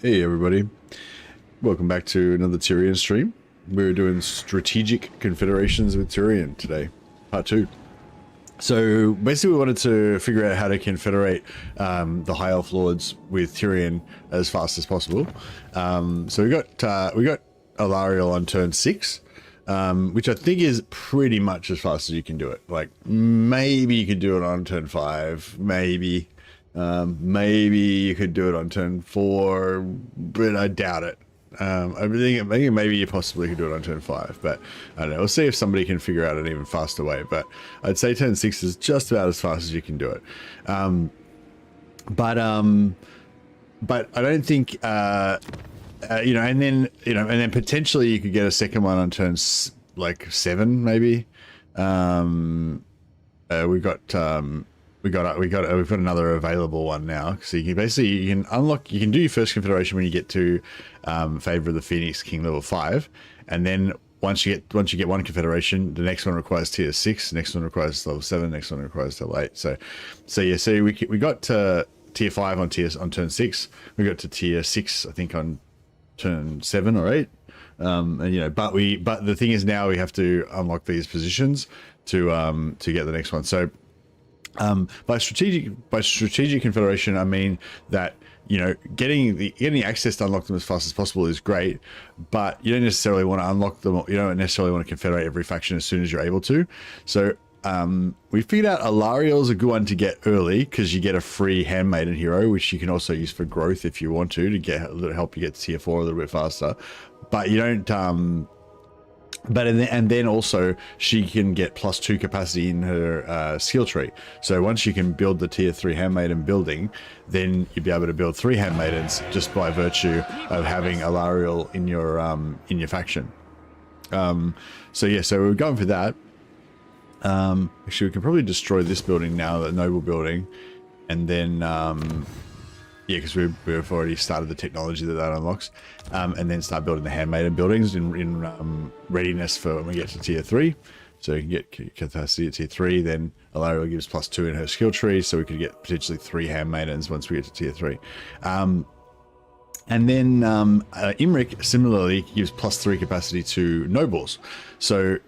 Hey everybody, welcome back to another TYRION stream. We're doing strategic confederations with TYRION today, part 2. So basically we wanted to figure out how to confederate the High Elf Lords with TYRION as fast as possible. So we got Alariel on turn 6, which I think is pretty much as fast as you can do it. Like maybe you could do it on turn 5, maybe you could do it on turn 4, but I doubt it. I think maybe you possibly could do it on turn 5, but I don't know. We'll see if somebody can figure out an even faster way. But I'd say turn 6 is just about as fast as you can do it. But I don't think and then potentially you could get a second one on turn like 7 maybe. We've got another available one now. So you can do your first confederation when you get to Favor of the Phoenix King level 5, and then once you get one confederation, the next one requires tier 6, next one requires level 7, next one requires level 8. So we got to tier 5 on turn 6. We got to tier 6 I think on turn 7 or 8. But the thing is now we have to unlock these positions to get the next one. So by strategic confederation, I mean that, you know, getting access to unlock them as fast as possible is great, but you don't necessarily want to unlock them. You don't necessarily want to confederate every faction as soon as you're able to. So we figured out Alariel is a good one to get early because you get a free handmaiden hero, which you can also use for growth if you want to help you get to tier 4 a little bit faster. But you don't. And then also she can get +2 capacity in her skill tree. So once you can build the tier 3 handmaiden building, then you'll be able to build 3 handmaidens just by virtue of having Alariel in your faction. So we're going for that. Actually, we can probably destroy this building now, the noble building, and then because we've already started the technology that unlocks, and then start building the handmaiden buildings in readiness for when we get to tier 3. So you can get capacity at tier 3, then Alariel gives +2 in her skill tree, so we could get potentially 3 handmaidens once we get to tier 3. And then Imric similarly gives +3 capacity to nobles. So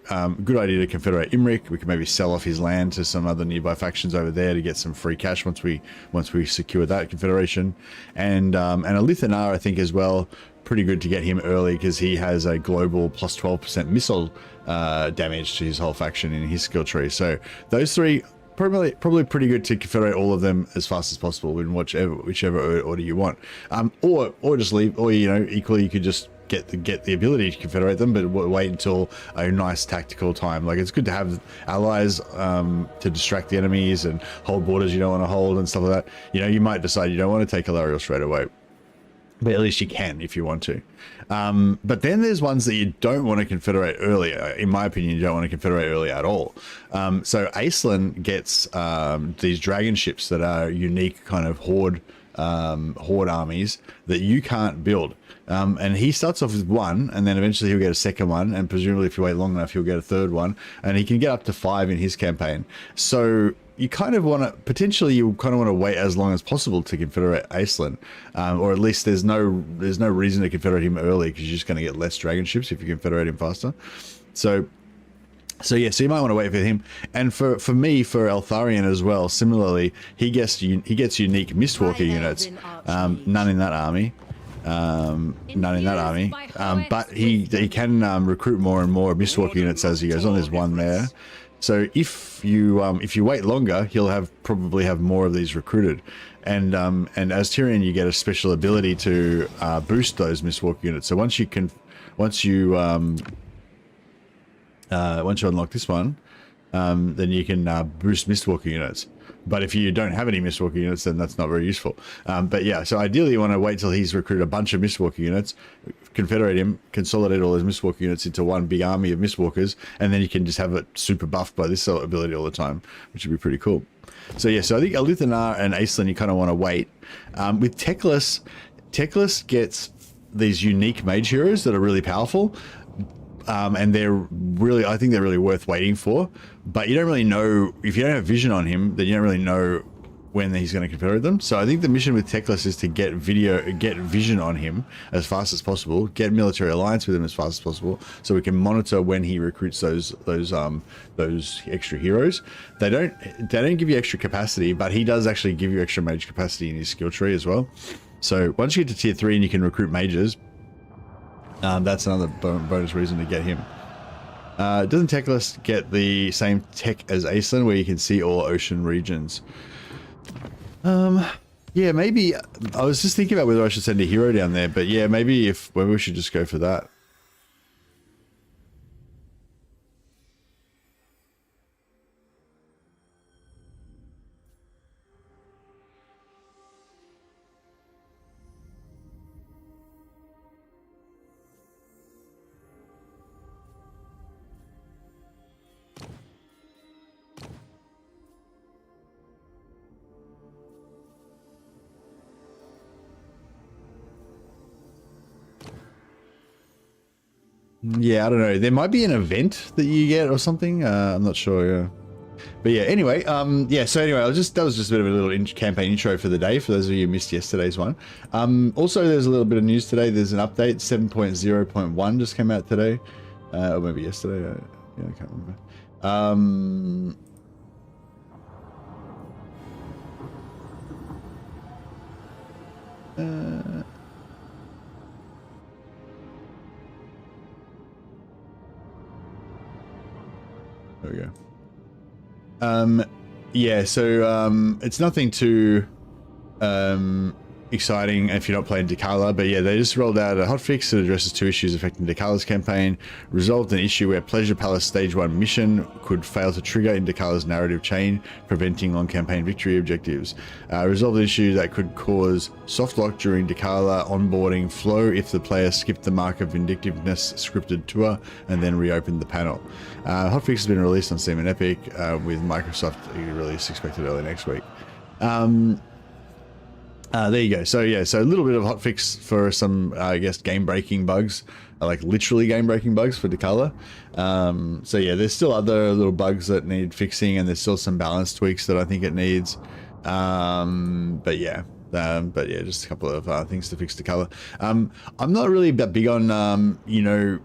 good idea to confederate Imric. We can maybe sell off his land to some other nearby factions over there to get some free cash once we secure that confederation. And Alithanar, I think as well, pretty good to get him early because he has a global +12% missile damage to his whole faction in his skill tree. So those 3 probably pretty good to confederate all of them as fast as possible in whichever order you want, or just leave, or equally you could just get the ability to confederate them, but wait until a nice tactical time. Like it's good to have allies to distract the enemies and hold borders you don't want to hold and stuff like that. You might decide you don't want to take Alariel straight away, but at least you can if you want to. But then there's ones that you don't want to confederate early. In my opinion, you don't want to confederate early at all. So Aislinn gets these dragon ships that are unique kind of horde armies that you can't build. And he starts off with 1, and then eventually he'll get a second one, and presumably if you wait long enough, he'll get a third one, and he can get up to 5 in his campaign. So you kind of want to wait as long as possible to confederate Aislinn, or at least there's no reason to confederate him early because you're just going to get less dragon ships if you confederate him faster. So you might want to wait for him. And for Eltharion as well, similarly, he gets unique Mistwalker units. None in that army. But he can recruit more and more Mistwalker units as he goes on. There's 1 there. So if you wait longer, he'll probably have more of these recruited, and as Tyrion, you get a special ability to boost those Mistwalker units. So once you unlock this one, then you can boost Mistwalker units. But if you don't have any Mistwalker units, then that's not very useful. But yeah, so ideally you want to wait till he's recruited a bunch of Mistwalker units, confederate him, consolidate all his Mistwalker units into one big army of Mistwalkers, and then you can just have it super buffed by this ability all the time, which would be pretty cool. So yeah, so I think Alithanar and Aislinn, you kind of want to wait. With Teclis gets these unique mage heroes that are really powerful. And I think they're really worth waiting for, but you don't really know, if you don't have vision on him, then you don't really know when he's going to confederate them. So I think the mission with Teclis is to get vision on him as fast as possible, get military alliance with him as fast as possible, so we can monitor when he recruits those extra heroes. They don't give you extra capacity, but he does actually give you extra mage capacity in his skill tree as well. So once you get to tier 3 and you can recruit mages, that's another bonus reason to get him. Doesn't Teclis get the same tech as Aislan, where you can see all ocean regions? Yeah, maybe. I was just thinking about whether I should send a hero down there, but yeah, maybe we should just go for that. Yeah, I don't know. There might be an event that you get or something. I'm not sure. Yeah. But yeah, anyway, yeah. So anyway, that was just a bit of a little campaign intro for the day. For those of you who missed yesterday's one. Also, there's a little bit of news today. There's an update. 7.0.1 just came out today, or maybe yesterday. Yeah, I can't remember. There we go. Yeah, so it's nothing too exciting if you're not playing Dakala, but yeah, they just rolled out a hotfix that addresses 2 issues affecting Dakala's campaign. Resolved an issue where Pleasure Palace Stage 1 mission could fail to trigger in Dakala's narrative chain, preventing on-campaign victory objectives. Resolved an issue that could cause softlock during Dakala onboarding flow if the player skipped the Mark of Vindictiveness scripted tour and then reopened the panel. Hotfix has been released on Steam and Epic, with Microsoft release expected early next week. There you go. So yeah, so a little bit of hotfix for some, I guess, game-breaking bugs, like literally game-breaking bugs for Dakala. So yeah, there's still other little bugs that need fixing, and there's still some balance tweaks that I think it needs. But yeah, just a couple of things to fix Dakala. I'm not really that big on, you know,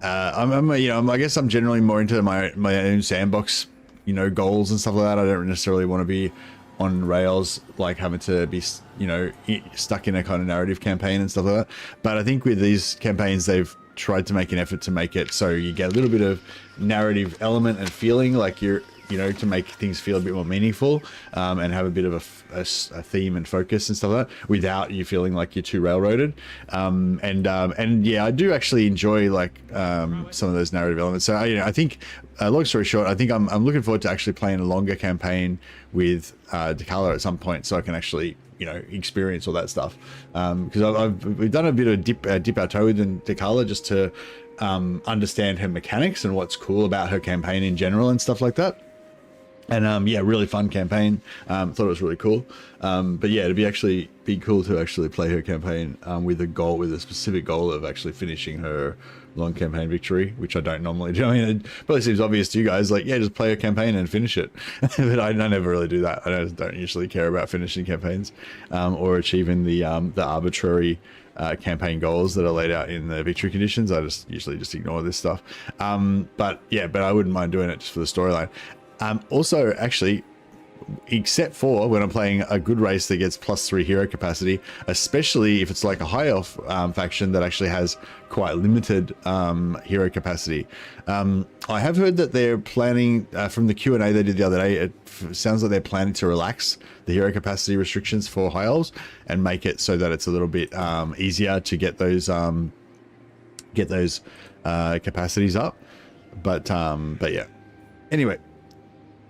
I guess I'm generally more into my own sandbox, you know, goals and stuff like that. I don't necessarily want to be on rails, like having to be, you know, stuck in a kind of narrative campaign and stuff like that. But I think with these campaigns, they've tried to make an effort to make it so you get a little bit of narrative element and feeling like you're, you know, to make things feel a bit more meaningful, and have a bit of a theme and focus and stuff like that, without you feeling like you're too railroaded. And yeah, I do actually enjoy like some of those narrative elements. So you know, I think, long story short, I think I'm looking forward to actually playing a longer campaign with Dakala at some point, so I can actually, you know, experience all that stuff. Because we've done a bit of dip our toe in Dakala just to understand her mechanics and what's cool about her campaign in general and stuff like that. And yeah, really fun campaign. Thought it was really cool. But yeah, it'd be cool to actually play her campaign with a specific goal of actually finishing her long campaign victory, which I don't normally do. I mean, it probably seems obvious to you guys, like, yeah, just play a campaign and finish it. But I never really do that. I don't usually care about finishing campaigns or achieving the arbitrary campaign goals that are laid out in the victory conditions. I usually just ignore this stuff. But yeah, but I wouldn't mind doing it just for the storyline. Also, actually, except for when I'm playing a good race that gets +3 hero capacity, especially if it's like a high elf faction that actually has quite limited hero capacity. I have heard that they're planning, from the Q&A they did the other day, it sounds like they're planning to relax the hero capacity restrictions for high elves and make it so that it's a little bit easier to get those capacities up. But yeah. Anyway.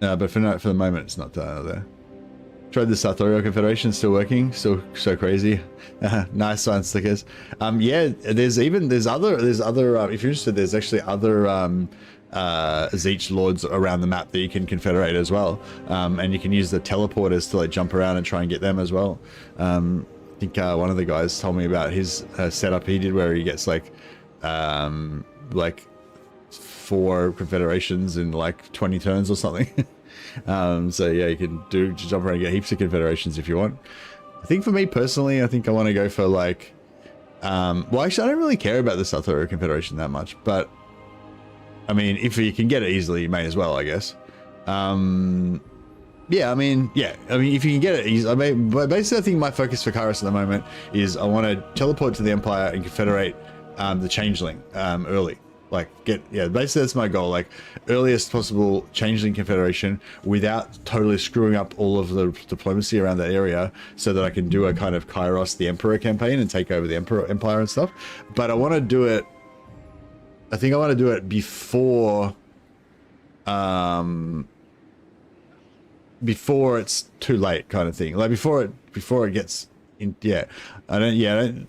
But for the moment, it's not there. Tried the Sartorial Confederation, still working, still so crazy. Nice sign stickers. Yeah, there's other. If you're interested, there's actually other Zeech lords around the map that you can confederate as well. And you can use the teleporters to like jump around and try and get them as well. I think one of the guys told me about his setup he did where he gets like 4 confederations in like 20 turns or something. So yeah, you can jump around and get heaps of confederations if you want. I think for me personally, I think I want to go for like, well, actually, I don't really care about the South Korea Confederation that much, but I mean, if you can get it easily, you may as well, I guess. Yeah, I mean, if you can get it easily, but basically, I think my focus for Kairos at the moment is I want to teleport to the Empire and confederate the Changeling early. Like, basically that's my goal. Like, earliest possible Changeling Confederation without totally screwing up all of the diplomacy around that area, so that I can do a kind of Kairos the Emperor campaign and take over the Empire and stuff. But I want to do it. I think I want to do it before it's too late, kind of thing. Like before it gets in. Yeah, Anthony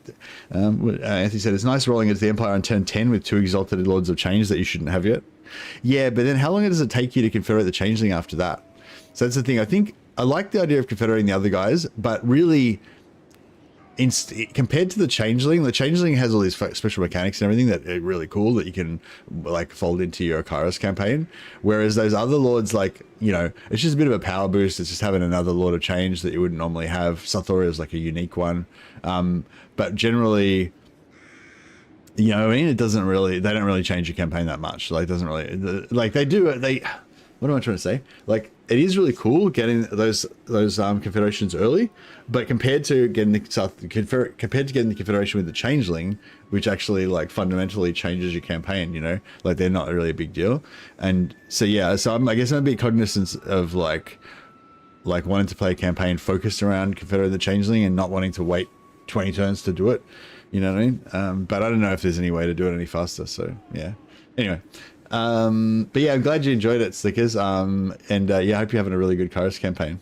said it's nice rolling into the Empire on turn 10 with 2 exalted Lords of Change that you shouldn't have yet. Yeah, but then how long does it take you to confederate the Changeling after that? So that's the thing. I think I like the idea of confederating the other guys, but really, compared to the Changeling has all these special mechanics and everything that are really cool that you can like fold into your Kairos campaign. Whereas those other lords, like, you know, it's just a bit of a power boost. It's just having another Lord of Change that you wouldn't normally have. Sathoria is like a unique one. But generally, you know what I mean? They don't really change your campaign that much. Like, doesn't really, like they do, what am I trying to say? Like, it is really cool getting those confederations early, but compared to getting the confederation with the Changeling, which actually like fundamentally changes your campaign, you know, like they're not really a big deal. And so yeah, so I guess I'm a bit cognizant of like wanting to play a campaign focused around confederating the Changeling and not wanting to wait 20 turns to do it. You know what I mean? But I don't know if there's any way to do it any faster. So yeah. Anyway. But yeah, I'm glad you enjoyed it, Slickers. Yeah, I hope you're having a really good Kairos campaign,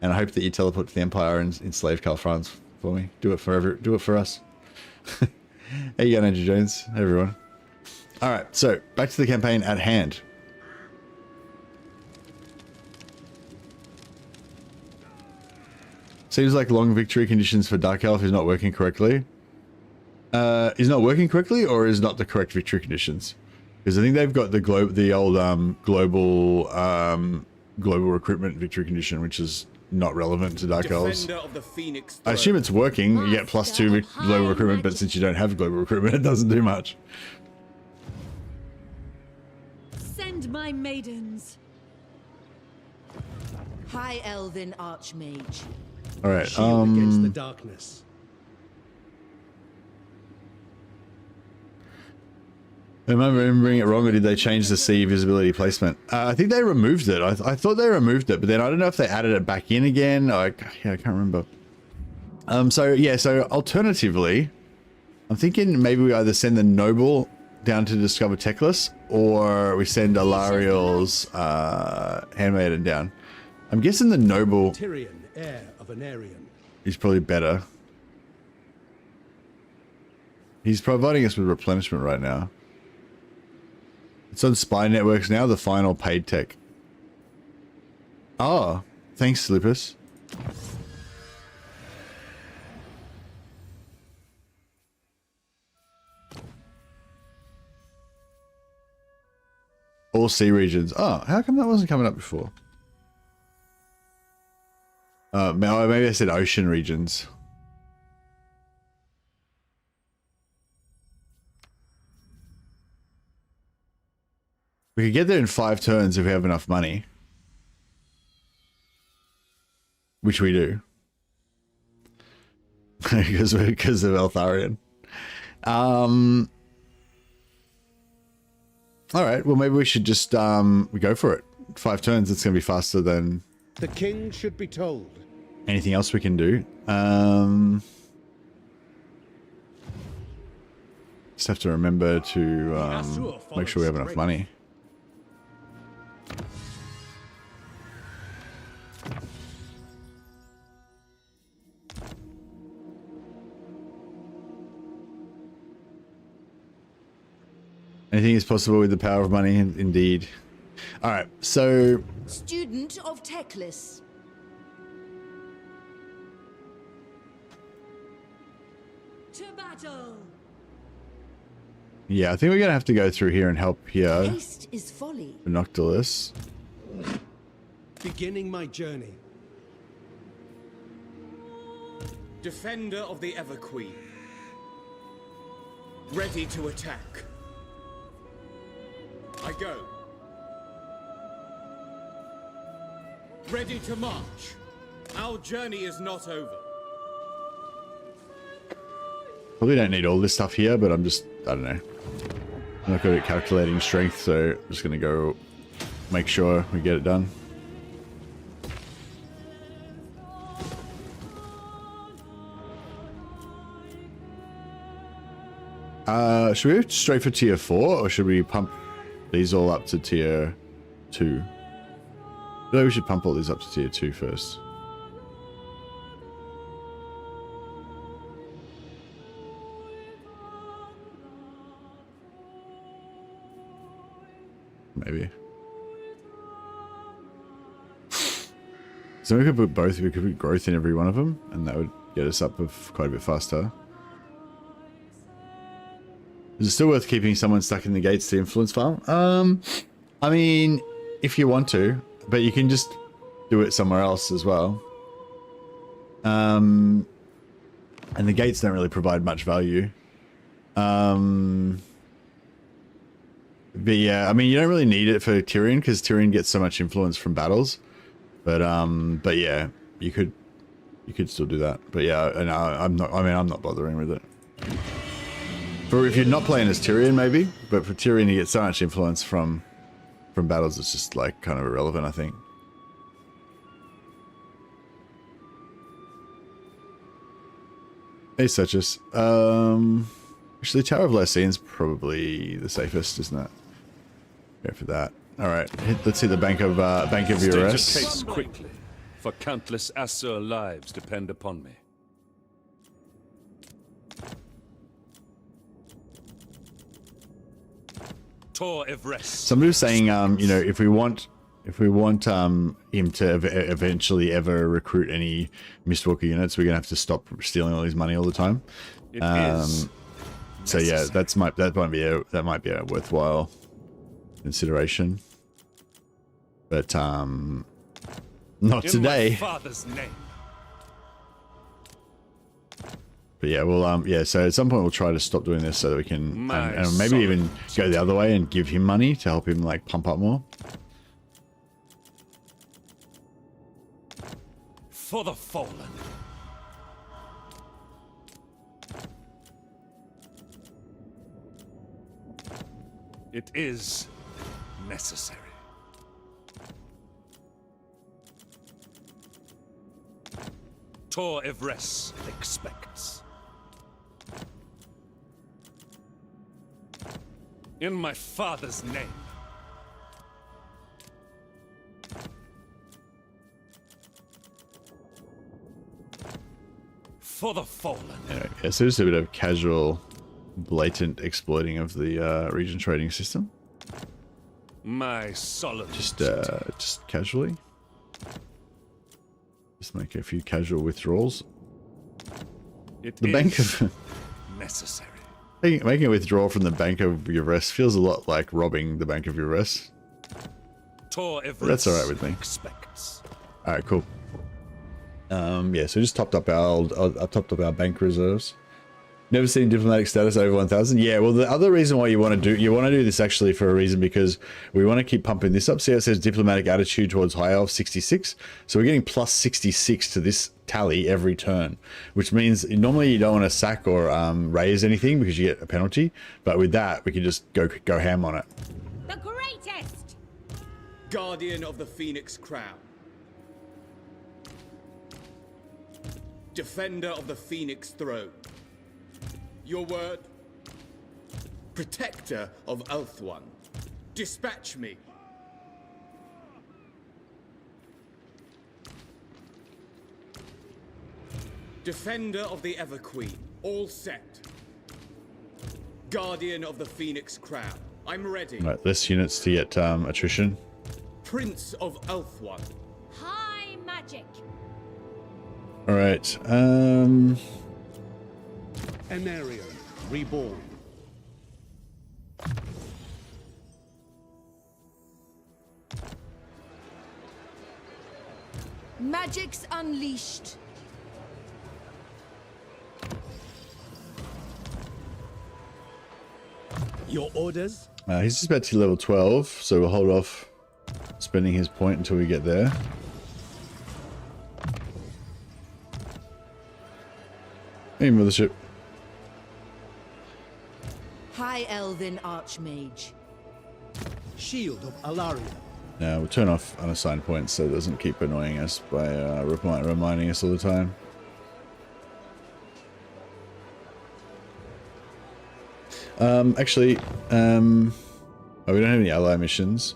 and I hope that you teleport to the Empire and enslave Karl Franz for me. Do it for us. Hey, you go, Ninja Jones. Hey, everyone. All right, so back to the campaign at hand. Seems like long victory conditions for Dark Elf is not working correctly. Is not working correctly, or is not the correct victory conditions? Because I think they've got the old global recruitment victory condition, which is not relevant to Dark Elves. I assume it's working. You get +2 global recruitment, but since you don't have global recruitment, it doesn't do much. Send my maidens. High Elven Archmage. All right. Shield against the darkness. Am I remembering it wrong, or did they change the C visibility placement? I think they removed it. I thought they removed it, but then I don't know if they added it back in again. Yeah, I can't remember. So yeah, so alternatively, I'm thinking maybe we either send the Noble down to discover Teclis, or we send Alariel's handmaiden down. I'm guessing the Noble TYRION, heir of an Aryan, is probably better. He's providing us with replenishment right now. It's on Spy Networks now, the final paid tech. Oh, thanks, Slippers. All sea regions. Oh, how come that wasn't coming up before? Maybe I said ocean regions. We could get there in 5 turns if we have enough money. Which we do. because of Eltharion. Alright, well maybe we should just go for it. 5 turns, it's gonna be faster than the king should be told. Anything else we can do. Just have to remember to make sure we have enough money. Anything is possible with the power of money, indeed. All right, so student of Teclis. To battle. Yeah, I think we're gonna have to go through here and help here. Haste is folly. Binoculars. Beginning my journey. Defender of the Everqueen. Ready to attack. I go. Ready to march. Our journey is not over. Probably don't need all this stuff here, but I'm just, I don't know. I'm not good at calculating strength, so I'm just gonna go make sure we get it done. Should we go straight for tier 4, or should we pump these all up to tier 2? I feel like we should pump all these up to tier 2 first. Maybe. So we could put both, we could put growth in every one of them, and that would get us up quite a bit faster. Is it still worth keeping someone stuck in the gates to influence farm? I mean, if you want to, but you can just do it somewhere else as well. And the gates don't really provide much value. But yeah, I mean, you don't really need it for TYRION because TYRION gets so much influence from battles. But yeah, you could still do that. But yeah, and I'm not bothering with it. For if you're not playing as TYRION, maybe, but for TYRION, you get so much influence from battles. It's just like kind of irrelevant, I think. Hey, Suchus. Actually, Tower of Lycian's probably the safest, isn't it? Go for that. All right, let's see the Bank of Eurus. State your case quickly, for countless Asur lives depend upon me. Somebody was saying, you know, if we want him to eventually ever recruit any Mistwalker units, we're gonna have to stop stealing all his money all the time. So yeah, that might be a worthwhile consideration, but not today. In my father's name. But yeah, we'll yeah. So at some point we'll try to stop doing this so that we can, and maybe even go the other way and give him money to help him like pump up more. For the fallen. It is necessary. Tor Evres expects. In my father's name. For the fallen. Yeah, so just a bit of casual, blatant exploiting of the region trading system. My solid. Just casually. Just make a few casual withdrawals. The Bank of necessary. Making a withdrawal from the Bank of Eurus feels a lot like robbing the Bank of Eurus. That's alright with me. Expects. Alright, cool. Yeah, so just topped up our bank reserves. Never seen diplomatic status over 1,000. Yeah, well, the other reason why you want to do this actually for a reason, because we want to keep pumping this up. See how it says diplomatic attitude towards High Elf 66. So we're getting plus 66 to this tally every turn, which means normally you don't want to sack or raise anything because you get a penalty. But with that, we can just go ham on it. The greatest! Guardian of the Phoenix Crown. Defender of the Phoenix Throne. Your word? Protector of Ulthuan. Dispatch me. Defender of the Everqueen. All set. Guardian of the Phoenix Crown. I'm ready. Right, less units to get attrition. Prince of Ulthuan. High magic. All right. Anarion, reborn. Magic's unleashed. Your orders? He's just about to level 12, so we'll hold off spending his point until we get there. Hey, mothership. High Elven Archmage. Shield of Alaria. Now we'll turn off unassigned points so it doesn't keep annoying us by reminding us all the time. Actually, oh, we don't have any ally missions,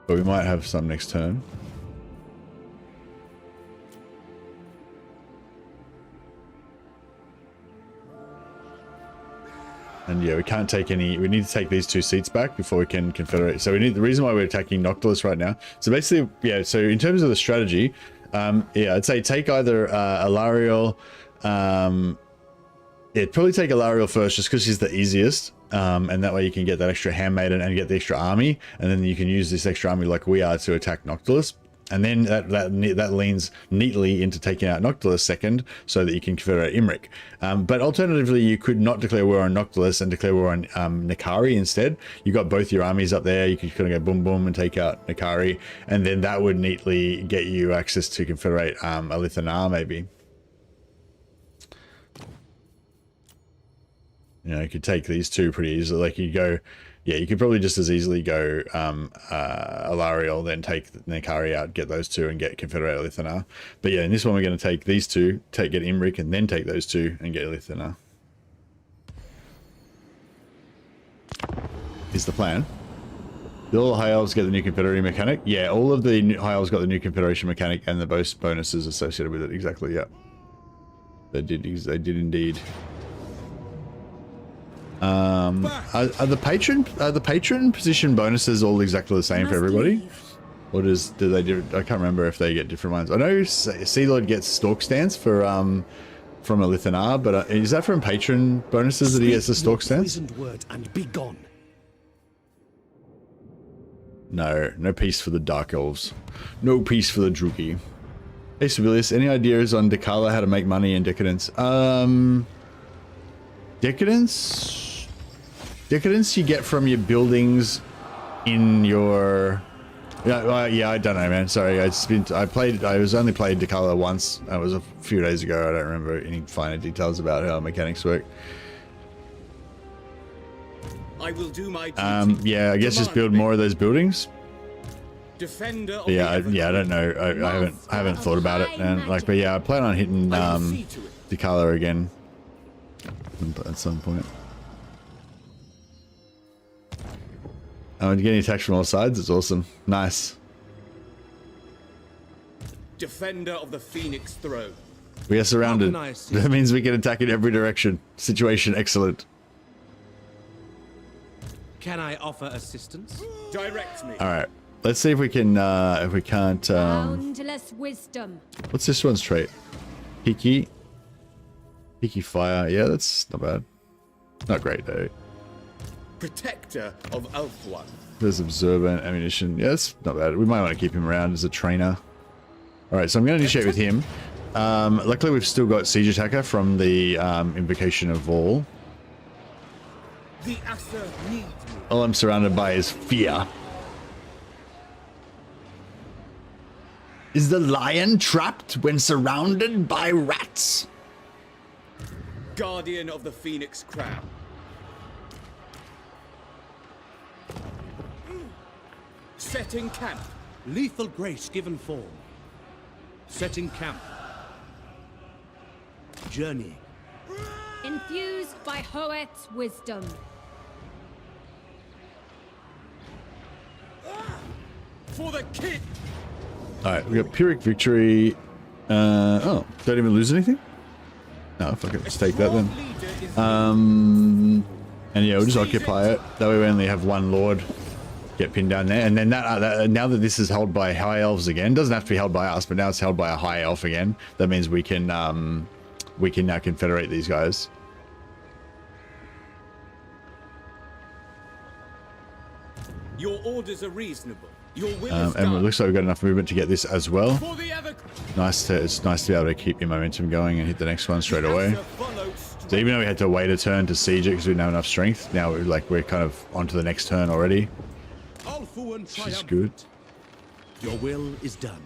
but we might have some next turn. And yeah, we can't take any. We need to take these 2 seats back before we can confederate. So we need the reason why we're attacking Noctilus right now. So basically, yeah. So in terms of the strategy, yeah, I'd say take either Alariel. Yeah, probably take Alariel first, just because she's the easiest, and that way you can get that extra handmaiden and get the extra army, and then you can use this extra army like we are to attack Noctilus. And then that leans neatly into taking out Noctilus second, so that you can confederate Imric. But alternatively, you could not declare war on Noctilus and declare war on Nikari instead. You got both your armies up there. You could kind of go boom boom and take out Nikari, and then that would neatly get you access to confederate Alithanar maybe. You know, you could take these 2 pretty easily. Like you go, yeah, you could probably just as easily go Alariel, then take Nikari out, get those 2, and get Confederate Alithanar. But yeah, in this one we're going to take these 2, get Imric, and then take those 2 and get Alithanar. Is the plan. Did all the High Elves get the new Confederation mechanic? Yeah, all of the High Elves got the new Confederation mechanic and the bonuses associated with it. Exactly, yeah. They did indeed. Are the patron position bonuses all exactly the same for everybody, or do they do? I can't remember if they get different ones. I know Sea Lord gets Stalk Stance for from Alithanar, but is that from patron bonuses that he gets the Stalk Stance? Word and be gone. No peace for the Dark Elves, no peace for the Drugi. Hey Sibelius, any ideas on Decala how to make money in Decadence? Decadence you get from your buildings in your... Yeah, I don't know, man. Sorry, I was only played Decala once. That was a few days ago. I don't remember any finer details about how mechanics work. I will do my duty. Yeah, I guess just build more of those buildings. Defender of Yeah, I don't know. I haven't thought about it, and like, but yeah, I plan on hitting Decala again at some point. I'm getting attacks from all sides. It's awesome. Nice. Defender of the Phoenix Throne. We are surrounded. That means we can attack in every direction. Situation excellent. Can I offer assistance? Direct me. All right. Let's see if we can. If we can't. Boundless wisdom. What's this one's trait? Peaky fire. Yeah, that's not bad. Not great though. Protector of Ulthuan. There's observant ammunition. Yeah, that's not bad. We might want to keep him around as a trainer. All right, so I'm going to initiate with him. Luckily, we've still got Siege Attacker from the Invocation of Vol. The Asser needs me. All I'm surrounded by is fear. Is the lion trapped when surrounded by rats? Guardian of the Phoenix Crown. Setting camp. Lethal grace given form. Setting camp. Journey. Infused by Hoet's wisdom. For the kid. Alright, we got Pyrrhic Victory. Oh, don't even lose anything? No, fuck it, let's take that then. And yeah, we'll just occupy it. That way we only have one Lord get pinned down there. And then now that this is held by High Elves again, doesn't have to be held by us, but now it's held by a High Elf again. That means we can now confederate these guys. Your orders are reasonable. Your will is And it done. looks like we've got enough movement to get this as well. For the ever It's nice to be able to keep your momentum going and hit the next one straight away. So even though we had to wait a turn to siege it because we didn't have enough strength, now we're kind of onto the next turn already, which is good. Your will is done.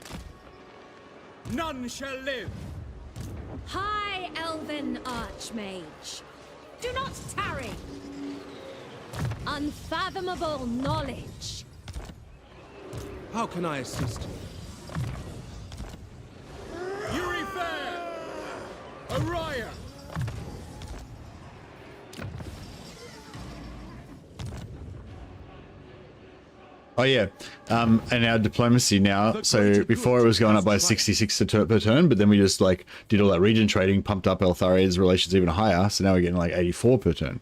None shall live. High Elven Archmage, do not tarry. Unfathomable knowledge. How can I assist? Yuri Fair. Araya. Oh yeah, and our diplomacy now. So before it was going up by 66 per turn, but then we just like did all that region trading, pumped up Eltharia's relations even higher. So now we're getting like 84 per turn.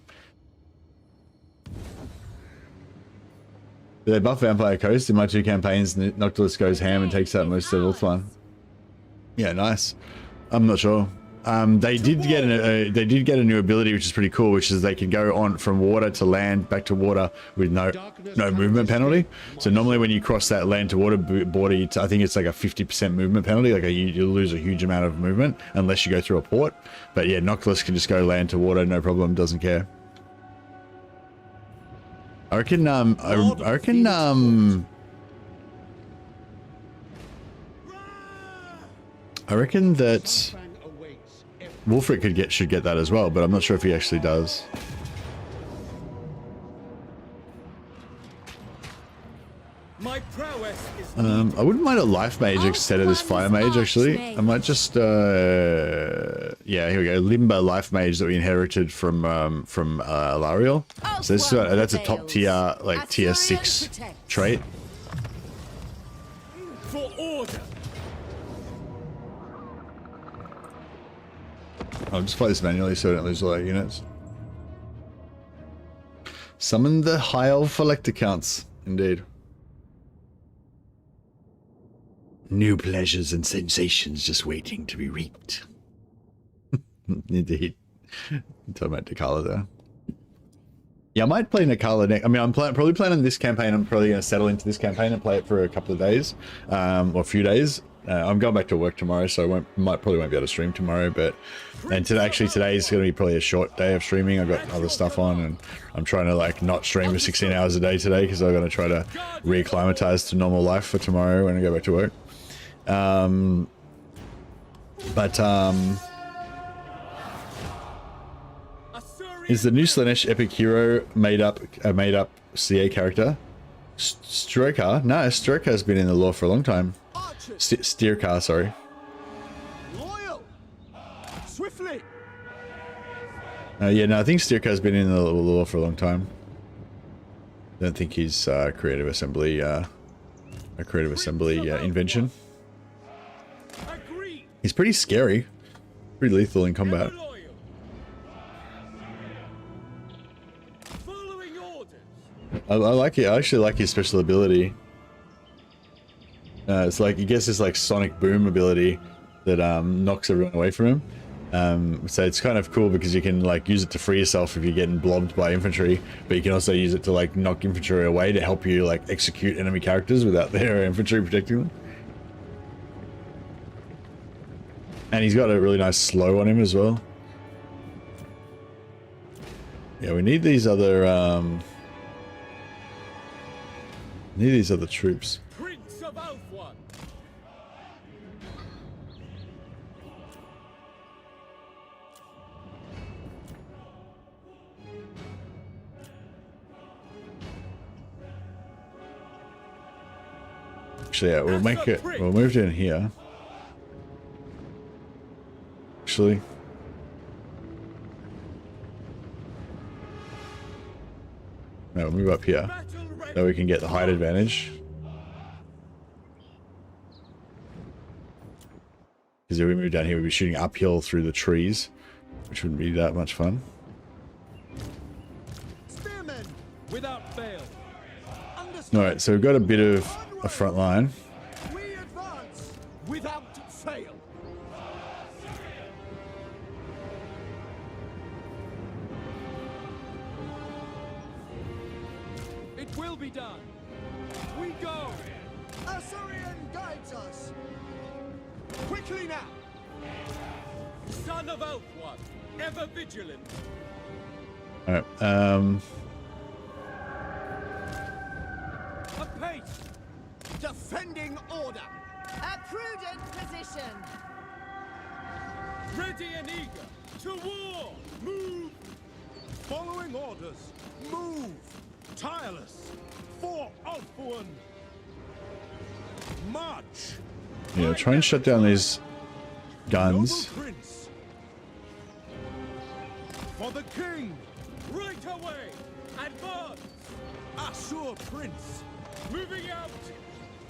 They buff Vampire Coast in my 2 campaigns. Noctilus goes ham and takes out most of Ulthuan. Yeah, nice. I'm not sure. They did get a new ability which is pretty cool, which is they can go on from water to land back to water with no movement penalty. So normally when you cross that land to water border, I think it's like a 50% movement penalty. Like you lose a huge amount of movement unless you go through a port. But yeah, Noctilus can just go land to water, no problem, doesn't care. I reckon that Wolfric should get that as well, but I'm not sure if he actually does. My prowess is I wouldn't mind a life mage instead of this fire mage, actually. I might just yeah, here we go. Limber life mage that we inherited from Alariel. So this that's a top tier, like tier 6 trait. for order. I'll just play this manually so I don't lose all our units. Summon the High Elf Elector counts. Indeed. New pleasures and sensations just waiting to be reaped. Indeed. Talking about Nakala there. Yeah, I might play Nakala next. I mean, I'm probably playing on this campaign. I'm probably going to settle into this campaign and play it for a couple of days, or a few days. I'm going back to work tomorrow, so I probably won't be able to stream tomorrow. But today is going to be probably a short day of streaming. I've got other stuff on, and I'm trying to like not stream for 16 hours a day today because I'm going to try to reacclimatize to normal life for tomorrow when I go back to work. Is the new Slaanesh epic hero made up CA character? Stirkar? No, Stirkar's been in the lore for a long time. Stirkar, sorry. Loyal. Swiftly. Yeah, no, I think Stirkar's been in the lore for a long time. I don't think he's a creative assembly invention. He's pretty scary, pretty lethal in combat. I like it. I actually like his special ability. It's like he gets this like sonic boom ability that knocks everyone away from him. So it's kind of cool because you can like use it to free yourself if you're getting blobbed by infantry, but you can also use it to like knock infantry away to help you like execute enemy characters without their infantry protecting them. And he's got a really nice slow on him as well. Yeah, we need these other troops. Prince of Ulthuan. Actually, yeah, we'll make it. We'll move it in here. Actually, no, we'll move up here so we can get the height advantage. Because if we move down here, we'll be shooting uphill through the trees, which wouldn't be that much fun. Spearmen without fail. All right, so we've got a bit of a front line. We advance without fail. It will be done. We go. Quickly now! Son of Elfwan, ever vigilant. All right. Apace! Defending order! A prudent position. Ready and eager to war. Move. Following orders. Move! Tireless! For Ulfuan! March! Yeah, try and shut down these guns. Noble Prince! For the king! Right away. Advance. Assur Prince! Moving out.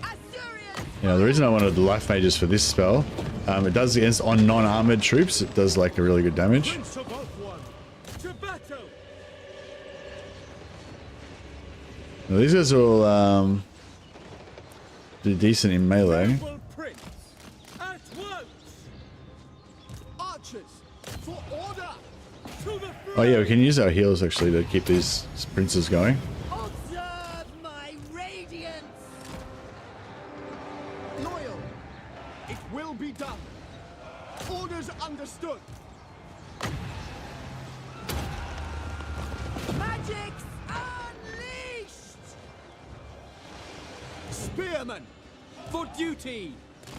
Assyrians. Yeah, the reason I wanted the life mages for this spell, it does against on non-armored troops. It does like a really good damage. Prince of Ulfuan! To battle. Now, these guys are all do decent in melee. Noble Prince. At once. Archers! For order! To the front. Oh yeah, we can use our heals actually to keep these princes going. Observe my radiance. Loyal! It will be done! Orders understood! Magics unleashed. Spearmen! For duty!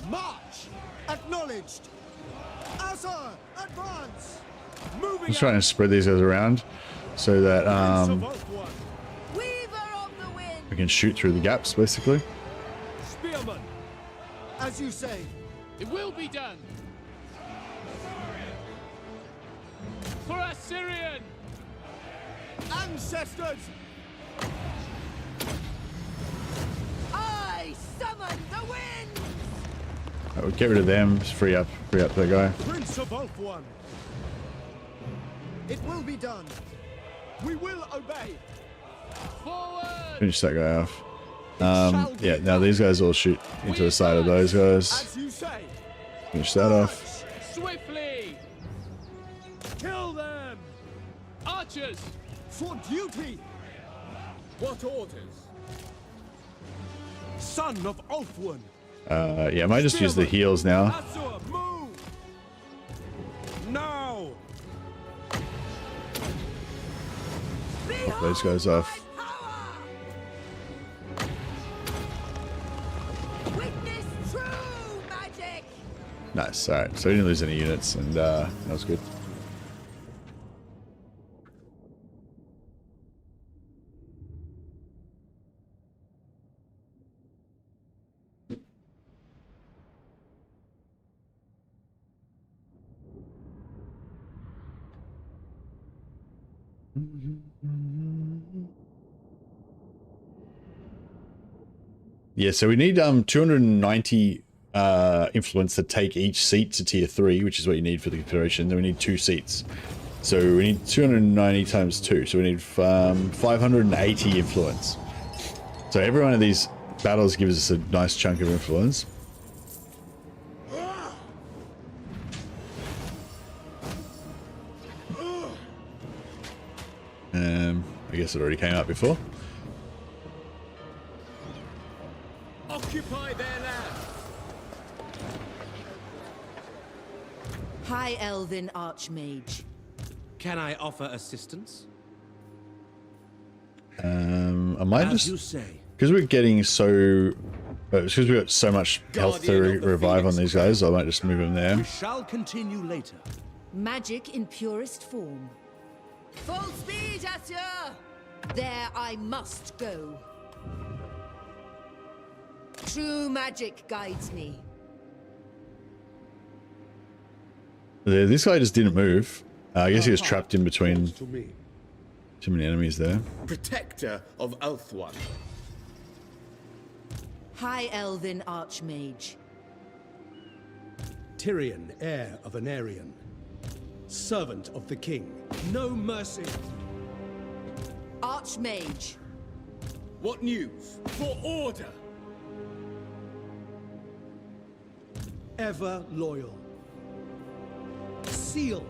March! Acknowledged! Assur! Advance! Moving Just trying to spread these guys around so that Prince of Ulfuan! Weaver of the wind. we can shoot through the gaps basically. Spearmen! As you say! It will be done. For Assyrian. Ancestors! I summon the wind. We'll get rid of them. Just free up that guy. Prince of Ulfuan! It will be done! We will obey! Forward. Finish that guy off. Yeah, now these guys all shoot into the side of those guys. As you say! Finish that off. Swiftly. Kill them! Archers. For duty! What orders? Son of Ulfuan! Yeah, I might just use the heals now. Assur, move! Now! Knock those guys off. Witness true magic. Nice. All right, so we didn't lose any units, and that was good. Yeah, so we need 290 influence to take each seat to tier 3, which is what you need for the Confederation. Then we need 2 seats. So we need 290 times 2. So we need 580 influence. So every one of these battles gives us a nice chunk of influence. I guess it already came out before. Occupy their land. High Elven Archmage. Can I offer assistance? I might As you just, say. because we're getting so, because we've got so much health to Guardian of the revive on Phoenix these guys, I might just move them there. We shall continue later. Magic in purest form. Full speed, Assur! There I must go. True magic guides me. This guy just didn't move. I guess he was trapped in between To me. too many enemies there. Protector of Ulfuan. High Elven Archmage. Tyrion, heir of an Aryan. Servant of the king. No mercy. Archmage. What news? For order. Ever loyal. Seal.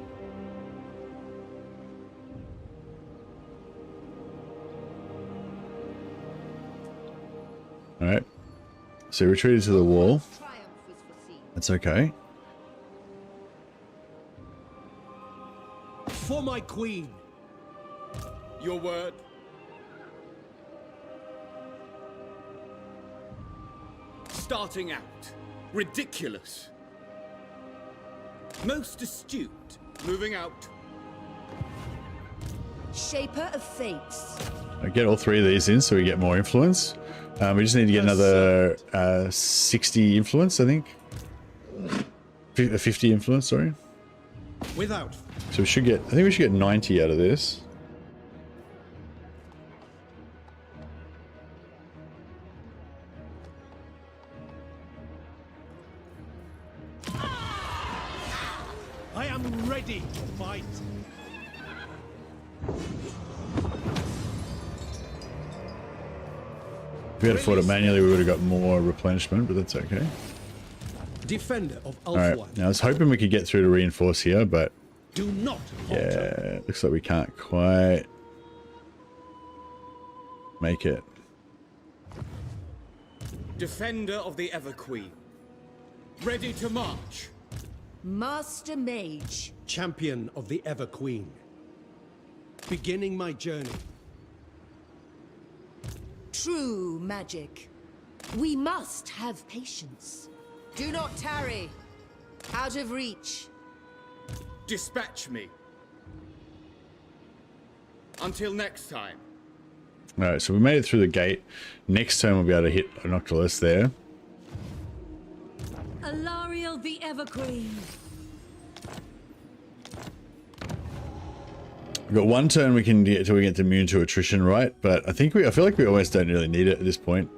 All right. So he retreated to the wall. Triumph was foreseen. That's okay. For my queen. Your word? Starting out. Ridiculous. Most astute. Moving out. Shaper of fates. I get all 3 of these in so we get more influence. We just need to get another 60 influence, I think. 50 influence, sorry. Without. So we should get, I think we should get 90 out of this. I am ready to fight. If we had fought it manually, we would have got more replenishment, but that's okay. Defender of All right, Ulthuan. now I was hoping we could get through to reinforce here, but Do not yeah, falter. looks like we can't quite make it. Defender of the Ever Queen. Ready to march. Master Mage. Champion of the Ever Queen. Beginning my journey. True magic. We must have patience. Do not tarry. Out of reach. Dispatch me. Until next time. All right, so we made it through the gate. Next turn we'll be able to hit a Noctilus there. Alariel the Everqueen. We've got 1 turn we can get till we get immune to attrition, right? But I feel like we almost don't really need it at this point.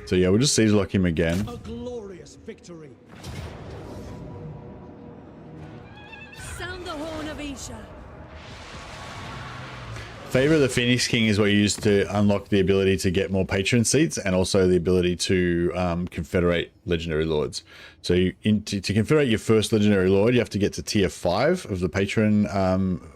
So yeah, we'll just siege lock him again. A glorious victory. Sound the horn of Isha. Favor of the Phoenix King is what you use to unlock the ability to get more patron seats and also the ability to confederate legendary lords. So to confederate your first legendary lord, you have to get to tier 5 of the patron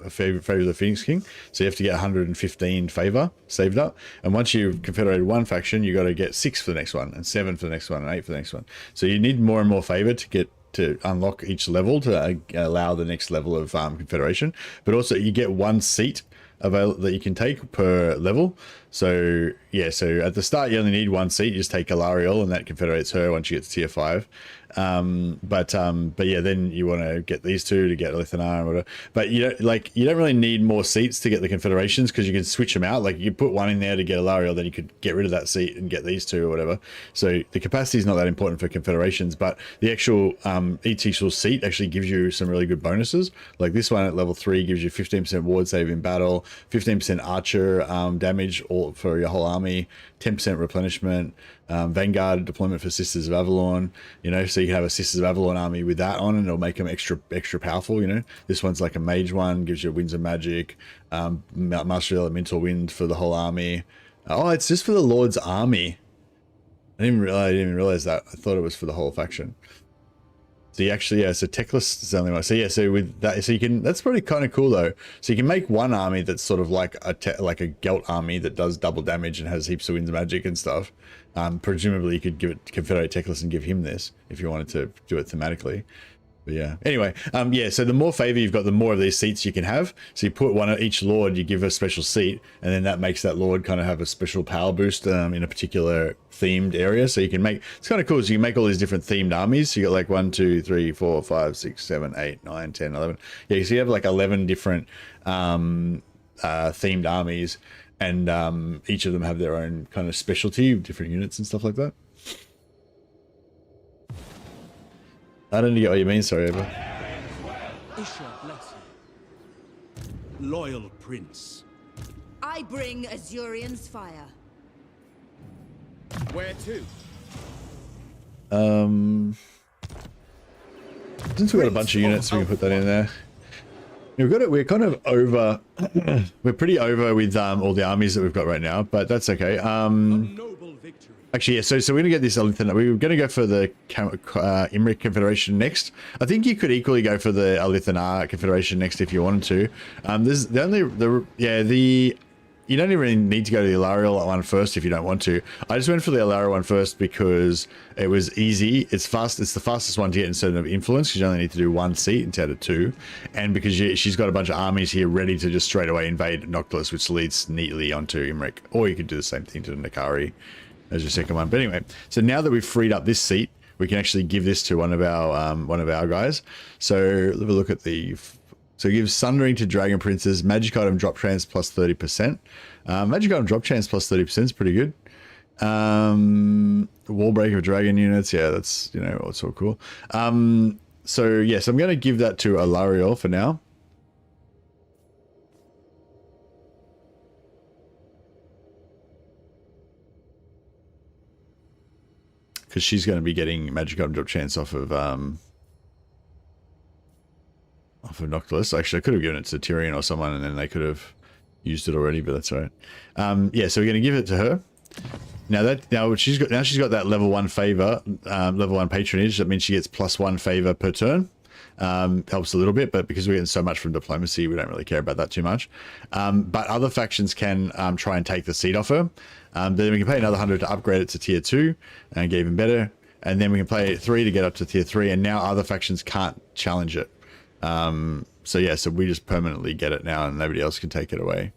favor of the Phoenix King. So you have to get 115 favor saved up. And once you've confederated 1 faction, you got to get 6 for the next one and 7 for the next one and 8 for the next one. So you need more and more favor to unlock each level to allow the next level of confederation. But also you get 1 seat that you can take per level. So yeah, so at the start you only need 1 seat. You just take Alariel and that confederates her once you get to tier 5. But yeah, then you want to get these 2 to get Lithanar or whatever. But you don't really need more seats to get the confederations because you can switch them out. Like you put 1 in there to get Alariel, then you could get rid of that seat and get these 2 or whatever. So the capacity is not that important for confederations, but the actual each actual seat actually gives you some really good bonuses. Like this one at level 3 gives you 15% ward save in battle, 15% archer damage for your whole army, 10% replenishment, Vanguard deployment for Sisters of Avalon, you know, so you can have a Sisters of Avalon army with that on and it'll make them extra powerful, you know. This one's like a mage one, gives you Winds of Magic, Master of Elemental Wind for the whole army. Oh, it's just for the Lord's army. I didn't even realize that. I thought it was for the whole faction. So you actually, yeah, so Teclis is the only one. So yeah, so with that, so you can, that's pretty kind of cool though. So you can make 1 army that's sort of like a Gelt army that does double damage and has heaps of Winds of Magic and stuff. Presumably you could give it Confederate Teclis and give him this if you wanted to do it thematically. But yeah, anyway, yeah, so the more favor you've got, the more of these seats you can have. So you put 1 at each lord, you give a special seat, and then that makes that lord kind of have a special power boost in a particular themed area. So you can make, it's kind of cool. So you can make all these different themed armies. So you got like 1, 2, 3, 4, 5, 6, 7, 8, 9, 10, 11. Yeah, so you have like 11 different themed armies, and each of them have their own kind of specialty, different units and stuff like that. I don't get what you mean, sorry, Eva. Isha bless you. Loyal prince. I bring Azurian's fire. Where to? Since we've got a bunch of units, we can put that in there. We've got it. We're kind of over. We're pretty over with all the armies that we've got right now, but that's okay. Noble victory. Actually, yeah. So we're gonna get this. We were gonna go for the Imric Confederation next. I think you could equally go for the Alithanar Confederation next if you wanted to. There's the only you don't even need to go to the Alarial one first if you don't want to. I just went for the Alarial one first because it was easy. It's fast. It's the fastest one to get instead of influence because you only need to do 1 seat instead of 2, and because she's got a bunch of armies here ready to just straight away invade Noctilus, which leads neatly onto Imric. Or you could do the same thing to Nakari as your second one. But anyway, so now that we've freed up this seat, we can actually give this to one of our guys. So have a look at the. So it gives Sundering to Dragon Princes, Magic Item Drop Chance plus 30%. Magic Item Drop Chance plus 30% is pretty good. Wall Break of Dragon Units, yeah, that's, you know, it's all cool. So yes, I'm going to give that to Alariel for now. Because she's going to be getting Magic Item Drop Chance off of Noctilus. Actually, I could have given it to Tyrion or someone, and then they could have used it already, but that's all right. Yeah, so we're going to give it to her. Now she's got that level 1 favor, level 1 patronage. That means she gets +1 favor per turn. Helps a little bit, but because we're getting so much from diplomacy, we don't really care about that too much. But other factions can try and take the seat off her. Then we can pay another 100 to upgrade it to tier 2 and get even better. And then we can pay 3 to get up to tier 3. And now other factions can't challenge it. So yeah, so we just permanently get it now and nobody else can take it away.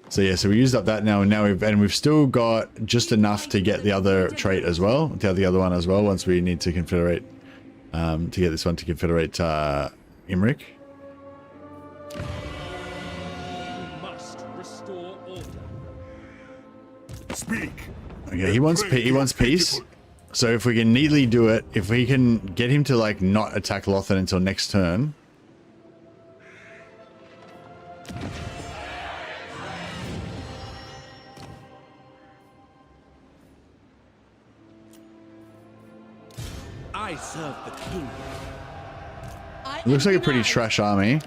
So yeah, so we used up that now, and we've still got just enough to get the other trait as well, the other one as well. Once we need to confederate, to get this one to confederate Imric. Speak. Okay, he wants peace. So if we can neatly do it, if we can get him to like not attack Lothan until next turn. I serve the king. It looks like a pretty trash army.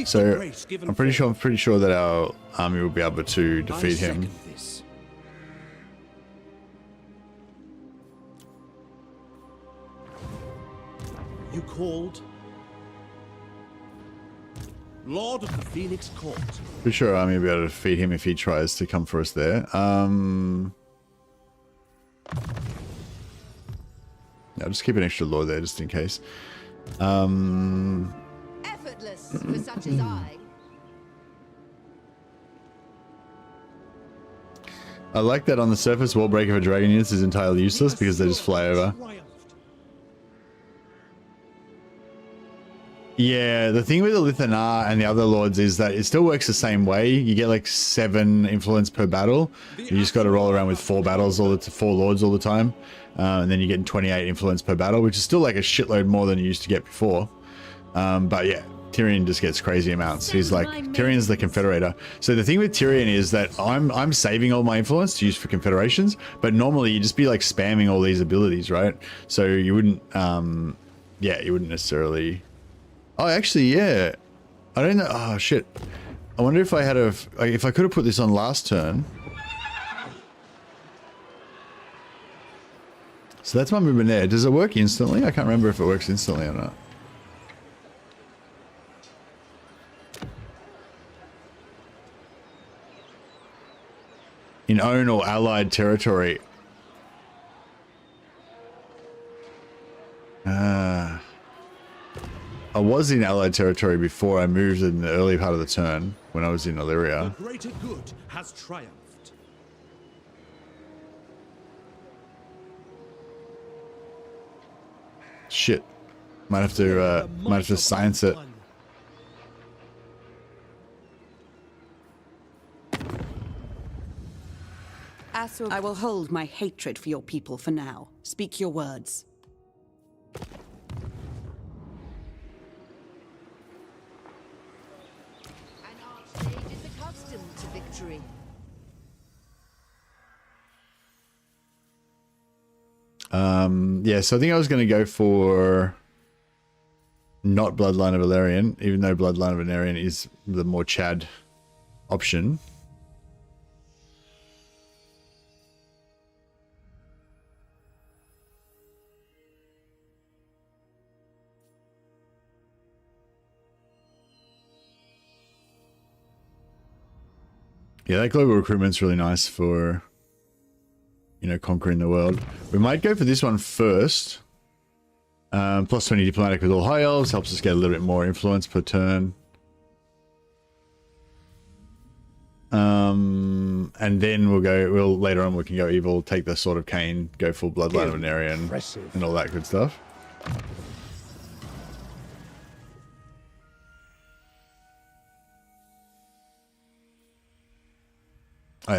So I'm pretty sure that our army will be able to defeat him. You called? Lord of the Phoenix Court. Pretty sure our army will be able to defeat him if he tries to come for us there. I'll just keep an extra lord there just in case. Effortless for such as I. I like that on the surface, Wall Breaker for Dragon Units is entirely useless because they just fly over. Yeah, the thing with the Lithanar and the other lords is that it still works the same way. You get like 7 influence per battle. You just got to roll around with 4 lords all the time. And then you're getting 28 influence per battle, which is still like a shitload more than you used to get before. But yeah, Tyrion just gets crazy amounts. He's like, Tyrion's the Confederator. So the thing with Tyrion is that I'm saving all my influence to use for Confederations, but normally you'd just be like spamming all these abilities, right? So you wouldn't, yeah, you wouldn't necessarily... Oh, actually, yeah. I don't know. Oh, shit. I wonder if I had if I could have put this on last turn. So that's my movement there. Does it work instantly? I can't remember if it works instantly or not. In own or allied territory. I was in allied territory before I moved in the early part of the turn when I was in Illyria. The greater good has triumphed. Shit. Might have to science it. I will hold my hatred for your people for now. Speak your words. An archmage is accustomed to victory. Yeah, so I think I was going to go for not Bloodline of Valerian, even though Bloodline of Valerian is the more Chad option. Yeah, that global recruitment's really nice for, you know, conquering the world. We might go for this one first. Plus 20 diplomatic with all high elves helps us get a little bit more influence per turn. And then we'll later on we can go evil, take the Sword of Cain, go full Bloodline of Venarian, and all that good stuff.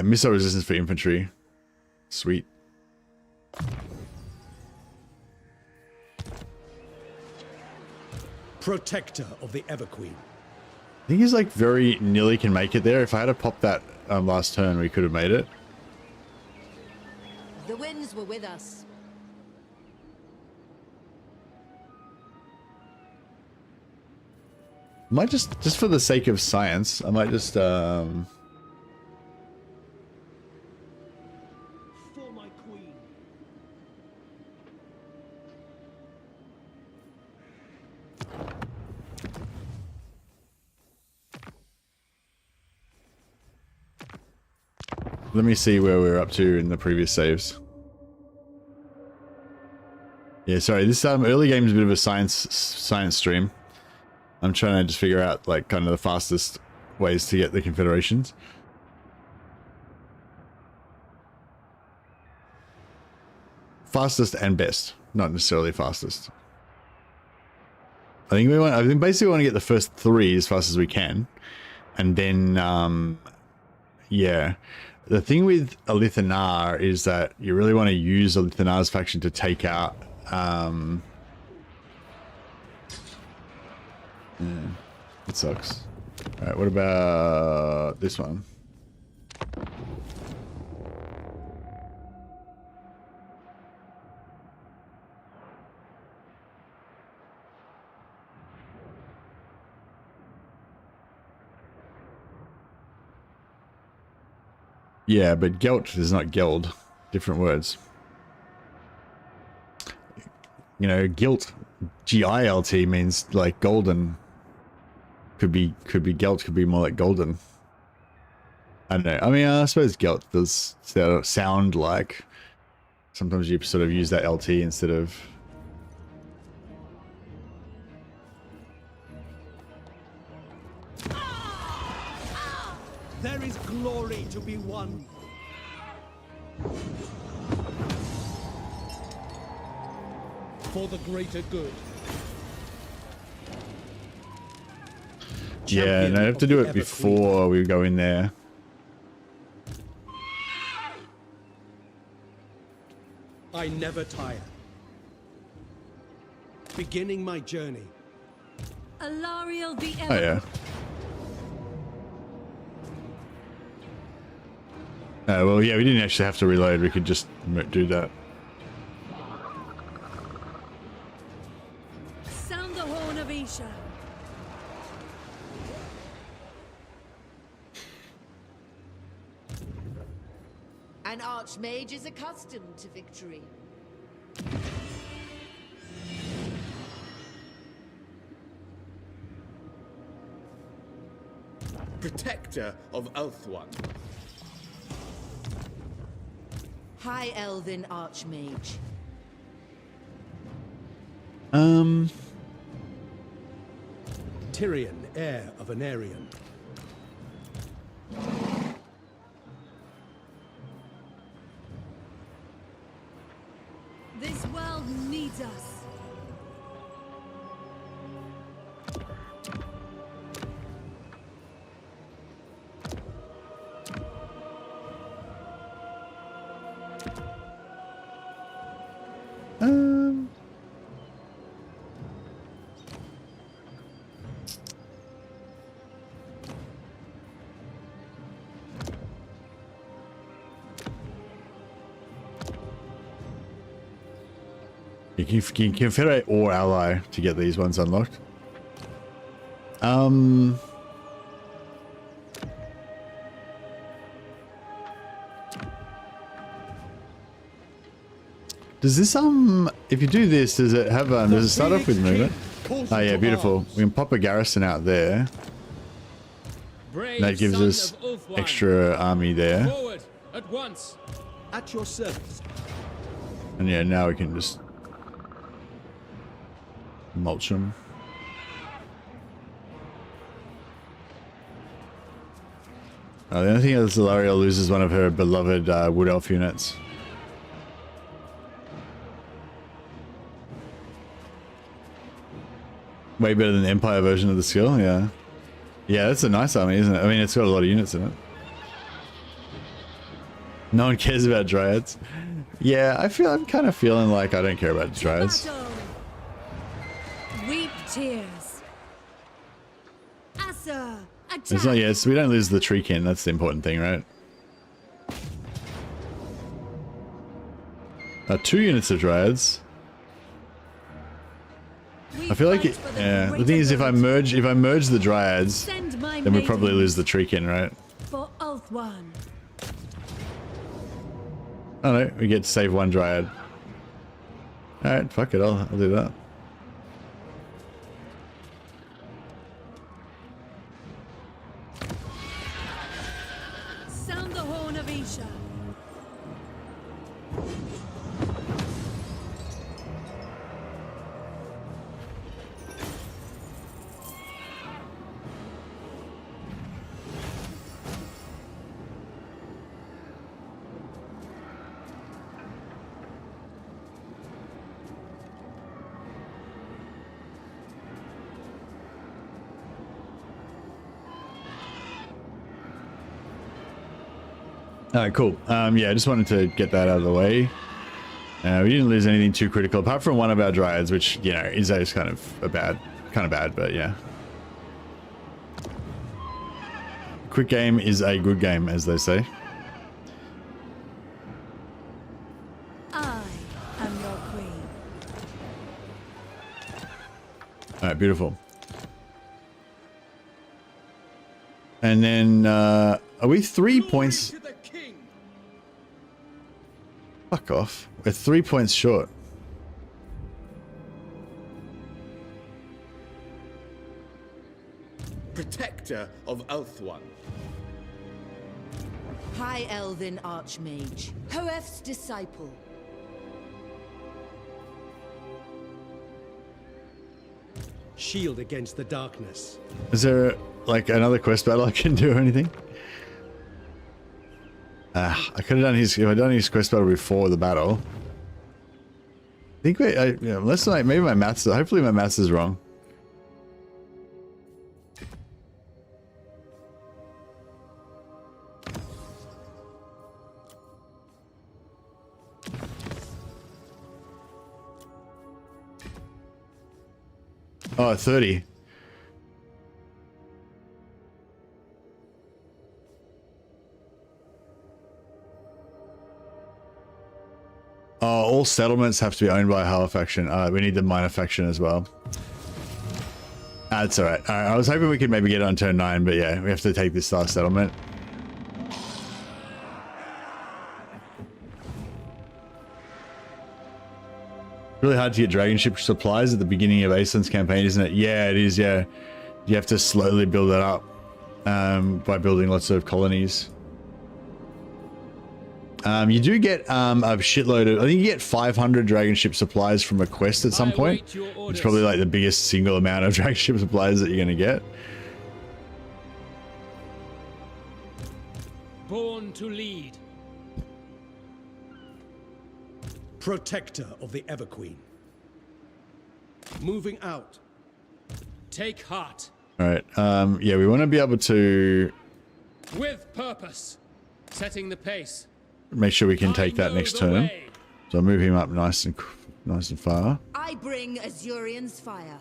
Missile resistance for infantry. Sweet. Protector of the Everqueen. I think he's like very nearly can make it there. If I had to pop that last turn, we could have made it. The winds were with us. Might just for the sake of science, I might just For my queen. let me see where we're up to in the previous saves. Yeah, sorry, this early game is a bit of a science stream. I'm trying to just figure out like kind of the fastest ways to get the Confederations. Fastest and best, not necessarily fastest. I think basically we want to get the first 3 as fast as we can, and then yeah. The thing with Alithanar is that you really want to use Alithanar's faction to take out it sucks. Alright, what about this one? Yeah, but Gelt is not Geld. Different words. You know, Gilt, G-I-L-T means like golden. Could be Gelt, could be more like golden. I don't know. I mean, I suppose Gelt does sound like. Sometimes you sort of use that LT instead of. There is glory to be won. For the greater good. Yeah, and I have to do it before we go in there. I never tire. Beginning my journey. Alariel the Oh yeah. Well, yeah, we didn't actually have to reload. We could just do that. Sound the horn of Isha. An archmage is accustomed to victory. Protector of Ulthuan. High Elven Archmage. Tyrion, heir of Venarian. This world needs us. You can confederate or ally to get these ones unlocked. Does this if you do this, does it have does it start off with movement? Oh yeah, beautiful. We can pop a garrison out there. Brave That gives son us of Ulthuan. extra army there. Forward at once. At your service. And yeah, now we can just mulch them. The only thing is Zalariel loses one of her beloved Wood Elf units. Way better than the Empire version of the skill, yeah. Yeah, that's a nice army, isn't it? I mean, it's got a lot of units in it. No one cares about Dryads. Yeah, I'm kind of feeling like I don't care about Dryads. Battle. Weep tears. Asa, attack. It's not, yes, we don't lose the Treekin, that's the important thing, right? 2 units of Dryads. I feel like it, yeah. The thing is, if I merge the Dryads, then we probably lose the Treekin, right? For Ulthuan. Oh no, we get to save 1 Dryad. Alright, fuck it, I'll do that. Sound the horn of Isha. Alright, cool. Yeah, I just wanted to get that out of the way. We didn't lose anything too critical, apart from one of our Dryads, which, you know, is kind of bad, but yeah. Quick game is a good game, as they say. I am your queen. Alright, beautiful. And then, are we 3 points? To the king. Fuck off. We're 3 points short. Protector of Ulthuan. High Elven Archmage. Hoef's disciple. Shield against the darkness. Is there, like, another quest battle I can do or anything? I could have done if I'd done his quest battle before the battle. I think unless maybe my maths, hopefully my maths is wrong. Oh, 30. All settlements have to be owned by a Hell faction. We need the minor faction as well. That's alright. I was hoping we could maybe get it on turn 9, but yeah, we have to take this last settlement. Really hard to get dragon ship supplies at the beginning of Aeslyn's campaign, isn't it? Yeah, it is, yeah. You have to slowly build that up by building lots of colonies. You do get a shitload of... I think you get 500 dragon ship supplies from a quest at some point. It's probably like the biggest single amount of dragon ship supplies that you're going to get. Born to lead. Protector of the Everqueen. Moving out. Take heart. Alright, yeah, we want to be able to... With purpose. Setting the pace. Make sure we can take that next turn. So I'll move him up nice and far. I bring Azurian's fire.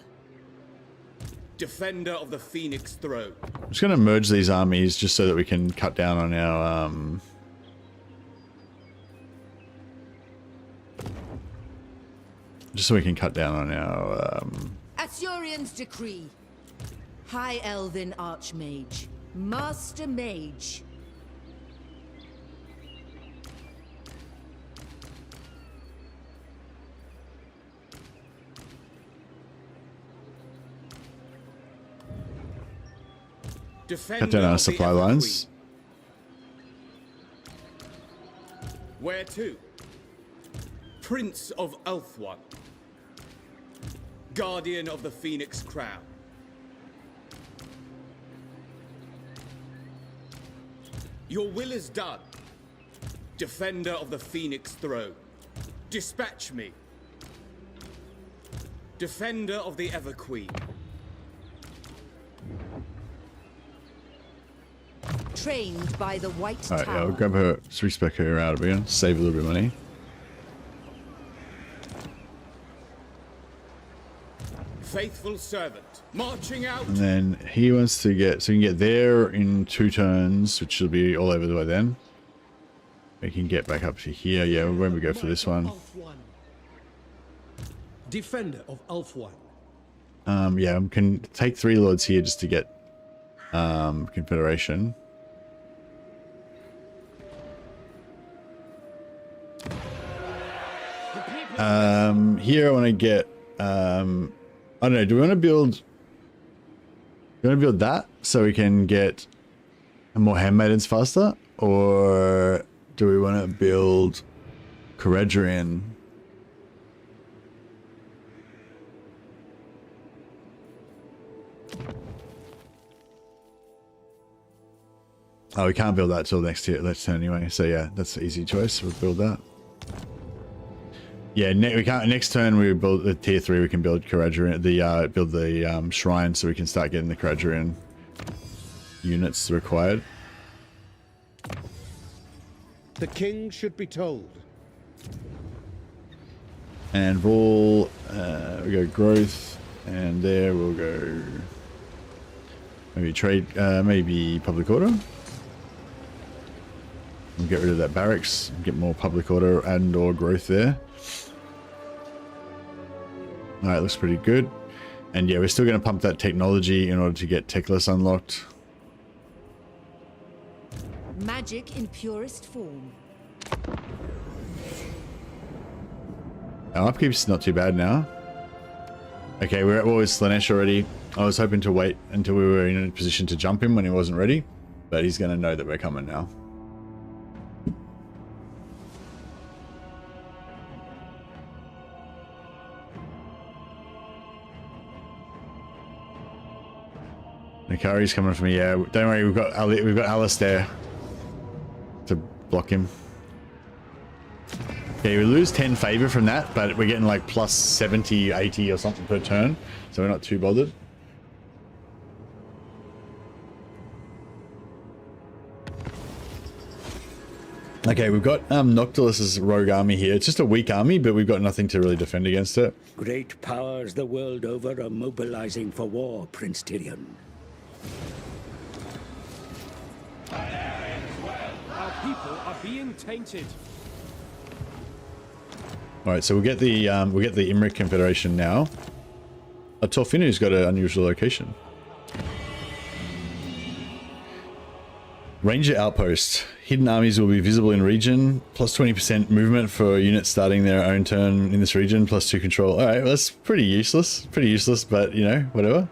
Defender of the Phoenix throne. I'm just going to merge these armies just so that we can cut down on our... just so we can cut down on our... Azurian's decree. High Elven Archmage. Master Mage. Defender cut down our of the supply Ever lines. Queen. Where to? Prince of Ulthuan. Guardian of the Phoenix Crown. Your will is done. Defender of the Phoenix Throne. Dispatch me. Defender of the Ever Queen. Trained by the White Alright, Tower. yeah, I'll grab her, respec her out a bit, save a little bit of money. Faithful servant. Marching out. And then he wants to get, so we can get there in 2 turns, which will be all over the way then. We can get back up to here, yeah, when we go for this one. Ulthuan. Defender of Ulthuan. Yeah, I can take 3 lords here just to get Confederation. Here I want to get, I don't know, do we want to build that so we can get more handmaidens faster? Or do we want to build Caradrian? Oh, we can't build that till next turn anyway. So yeah, that's an easy choice. We'll build that. Yeah, we can't. Next turn we build the tier 3. We can build Caradrian. Build the shrine so we can start getting the Caradrian units required. The king should be told. And we'll we go growth, and there we'll go maybe trade, maybe public order. We'll get rid of that barracks, get more public order and or growth there. Alright, looks pretty good. And yeah, we're still going to pump that technology in order to get Techless unlocked. Magic in purest form. Our upkeep's not too bad now. Okay, we're at war with Slanesh already. I was hoping to wait until we were in a position to jump him when he wasn't ready. But he's going to know that we're coming now. Nakari's coming from here. Yeah, don't worry, we've got Alistair to block him. Okay, we lose 10 favor from that, but we're getting like plus 70, 80 or something per turn, so we're not too bothered. Okay, we've got Noctilus's rogue army here. It's just a weak army, but we've got nothing to really defend against it. Great powers the world over are mobilizing for war, Prince Tyrion. Our people are being tainted. All right, so we'll get the Imric Confederation now. Torfinu's got an unusual location. Ranger Outpost. Hidden armies will be visible in region. Plus 20% movement for units starting their own turn in this region. Plus 2 control. All right, well, that's pretty useless. Pretty useless, but you know, whatever.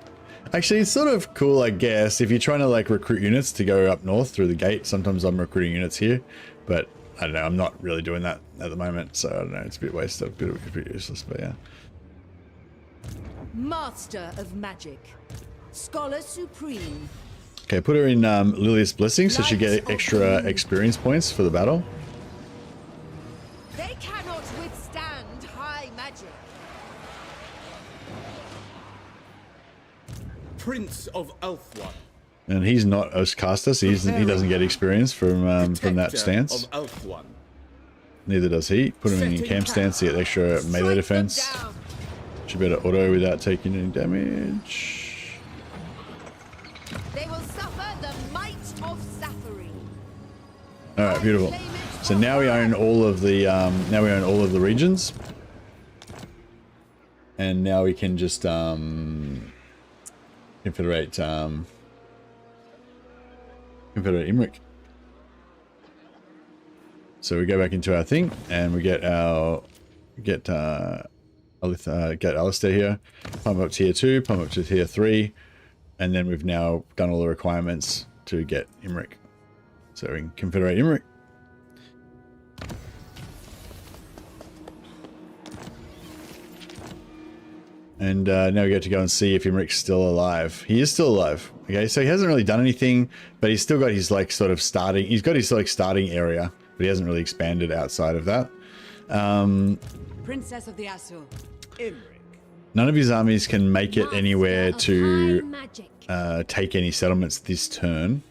Actually, it's sort of cool, I guess, if you're trying to like recruit units to go up north through the gate. Sometimes I'm recruiting units here, but I don't know. I'm not really doing that at the moment, so I don't know. It's a bit wasted, a bit useless, but yeah. Master of Magic. Scholar Supreme. Okay, put her in Lilia's Blessing so she get extra experience points for the battle. They cannot withstand high magic. Prince of Ulthuan. And he's not Ostcaster, so he doesn't get experience from that stance. Of Ulthuan. Neither does he. Put him in camp stance to get extra melee defense. Should be able to auto without taking any damage. They will suffer the might of Zafari. All right, beautiful. So now we own all of the regions, and now we can just confederate Imric. So we go back into our thing, and we get Alistair here. Pump up tier 2, pump up to tier 3. And then we've now done all the requirements to get Imric. So we can confederate Imric. And now we get to go and see if Imric's still alive. He is still alive. Okay, so he hasn't really done anything, but he's still got his like sort of starting. He's got his like starting area, but he hasn't really expanded outside of that. Princess of the Azure. None of his armies can make it anywhere to take any settlements this turn.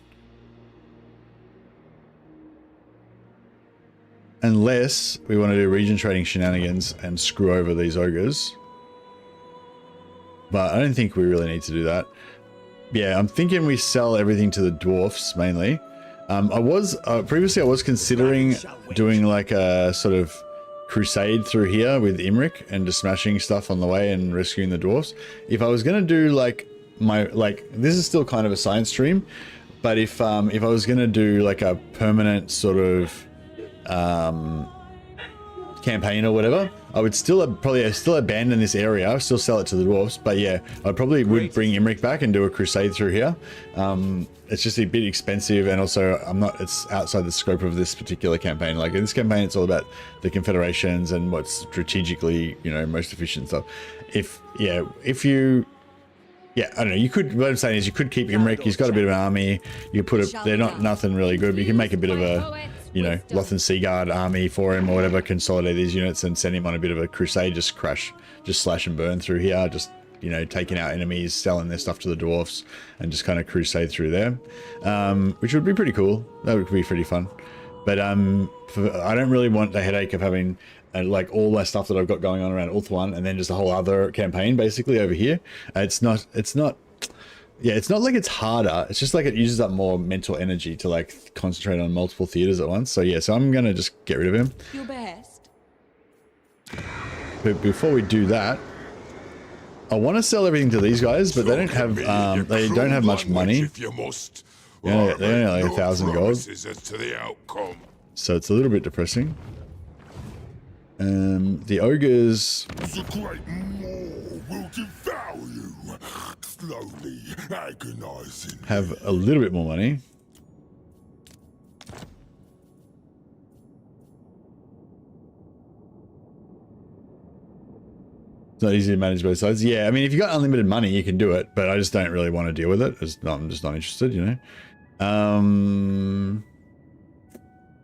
Unless we want to do region trading shenanigans and screw over these ogres. But I don't think we really need to do that. Yeah, I'm thinking we sell everything to the dwarfs mainly. Previously I was considering doing like a sort of crusade through here with Imric and just smashing stuff on the way and rescuing the dwarfs. If I was going to do like this is still kind of a science stream, but if I was going to do like a permanent sort of campaign or whatever, I would still probably still abandon this area, still sell it to the dwarfs, but yeah, I probably would bring Imric back and do a crusade through here. It's just a bit expensive, and also it's outside the scope of this particular campaign. Like in this campaign, it's all about the Confederations and what's strategically, you know, most efficient stuff. I don't know, you could, what I'm saying is you could keep Imric, he's got a bit of an army, you put it, they're not nothing really good, but you can make a bit of a, you know, Lothan Seaguard army for him or whatever, consolidate these units and send him on a bit of a crusade, just slash and burn through here, just, you know, taking out enemies, selling their stuff to the dwarfs, and just kind of crusade through there, which would be pretty cool. That would be pretty fun. But I don't really want the headache of having like all my stuff that I've got going on around Ulthuan and then just a whole other campaign basically over here. It's not like it's harder. It's just like it uses up more mental energy to like concentrate on multiple theaters at once. So yeah, so I'm gonna just get rid of him. Your best. But before we do that, I want to sell everything to these guys, but they don't have much money. They only have like 1,000 gold. So it's a little bit depressing. The ogres The great maw will devour you, slowly agonizing. Have a little bit more money. It's not easy to manage both sides. Yeah, I mean, if you've got unlimited money, you can do it, but I just don't really want to deal with it. I'm just not interested, you know?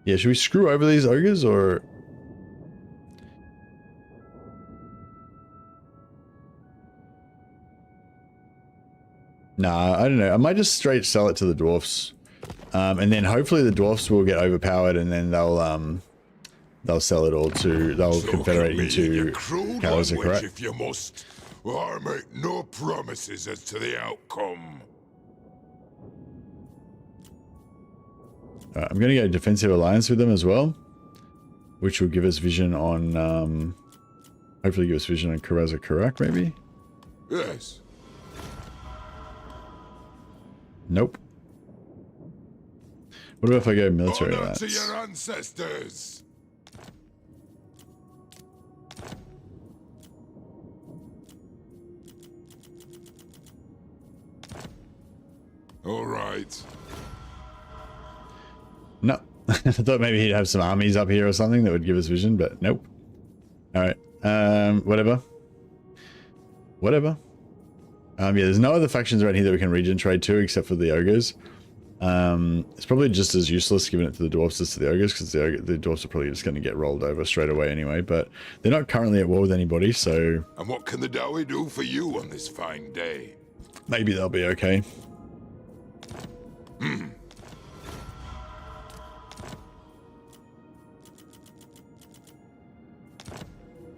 Yeah, should we screw over these ogres, or... Nah, I don't know. I might just straight sell it to the dwarfs. And then hopefully the dwarfs will get overpowered, and then they'll sell it all to, they'll confederate into Karazakarat. If you must, I make no promises as to the outcome. I'm going to go defensive alliance with them as well, which will give us vision on, hopefully give us vision on Karazakarat, maybe? Yes. Nope. What about if I go military alliance? To your ancestors. All right. No. I thought maybe he'd have some armies up here or something that would give us vision, but nope. All right. Whatever. Yeah, there's no other factions around here that we can region trade to except for the ogres. It's probably just as useless giving it to the dwarfs as to the ogres, because the dwarfs are probably just going to get rolled over straight away anyway, but they're not currently at war with anybody, so... And what can the Dowie do for you on this fine day? Maybe they'll be okay.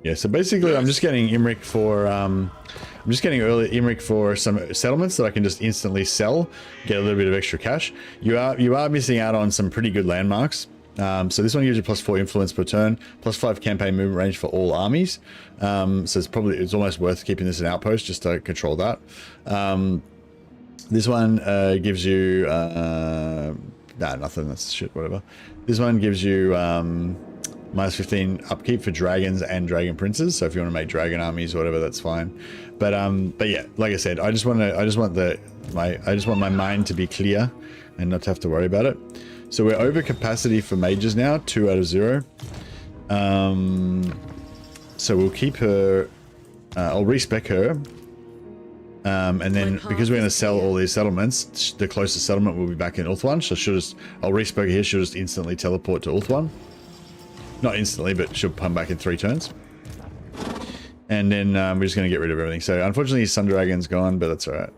Yeah, so basically I'm just getting Imric for... I'm just getting early Imric for some settlements that I can just instantly sell, get a little bit of extra cash. You are missing out on some pretty good landmarks. So this one gives you +4 influence per turn, +5 campaign movement range for all armies. So it's almost worth keeping this an outpost just to control that. This one gives you nothing. That's shit. Whatever. This one gives you -15 upkeep for dragons and dragon princes. So if you want to make dragon armies or whatever, that's fine. But yeah, like I said, I just want the I just want my mind to be clear and not to have to worry about it. So we're over capacity for mages now, 2 out of 0. So we'll keep her. I'll respec her. And then because we're going to sell all these settlements, the closest settlement will be back in Ulthuan. So I'll respec her here. She'll just instantly teleport to Ulthuan. Not instantly, but she'll come back in 3 turns. And then we're just going to get rid of everything. So unfortunately, Sun Dragon's gone, but that's all right.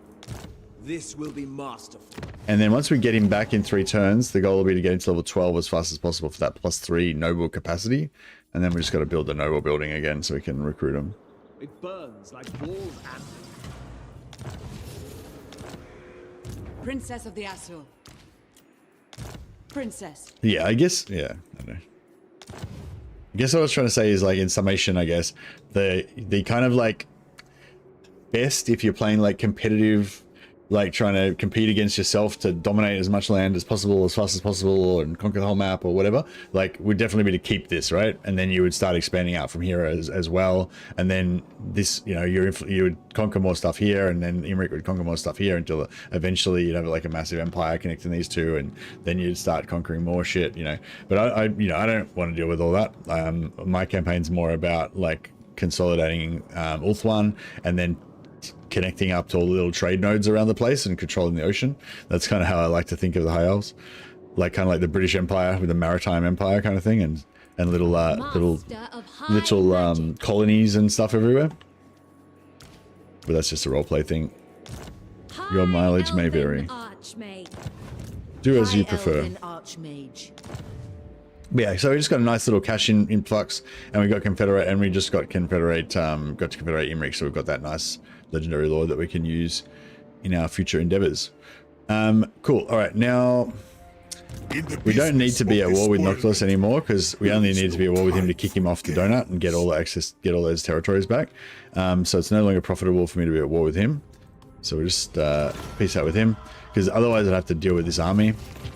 This will be masterful. And then once we get him back in 3 turns, the goal will be to get him to level 12 as fast as possible for that +3 noble capacity. And then we just got to build the noble building again so we can recruit him. It burns like balls and... Princess of the Azure. Princess. Yeah, I guess. Yeah, I don't know. I guess what I was trying to say is, like, in summation, I guess the kind of like best if you're playing like competitive, like trying to compete against yourself to dominate as much land as possible as fast as possible and conquer the whole map or whatever, like would definitely be to keep this, right? And then you would start expanding out from here as well. And then this, you know, you would conquer more stuff here, and then Imrik would conquer more stuff here until eventually you'd have like a massive empire connecting these two, and then you'd start conquering more shit, you know. But I don't want to deal with all that. My campaign's more about like consolidating Ulthuan and then connecting up to all the little trade nodes around the place and controlling the ocean. That's kind of how I like to think of the High Elves, like kind of like the British Empire with the Maritime Empire kind of thing, and little colonies and stuff everywhere. But that's just a roleplay thing. Your mileage may vary. Do as you prefer. Yeah, so we just got a nice little cash influx, and we got Confederate, and we just got Confederate, got to Confederate Imrik, so we've got that nice legendary lord that we can use in our future endeavors. Cool. All right, now we don't need to be at war with Noctilus anymore, because we only need to be at war with him to kick him off the donut and get all the access, get all those territories back. So it's no longer profitable for me to be at war with him. So we'll just peace out with him, because otherwise I'd have to deal with this army,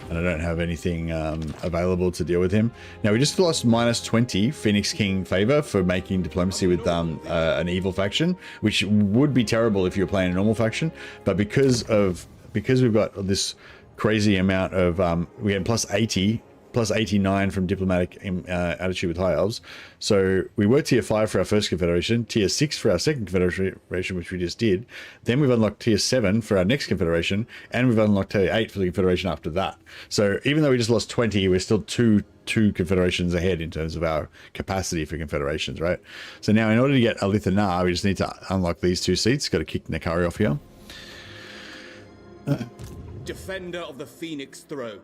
and I don't have anything available to deal with him. Now we just lost -20 Phoenix King favor for making diplomacy with an evil faction, which would be terrible if you were playing a normal faction. But because we've got this crazy amount of we had +89 from diplomatic attitude with High Elves. So we were tier 5 for our first Confederation, tier 6 for our second Confederation, which we just did. Then we've unlocked tier 7 for our next Confederation, and we've unlocked tier 8 for the Confederation after that. So even though we just lost 20, we're still two Confederations ahead in terms of our capacity for Confederations, right? So now in order to get Alithana, we just need to unlock these 2 seats. Got to kick Nakari off here. Defender of the Phoenix Throne.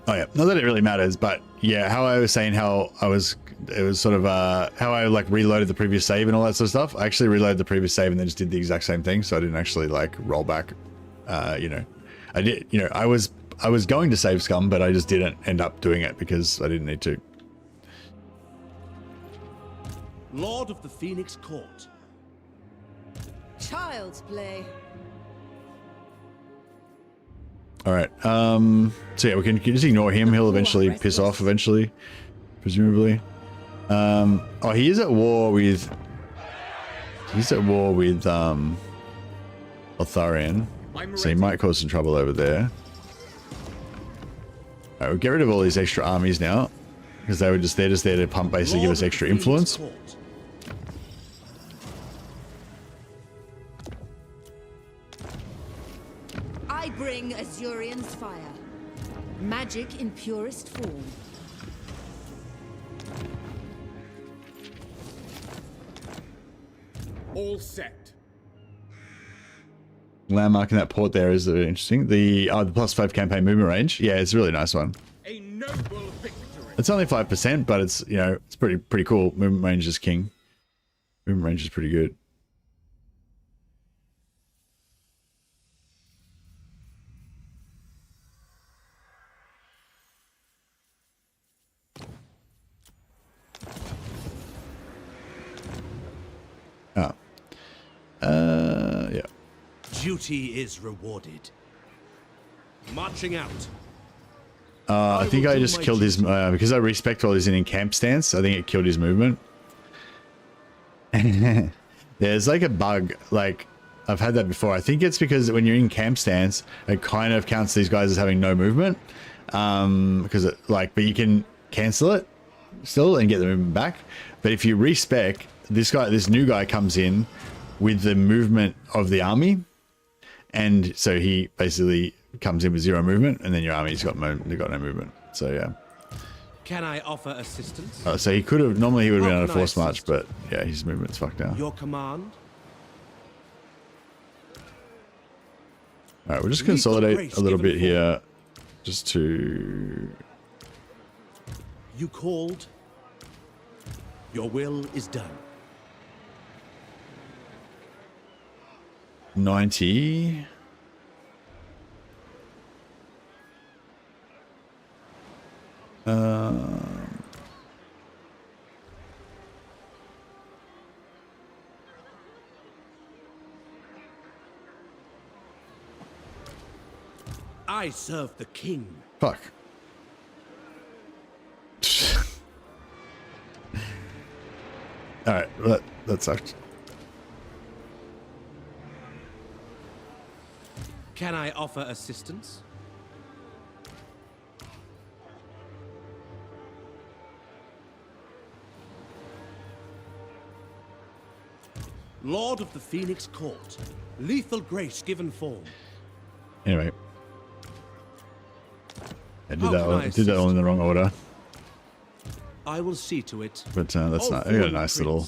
Oh yeah, not that it really matters, but yeah, how I was saying how it was sort of how I like reloaded the previous save and all that sort of stuff. I actually reloaded the previous save and then just did the exact same thing, so I didn't actually like roll back. You know, I did. You know, I was going to save scum, but I just didn't end up doing it because I didn't need to. Lord of the Phoenix Court. Child's play. All right. So yeah, we can just ignore him. He'll eventually piss off eventually, presumably. Oh, he is at war with. He's at war with Lotharian, so he might cause some trouble over there. All right, we'll get rid of all these extra armies now, because they're just there to pump, basically give us extra influence. I bring Azurian's fire. Magic in purest form. All set. Landmark in that port there is interesting. The +5 campaign movement range. Yeah, it's a really nice one. A noble victory. It's only 5%, but it's, you know, it's pretty cool. Movement range is king. Movement range is pretty good. Yeah. Duty is rewarded. Marching out. I think I just killed his because I respect all his in camp stance. I think it killed his movement. Yeah, it's like a bug. Like I've had that before. I think it's because when you're in camp stance, it kind of counts these guys as having no movement. Because it like, but you can cancel it still and get the movement back. But if you respec, this new guy comes in with the movement of the army, and so he basically comes in with 0 movement, and then your army's got no movement. So yeah. Can I offer assistance? So he could have normally he would have been on a force march, but yeah, his movement's fucked now. Your command. All right, we'll just consolidate a little bit here, just to. You called. Your will is done. 90. I serve the king. Fuck. All right, that sucked. Can I offer assistance? Lord of the Phoenix Court. Lethal grace given form. Anyway. I did that all in the wrong order. I will see to it. But that's not. I got a nice little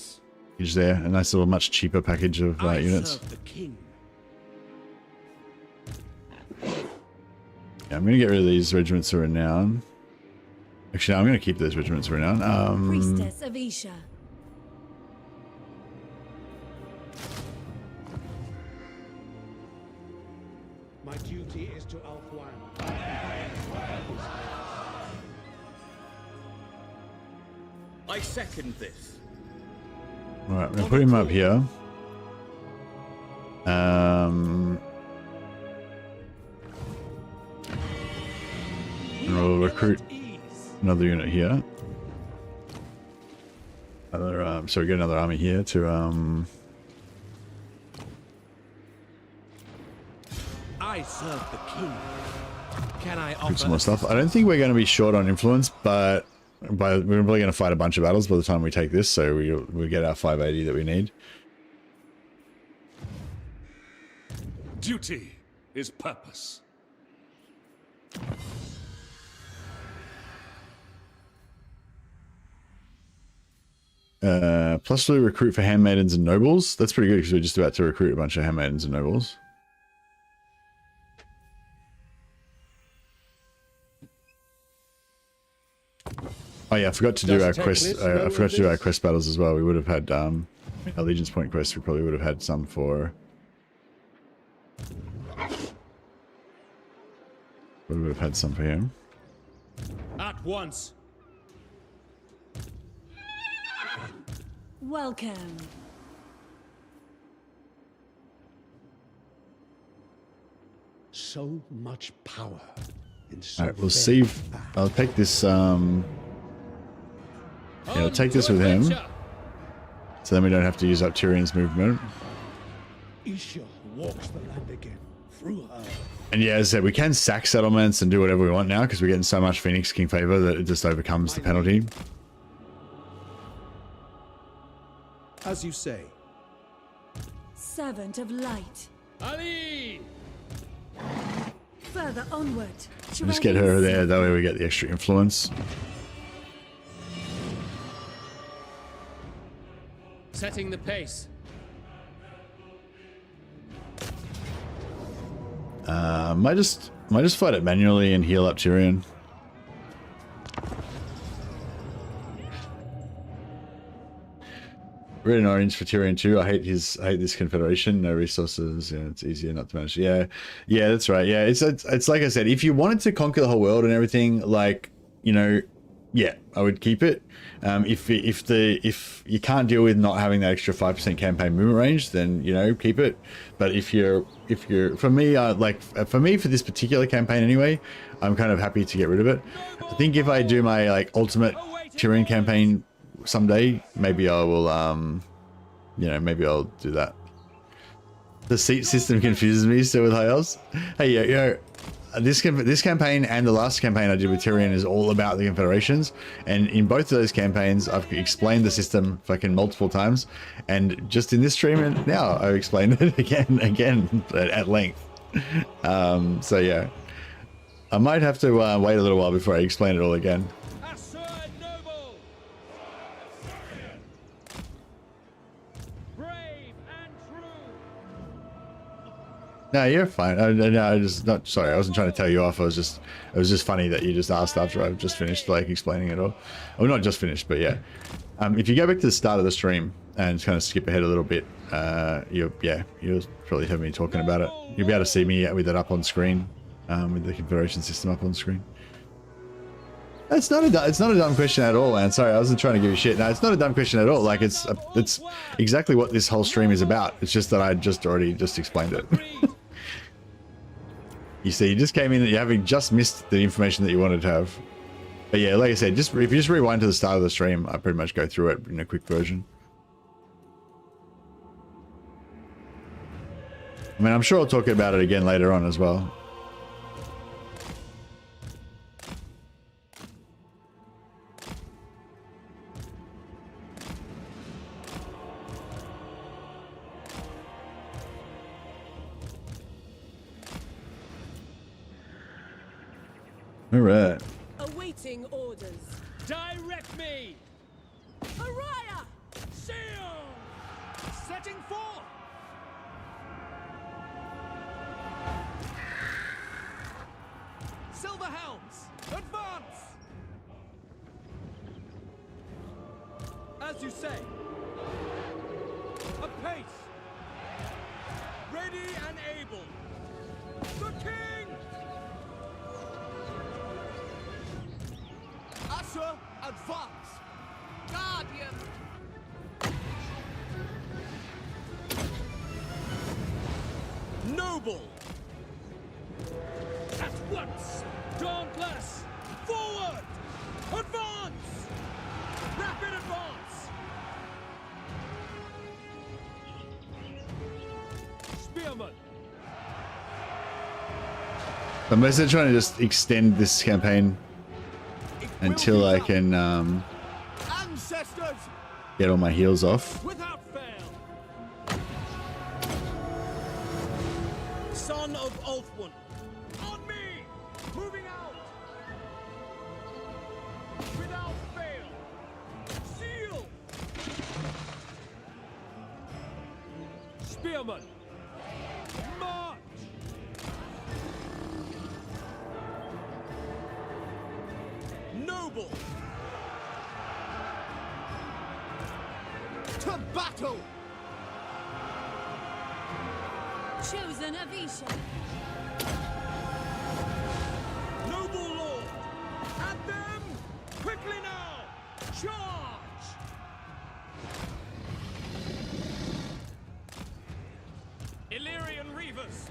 package there. A nice little, much cheaper package of units. Serve the king. Yeah, I'm going to get rid of these regiments of renown. Actually, no, I'm going to keep those regiments of renown. Priestess of Isha. My duty is to Alfwan. I second this. All right, I'm going to put him up here. And we'll recruit another unit here. So we get another army here to I serve the king. Can I recruit offer some more stuff. I don't think we're going to be short on influence, but we're probably going to fight a bunch of battles by the time we take this, so we get our 580 that we need. Duty is purpose. Plus we recruit for handmaidens and nobles. That's pretty good because we're just about to recruit a bunch of handmaidens and nobles. Oh yeah, I forgot to do our quest. I forgot to do our quest battles as well. We would have had allegiance point quests. We probably would have had some for. We would have had some for him. At once. Welcome. so much power in so All right, we'll see. I'll take this. Yeah, I'll take this with him. So then we don't have to use up Tyrion's movement. Isha walks the land again through her. And yeah, as I said, we can sack settlements and do whatever we want now because we're getting so much Phoenix King favor that it just overcomes the penalty. As you say. Servant of light. Ali! Further onward. Just get her there, that way we get the extra influence. Setting the pace. Might just fight it manually and heal up Tyrion. Red and orange for Tyrion too. I hate this confederation. No resources. Yeah, it's easier not to manage. Yeah, that's right. Yeah, it's like I said. If you wanted to conquer the whole world and everything, like, you know, yeah, I would keep it. If you can't deal with not having that extra 5% campaign movement range, then, you know, keep it. But if you're for me, for this particular campaign anyway, I'm kind of happy to get rid of it. I think if I do my like ultimate Tyrion campaign someday, maybe I will you know, maybe I'll do that. The seat system confuses me still with high elves. Hey, yo, this campaign and the last campaign I did with TYRION is all about the Confederations, and in both of those campaigns I've explained the system fucking multiple times, and just in this stream and now I've explained it again at length. So yeah, I might have to wait a little while before I explain it all again. No, you're fine. No, I just not sorry. I wasn't trying to tell you off. It was just funny that you just asked after I've just finished like explaining it all. Well, not just finished, but yeah. If you go back to the start of the stream and kind of skip ahead a little bit, you'll probably hear me talking about it. You'll be able to see me with it up on screen, with the Confederation system up on screen. It's not a dumb question at all, man. Sorry, I wasn't trying to give you shit. No, it's not a dumb question at all. Like it's exactly what this whole stream is about. It's just that I already explained it. You see, you just came in and you having just missed the information that you wanted to have. But yeah, like I said, if you just rewind to the start of the stream, I pretty much go through it in a quick version. I mean, I'm sure I'll talk about it again later on as well. All right. Awaiting orders. Direct me! Pariah! Seal! Setting forth! Silver helms! Advance! As you say. Apace! Ready and able! The king! Usher, advance! Guardian! Noble! At once! Dauntless! Forward! Advance! Rapid advance! Spearman! I'm basically trying to just extend this campaign until I can get all my heals off. Without fail! Son of Ulthwyn! On me! Moving out! Without fail! Seal! Spearman! March! Noble! To battle! Chosen Avisha. Noble Lord! At them! Quickly now! Charge! Illyrian Reavers!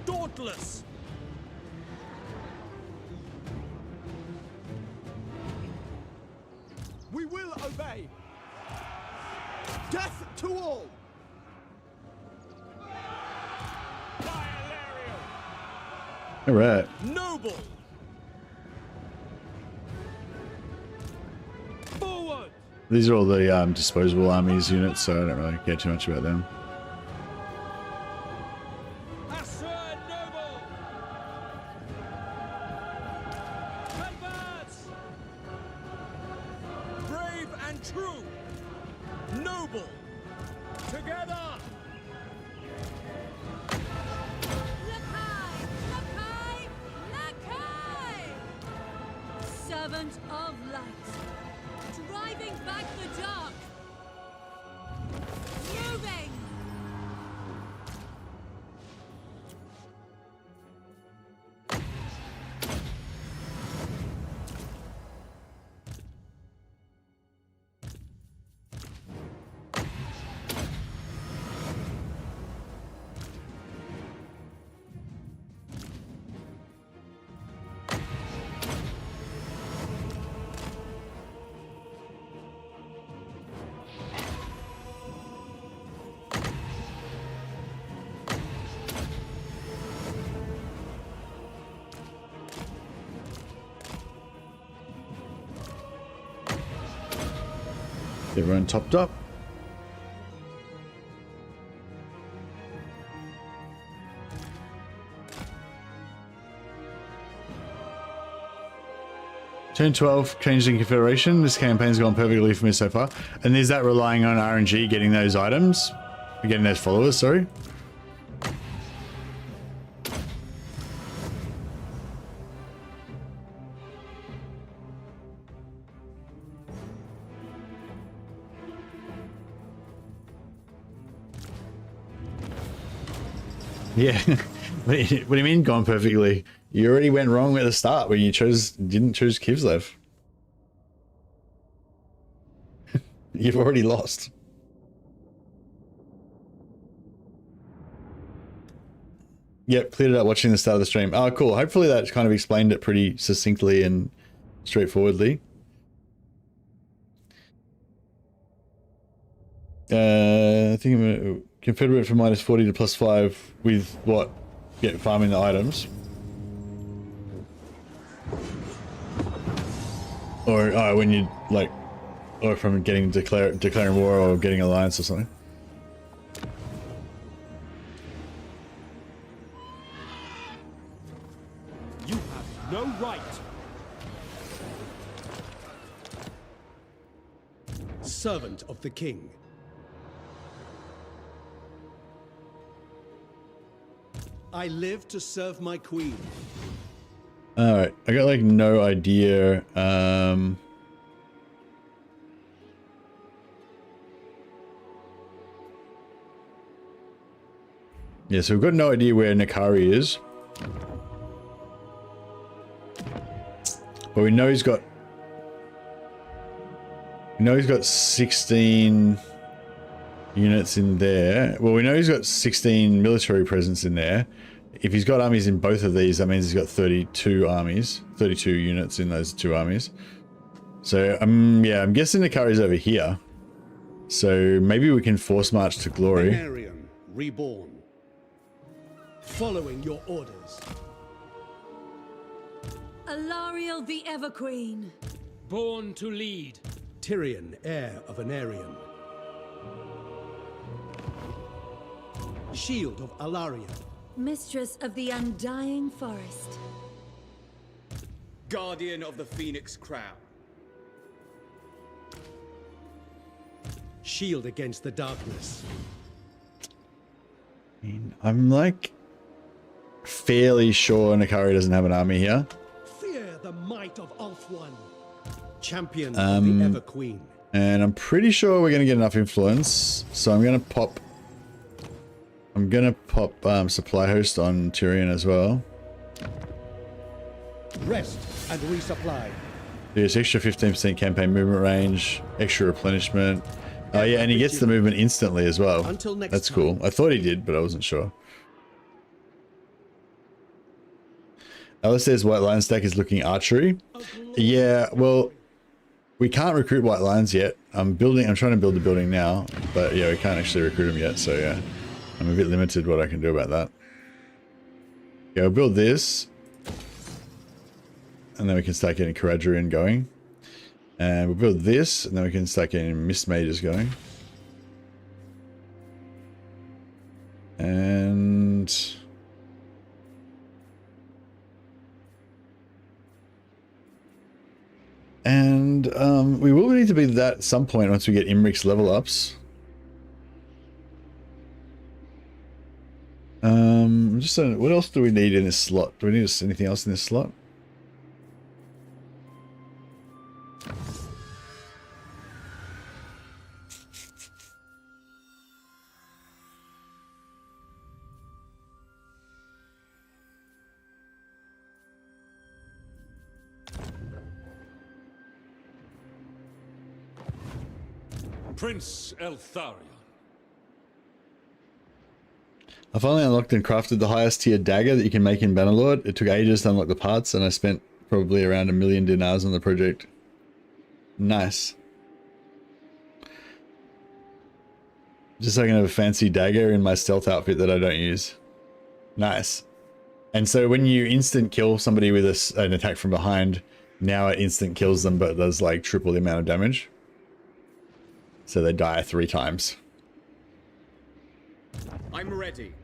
Dauntless! We will obey. Death to all. All right. Noble! Forward! These are all the disposable armies units, so I don't really care too much about them. Assert Noble! Advance! Brave and true! Noble! Together! Lakai! Lakai! Lakai! Servant of light. Driving back the dark. Moving! Everyone topped up. Turn 12, changing Confederation. This campaign's gone perfectly for me so far. And is that relying on RNG getting those items? Getting those followers, sorry. Yeah. What do you mean gone perfectly? You already went wrong at the start when you didn't choose Kislev. You've already lost. Yep, cleared it up watching the start of the stream. Oh, cool. Hopefully that kind of explained it pretty succinctly and straightforwardly. I think I'm gonna Confederate from -40 to +5 with what? Yeah, farming the items. Or when you like, or from getting declaring war or getting alliance or something. You have no right. Servant of the king. I live to serve my queen. Alright, I got like no idea. Yeah, so we've got no idea where Nakari is. But we know he's got 16 units in there. Well, we know he's got 16 military presence in there. If he's got armies in both of these, that means he's got 32 armies, 32 units in those two armies. So, yeah, I'm guessing Nakari's over here. So maybe we can force march to glory. Venarian, reborn. Following your orders. Alariel the Everqueen. Born to lead. Tyrion, heir of Anarion. Shield of Alaria. Mistress of the Undying Forest. Guardian of the Phoenix Crown. Shield against the darkness. I'm like fairly sure Nakari doesn't have an army here. Fear the might of Ulthuan. Champion of the Everqueen. And I'm pretty sure we're gonna get enough influence, so I'm gonna pop supply host on Tyrion as well. Rest and resupply. There's extra 15% campaign movement range, extra replenishment. Oh yeah, and he gets the movement instantly as well. Until next That's cool. I thought he did, but I wasn't sure. Alice says White Lion stack is looking archery. Yeah, well, we can't recruit White Lions yet. I'm trying to build the building now, but yeah, we can't actually recruit them yet, so yeah. I'm a bit limited what I can do about that. Yeah, we'll build this. And then we can start getting Caradrian going. And we'll build this, and then we can start getting Mist Mages going. And we will need to be that at some point once we get Imric's level ups. Just what else do we need in this slot? Do we need anything else in this slot? Prince Eltharion. I finally unlocked and crafted the highest tier dagger that you can make in Bannerlord. It took ages to unlock the parts, and I spent probably around 1 million dinars on the project. Nice. Just so I can have a fancy dagger in my stealth outfit that I don't use. Nice. And so when you instant kill somebody with an attack from behind, now it instant kills them, but does like triple the amount of damage. So they die 3 times. I'm ready.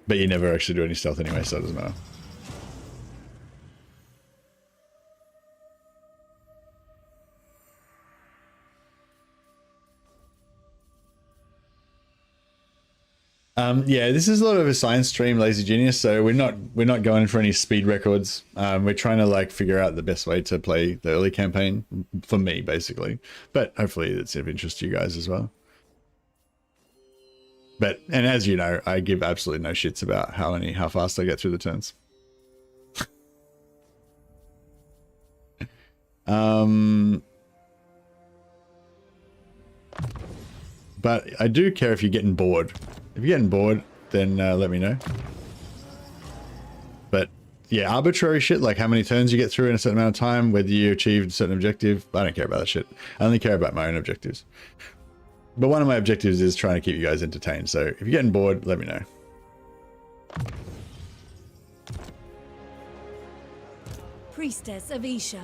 But you never actually do any stealth anyway, so it doesn't matter. Yeah, this is a lot of a science stream, Lazy Genius. So we're not going for any speed records. We're trying to like figure out the best way to play the early campaign for me, basically. But hopefully it's of interest to you guys as well. But and as you know, I give absolutely no shits about how fast I get through the turns. But I do care if you're getting bored. If you're getting bored, then let me know. But yeah, arbitrary shit, like how many turns you get through in a certain amount of time, whether you achieved a certain objective, I don't care about that shit. I only care about my own objectives. But one of my objectives is trying to keep you guys entertained. So if you're getting bored, let me know. Priestess of Isha.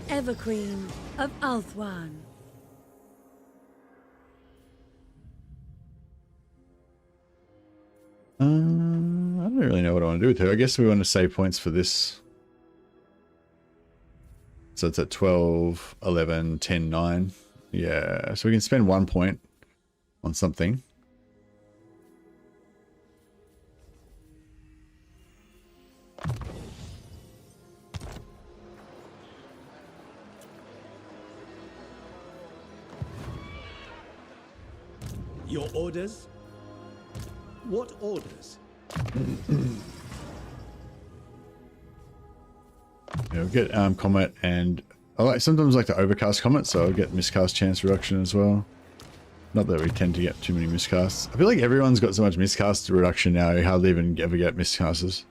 Everqueen of Althwan. I don't really know what I want to do with her. I guess we want to save points for this. So it's at 12, 11, 10, 9. Yeah, so we can spend 1 point on something. Your orders? What orders? Yeah, we'll get Comet, and I sometimes like to overcast Comet, so I'll get miscast chance reduction as well. Not that we tend to get too many miscasts. I feel like everyone's got so much miscast reduction now, you hardly even ever get miscasts.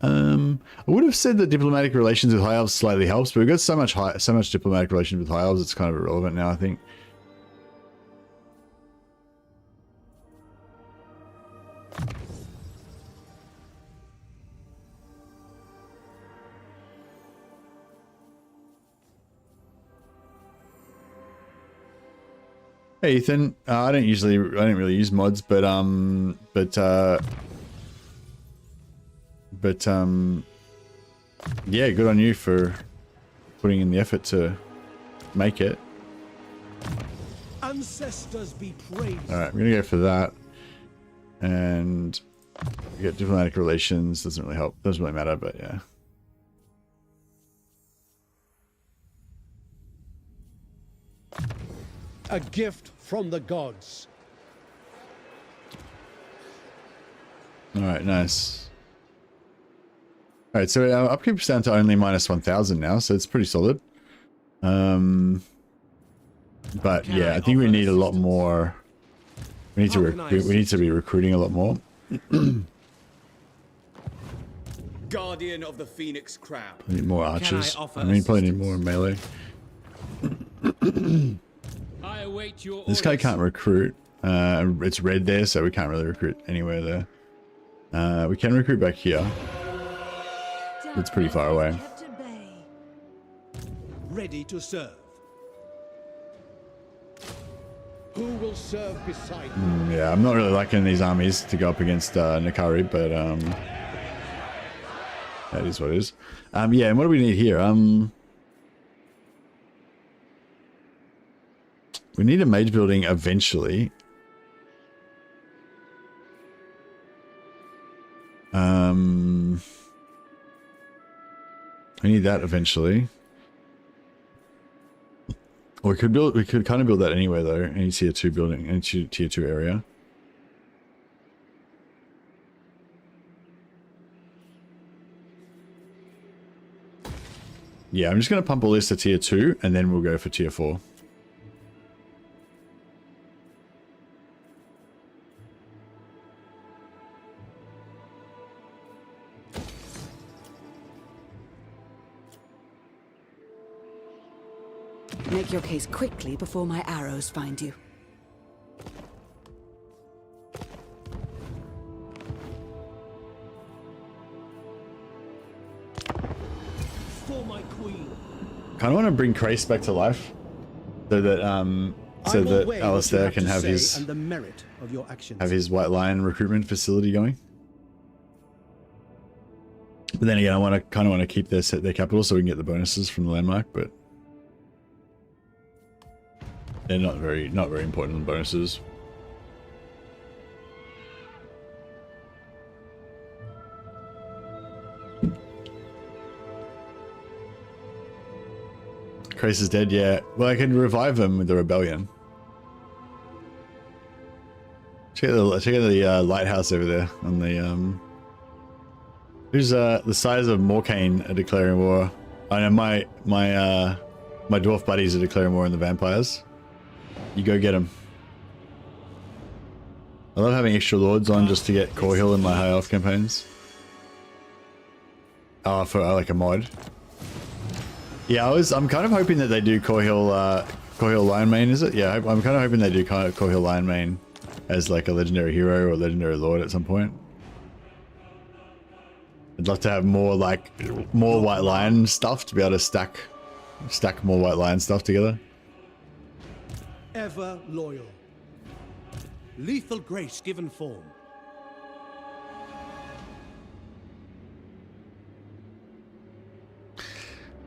I would have said that diplomatic relations with High Elves slightly helps, but we've got so much diplomatic relations with High Elves, it's kind of irrelevant now, I think. Hey Ethan, I don't really use mods, but yeah, good on you for putting in the effort to make it. Ancestors be praised. All right, I'm gonna go for that, and we get diplomatic relations. Doesn't really help. Doesn't really matter, but yeah. A gift from the gods. All right, nice. All right, so our upkeep's down to only minus 1,000 now, so it's pretty solid. But yeah, I think we need a lot more. We need to be recruiting a lot more. Guardian of the Phoenix Crown. We need more archers. I mean, probably need more melee. I await your This guy can't recruit. It's red there, so we can't really recruit anywhere there. We can recruit back here. It's pretty far away. Ready to serve. Who will serve beside you? Yeah, I'm not really liking these armies to go up against Nakari, but that is what it is. Yeah, and what do we need here? We need a mage building eventually. We need that eventually. Or we could kind of build that anywhere though. Any tier 2 building, any tier 2 area. Yeah, I'm just going to pump all this to tier 2 and then we'll go for tier 4. Make your case quickly before my arrows find you. kind of want to bring Krace back to life, so that Alistair can have his and the merit of your actions. White Lion recruitment facility going. But then again, I kind of want to keep their capital so we can get the bonuses from the landmark, but they're not very important bonuses. Krace is dead, yeah. Well, I can revive him with the rebellion. Check out the lighthouse over there on the who's the size of Morcane are declaring war. I know my dwarf buddies are declaring war on the vampires. You go get them. I love having extra lords on just to get Core Hill in my high elf campaigns. Oh, for like a mod. Yeah, I'm kind of hoping that they do Core Hill Lion Mane, is it? Yeah, I'm kind of hoping they do Core Hill Lion Mane as like a legendary hero or legendary lord at some point. I'd love to have more White Lion stuff to be able to stack more White Lion stuff together. Ever loyal. Lethal grace given form.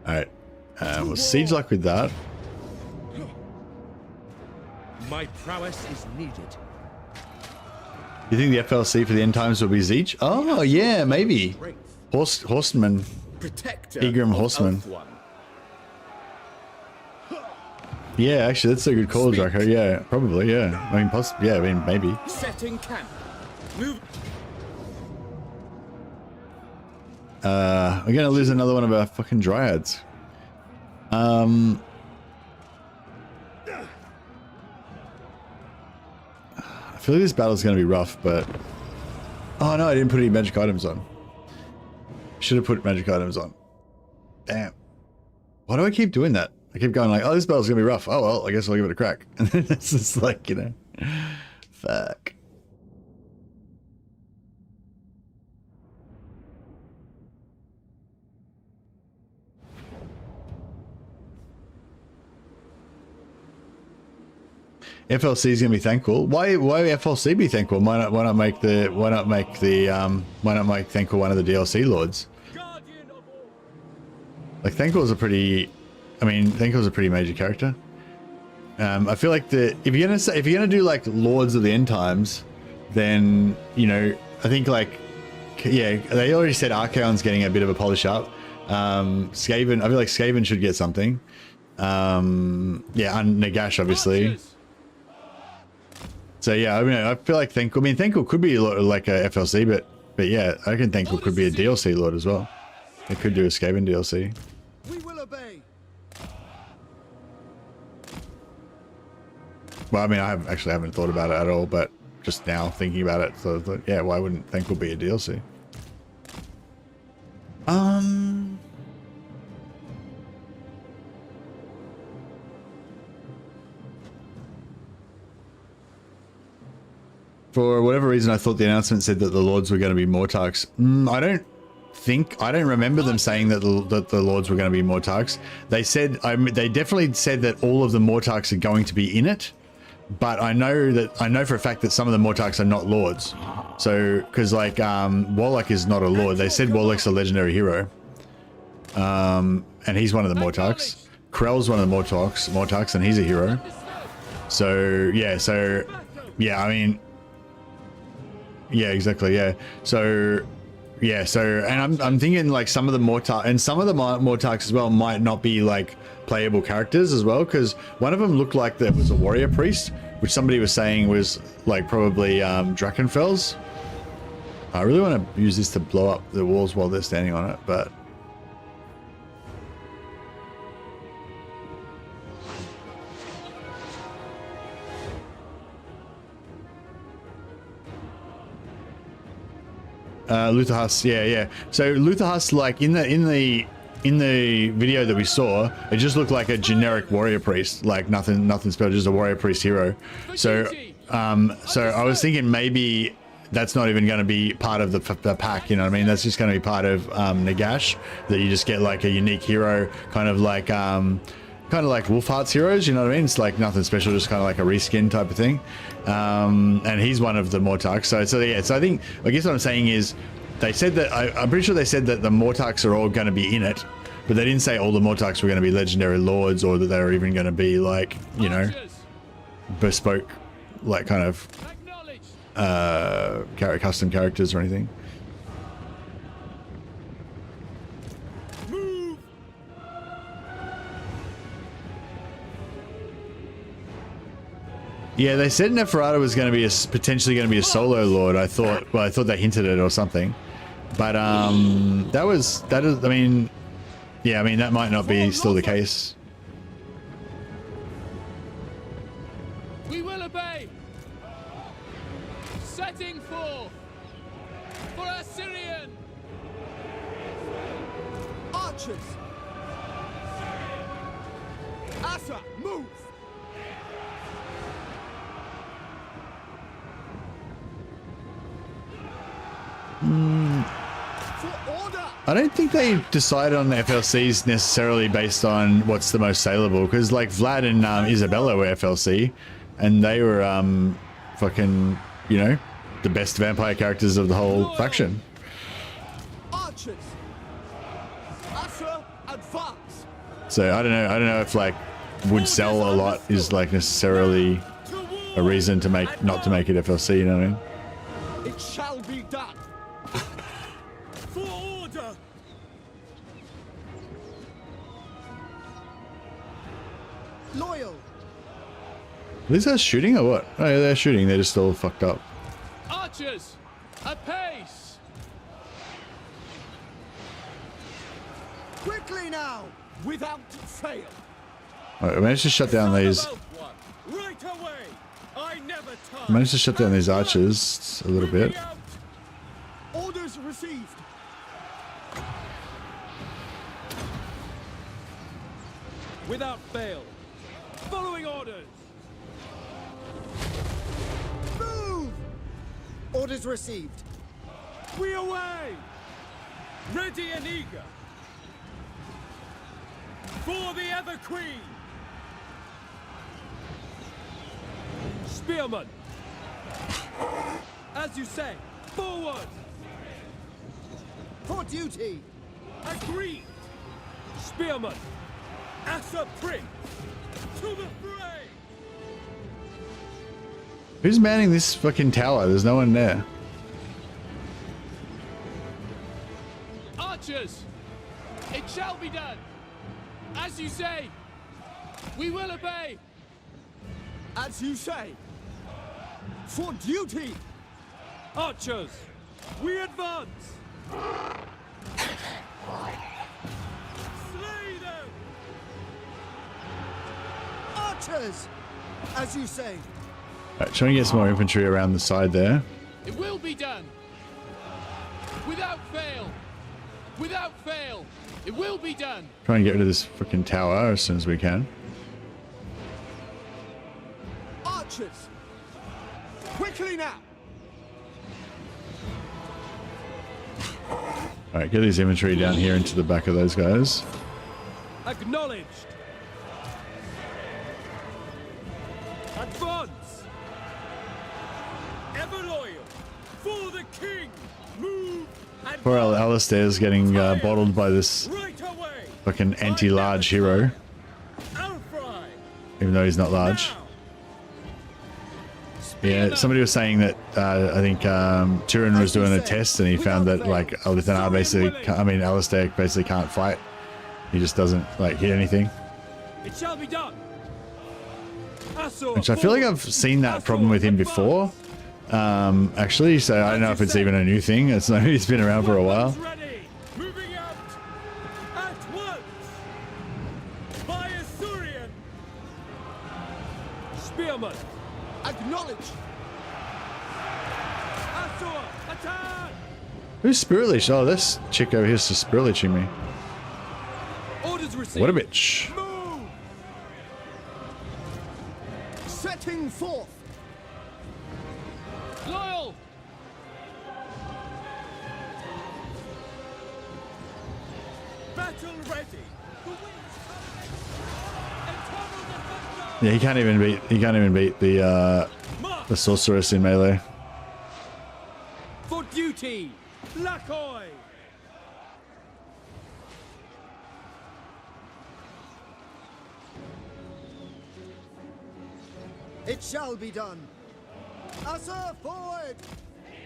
Alright. We'll siege luck with that. My prowess is needed. You think the FLC for the end times will be Zeech? Oh yeah, maybe. Horseman. Protector Egram of Horseman. Elf One. Yeah, actually, that's a good call, Draco. Yeah, probably. Yeah, I mean, possibly. Yeah, I mean, maybe. Setting camp. Move. We're gonna lose another one of our fucking dryads. I feel like this battle's gonna be rough, but oh no, I didn't put any magic items on. Should have put magic items on. Damn. Why do I keep doing that? I keep going like, oh, this battle's gonna be rough. Oh well, I guess I'll give it a crack. And then it's just like, you know, fuck. FLC is gonna be thankful. Why FLC be thankful? Why not make thankful one of the DLC lords? Like Thankful's a pretty major character. I feel like if you're gonna do like Lords of the End Times, then you know I think like yeah, they already said Archaon's getting a bit of a polish up. Skaven, I feel like Skaven should get something. Yeah, and Nagash obviously. So yeah, I mean, I feel like Thankful could be like a FLC, but yeah, I reckon Thankful could be a DLC lord as well. They could do a Skaven DLC. We will obey. Well, I mean, I haven't thought about it at all, but just now thinking about it, so I thought, yeah, why wouldn't Thankful be a DLC? For whatever reason, I thought the announcement said that the lords were going to be Mortarks. I don't remember them saying that the lords were going to be Mortarks. They said, they definitely said that all of the Mortarks are going to be in it, but I know for a fact that some of the Mortarks are not lords. So, because like Warlock is not a lord. They said Warlock's a legendary hero, and he's one of the Mortarks. Krell's one of the Mortarks, and he's a hero. So yeah, I mean. Yeah, exactly. Yeah. So, yeah. So, and I'm thinking like some of the Mortarks as well might not be like playable characters as well, because one of them looked like there was a warrior priest, which somebody was saying was like probably Drakenfels. I really want to use this to blow up the walls while they're standing on it, but. Lutherhus, yeah. So Lutherhus, like in the video that we saw, it just looked like a generic warrior priest, like nothing special, just a warrior priest hero. So I was thinking maybe that's not even going to be part of the pack, you know what I mean? That's just going to be part of Nagash, that you just get like a unique hero, kind of like Wolfheart's heroes, you know what I mean? It's like nothing special, just kind of like a reskin type of thing. And he's one of the Mortarks. So yeah, so I guess what I'm saying is, they said that, I'm pretty sure they said that the Mortarks are all going to be in it, but they didn't say all the Mortarks were going to be legendary lords, or that they were even going to be like, you know, bespoke, like kind of custom characters or anything. Yeah, they said Neferata was going to be potentially going to be a solo lord. I thought they hinted it or something, but I mean, yeah, I mean that might not be still the case. We will obey. Setting forth for Assyrian Archers. Asa, move. I don't think they decided on the FLCs necessarily based on what's the most saleable, because like Vlad and Isabella were FLC, and they were fucking, you know, the best vampire characters of the whole faction. Archers. Asa, advance. So I don't know if like would sell a lot is like necessarily a reason to not to make it FLC, you know what I mean? It shall be done. for order. Loyal. Are these guys shooting or what? Oh, yeah, they're shooting. They're just all fucked up. Archers, apace. Quickly now, without fail. Alright, I managed to shut down these. Right away. I never I managed to shut down these archers a little bit. Orders received. Without fail. Following orders. Move. Orders received. We away. Ready and eager. For the Ever Queen. Spearman. As you say, forward. For duty. Agreed. Spearman. As a prince. To the fray. Who's manning this fucking tower? There's no one there. Archers. It shall be done. As you say. We will obey. As you say. For duty. Archers. We advance. Slay them. Archers. As you say. Alright, trying to get some more infantry around the side there. It will be done. Without fail. Without fail. It will be done. Try and get rid of this freaking tower as soon as we can. Archers. Quickly now. Alright, get these infantry down here into the back of those guys. Acknowledged. Advance. Ever loyal. For the king. Move. Poor Alistair's getting bottled by this Right away. fucking anti-large hero. Alfry. Even though he's not large. Yeah, somebody was saying that I think TYRION was doing a test and he found that like Alistair basically can't fight. He just doesn't like hit anything. It shall be done. Which I feel like I've seen that problem with him before. Actually, so I don't know if it's even a new thing. It's been around for a while. Ready. Moving out. At once. By Assyrian. Spearman. Acknowledge. Assur. Attack. Who's Spirit Leash? Oh, this chick over here is just Spirit Leashing me. Orders received. What a bitch. Move. Setting forth. Loyal. Battle ready. Yeah, he can't even beat the sorceress in melee. For duty, Lacoy! It shall be done. Hussar forward!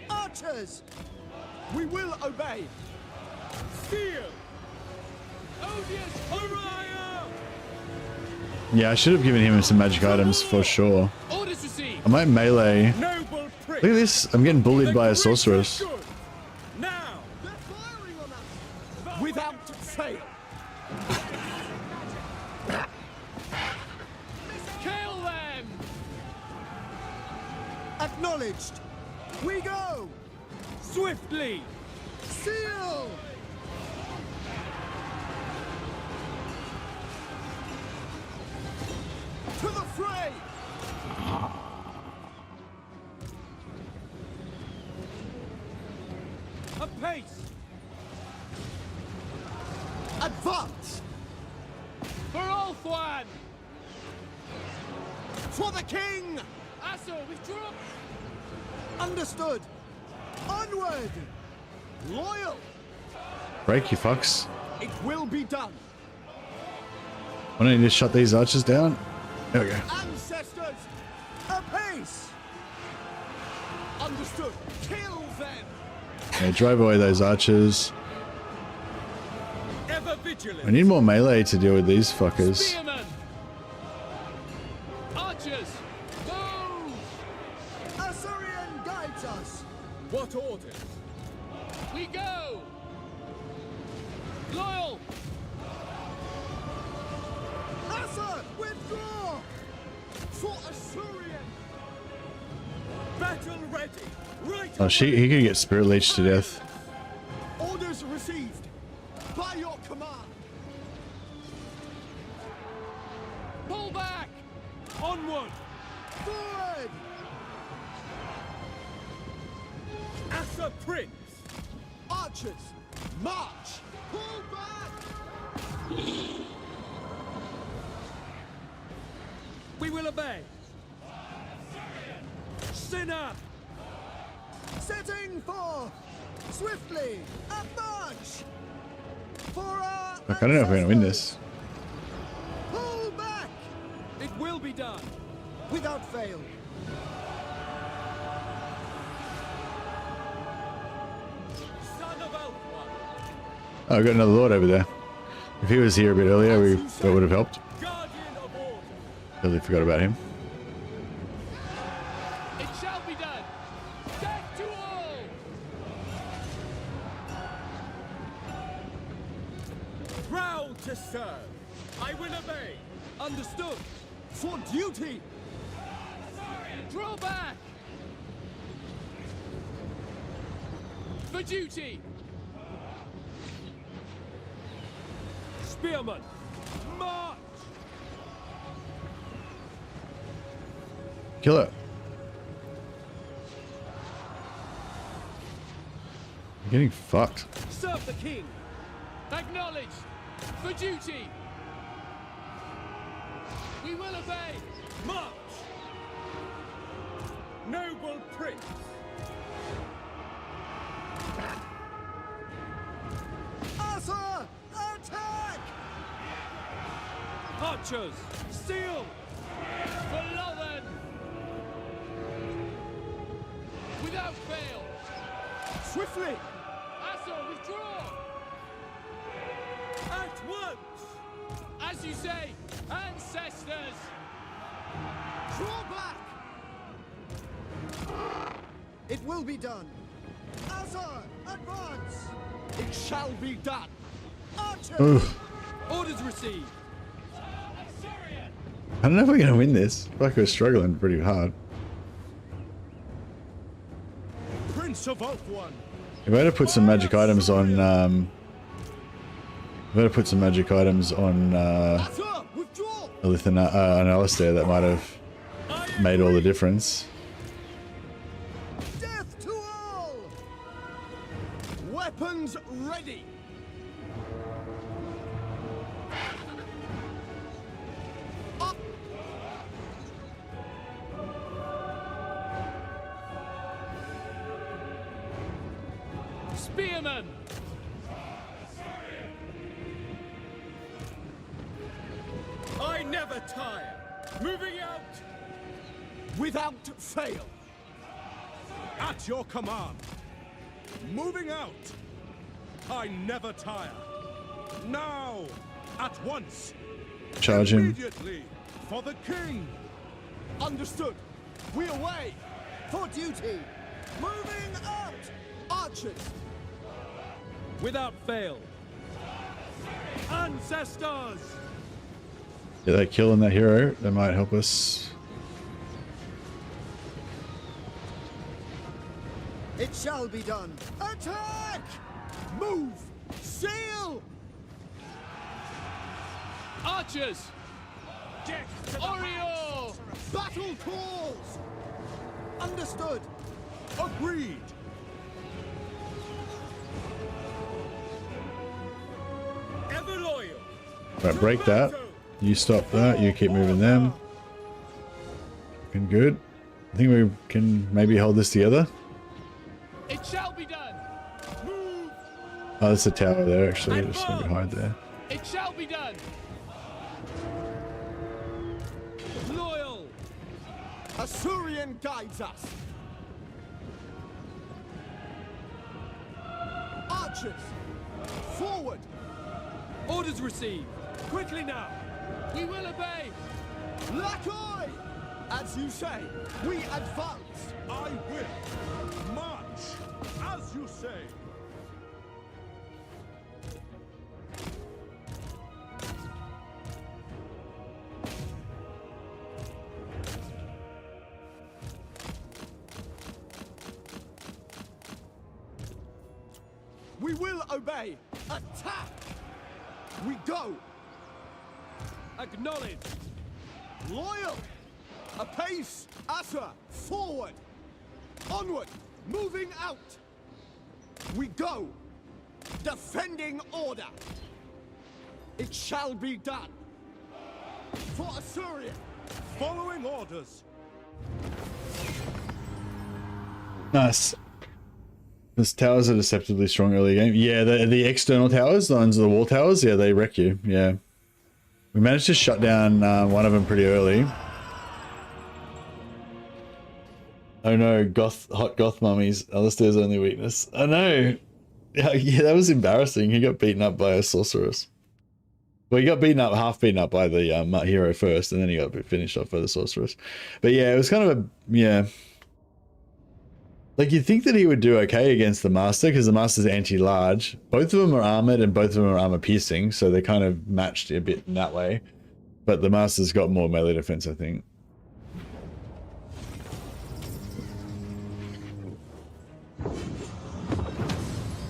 Archers! We will obey! Steel! Odious Pariah! Yeah, I should have given him some magic items for sure. orders received. I might melee. Noble prince! Look at this. I'm getting bullied by a sorceress. Now! They're firing on us! Without fail! Kill them. Acknowledged! We go! Swiftly! Seal! To the fray! Apace! Advance! For Ulthuan. For the king! Asser, withdraw. Understood! Onward! Loyal! Break, you fucks. It will be done! Why don't you just shut these archers down? There we go. Ancestors! Apace! Understood! Kill them! Yeah, drive away those archers. Ever vigilant! I need more melee to deal with these fuckers. Spearmen. Archers. Move. Assyrian guides us! What orders? We go. Loyal. Assur, withdraw! For Assyrian! Battle ready! Right Oh, he could get spirit leeched to death. Orders received! By your command! Pull back. Onward! Forward! Asser Prince! Archers! March! Pull back! We will obey! Sinner! Setting forth! Swiftly! Advance! For our Fuck, I don't know if we're gonna win this. Pull back! It will be done! Without fail! Son of Ulthuan! Oh, I got another lord over there. If he was here a bit earlier, that would have helped. Guardian of order! Totally forgot about him. It shall be done. Death to all. Proud to serve! I will obey! Understood! For duty! Draw back. For duty. Spearmen! March! Kill it. I'm getting fucked. Serve the king! Acknowledged. For duty. We will obey. March! Noble prince! Assur! Attack! Archers! Steel! For Lothern. Without fail. Swiftly! Asser, withdraw. At once! As you say, ancestors. Draw back! It will be done! Assur, advance! It shall be done! Archers! Oof. Orders received! I don't know if we're gonna win this. Like we're struggling pretty hard. Prince of Ulthuan! We better put some magic items on. We better put some magic items on Assur, withdraw! on Alistair. That might have made all the difference. Death to all! Weapons ready! spearmen! I never tire. Moving out. Without fail. At your command. Moving out. I never tire. Now. At once. Charge him. Immediately. For the king. Understood. We away. For duty. Moving out. Archers. Without fail. Ancestors. Yeah, that killing that hero, that might help us. It shall be done. Attack! Move! Sail! Archers! Oreo! Battle calls! Understood. Agreed. Ever loyal. Right, break that. You stop that. You keep moving them. Looking good. I think we can maybe hold this together. It shall be done. Move. Oh, there's a tower there actually. Just maybe hide there. It shall be done. Loyal. Assyrian guides us. Archers. Forward. Orders received. Quickly now. We will obey. Lacoy! As you say, we advance. I will. March. As you say. We will obey. Attack! We go. Acknowledge. Loyal. Apace. Asa. Forward. Onward. Moving out. We go. Defending order. It shall be done. For Assyria. Following orders. Nice. Those towers are deceptively strong early game. Yeah, the external towers, the ones of the wall towers, yeah, they wreck you. Yeah. We managed to shut down one of them pretty early. Oh no, hot goth mummies. Alistair's only weakness. I know. Yeah, that was embarrassing. He got beaten up by a sorceress. Well, he got half beaten up by the hero first, and then he got finished off by the sorceress. But yeah, it was kind of a, yeah. Like, you'd think that he would do okay against the Master, because the Master's anti-large. Both of them are armored, and both of them are armor-piercing, so they kind of matched a bit in that way. But the Master's got more melee defense, I think.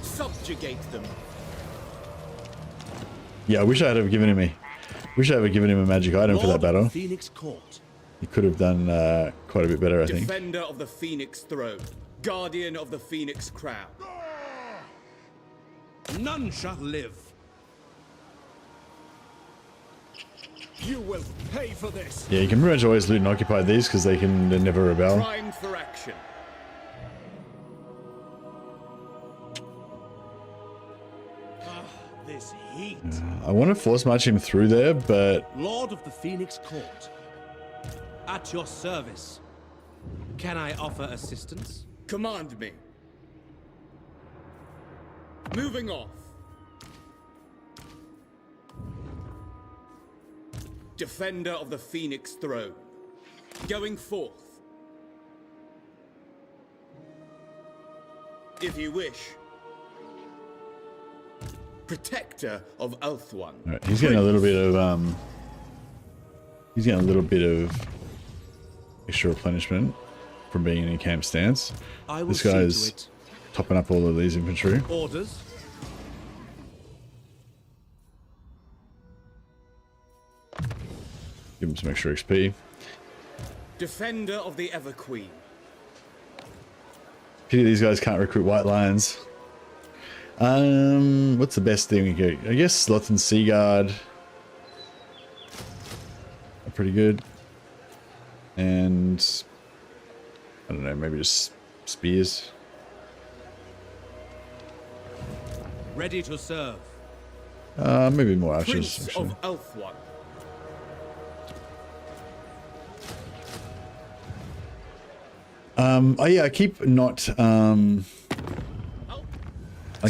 Subjugate them. Yeah, I wish I had given him a magic item for that battle. Phoenix Court. He could have done quite a bit better, I think. Defender of the Phoenix throne. Guardian of the Phoenix crown. None shall live. You will pay for this. Yeah, you can pretty much always loot and occupy these because they never rebel. Primed for action. This heat. I want to force march him through there, but Lord of the Phoenix Court. At your service. Can I offer assistance? Command me. Moving off. Defender of the Phoenix throne. Going forth. If you wish. Protector of Ulthuan. right, he's getting a little bit of extra replenishment from being in a camp stance. This guy's topping up all of these infantry. Orders. Give him some extra XP. Defender of the Everqueen. Pity these guys can't recruit White Lions. What's the best thing we could? I guess Sloth and Seaguard are pretty good. And I don't know, maybe just spears. Ready to serve. Maybe more archers. Prince Actually. of Ulthuan. Oh yeah, I keep not. I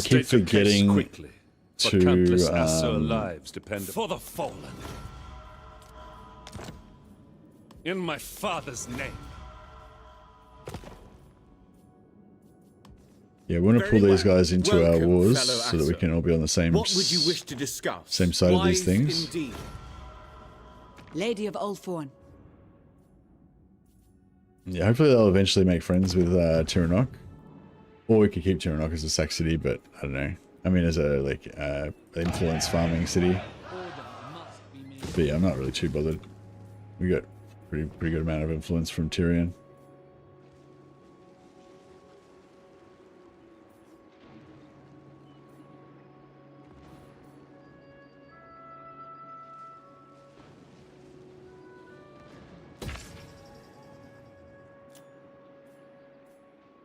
keep State your case forgetting quickly, for to. countless Asur lives depend for the fallen. In my father's name. Yeah, we want to pull Very these well. guys into our Welcome, wars fellow so that we Asur. can all be on the same. What would you wish to discuss? Same side of these Wise things. Indeed. Lady of Ulthuan. Yeah, hopefully they'll eventually make friends with Tiranoc. Or we could keep Tiranoc as a sack city, but I don't know. I mean, as a like influence farming city. But yeah, I'm not really too bothered. We got pretty good amount of influence from Tyrion.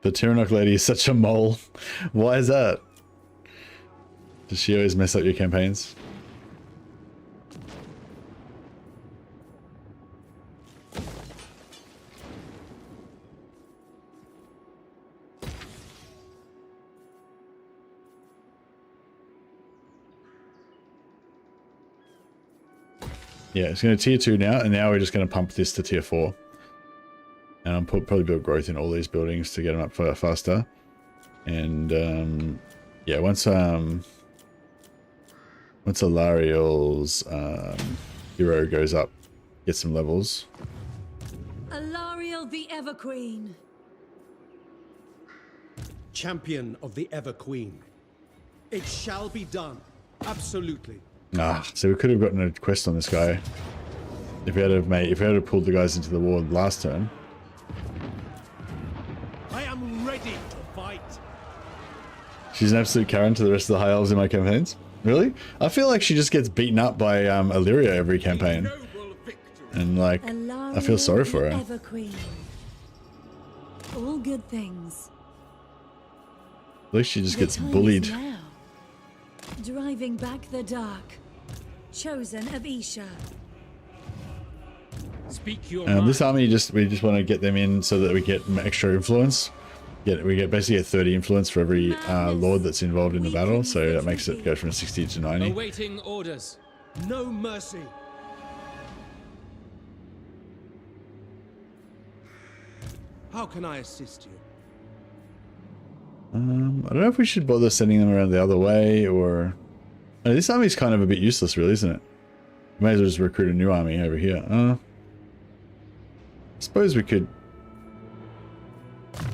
The Tiranoc lady is such a mole. Why is that? Does she always mess up your campaigns? Yeah, it's going to tier 2 now, and now we're just going to pump this to tier 4. And I'll probably build growth in all these buildings to get them up faster. And yeah, once Alariel's hero goes up, get some levels. Alariel the Everqueen. Champion of the Ever Queen. It shall be done. Absolutely. Ah, so we could have gotten a quest on this guy if we had have pulled the guys into the war last turn. I am ready to fight. She's an absolute Karen to the rest of the high elves in my campaigns. Really? I feel like she just gets beaten up by Illyria every campaign. And like, I feel sorry for her. Everqueen. All good things. At least she just The gets time is bullied. now. Driving back the dark. Chosen of Isha. Speak your This army we just want to get them in so that we get extra influence. We basically get 30 influence for every lord that's involved in the battle, so that makes it go from 60 to 90. Awaiting orders. No mercy. How can I assist you? I don't know if we should bother sending them around the other way, or... this army's kind of a bit useless, really, isn't it? We may as well just recruit a new army over here. I suppose we could...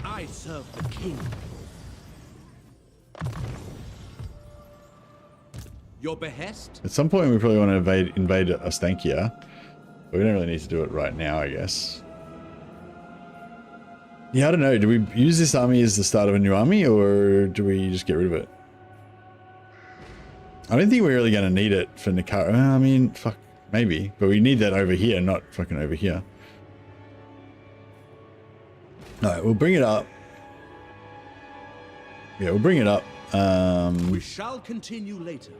I serve the king. Your behest? At some point we probably want to invade Ostankia, but we don't really need to do it right now, I guess. Yeah, I don't know. Do we use this army as the start of a new army, or do we just get rid of it? I don't think we're really going to need it for Nikara. I mean, fuck, maybe. But we need that over here, not fucking over here. Alright, we'll bring it up. Yeah, we'll bring it up. We shall continue later.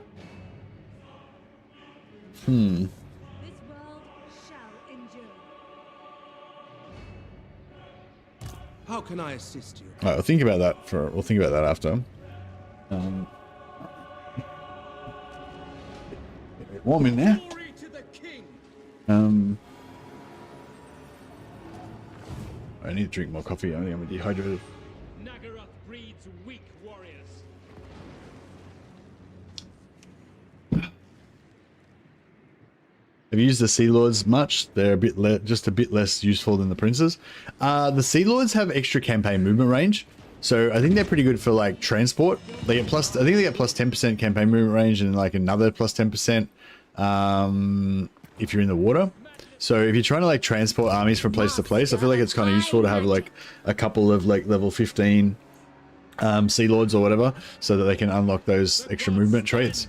This world shall endure. How can I assist you? Alright, we'll think about that we'll think about that after. Get warm in there. Glory to the king. I need to drink more coffee. I think I'm dehydrated. Nagaroth breeds weak warriors. Have you used the Sea Lords much? They're a bit just a bit less useful than the Princes. The Sea Lords have extra campaign movement range, so I think they're pretty good for like transport. They get plus, I think they get plus 10% campaign movement range and like another plus 10% if you're in the water. So if you're trying to like transport armies from place to place, I feel like it's kind of useful to have like a couple of like level 15 Sea Lords or whatever, so that they can unlock those extra movement traits.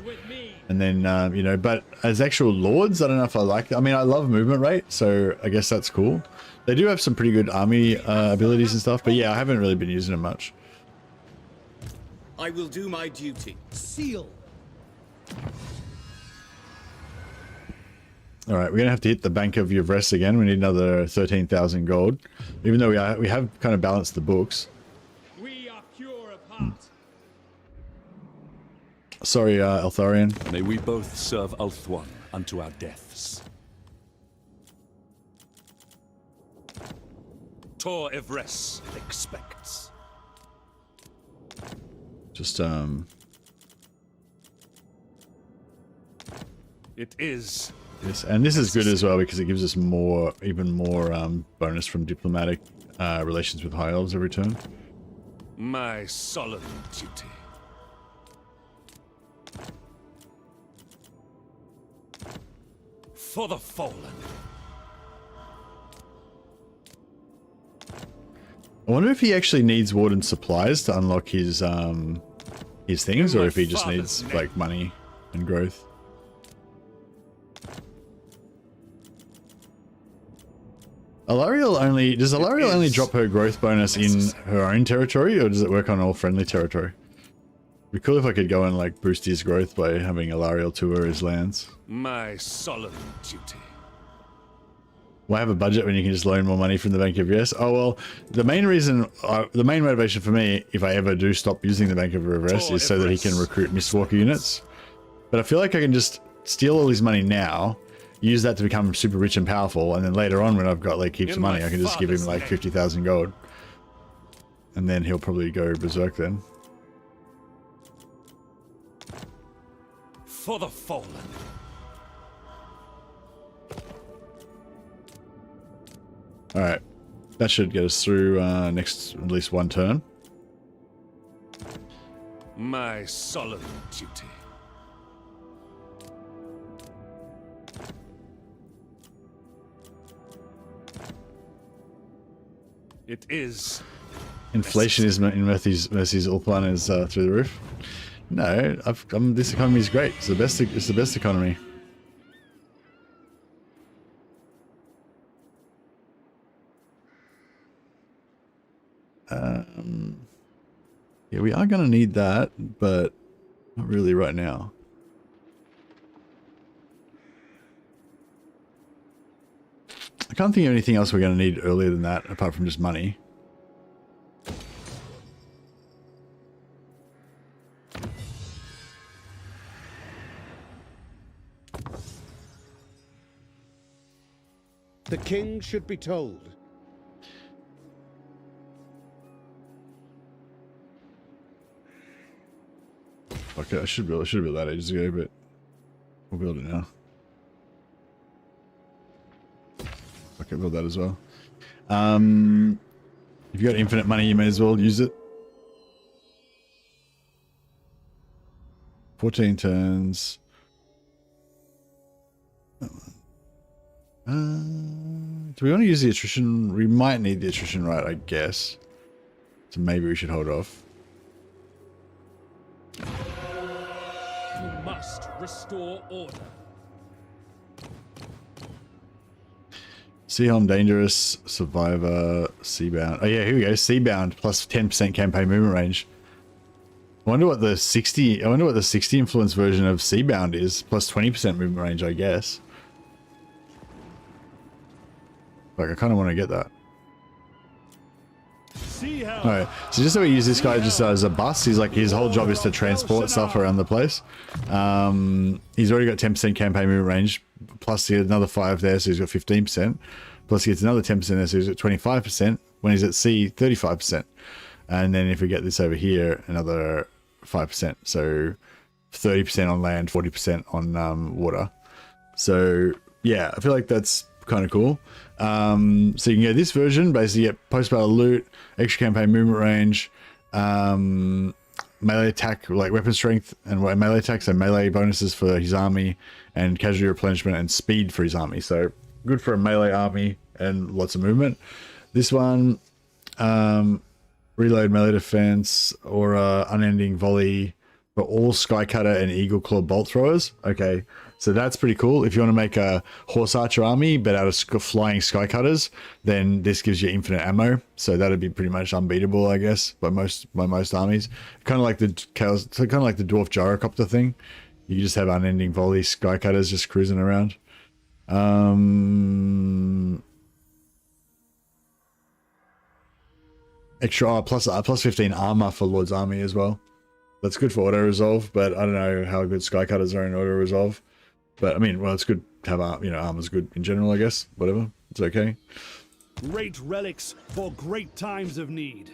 And then, you know, but as actual lords, I don't know if I like it. I mean, I love movement rate, so I guess that's cool. They do have some pretty good army abilities and stuff, but yeah, I haven't really been using them much. I will do my duty. Seal. All right, we're gonna have to hit the Bank of Yvresse again. We need another 13,000 gold, even though we have kind of balanced the books. We are pure of heart. Sorry, Eltharion. May we both serve Ulthuan unto our deaths. Tor Yvresse expects. Just It is. Yes, and this is good as well because it gives us even more bonus from diplomatic relations with High Elves every turn. My solemn duty. For the fallen. I wonder if he actually needs Warden supplies to unlock his things, or if he just needs like money and growth. Does Alariel only drop her growth bonus in her own territory, or does it work on all friendly territory? It'd be cool if I could go and like boost his growth by having Alariel tour his lands. My solemn duty. Why have a budget when you can just loan more money from the Bank of Yvresse? Oh well, the main motivation for me, if I ever do stop using the Bank of Yvresse, is so that he can recruit Mistwalker units. But I feel like I can just steal all his money now, use that to become super rich and powerful, and then later on when I've got like heaps of money, I can just give him like 50,000 gold. And then he'll probably go berserk then. For the fallen. Alright, that should get us through next at least one turn. My solemn duty. It is. Inflation is in Mercy's Ulthuan is through the roof. No, this economy is great. It's the best. It's the best economy. Yeah, we are going to need that, but not really right now. I can't think of anything else we're going to need earlier than that, apart from just money. The king should be told. Okay, I should have built that ages ago, but we'll build it now. Okay, build that as well. If you got infinite money, you may as well use it. 14 turns. Do we want to use the attrition? We might need the attrition right, I guess. So maybe we should hold off. You must restore order. Seahelm Dangerous, Survivor, Seabound. Oh yeah, here we go. Seabound plus 10% campaign movement range. I wonder what the 60 influence version of Seabound is. Plus 20% movement range, I guess. Like, I kind of want to get that. Alright, so just so we use this guy just as a bus, he's like, his whole job is to transport stuff around the place. He's already got 10% campaign movement range, plus he had another 5 there, so he's got 15%. Plus he gets another 10% there, so he's got 25%. When he's at sea, 35%. And then if we get this over here, another 5%. So 30% on land, 40% on water. So yeah, I feel like that's kind of cool. So you can get this version, basically get post-battle loot, extra campaign movement range, melee attack, like weapon strength and melee attacks, and melee bonuses for his army, and casualty replenishment and speed for his army. So good for a melee army and lots of movement. This one, reload melee defense, or unending volley, for all Skycutter and Eagle Claw bolt throwers. Okay, so that's pretty cool. If you want to make a horse archer army but out of flying Skycutters, then this gives you infinite ammo. So that'd be pretty much unbeatable, I guess, by most armies. Kind of like the dwarf gyrocopter thing. You just have unending volley Skycutters just cruising around. Extra plus 15 armor for Lord's Army as well. That's good for auto resolve, but I don't know how good Skycutters are in auto resolve. But I mean, well, it's good to have armor's good in general, I guess. Whatever, it's okay. Great relics for great times of need.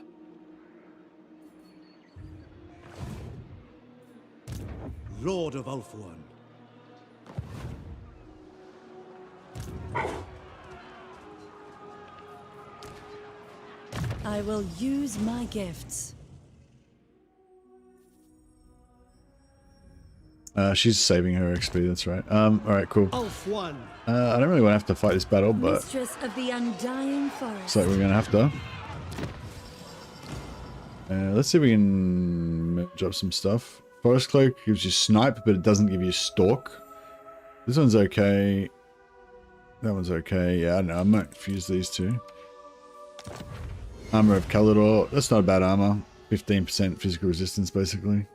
Lord of Ulthuan. I will use my gifts. She's saving her XP, that's right. Alright, cool. Ulthuan. I don't really want to have to fight this battle, but Mistress of the Undying Forest. looks like we're gonna have to. Let's see if we can merge up some stuff. Forest Cloak gives you snipe, but it doesn't give you stalk. This one's okay. That one's okay. Yeah, I don't know. I might fuse these two. Armor of Calidor. That's not a bad armor. 15% physical resistance, basically.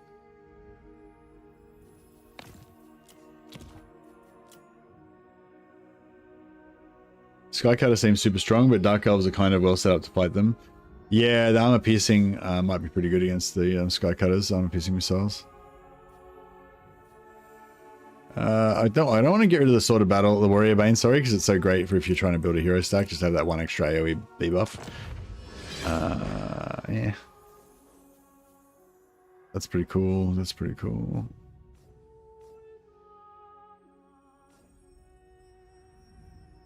Skycutter seems super strong, but Dark Elves are kind of well set up to fight them. Yeah, the armor piercing might be pretty good against the Skycutters. Armor piercing missiles. I don't want to get rid of the Sword of Battle, the Warrior Bane, sorry, because it's so great for if you're trying to build a hero stack, just have that one extra AoE debuff. Yeah. That's pretty cool. That's pretty cool.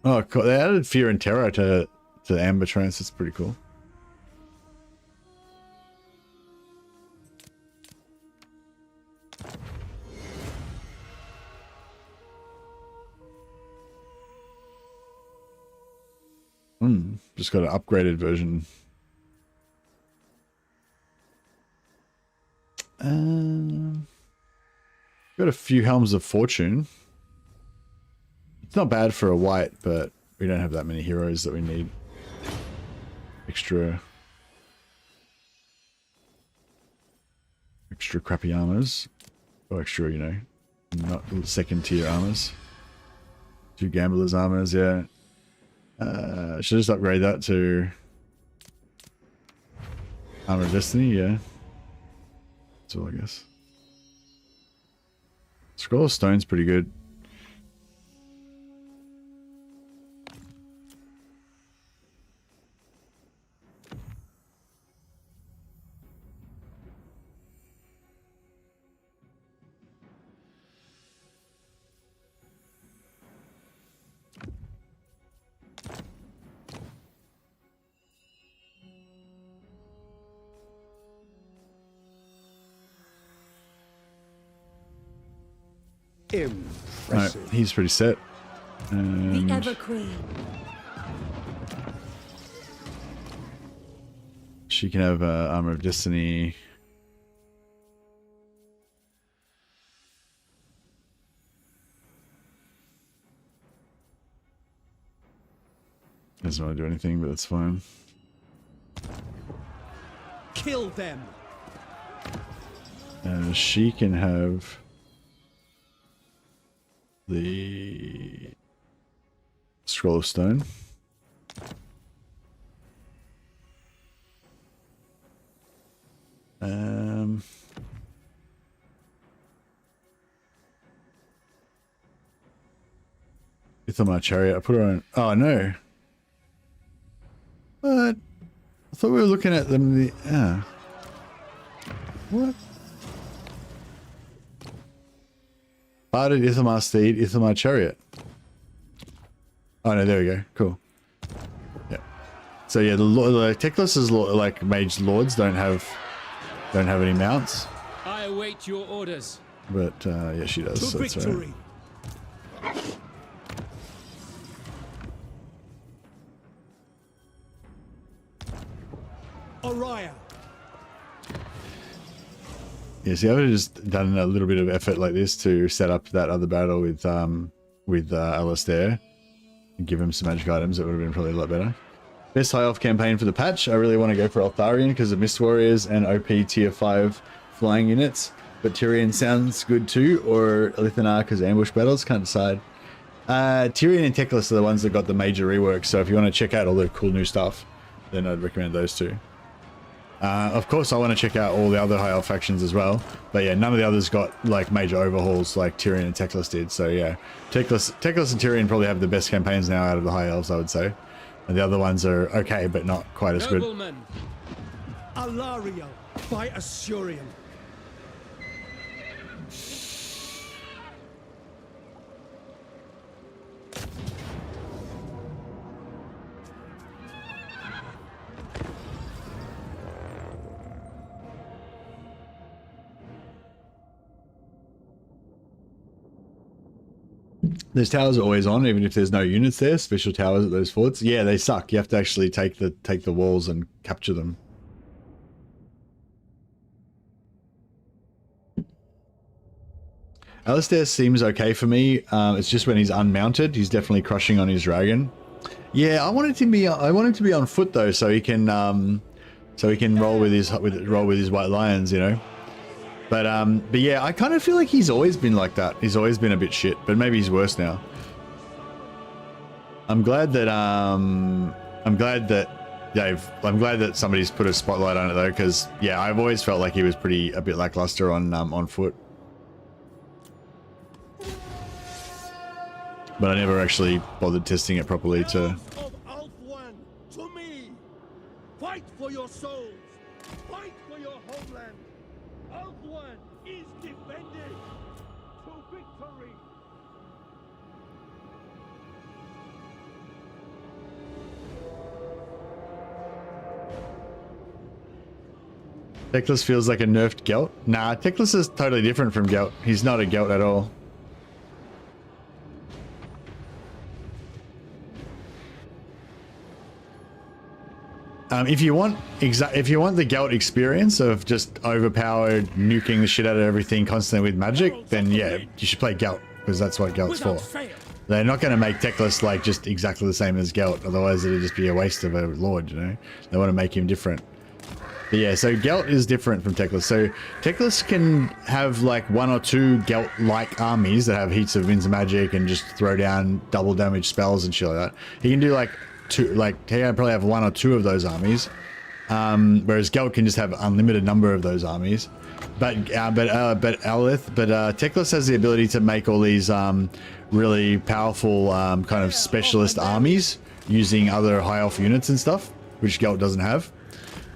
Oh, cool. They added Fear and Terror to Amber Trance. That's pretty cool. Just got an upgraded version. Got a few Helms of Fortune. It's not bad for a white, but we don't have that many heroes that we need extra crappy armors. Or extra, you know, not second tier armors. 2 Gamblers armors, yeah. Should I just upgrade that to Armor of Destiny? Yeah. That's all, I guess. Scroll of Stone's pretty good. Impressive. No, he's pretty set. And The Ever Queen. she can have Armor of Destiny. Doesn't want to do anything, but that's fine. Kill them. She can have the Scroll of Stone. Ithamar Chariot. I put her on. Oh no. What? I thought we were looking at them. What? Barded Ithamar Steed, Ithamar Chariot. Oh no, there we go. Cool. Yeah. So yeah, the Teclis's like mage lords don't have any mounts. I await your orders. But yeah, she does. So that's right. Orion. Yeah, see, I would have just done a little bit of effort like this to set up that other battle with Alistair and give him some magic items. It would have been probably a lot better. Best high elf campaign for the patch. I really want to go for TYRION because of Mist Warriors and OP tier 5 flying units. But TYRION sounds good too, or Lithanar because ambush battles. Can't decide. TYRION and Teclis are the ones that got the major reworks. So if you want to check out all the cool new stuff, then I'd recommend those two. Of course, I want to check out all the other high elf factions as well. But yeah, none of the others got like major overhauls like TYRION and Teclis did. So yeah, Teclis and TYRION probably have the best campaigns now out of the high elves, I would say. And the other ones are okay, but not quite as good. Alario by Assurium. Those towers are always on, even if there's no units there. Special towers at those forts. Yeah, they suck. You have to actually take the walls and capture them. Alistair seems okay for me. It's just when he's unmounted, he's definitely crushing on his dragon. Yeah, I want him to be on foot though, so he can roll with his white lions, you know. But yeah, I kind of feel like he's always been like that. He's always been a bit shit, but maybe he's worse now. I'm glad that somebody's put a spotlight on it though, because yeah, I've always felt like he was a bit lackluster on foot. But I never actually bothered testing it properly to. To me, fight for your souls, fight for your homeland. Alfwan is defended to victory. Teclis feels like a nerfed Gelt. Nah, Teclis is totally different from Gelt. He's not a Gelt at all. If you want the Gelt experience of just overpowered, nuking the shit out of everything constantly with magic, then yeah, you should play Gelt, because that's what Gelt's for. They're not going to make Teclis like just exactly the same as Gelt, otherwise it'd just be a waste of a lord, you know? They want to make him different. But yeah, so Gelt is different from Teclis. So Teclis can have like 1 or 2 Gelt-like armies that have heaps of winds of magic and just throw down double damage spells and shit like that. He can do like he can probably have 1 or 2 of those armies, whereas Gelt can just have unlimited number of those armies. But Teclis has the ability to make all these really powerful kind of specialist armies using other high elf units and stuff, which Gelt doesn't have.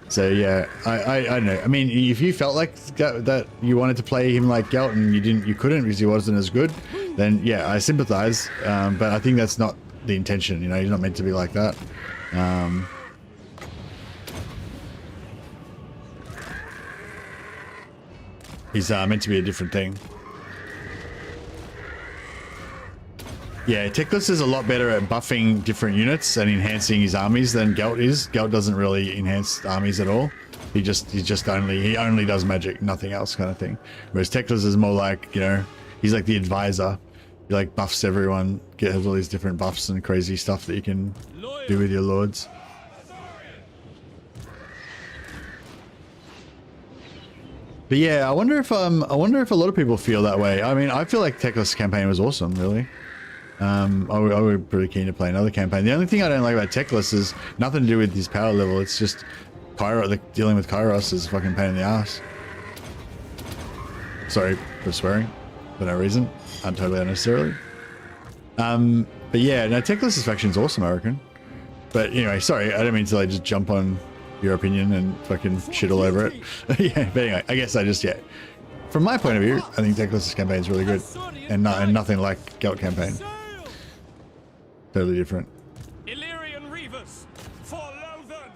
So yeah, I don't know. I mean, if you felt like that you wanted to play him like Gelt and you couldn't because he wasn't as good, then yeah, I sympathize. But I think that's not the intention, you know. He's not meant to be like that. He's meant to be a different thing. Yeah, Teclis is a lot better at buffing different units and enhancing his armies than Gelt is. Gelt doesn't really enhance armies at all. He only does magic, nothing else, kind of thing. Whereas Teclis is more like, you know, he's like the advisor. He like buffs everyone, has all these different buffs and crazy stuff that you can do with your lords. But yeah, I wonder if a lot of people feel that way. I mean, I feel like Teclis' campaign was awesome, really. I would be pretty keen to play another campaign. The only thing I don't like about Teclis is nothing to do with his power level. It's just dealing with Kairos is a fucking pain in the ass. Sorry for swearing for no reason. Totally unnecessarily. But yeah, no, Teclis' faction's awesome, I reckon. But anyway, sorry, I don't mean to like just jump on your opinion and fucking shit all over it. Yeah, but anyway, I guess yeah. From my point of view, I think Teclis' campaign is really good, and nothing like Gelt campaign. Totally different. Illyrian Reavers, follow them.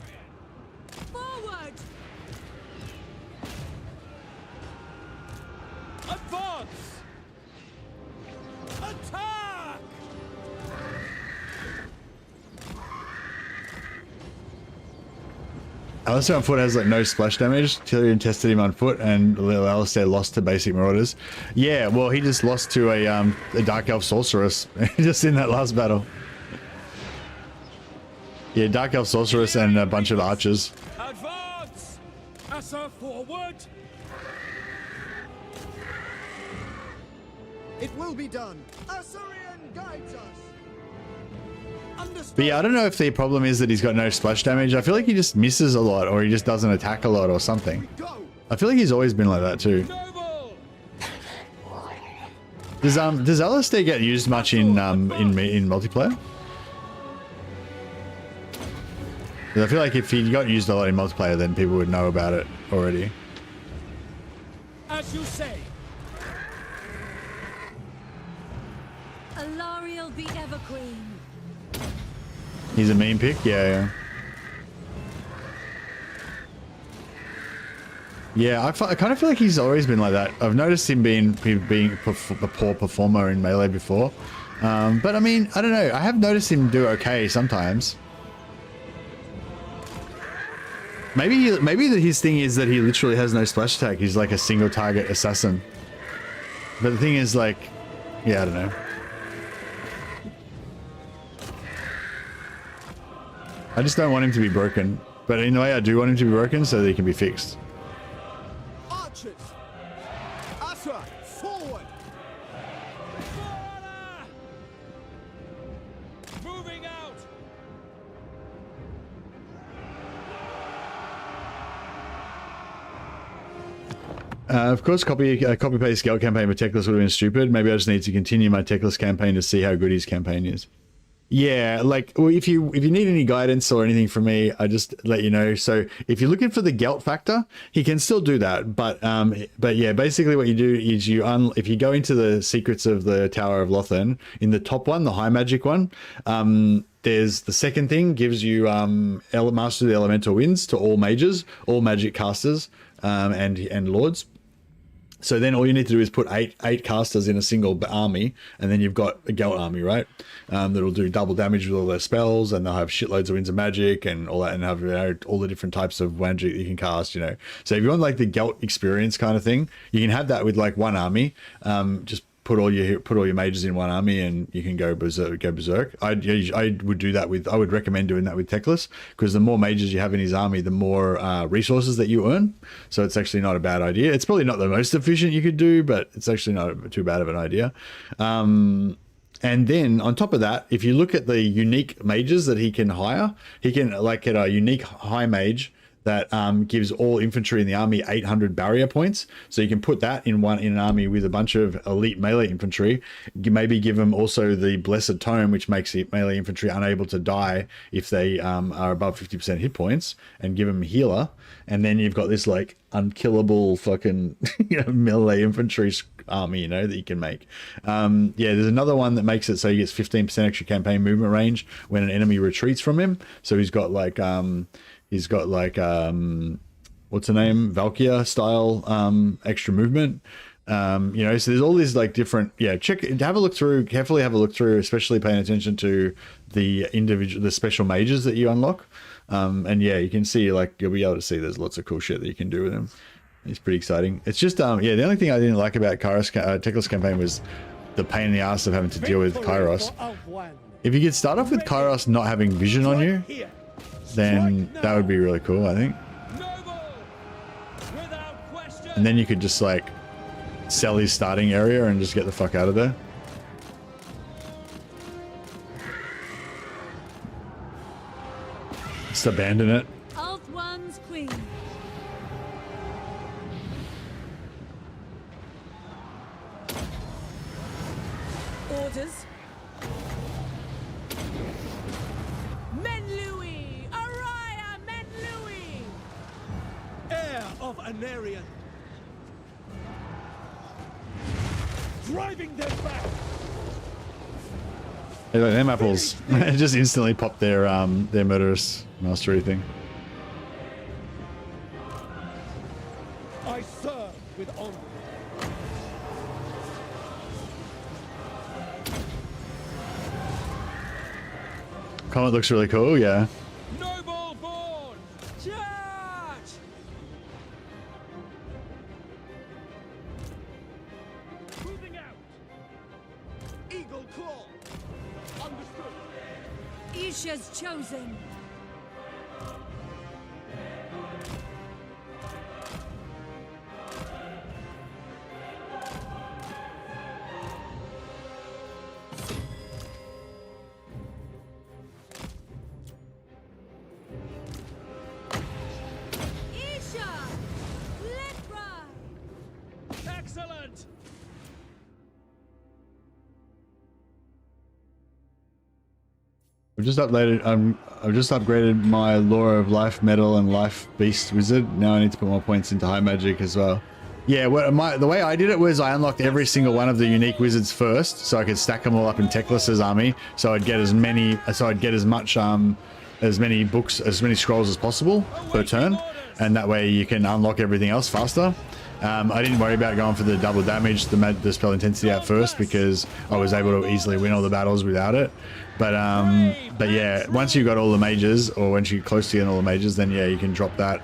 Forward! Advance! Attack! Alistair on foot has like no splash damage. Tyrion tested him on foot, and Alistair lost to basic marauders. Yeah, well, he just lost to a dark elf sorceress just in that last battle. Yeah, dark elf sorceress and a bunch of archers. Advance! Assa forward! It will be done. Assyrian guides us. Understood. But yeah, I don't know if the problem is that he's got no splash damage. I feel like he just misses a lot, or he just doesn't attack a lot or something. I feel like he's always been like that too. Does Alistair get used much in multiplayer? 'Cause I feel like if he got used a lot in multiplayer, then people would know about it already. As you say. Alariel the Everqueen. He's a meme pick, yeah. Yeah, I kind of feel like he's always been like that. I've noticed him being a poor performer in melee before, but I mean, I don't know. I have noticed him do okay sometimes. Maybe his thing is that he literally has no splash attack. He's like a single target assassin. But the thing is, like, yeah, I don't know. I just don't want him to be broken. But in a way, I do want him to be broken so that he can be fixed. Archers! Assa, forward! Moving out! Of course, copy-paste Gelt campaign for Teclis would have been stupid. Maybe I just need to continue my Teclis campaign to see how good his campaign is. Yeah, like, well, if you need any guidance or anything from me, I just let you know. So if you're looking for the Gelt factor, he can still do that. But yeah, basically what you do is if you go into the secrets of the Tower of Lothan, in the top one, the high magic one, there's the second thing gives you master the elemental winds to all mages, all magic casters, and lords. So then all you need to do is put eight casters in a single army, and then you've got a Gelt army, right? That'll do double damage with all their spells, and they'll have shitloads of winds of magic and all that, and have, you know, all the different types of magic you can cast, you know. So if you want like the Gelt experience kind of thing, you can have that with like one army. Just put all your mages in one army, and you can go berserk. I would do that with. I would recommend doing that with Teclis, because the more mages you have in his army, the more resources that you earn. So it's actually not a bad idea. It's probably not the most efficient you could do, but it's actually not too bad of an idea. And then on top of that, if you look at the unique mages that he can hire, he can like get a unique high mage that gives all infantry in the army 800 barrier points. So you can put that in an army with a bunch of elite melee infantry. Maybe give them also the Blessed Tome, which makes the melee infantry unable to die if they are above 50% hit points, and give them healer. And then you've got this like unkillable fucking melee infantry army, that you can make. Yeah, there's another one that makes it so he gets 15% extra campaign movement range when an enemy retreats from him. So he's got like what's her name, Valkyria style extra movement. So there's all these like different, carefully have a look through, especially paying attention to the special mages that you unlock. And yeah, you can see, like, you'll be able to see there's lots of cool shit that you can do with him. It's pretty exciting. It's just the only thing I didn't like about Teclis campaign was the pain in the ass of having to deal with Kairos. If you could start off with Kairos not having vision on you, then that would be really cool, I think. And then you could just like sell his starting area and just get the fuck out of there. Just abandon it. Alt one's queen. Orders. Of Anarian. Driving them back. Hey, look, them apples. It just instantly popped their murderous mastery thing. I serve with honor. Comet looks really cool, yeah. Noble born. Charge! call. Understood. Isha's chosen. Excellent! I've just updated. I've just upgraded my Law of Life Metal and Life Beast Wizard. Now I need to put more points into High Magic as well. Yeah, the way I did it was I unlocked every single one of the unique wizards first, so I could stack them all up in Teclis's army. So I'd get as many. So I'd get as much as many books, as many scrolls as possible per turn, and that way you can unlock everything else faster. I didn't worry about going for the double damage, the spell intensity at first, because I was able to easily win all the battles without it. But yeah, once you got all the mages, or once you're close to getting all the mages, then yeah, you can drop that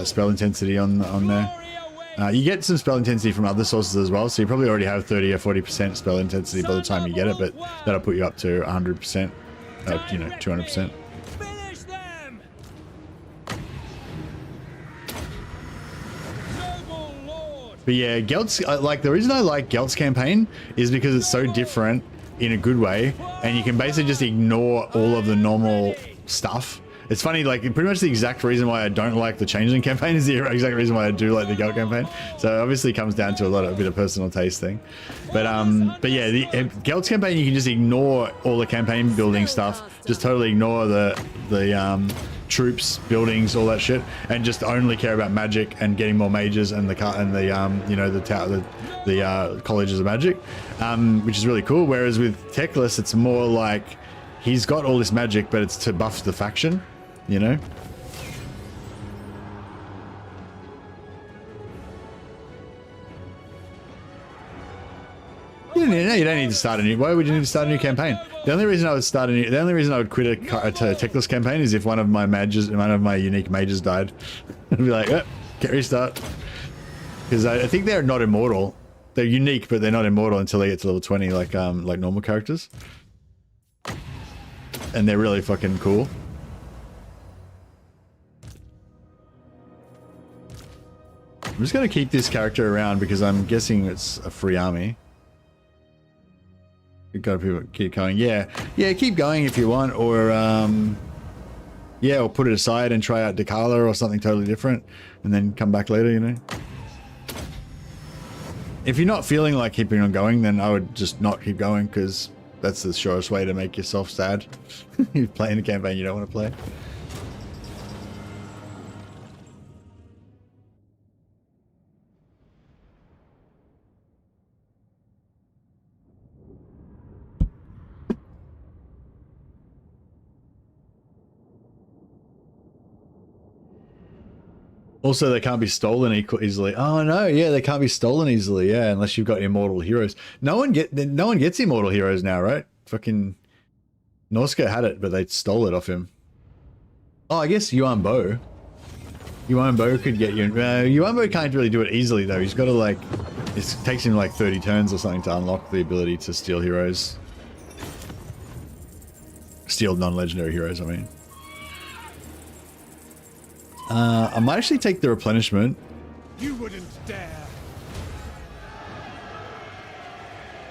spell intensity on there. You get some spell intensity from other sources as well, so you probably already have 30 or 40% spell intensity by the time you get it, but that'll put you up to 100%, you know, 200%. But yeah, Gelt's, like, the reason I like Gelt's campaign is because it's so different in a good way, and you can basically just ignore all of the normal stuff. It's funny, like, pretty much the exact reason why I don't like the Changeling campaign is the exact reason why I do like the Gelt campaign. So obviously it comes down to a bit of personal taste thing. But yeah, the Gelt's campaign, you can just ignore all the campaign building stuff, just totally ignore the troops, buildings, all that shit, and just only care about magic and getting more mages and the colleges of magic, which is really cool. Whereas with Teclis, it's more like he's got all this magic, but it's to buff the faction, you know. You don't need to start a new. Why would you need to start a new campaign? The only reason I would quit a Teclis campaign is if one of my unique mages died. I'd be like, oh, can't restart. Because I think they're not immortal. They're unique, but they're not immortal until they get to level 20, like normal characters. And they're really fucking cool. I'm just gonna keep this character around because I'm guessing it's a free army. You gotta keep going. Yeah, keep going if you want, or yeah, or put it aside and try out Decala or something totally different, and then come back later, you know. If you're not feeling like keeping on going, then I would just not keep going, because that's the surest way to make yourself sad. You're playing a campaign you don't want to play. Also, they can't be stolen easily. Oh no, yeah, they can't be stolen easily. Yeah, unless you've got immortal heroes. No one gets immortal heroes now, right? Fucking Norska had it, but they stole it off him. Oh, I guess Yuan Bo. Yuan Bo could get you. Yuan Bo can't really do it easily though. He's got to like. It takes him like 30 turns or something to unlock the ability to steal heroes. Steal non-legendary heroes, I mean. I might actually take the replenishment. You wouldn't dare.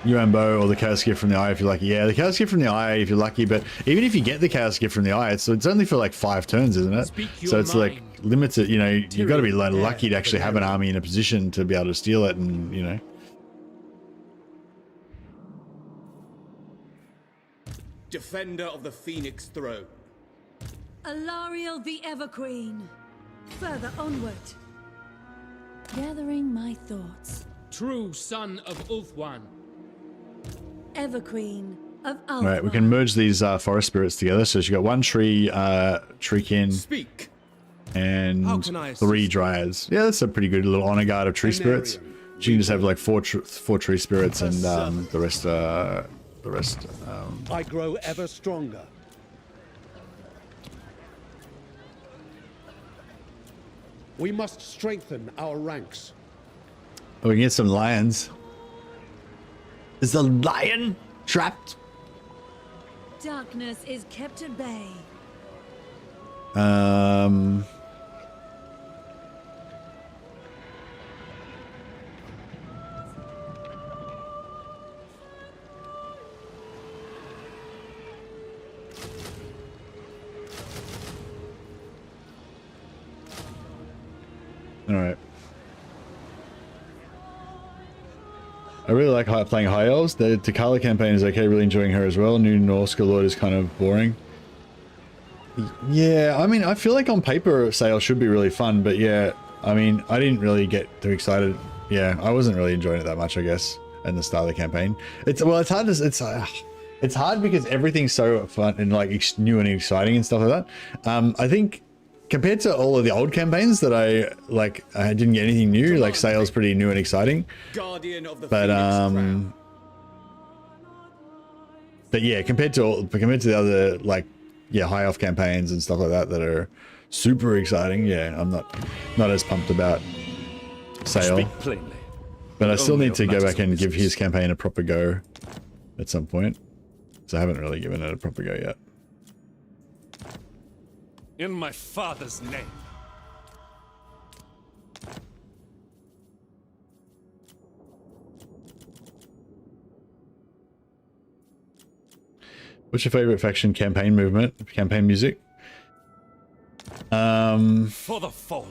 Yuan Bo or the Chaos Gift from the Eye if you're lucky. Yeah, the Chaos Gift from the Eye if you're lucky, but even if you get the Chaos Gift from the Eye, it's only for like 5 turns, isn't it? So it's like limited, you know, you've got to be lucky to actually have an army in a position to be able to steal it, and, you know. Defender of the Phoenix Throne. Alariel the Everqueen. Further onward. Gathering my thoughts. True son of Ulthwan. Everqueen of Ulthwan. Alright, we can merge these forest spirits together. So she's got 1 tree, treekin. Speak. And 3 dryads. Yeah, that's a pretty good little honor guard of tree spirits. She can just have like 4 tree spirits, and the rest. I grow ever stronger. We must strengthen our ranks. Oh, we can get some lions. Is the lion? Trapped. Darkness is kept at bay. All right. I really like playing High Elves. The Takala campaign is okay, really enjoying her as well. New Norse Lord is kind of boring. Yeah, I mean, I feel like on paper Sail should be really fun, but yeah, I mean, I didn't really get too excited. Yeah, I wasn't really enjoying it that much, I guess, in the start of the campaign. It's hard to, it's hard because everything's so fun and like new and exciting and stuff like that. I think compared to all of the old campaigns that I didn't get anything new. Like Sail's pretty new and exciting. Guardian of the But yeah, compared to the other high elf campaigns and stuff like that that are super exciting, yeah, I'm not as pumped about Sail. Speak plainly. But I still need to go back and give his campaign a proper go at some point. So I haven't really given it a proper go yet. In my father's name. What's your favorite faction campaign movement? Campaign music? For the fallen.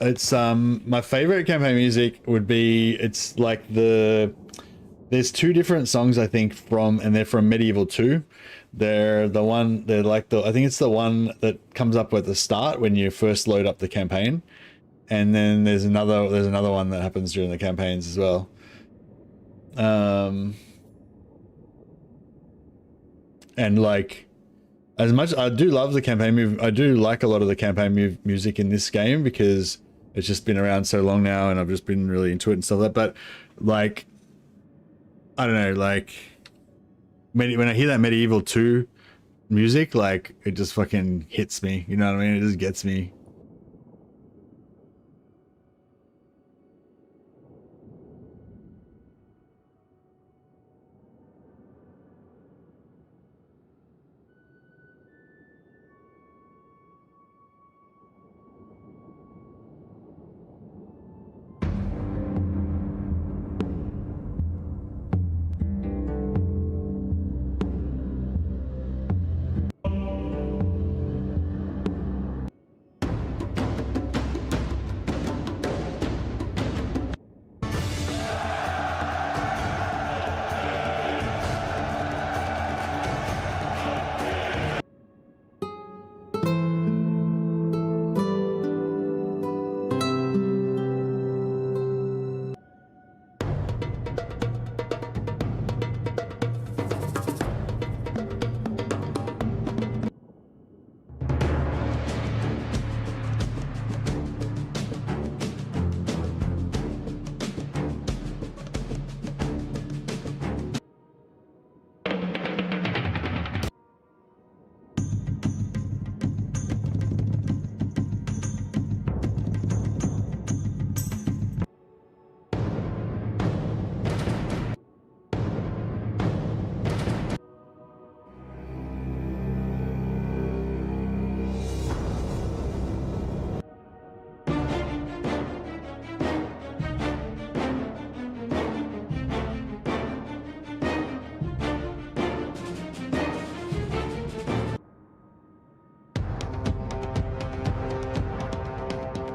It's my favorite campaign music would be, it's like there's two different songs I think and they're from Medieval 2. I think it's the one that comes up at the start when you first load up the campaign, and then there's another one that happens during the campaigns as well. And like, as much I do love the campaign move, I do like a lot of the campaign music in this game because it's just been around so long now, and I've just been really into it and stuff like that. But like, I don't know, like when I hear that Medieval 2 music, like it just fucking hits me, you know what I mean? It just gets me.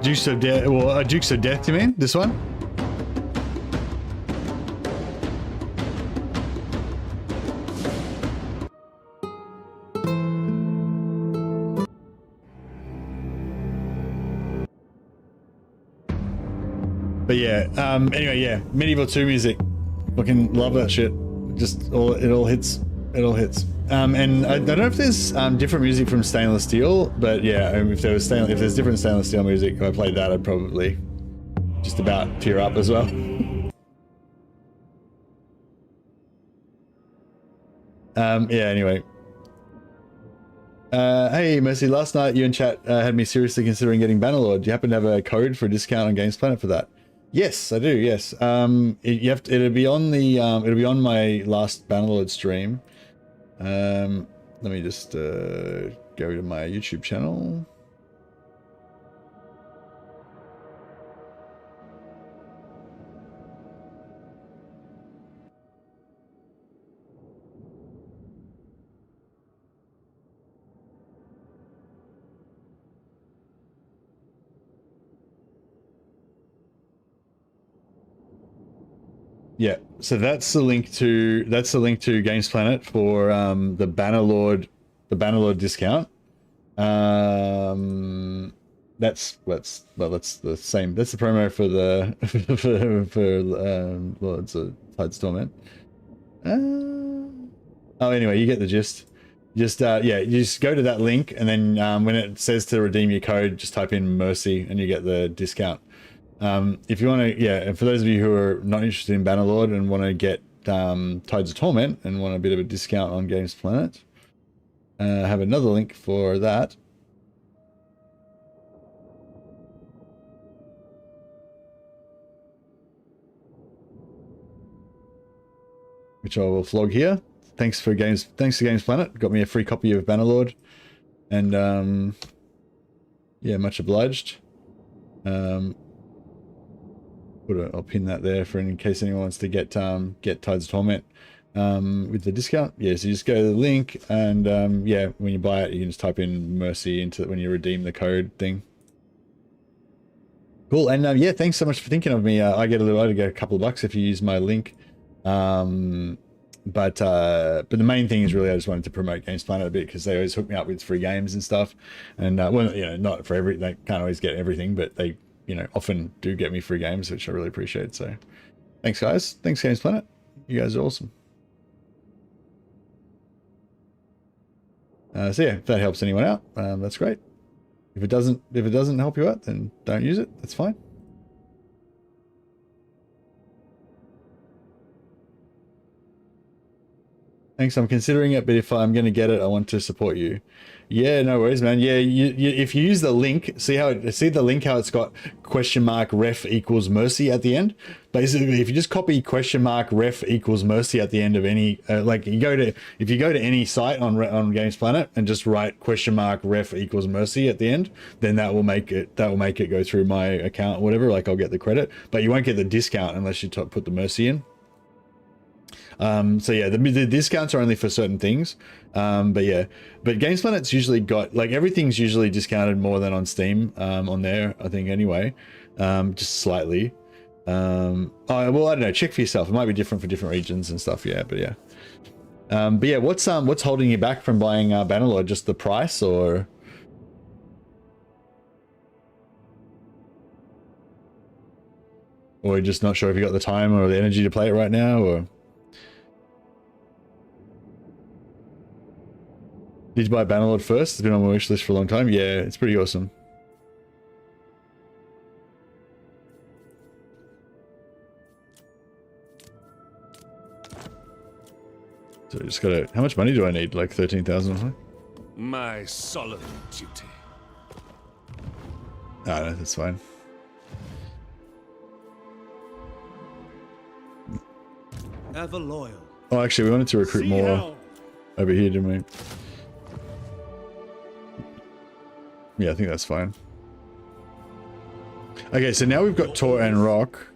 Dukes of Death, well, Dukes of Death, you mean? This one? But yeah, anyway, yeah, Medieval 2 music. Fucking love that shit. Just it all hits. And I don't know if there's different music from Stainless Steel, but yeah, if there's different Stainless Steel music, if I played that, I'd probably just about tear up as well. Yeah, anyway. Hey, Mercy, last night you and chat had me seriously considering getting Bannerlord. Do you happen to have a code for a discount on Games Planet for that? Yes, I do. Yes. You have to, it'll be on the it'll be on my last Bannerlord stream. Let me just go to my YouTube channel. Yeah, so that's the link to Games Planet for the Bannerlord discount. That's the same. That's the promo for the for Lords of Tide's Torment. Oh, anyway, you get the gist. Just yeah, you just go to that link, and then when it says to redeem your code, just type in Mercy, and you get the discount. If you want to, yeah, and for those of you who are not interested in Bannerlord and want to get Tides of Torment and want a bit of a discount on Games Planet, I have another link for that. Which I will flog here. Thanks to Games Planet. Got me a free copy of Bannerlord. And yeah, much obliged. I'll pin that there for in case anyone wants to get Tides of Torment with the discount. Yeah, so you just go to the link and yeah, when you buy it, you can just type in Mercy into when you redeem the code thing. Cool, and yeah, thanks so much for thinking of me. I get a couple of bucks if you use my link. But the main thing is really I just wanted to promote Games Planet a bit because they always hook me up with free games and stuff. And well, you know, not for they can't always get everything, but they, you know, often do get me free games, which I really appreciate. So thanks, guys. Thanks, Games Planet. You guys are awesome. So yeah, if that helps anyone out, that's great. If it doesn't help you out, then don't use it. That's fine. Thanks, I'm considering it, but if I'm going to get it, I want to support you. Yeah, no worries, man. Yeah, if you use the link, see the link how it's got $ref equals mercy at the end. Basically, if you just copy $ref equals mercy at the end of any like if you go to any site on Games Planet and just write $ref equals mercy at the end, then that will make it go through my account or whatever. Like I'll get the credit, but you won't get the discount unless you put the mercy in. So yeah, the discounts are only for certain things. But yeah, but Games Planet's usually got, like, everything's usually discounted more than on Steam, on there, I think anyway, just slightly. Oh, well, I don't know, check for yourself. It might be different for different regions and stuff. Yeah, but yeah. But yeah, what's holding you back from buying Bannerlord? Just the price, or? Or you're just not sure if you got the time or the energy to play it right now, or? Did you buy Bannerlord first? It's been on my wish list for a long time. Yeah, it's pretty awesome. So I just gotta... How much money do I need? Like 13,000 or something? My solemn duty. Ah, no, that's fine. Ever loyal. Oh, actually, we wanted to recruit more over here, didn't we? Yeah, I think that's fine. Okay, so now we've got Tor and Rock.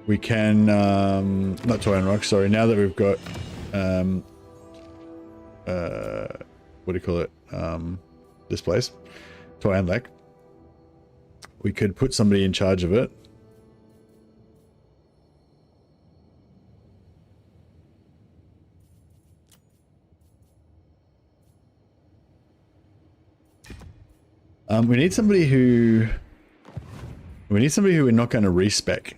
We can, not Tor and Rock, sorry. Now that we've got, what do you call it? This place, Tor and Lek. We could put somebody in charge of it. We need somebody who we're not going to respec.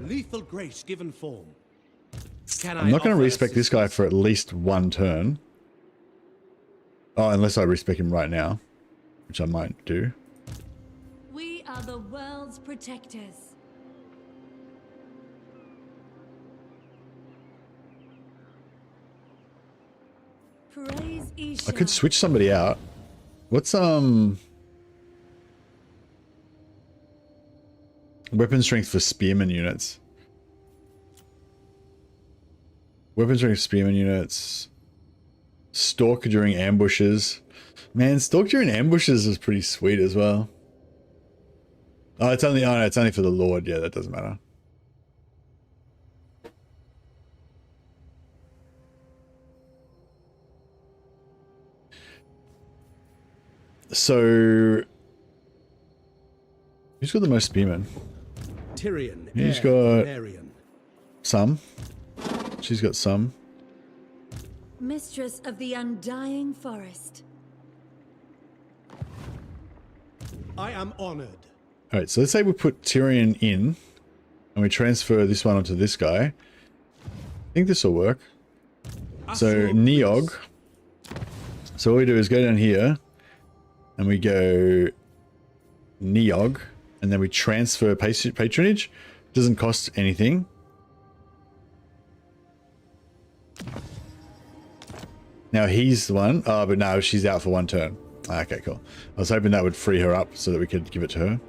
Lethal grace given form. I'm not going to respec this guy for at least one turn. Oh, unless I respec him right now, which I might do. We are the world's protectors. Praise Isha. I could switch somebody out. What's I Weapon strength for spearman units. Weapon strength spearman units. Stalk during ambushes. Man, stalk during ambushes is pretty sweet as well. Oh, it's only, oh no, it's only for the Lord. Yeah, that doesn't matter. So, who's got the most spearmen? TYRION. He's got Arian. some. She's got some. Mistress of the Undying Forest. I am honored. All right, so let's say we put Tyrion in, and we transfer this one onto this guy. I think this will work. So Neog. So all we do is go down here, and we go Neog, and then we transfer patronage. Doesn't cost anything. Now he's the one. Oh, but no, she's out for one turn. Okay, cool. I was hoping that would free her up so that we could give it to her.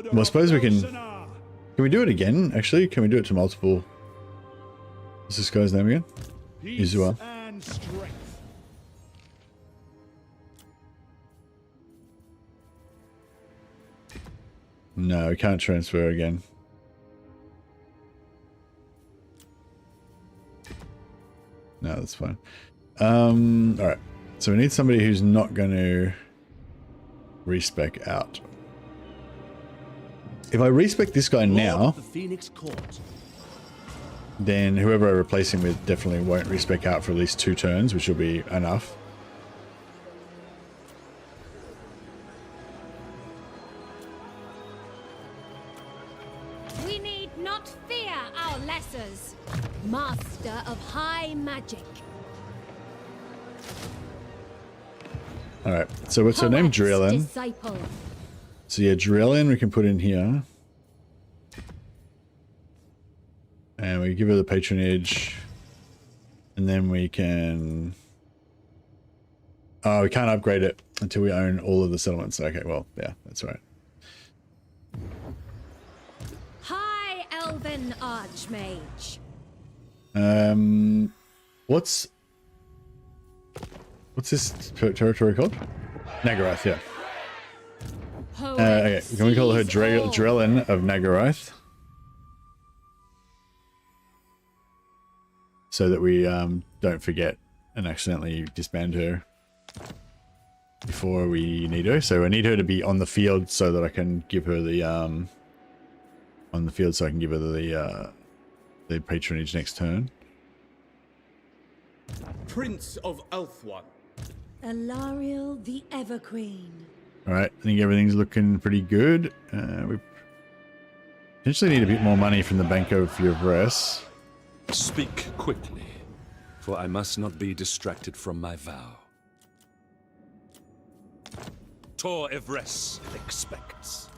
Well, I suppose we can we do it again, actually? Can we do it to multiple? What's this guy's name again? Izuwa. No, we can't transfer again. No, that's fine. Alright. So we need somebody who's not going to respec out. If I respec this guy now, then whoever I replace him with definitely won't respec out for at least 2 turns, which will be enough. We need not fear our lessers, master of high magic. Alright, so what's her name? Drillin. Disciple. So yeah, Drillin we can put in here. And we give her the patronage. And then we can... Oh, we can't upgrade it until we own all of the settlements. Okay, well, yeah, that's right. High Elven Archmage. What's this territory called? Nagarath, yeah. Okay, can we call her Drellin of Nagarath? So that we don't forget and accidentally disband her before we need her. So I need her to be on the field so that I can give her the on the field so I can give her the patronage next turn. Prince of Elfwan. Alariel the Everqueen. Alright, I think everything's looking pretty good. We potentially need a bit more money from the Bank of Yvres. Speak quickly, for I must not be distracted from my vow. Tor Yvres expects.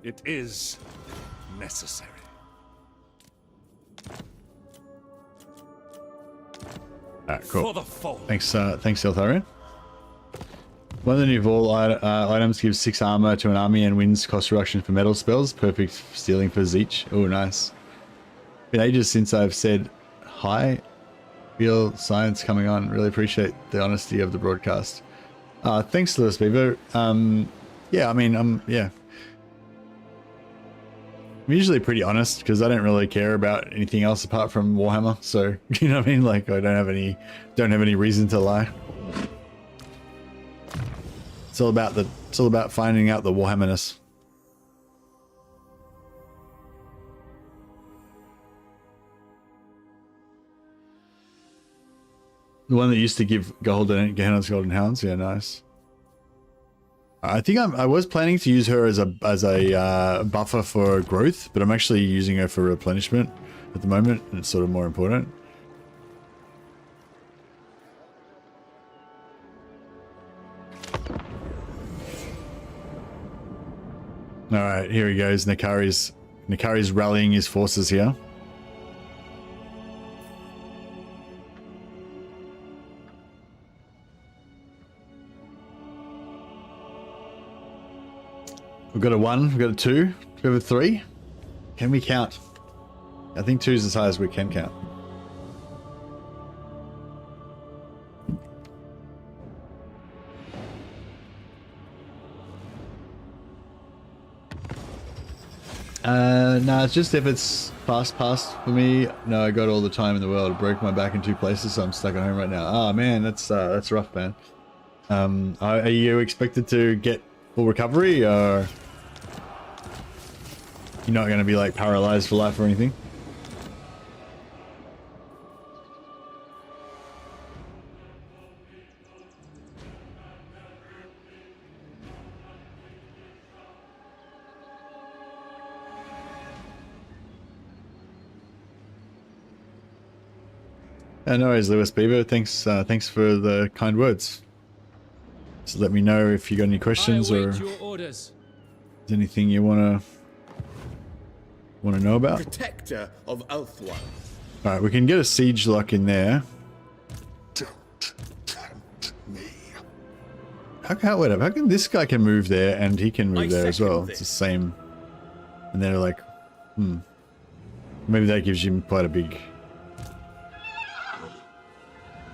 It is necessary. Alright, cool. For the fold. Thanks, Eltharion. One of the new Vol items gives 6 armor to an army and wins cost reduction for metal spells. Perfect stealing for Zeech. Oh, nice. Been ages since I've said hi. Feel science coming on. Really appreciate the honesty of the broadcast. Thanks, Lewis Beaver. Yeah, I mean, yeah. I'm usually pretty honest because I don't really care about anything else apart from Warhammer. So, you know what I mean? Like, I don't have any reason to lie. It's all about finding out the Warhammerness. The one that used to give Gehenna's Golden Hounds. Yeah, nice. I think I was planning to use her as a buffer for growth, but I'm actually using her for replenishment at the moment, and it's sort of more important. All right, here he goes. Nakari's rallying his forces here. We've got a 1, we've got a 2, we have a 3. Can we count? I think 2 is as high as we can count. No, it's just if it's fast for me. No, I got all the time in the world. I broke my back in 2 places, so I'm stuck at home right now. Oh man, that's rough, man. Are you expected to get full recovery, or you're not going to be like paralyzed for life or anything? No worries, Lewis Beaver. Thanks for the kind words. So let me know if you got any questions or there's anything you wanna know about. Protector of Elfwine. All right, we can get a siege lock in there. Don't tempt me. How come this guy can move there and he can move there as well? It's the same. And they're like, maybe that gives you quite a big.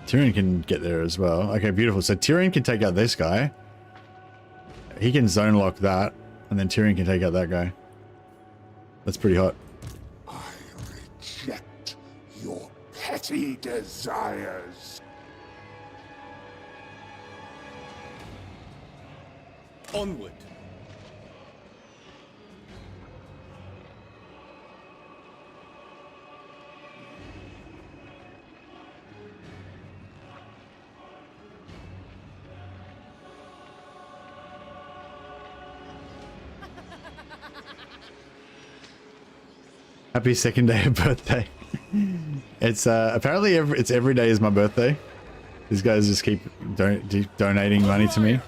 Tyrion can get there as well. Okay, beautiful. So Tyrion can take out this guy. He can zone lock that, and then Tyrion can take out that guy. That's pretty hot. I reject your petty desires. Onward. Happy second day of birthday. It's apparently it's every day is my birthday. These guys just keep donating money to me.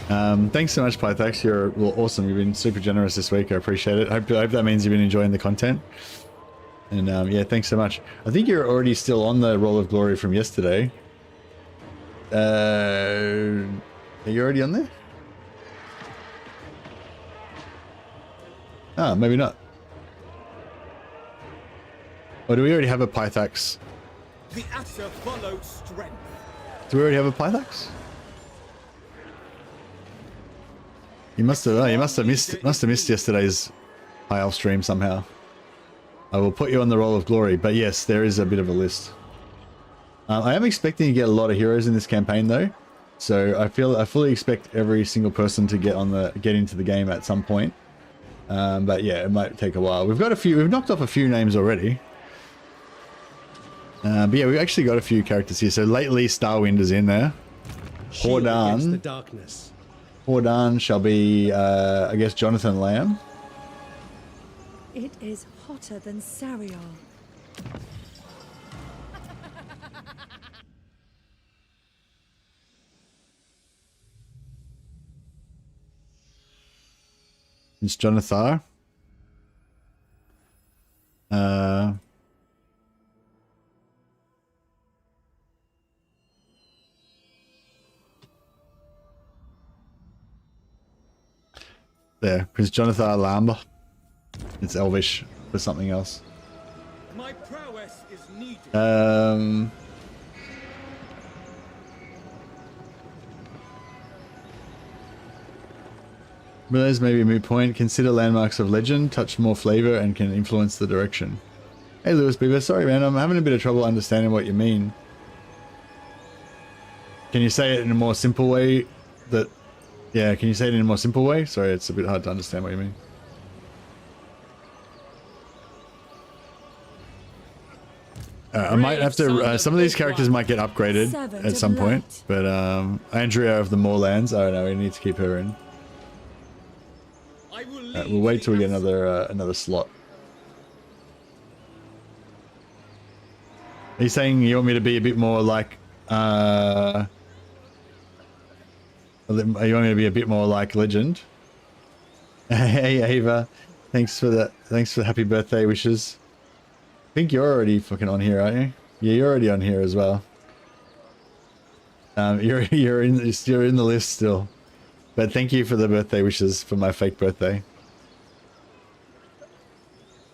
Thanks so much, Pythax. You're awesome. You've been super generous this week. I appreciate it. Hope that means you've been enjoying the content. And yeah, thanks so much. I think you're already still on the Roll of Glory from yesterday. Are you already on there? Ah, maybe not. Or do we already have a Pythax? The Asher followed strength. Do we already have a Pythax? You must have missed yesterday's High Elf stream somehow. I will put you on the Roll of Glory, but yes, there is a bit of a list. I am expecting to get a lot of heroes in this campaign though, so I fully expect every single person to get into the game at some point. But yeah, it might take a while. We've knocked off a few names already. But yeah, we've actually got a few characters here. So lately, Starwind is in there. Hordan shall be, I guess, Jonathan Lamb. It is hotter than Sariel. It's Jonathar. There, Prince Jonathar Lamba. It's Elvish for something else. My prowess is needed. Realize maybe a moot point. Consider landmarks of legend, touch more flavor, and can influence the direction. Hey, Lewis Beaver. Sorry, man. I'm having a bit of trouble understanding what you mean. Can you say it in a more simple way? Yeah, can you say it in a more simple way? Sorry, it's a bit hard to understand what you mean. I might have to... some of these characters might get upgraded at some point. But Andrea of the Moorlands, I don't know, we need to keep her in. We'll wait till we get another slot. Are you saying you want me to be a bit more like... you want me to be a bit more like Legend? Hey Ava, thanks for the happy birthday wishes. I think you're already fucking on here, aren't you? Yeah, you're already on here as well. You're in the list still. But thank you for the birthday wishes for my fake birthday.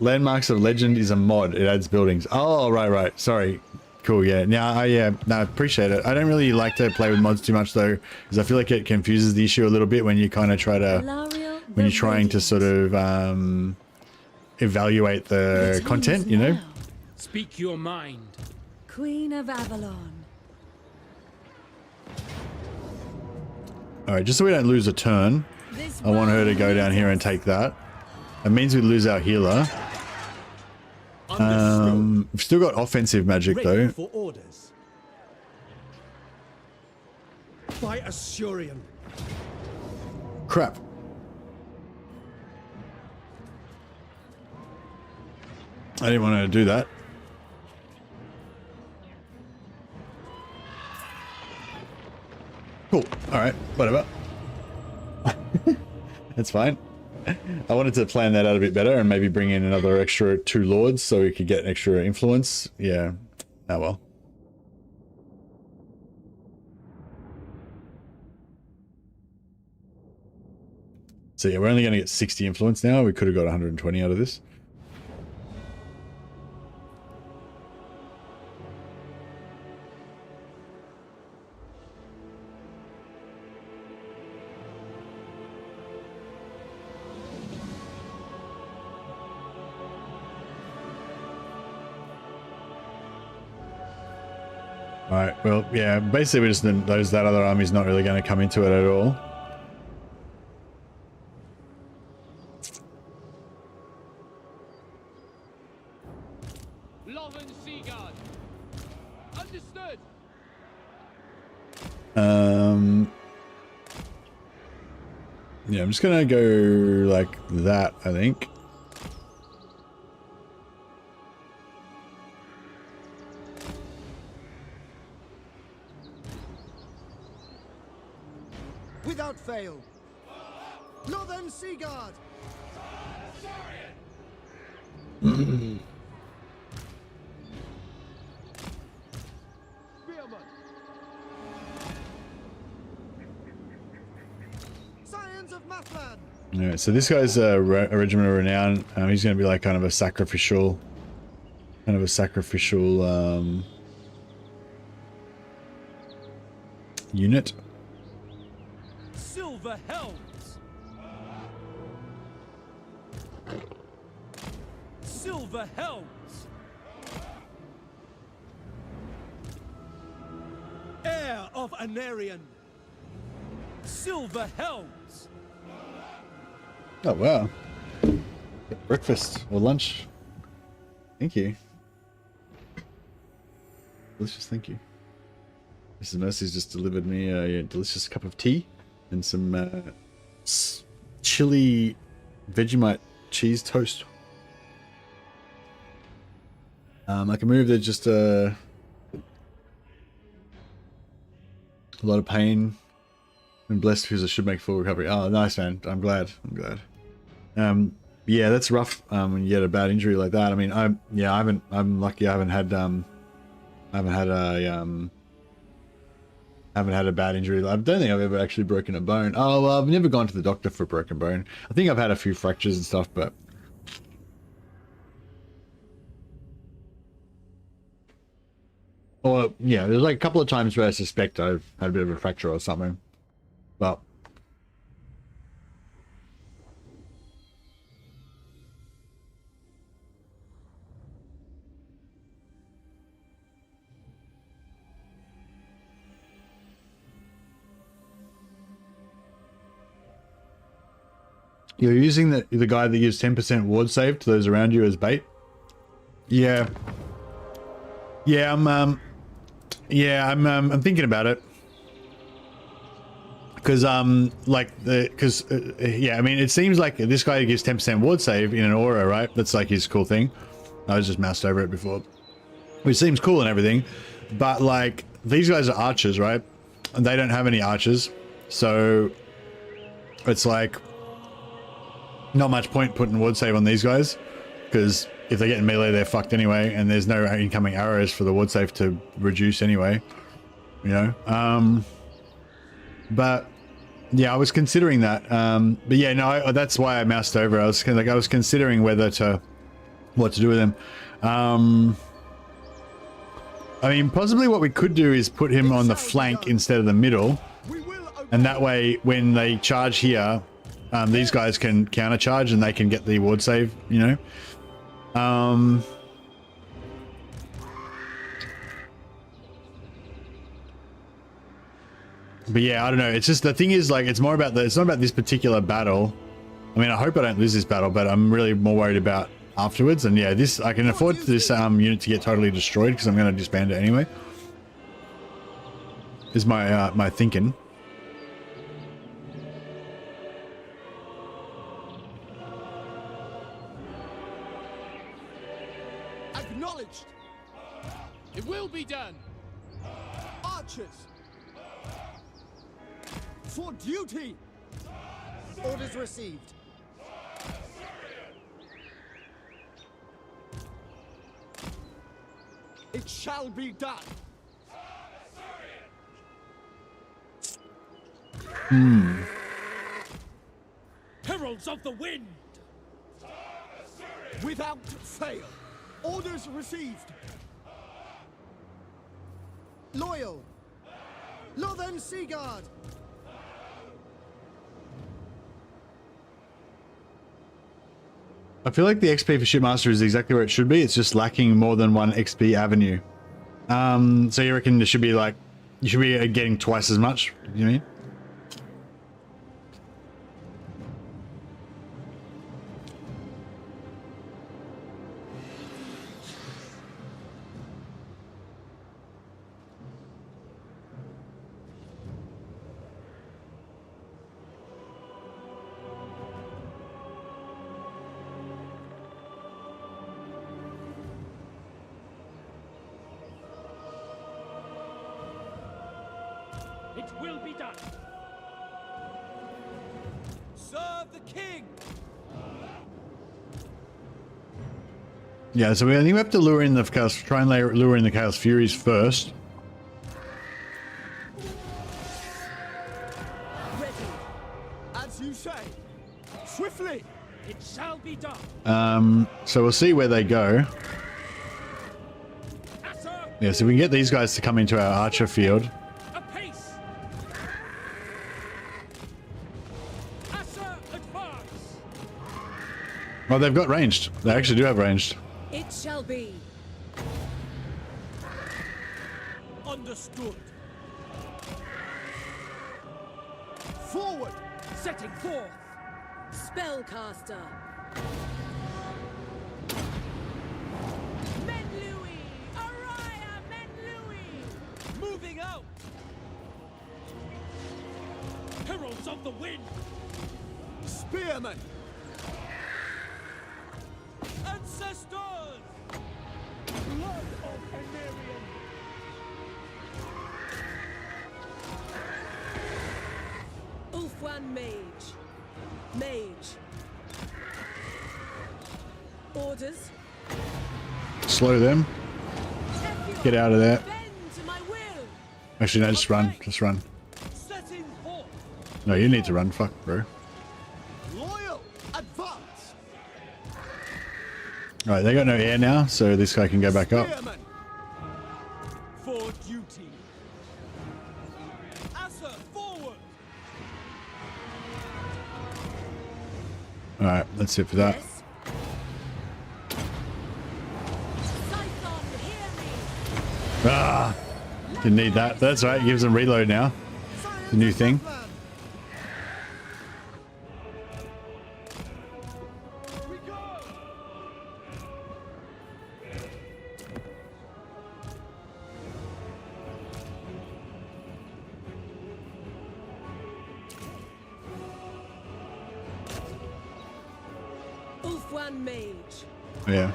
Landmarks of Legend is a mod. It adds buildings. Oh, right. Sorry. Cool, yeah. Now, I appreciate it. I don't really like to play with mods too much, though, because I feel like it confuses the issue a little bit when you kind of try to... when you're trying to sort of evaluate the content, you know? Speak your mind. Queen of Avalon. Alright, just so we don't lose a turn, I want her to go down here and take that. It means we lose our healer. We've still got offensive magic, though. For orders. By Assurion. Crap. I didn't want to do that. Cool. Alright, whatever. That's fine. I wanted to plan that out a bit better and maybe bring in another extra 2 lords so we could get extra influence. Yeah. Oh well. So yeah, we're only going to get 60 influence now. We could have got 120 out of this. Alright, well, yeah, basically we just knows that other army's not really going to come into it at all. Understood. Yeah, I'm just going to go like that, I think. Without fail. Northern Seaguard. Scions of Mathland. Alright, so this guy's a regiment of renown. He's going to be like kind of a sacrificial unit. Silver helms. Silver helms. Heir of Anarion. Silver helms. Oh wow. Breakfast or lunch. Thank you. Delicious, thank you. Mrs. Mercy's just delivered me a delicious cup of tea and some chili Vegemite cheese toast. I can move. There's just a lot of pain. And blessed because I should make full recovery. Oh, nice, man. I'm glad. Yeah, that's rough when you get a bad injury like that. I mean, I'm lucky. I haven't had a bad injury. I don't think I've ever actually broken a bone. Oh, well, I've never gone to the doctor for a broken bone. I think I've had a few fractures and stuff, but or yeah, there's like a couple of times where I suspect I've had a bit of a fracture or something. Well, you're using the guy that gives 10% ward save to those around you as bait? Yeah. Yeah, I'm thinking about it. Because yeah, I mean, it seems like this guy gives 10% ward save in an aura, right? That's like his cool thing. I was just moused over it before. Which seems cool and everything, but like these guys are archers, right? And they don't have any archers, so it's like not much point putting ward save on these guys, because if they get in melee, they're fucked anyway, and there's no incoming arrows for the ward save to reduce anyway, you know. But yeah, I was considering that. But yeah, no, that's why I moused over. I was considering what to do with him. I mean, possibly what we could do is put him on the flank instead of the middle, and that way, when they charge here, these guys can counter charge and they can get the ward save, you know. But yeah, I don't know. It's just, the thing is, like, it's more about it's not about this particular battle. I mean, I hope I don't lose this battle, but I'm really more worried about afterwards. And yeah, this, I can afford this unit to get totally destroyed because I'm going to disband it anyway. Is my my thinking. Acknowledged. It will be done. Archers. For duty. Orders received. It shall be done. Heralds of the wind. Without fail. Orders received. Loyal. Lothen Seaguard. I feel like the XP for Shipmaster is exactly where it should be. It's just lacking more than one XP avenue. So you reckon there should be like, you should be getting twice as much, you mean? It will be done. Serve the king. Yeah, so I think we have to lure in the chaos, try and lure in the Chaos Furies first. Ready. As you say. Swiftly. It shall be done. So we'll see where they go. Yeah, so we can get these guys to come into our archer field. Apace. Asser, advance. Well, they've got ranged. They actually do have ranged. It shall be. Understood. Forward. Setting forth. Spellcaster. Men Louis. Araya, Men Louis. Moving out. Heralds of the wind. Spearmen. Ancestors. Blood of Enarion. Ulfwan Mage. Mage. Orders. Slow them. Get out of there. Bend to my will. Actually, no, just run. Just run. Setting forth. No, you need to run. Fuck, bro. Loyal. Advance. Alright, they got no air now, so this guy can go back up. Spearmen. For duty. Asser, forward. Alright, that's it for that. Yes. Scython, hear me. Ah! Didn't need that. That's right, it gives them reload now. The new thing. We go. Ulfwan Mage. Yeah.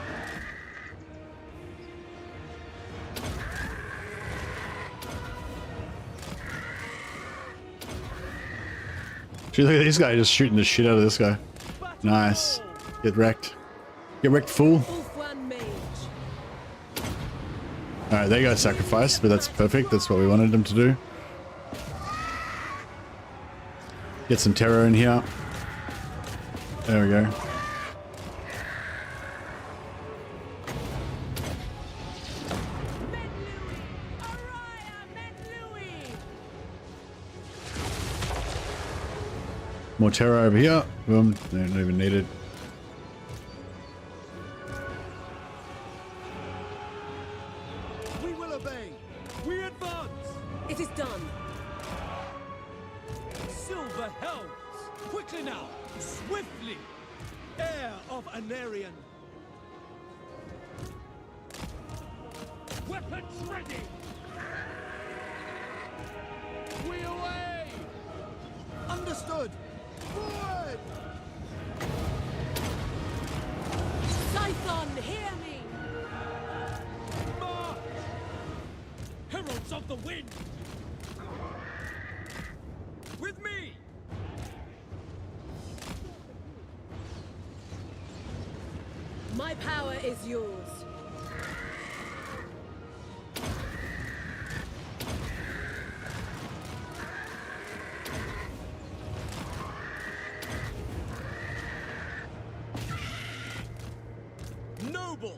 Gee, look at this guy just shooting the shit out of this guy. Nice. Get wrecked. Get wrecked, fool. Alright, they got sacrificed, but that's perfect. That's what we wanted them to do. Get some terror in here. There we go. More terror over here. Boom. Don't even need it. We will obey. We advance. It is done. Silver helms! Quickly now! Swiftly! Heir of Anarian! Weapons ready! We away! Understood. Forward! Scython, hear me! March! Heralds of the wind! With me! My power is yours. Noble!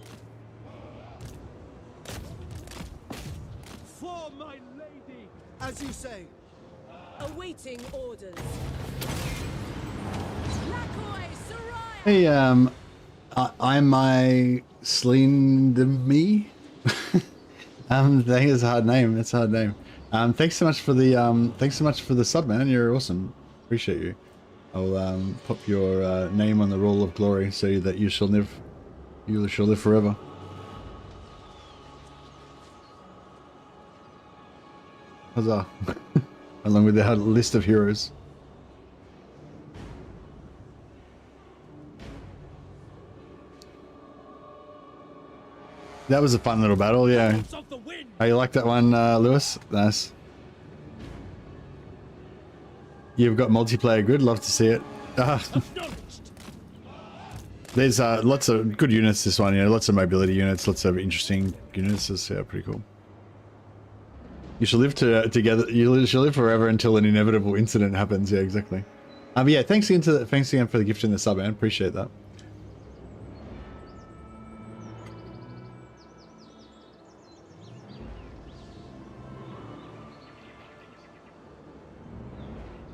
For my lady! As you say. Awaiting orders. Lakoi, Soraya! Hey, I'm my me. I think it's a hard name. It's a hard name. Thanks so much for the sub, man. You're awesome. Appreciate you. I'll pop your name on the roll of glory so that you shall live forever. Huzzah. Along with our list of heroes. That was a fun little battle, yeah. How you like that one, Lewis? Nice. You've got multiplayer good, love to see it. There's lots of good units this one, you know, lots of mobility units, lots of interesting units. It's pretty cool. You shall live together. You shall live forever until an inevitable incident happens. Yeah, exactly. Yeah, thanks again for the gift in the sub, man. Appreciate that.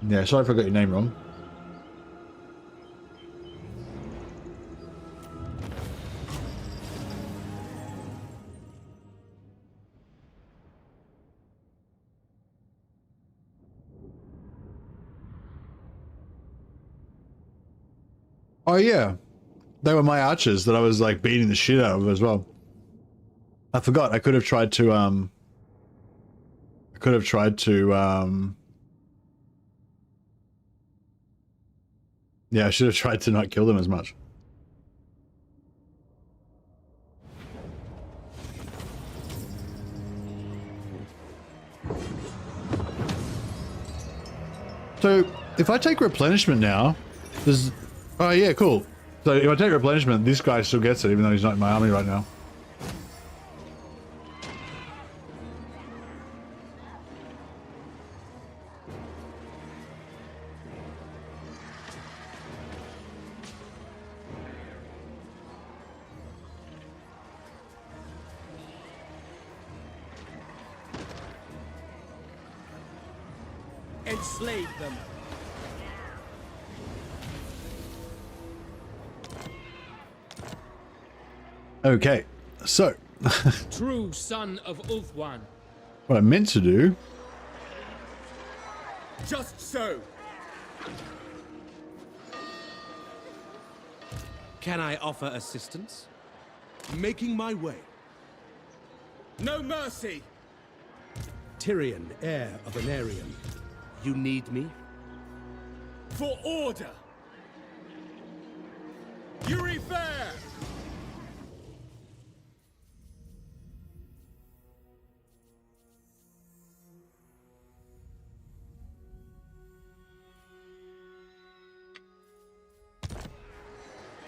Yeah, sorry if I got your name wrong. Oh yeah, they were my archers that I was like beating the shit out of as well. I forgot. I could have tried to yeah, I should have tried to not kill them as much. So if I take replenishment now, there's... Oh yeah, cool. So if I take replenishment, this guy still gets it even though he's not in my army right now. Enslave them! Okay, so True son of Ulthwan. what I meant to do. Just so. Can I offer assistance? Making my way. No mercy. Tyrion, heir of Anarian. You need me? For order. Yuri Fair.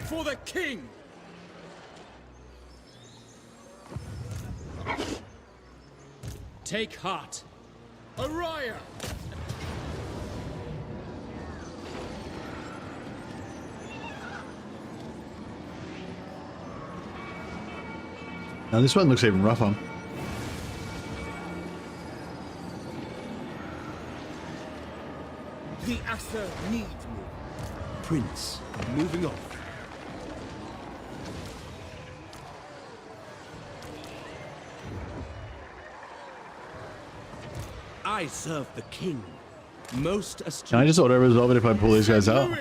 For the king! Take heart. Araya! Now this one looks even rougher. The Asa need me. Prince, moving off. I serve the king. Most astute. Can I just auto-resolve it if I pull these guys out?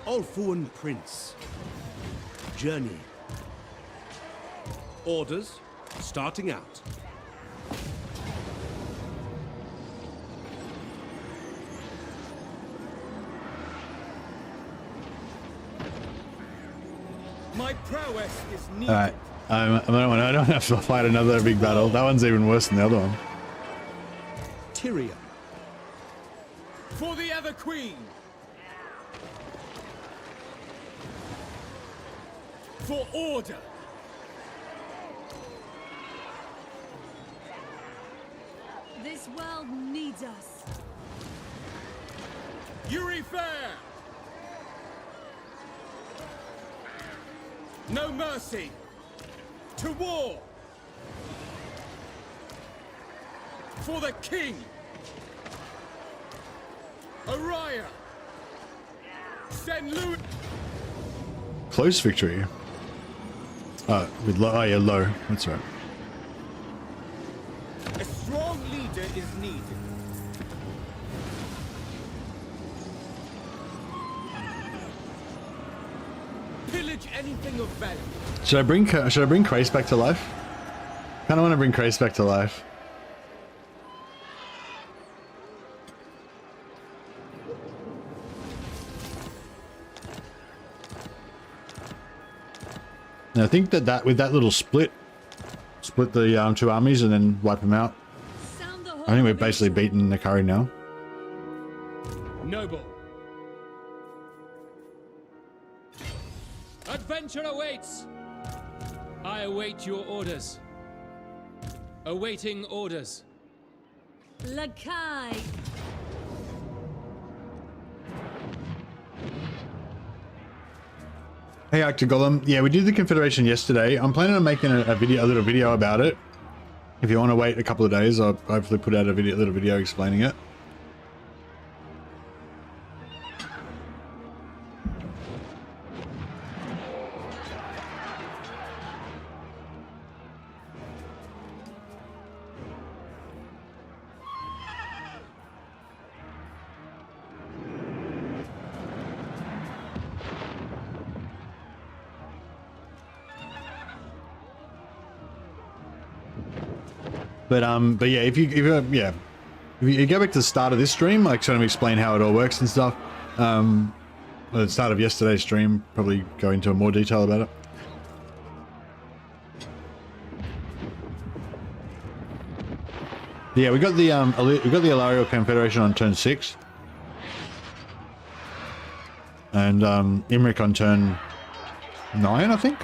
Ulfuan Prince. Journey. Orders, starting out. My prowess is needed. Alright. I don't have to fight another big battle. That one's even worse than the other one. TYRION. For the Ever Queen. For order. This world needs us. Yuri Fair. No mercy. To war. For the king. Araya. Send Louis. Close victory. With low. Oh yeah, low. That's right. A strong leader is needed. Pillage anything of value. Should I bring Krace back to life? Kind of want to bring Krace back to life. And I think that with that little split the two armies and then wipe them out. I think we've basically beaten the curry now. Noble. Adventure awaits. I await your orders. Awaiting orders. Lakai. Hey Octogolem, yeah, we did the Confederation yesterday. I'm planning on making a little video about it. If you want to wait a couple of days, I'll hopefully put out a little video explaining it. But yeah, if you go back to the start of this stream, like sort of explain how it all works and stuff. At the start of yesterday's stream, probably go into more detail about it. Yeah, we got the Alario Confederation on turn 6, and Imric on turn 9, I think.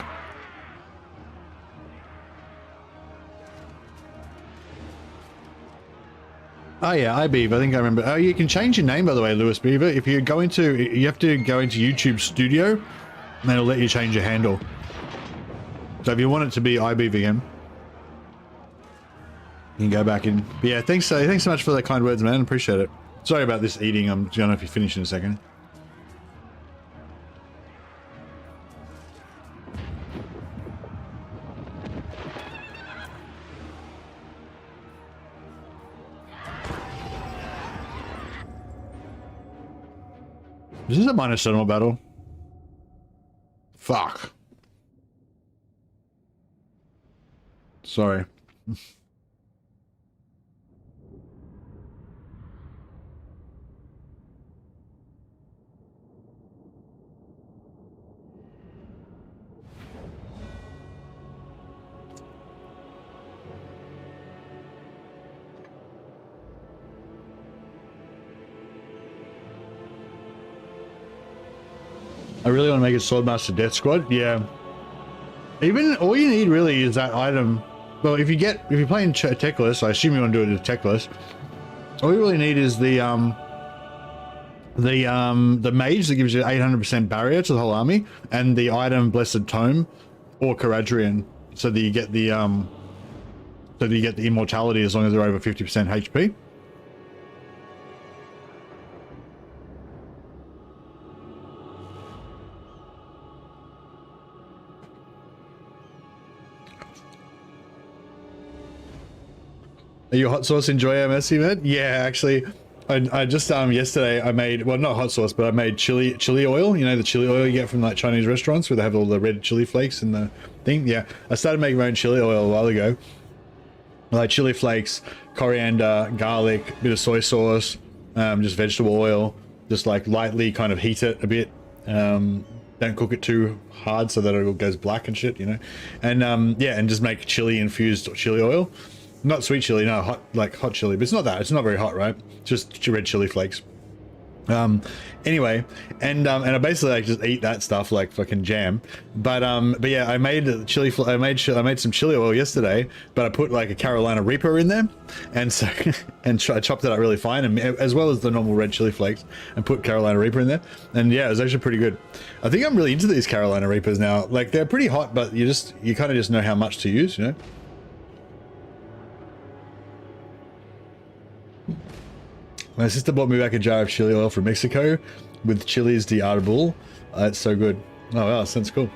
Oh yeah, iBeaver, I think I remember. Oh, you can change your name, by the way, Lewis Beaver. If you go into, you have to go into YouTube Studio, and it'll let you change your handle. So if you want it to be iBeaver again, you can go back in. But yeah, thanks so much for the kind words, man. Appreciate it. Sorry about this eating. I'm don't know if you finish in a second. Is this a minor settlement battle? Fuck. Sorry. I really want to make a Swordmaster Death Squad. Yeah. Even all you need really is that item. Well, if you're playing Techless, I assume you want to do it as Techless. All you really need is the mage that gives you 800% barrier to the whole army, and the item Blessed Tome or Caradrian, so that you get the immortality as long as they're over 50% HP. Are you hot sauce enjoy MSC, man? Yeah, actually, I just yesterday I made, well, not hot sauce, but I made chili oil. You know, the chili oil you get from like Chinese restaurants where they have all the red chili flakes in the thing. Yeah, I started making my own chili oil a while ago. Like chili flakes, coriander, garlic, bit of soy sauce, just vegetable oil, just like lightly kind of heat it a bit. Don't cook it too hard so that it all goes black and shit, you know. And yeah, and just make chili infused chili oil. Not sweet chili, no, hot chili, but it's not that. It's not very hot, right? Just red chili flakes. Anyway, and I basically like just eat that stuff like fucking jam. But yeah, I made I made some chili oil yesterday, but I put like a Carolina Reaper in there, and so I chopped it up really fine, and as well as the normal red chili flakes, and put Carolina Reaper in there, and yeah, it was actually pretty good. I think I'm really into these Carolina Reapers now. Like they're pretty hot, but you kind of just know how much to use, you know. My sister bought me back a jar of chili oil from Mexico with chilies de arbol. It's so good. Oh wow, sounds cool.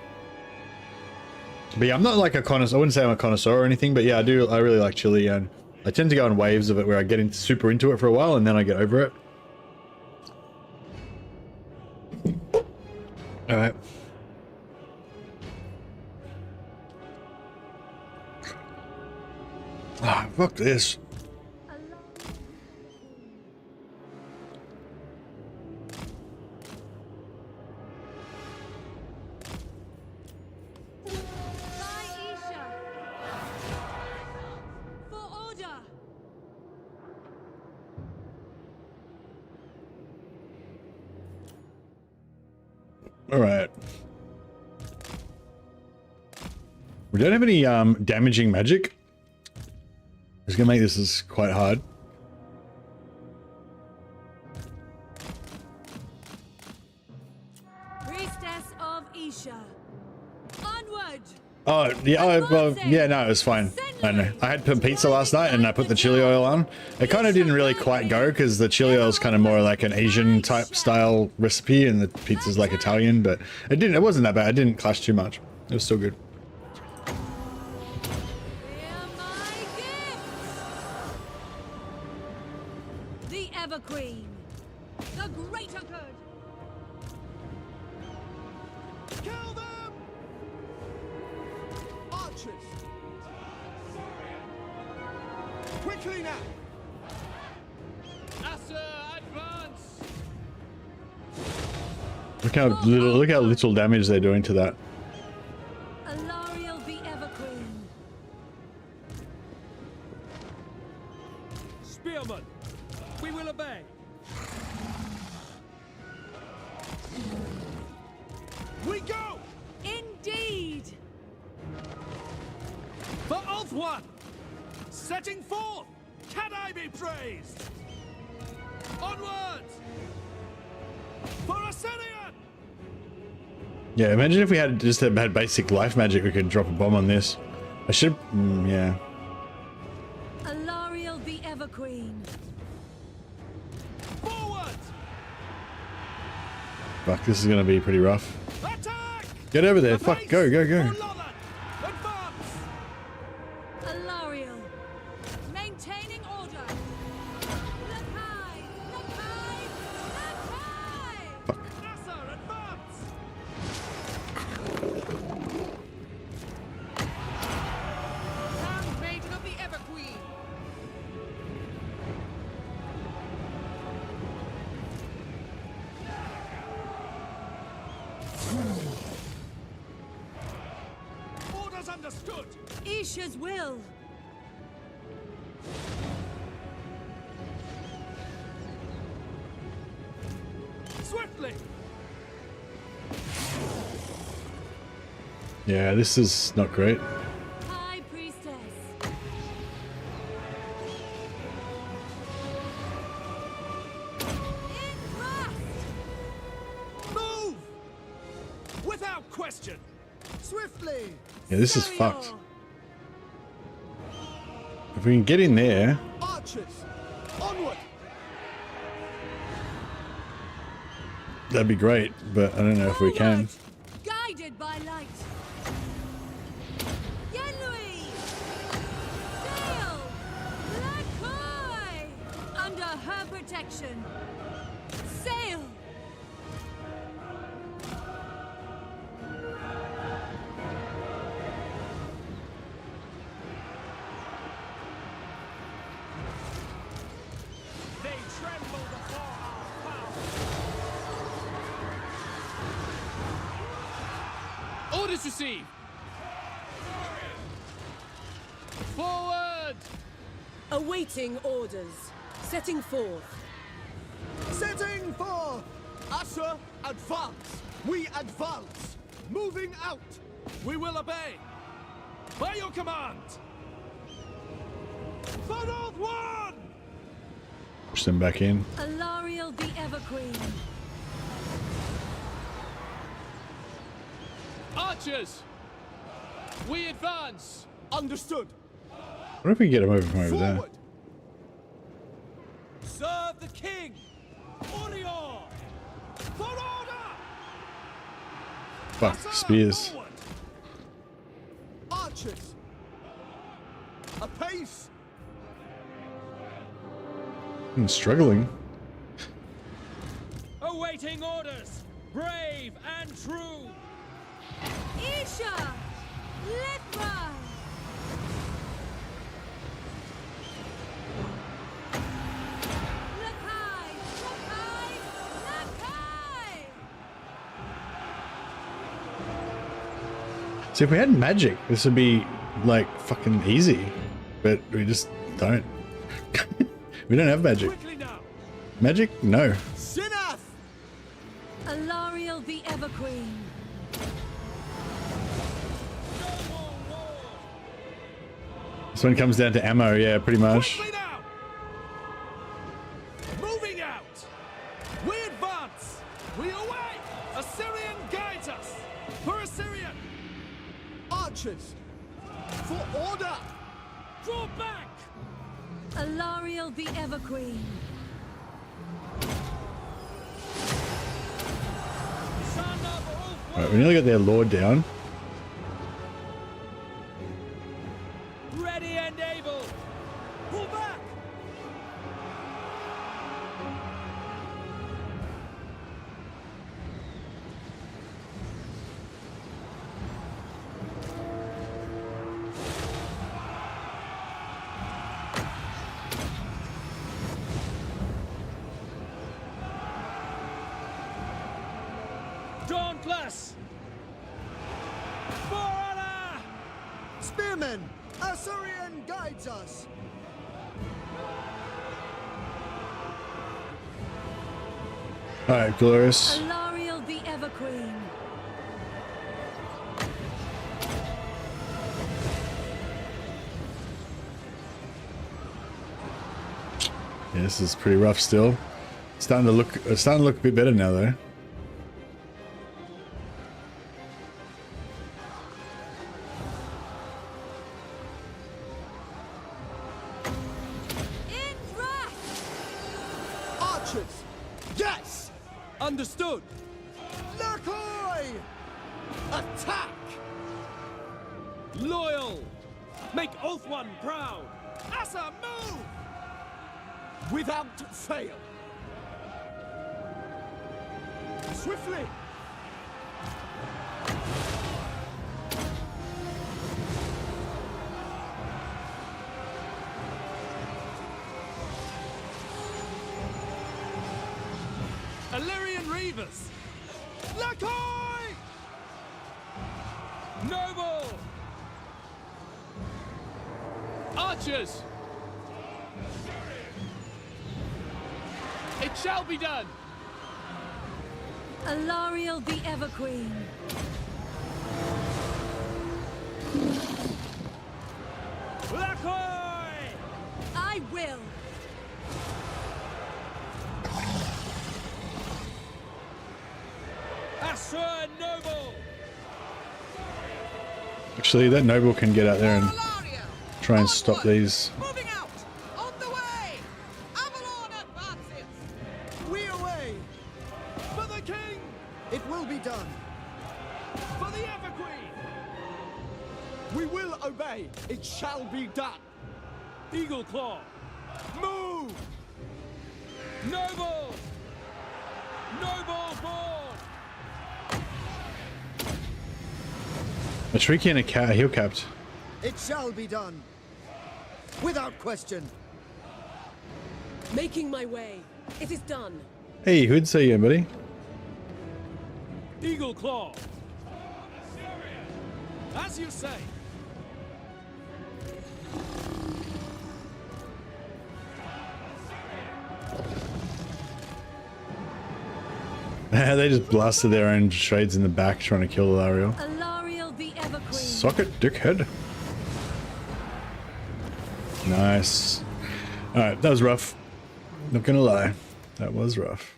But yeah, I'm not like a connoisseur. I wouldn't say I'm a connoisseur or anything, but yeah, I really like chili, and I tend to go in waves of it where I get super into it for a while and then I get over it. All right. Ah, fuck this. All right. We don't have any damaging magic. It's gonna make this quite hard. Priestess of Isha. Onward. Oh yeah, well yeah, no, it was fine. I know. I had some pizza last night and I put the chili oil on. It kind of didn't really quite go because the chili oil is kind of more like an Asian type style recipe, and the pizza's like Italian. But it wasn't that bad. It didn't clash too much. It was still good. The Everqueen. The greater good. Kill them! Archers! Quickly now! Advance! Look how little damage they're doing to that. Alariel the Everqueen. Spearmen, we will obey. We go! Indeed! For Ulthuan! Setting forth! Can I be praised? Onwards! For Assyrian! Yeah, imagine if we had basic life magic, we could drop a bomb on this. I should, yeah. Alariel the Everqueen. Forward! Fuck, this is gonna be pretty rough. Attack! Get over there, fuck, go. Advance! Alariel. Maintaining order. Look high! Look high! Look high! Nasser, advance! Handmaiden of the Everqueen! Orders understood! Isha's will. Swiftly! Yeah, this is not great. High Priestess. Move! Without question! Swiftly! Yeah, this is fucked. If we can get in there. Archers! Onward! That'd be great, but I don't know if we can. Guided by light. Yenui! Sail! Lakoi! Under her protection. Sail! They tremble before our power! Orders received. Forward! Awaiting orders. Setting forth. Setting forth! Usher, advance! We advance! Moving out! We will obey. By your command. For North One! Push them back in. Alariel the Everqueen. Archers! We advance! Understood! What if we get them over from over there? Forward! Serve the king! Orion! For order! Fuck, spears. Forward! Archers! Apace! I'm struggling. Awaiting orders! Brave and true! Isha! Lithra! Lakai! Lakai! Lakai! See, if we had magic, this would be like fucking easy, but we just don't. We don't have magic. Quickly now! Magic? No. Sinath! Alariel the Everqueen. This one comes down to ammo, yeah, pretty much. Quickly now! Moving out! We advance! We await! Assyrian guides us! For Assyrian! Archers! For order! Draw back! Alariel the Everqueen. Son of Alright, we nearly got their lord down. Ready and able! Pull back! Dauntless! For honor! Spearmen! Assyrian guides us! Alright, glorious. Alariel the Everqueen. Yeah, this is pretty rough still. It's starting to look a bit better now though. Archers! Yes! Understood! Lakoi! Attack! Loyal! Make Oath One proud! Asa, move! Without fail! Swiftly! Illyrian Reavers! Lakoi! Noble! Archers! It shall be done! Alariel the Everqueen. I will. Assur noble! Actually, that noble can get out there and try and stop these. Moving out! On the way! Avalon advances! We away! For the king! It will be done! For the Everqueen! We will obey! It shall be done! Eagle Claw! Move! Noble! Noble born! A Shrieky and a heel capped. It shall be done! Without question! Making my way. It is done. Hey, who'd say yeah, buddy? Eagle Claw! As you say! They just blasted their own trades in the back trying to kill Alariel. Alariel the Everqueen. Suck it, dickhead. Nice. Alright, that was rough. Not gonna lie. That was rough.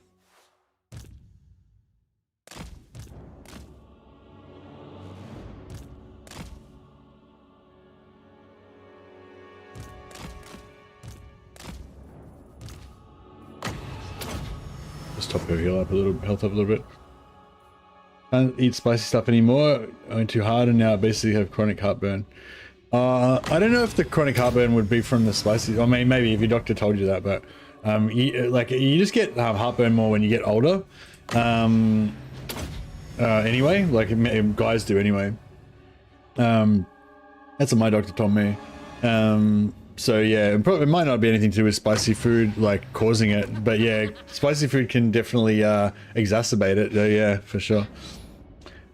Just top her heal up a little, health up a little bit. Can't eat spicy stuff anymore. I went too hard and now I basically have chronic heartburn. I don't know if the chronic heartburn would be from the spicy. I mean, maybe if your doctor told you that, but you just get heartburn more when you get older. Anyway, like guys do anyway. That's what my doctor told me. So yeah, it might not be anything to do with spicy food like causing it, but yeah, spicy food can definitely exacerbate it. Yeah, for sure.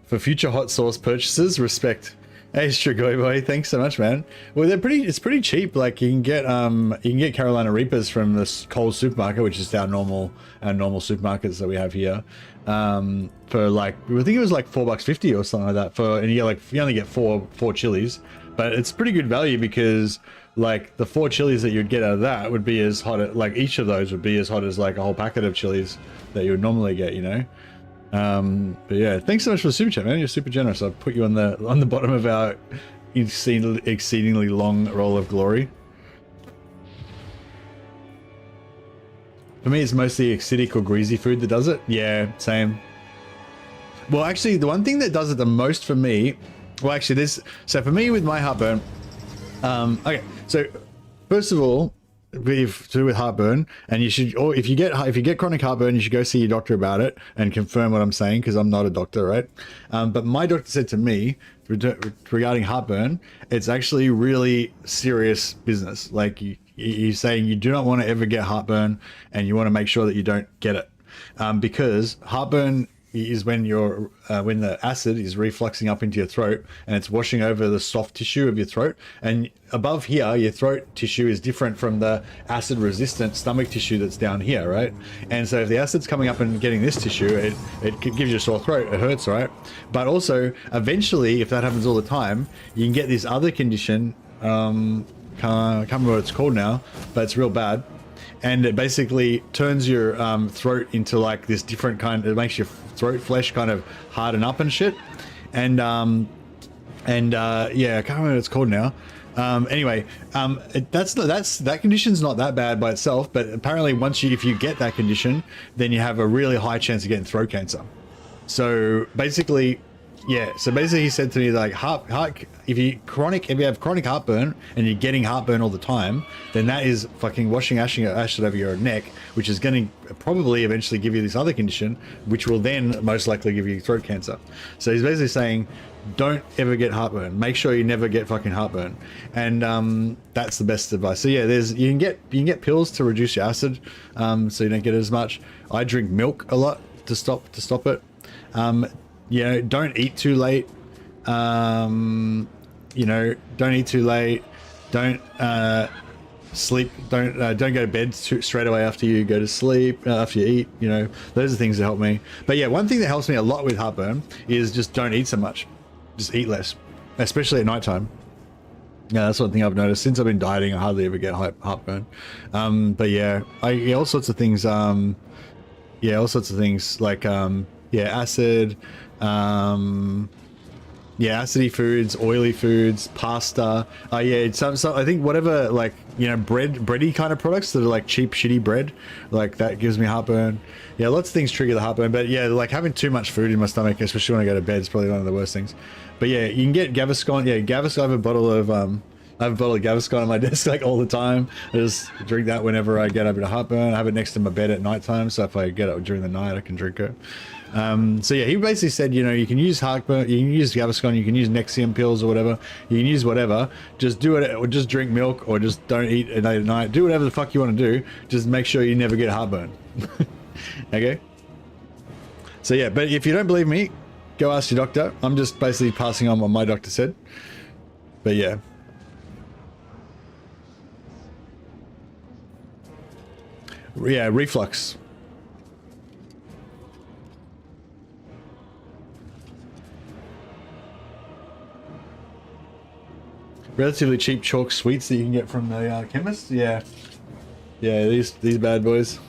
For future hot sauce purchases, respect. Hey, Strigoi boy, thanks so much, man. Well, it's pretty cheap. Like you can get Carolina Reapers from this Coles supermarket, which is our normal supermarkets that we have here. For like, I think it was like $4.50 or something like that. And you only get four chilies, but it's pretty good value because like the 4 chilies that you'd get out of that would be as hot, like each of those would be as hot as like a whole packet of chilies that you would normally get, you know. But yeah, thanks so much for the super chat, man. You're super generous. I'll put you on the bottom of our exceedingly long roll of glory. For me, it's mostly acidic or greasy food that does it. Yeah, same. Well, actually, the one thing that does it the most for me, so for me with my heartburn, okay, so first of all, to do with heartburn, and you should, or if you get chronic heartburn, you should go see your doctor about it and confirm what I'm saying, because I'm not a doctor, right? But my doctor said to me regarding heartburn, it's actually really serious business. Like he's saying you do not want to ever get heartburn, and you want to make sure that you don't get it, because heartburn is when when the acid is refluxing up into your throat and it's washing over the soft tissue of your throat, and above here your throat tissue is different from the acid resistant stomach tissue that's down here, right? And so if the acid's coming up and getting this tissue, it gives you a sore throat, it hurts, right? But also eventually, if that happens all the time, you can get this other condition, can't remember what it's called now, but it's real bad. And it basically turns your throat into like this different kind. It makes your throat flesh kind of harden up and shit. And yeah, I can't remember what it's called now. Anyway, that condition's not that bad by itself, but apparently if you get that condition, then you have a really high chance of getting throat cancer. So basically, yeah. So basically, he said to me like, if you have chronic heartburn and you're getting heartburn all the time, then that is fucking washing acid over your neck, which is going to probably eventually give you this other condition, which will then most likely give you throat cancer. So he's basically saying, don't ever get heartburn. Make sure you never get fucking heartburn, and that's the best advice. So yeah, you can get pills to reduce your acid, so you don't get it as much. I drink milk a lot to stop it. You know, don't eat too late. You know, don't eat too late. Don't sleep. Don't go to bed straight away after you go to sleep. After you eat, you know, those are things that help me. But yeah, one thing that helps me a lot with heartburn is just don't eat so much. Just eat less, especially at nighttime. Yeah, that's one thing I've noticed. Since I've been dieting, I hardly ever get heartburn. But yeah, all sorts of things. Yeah, all sorts of things like yeah, acid, yeah, acidy foods, oily foods, pasta. Yeah, some I think whatever, like, you know, bready kind of products that are like cheap, shitty bread, like that gives me heartburn. Yeah, lots of things trigger the heartburn, but yeah, like having too much food in my stomach, especially when I go to bed, is probably one of the worst things. But yeah, you can get Gaviscon. Yeah, Gaviscon. I have a bottle of Gaviscon on my desk like all the time. I just drink that whenever I get a bit of heartburn. I have it next to my bed at night time, so if I get it during the night, I can drink it. So yeah, he basically said, you know, you can use heartburn, you can use Gaviscon, you can use Nexium pills or whatever, you can use whatever, just do it, or just drink milk, or just don't eat at night, do whatever the fuck you want to do, just make sure you never get heartburn. Okay? So yeah, but if you don't believe me, go ask your doctor. I'm just basically passing on what my doctor said. But yeah. Yeah, reflux. Relatively cheap chalk sweets that you can get from the chemist. Yeah, yeah, these bad boys.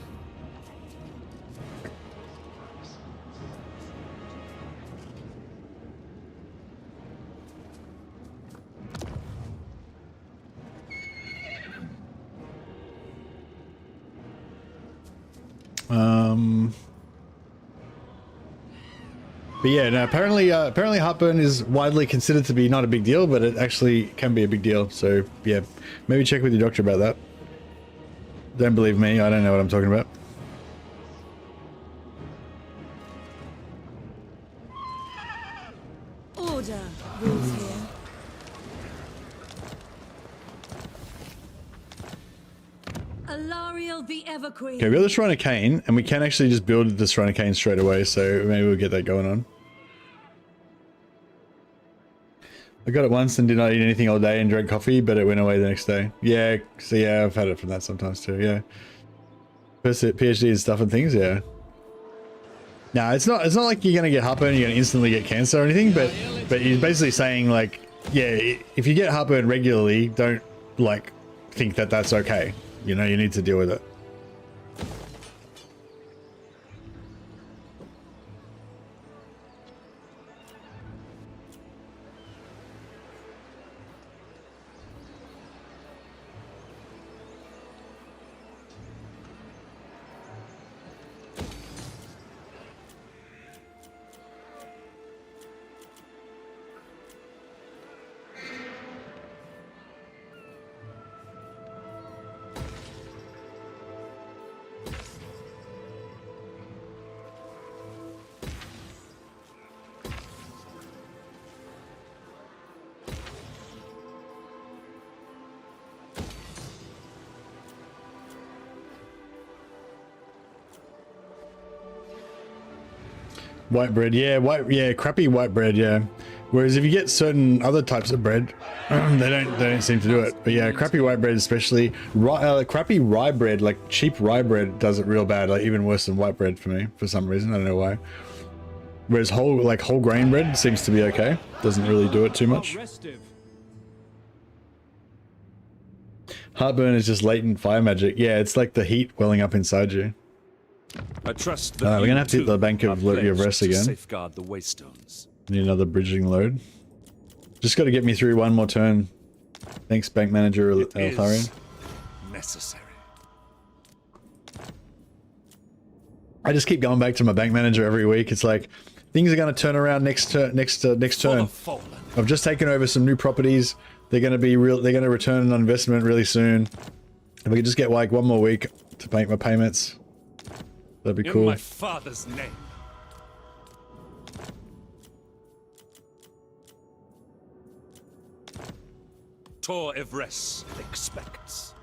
But yeah, no, apparently heartburn is widely considered to be not a big deal, but it actually can be a big deal. So yeah, maybe check with your doctor about that. Don't believe me, I don't know what I'm talking about. Order rules here. Alariel the Everqueen. Okay, we got the Shrine of Cain, and we can actually just build the Shrine of Cain straight away, so maybe we'll get that going on. I got it once and did not eat anything all day and drank coffee, but it went away the next day. Yeah, so yeah, I've had it from that sometimes too, yeah. PhD and stuff and things, yeah. No, it's not like you're gonna get heartburn, you're gonna instantly get cancer or anything, but you're basically saying, like, yeah, if you get heartburn regularly, don't, like, think that that's okay. You know, you need to deal with it. White bread, yeah, crappy white bread, yeah. Whereas if you get certain other types of bread, they don't seem to do it. But yeah, crappy white bread, especially crappy rye bread, like cheap rye bread, does it real bad, like even worse than white bread for me for some reason. I don't know why. Whereas whole grain bread seems to be okay. Doesn't really do it too much. Heartburn is just latent fire magic. Yeah, it's like the heat welling up inside you. I trust that we're gonna have to hit the Bank of Rest again. Safeguard the waystones. Need another bridging load. Just got to get me through one more turn. Thanks, Bank Manager TYRION. Necessary. I just keep going back to my bank manager every week. It's like things are going to turn around next turn. I've just taken over some new properties. They're going to be real. They're going to return on investment really soon. If we could just get like one more week to make my payments, that'd be cool. In my father's name. Tor Evres expects.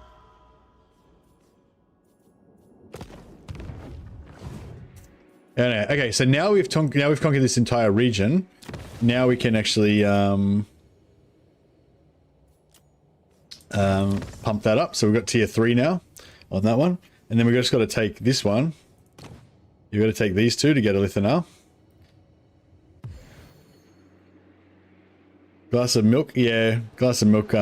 Okay, so now we've conquered this entire region. Now we can actually pump that up. So we've got tier 3 now on that one, and then we've just got to take this one. You've got to take these two to get a Lithanal. Glass of milk, yeah. Glass of milk.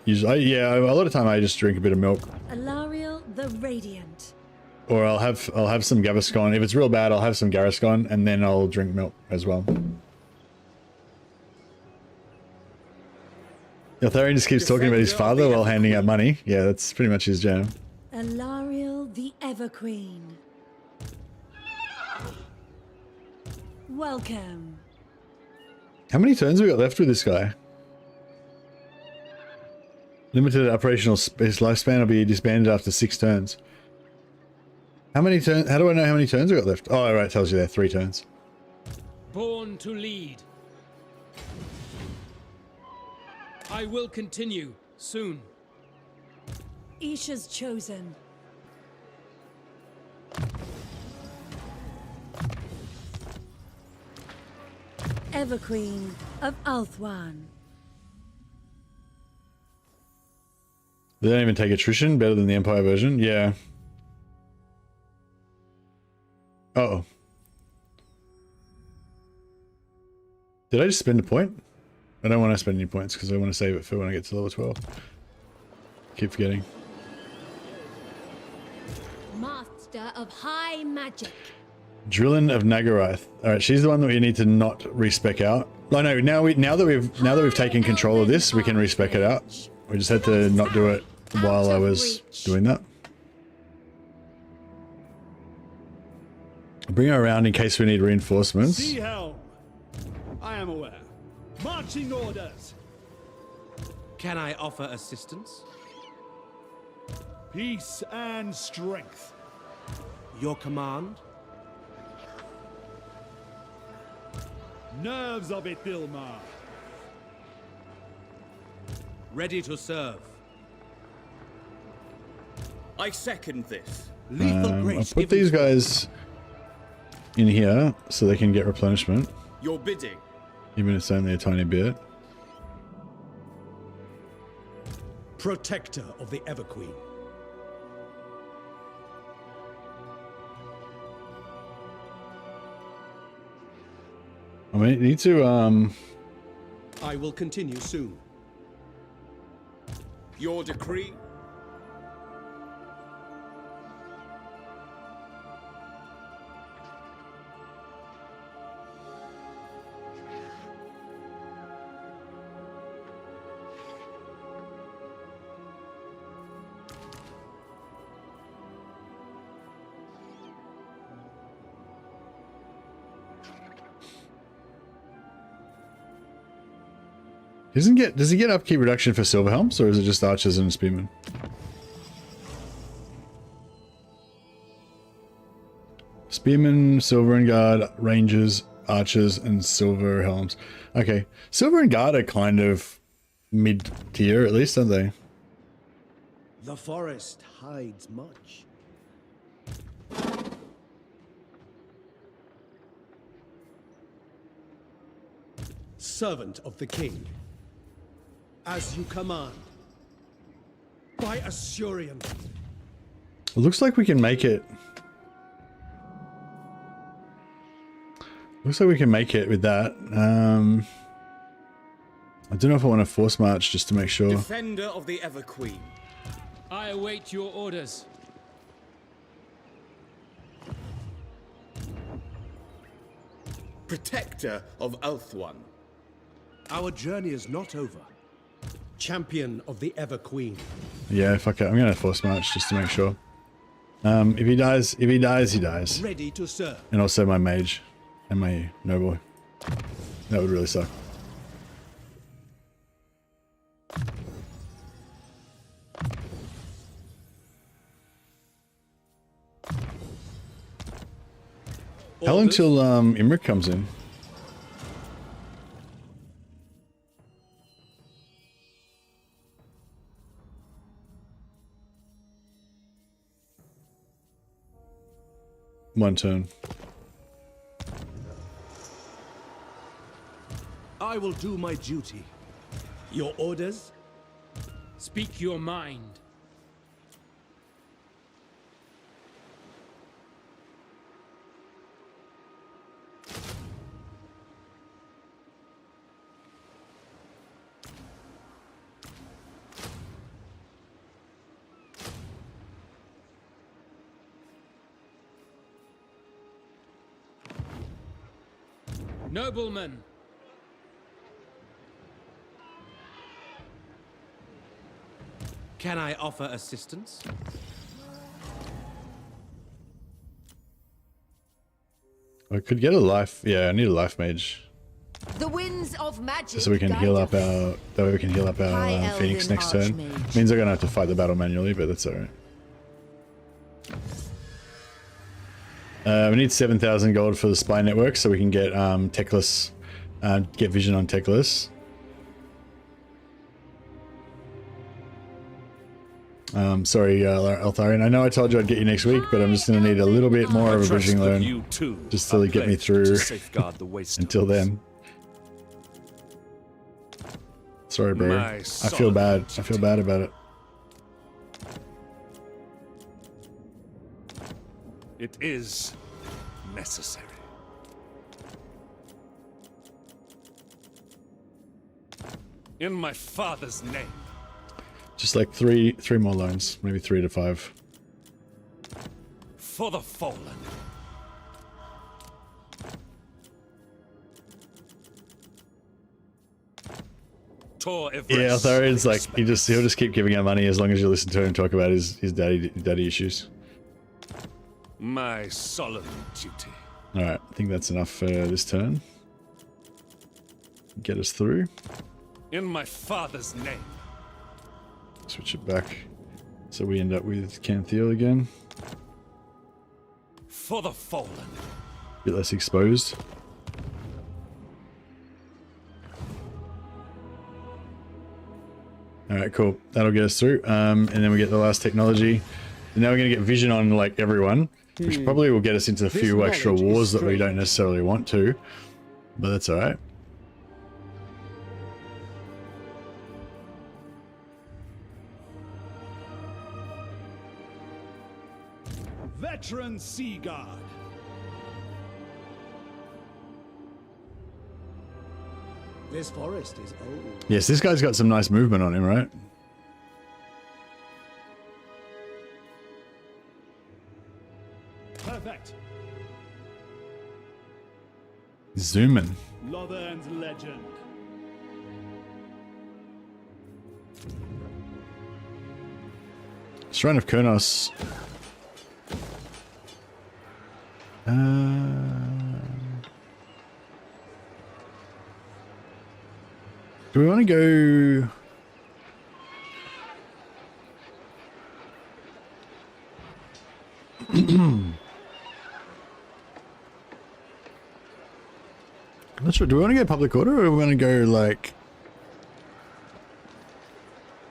Usually, yeah. A lot of time I just drink a bit of milk. Alariel the Radiant. Or I'll have some Gaviscon. If it's real bad, I'll have some Gaviscon, and then I'll drink milk as well. Tharion just keeps talking about his father while handing out money. Yeah, that's pretty much his jam. Alariel the Everqueen. Welcome. How many turns have we got left with this guy? Limited operational space lifespan will be disbanded after 6 turns. How many turns? How do I know how many turns we got left? Oh, right, it tells you there, 3 turns. Born to lead. I will continue soon. Isha's chosen. Everqueen of Althwan. They don't even take attrition, better than the Empire version. Yeah. Uh-oh. Did I just spend a point? I don't want to spend any points because I want to save it for when I get to level 12. Keep forgetting. Master of high magic. Drillin of Nagarath. All right, she's the one that we need to not respec out. Oh no, now that we've taken control of this, we can respec it out. We just had to not do it while I was doing that. Bring her around in case we need reinforcements. Sea helm. I am aware. Marching orders. Can I offer assistance? Peace and strength. Your command? Nerves of it, Dilmar. Ready to serve. I second this. I'll put these guys in here so they can get replenishment. Your bidding. Even if it's only a tiny bit. Protector of the Everqueen. I mean, need to I will continue soon. Your decree. Does he get upkeep reduction for silver helms, or is it just archers and spearmen? Spearmen, silver and guard, rangers, archers, and silver helms. Okay, silver and guard are kind of mid-tier at least, aren't they? The forest hides much. Servant of the king. As you command. By Assurian. It looks like we can make it. Looks like we can make it with that. I don't know if I want to force march just to make sure. Defender of the Everqueen. I await your orders. Protector of Althwan. Our journey is not over. Champion of the Everqueen. Yeah, fuck it. I'm gonna force march just to make sure. If he dies, he dies. Ready to serve. And also my mage and my noble. That would really suck. How long till Imric comes in? One turn. I will do my duty. Your orders? Speak your mind. Noblemen, Can I offer assistance? I could get a life. Yeah, I need a life mage. The winds of magic. So we can heal up our. That way we can heal up our Phoenix next turn. Means I'm gonna have to fight the battle manually, but that's alright. We need 7,000 gold for the spy network, so we can get techless, get vision on techless. Sorry, Altharian. I know I told you I'd get you next week, but I'm just gonna need a little bit more of a bridging loan, just to get me through until then. Sorry, bro. I feel bad. I feel bad about it. It is necessary. In my father's name. Just like three more loans, maybe 3 to 5. For the fallen. Yeah, Altharian's like he'll just keep giving out money as long as you listen to him talk about his daddy issues. My solemn duty. Alright, I think that's enough for this turn. Get us through. In my father's name. Switch it back. So we end up with Canthiel again. For the fallen. Bit less exposed. Alright, cool. That'll get us through. And then we get the last technology. And now we're going to get vision on like everyone. Which probably will get us into a few extra wars that we don't necessarily want to. But that's alright. Veteran Sea Guard. This forest is old. Yes, this guy's got some nice movement on him, right? Perfect. Zooming. Lother's legend. Shrine of Kurnos. Do we want to go? I'm not sure. Do we want to go public order or do we want to go like?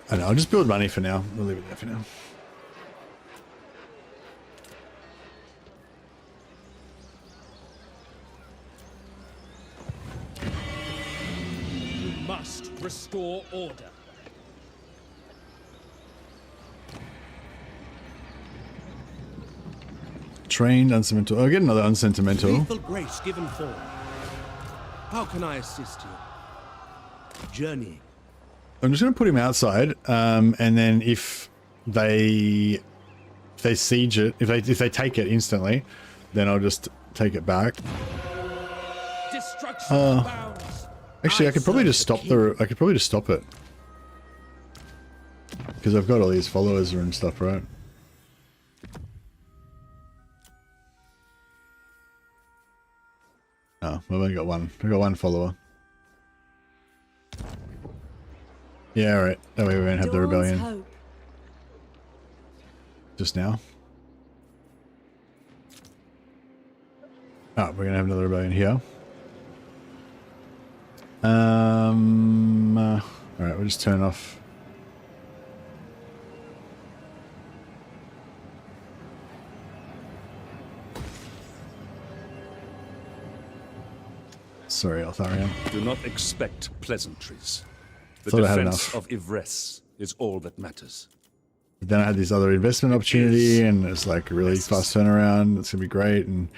I don't know. I'll just build money for now. We'll leave it there for now. you must restore order. Trained, unsentimental. I'll get another unsentimental. Lethal grace given form. How can I assist you? Journeying. I'm just going to put him outside, and then if they siege it, if they take it instantly, then I'll just take it back. Actually, I could probably just stop it because I've got all these followers and stuff, right? Oh, we've only got one. We've got one follower. Yeah, alright. That way we won't have the rebellion. Hope. Just now. Oh, we're gonna have another rebellion here. Alright, we'll just turn off. Sorry, Altharian. Do not expect pleasantries. The Thought I had defense enough. of Yvresse is all that matters. But then I had this other investment opportunity, and it's like a really fast turnaround. It's gonna be great, and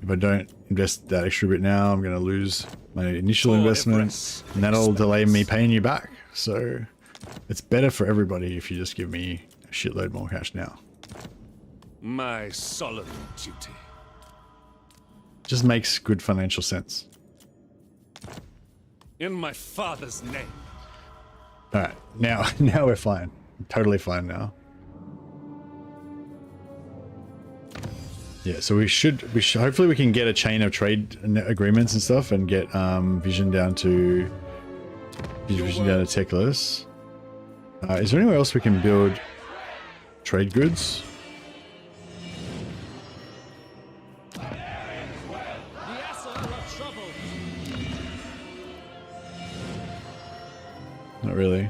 if I don't invest that extra bit now, I'm gonna lose my initial investment, and that'll delay me paying you back. So it's better for everybody if you just give me a shitload more cash now. My solemn duty. Just makes good financial sense. In my father's name. All right, now we're fine. Totally fine now. Yeah, so we should hopefully we can get a chain of trade agreements and stuff and get vision down to techless. Is there anywhere else we can build trade goods? Not really.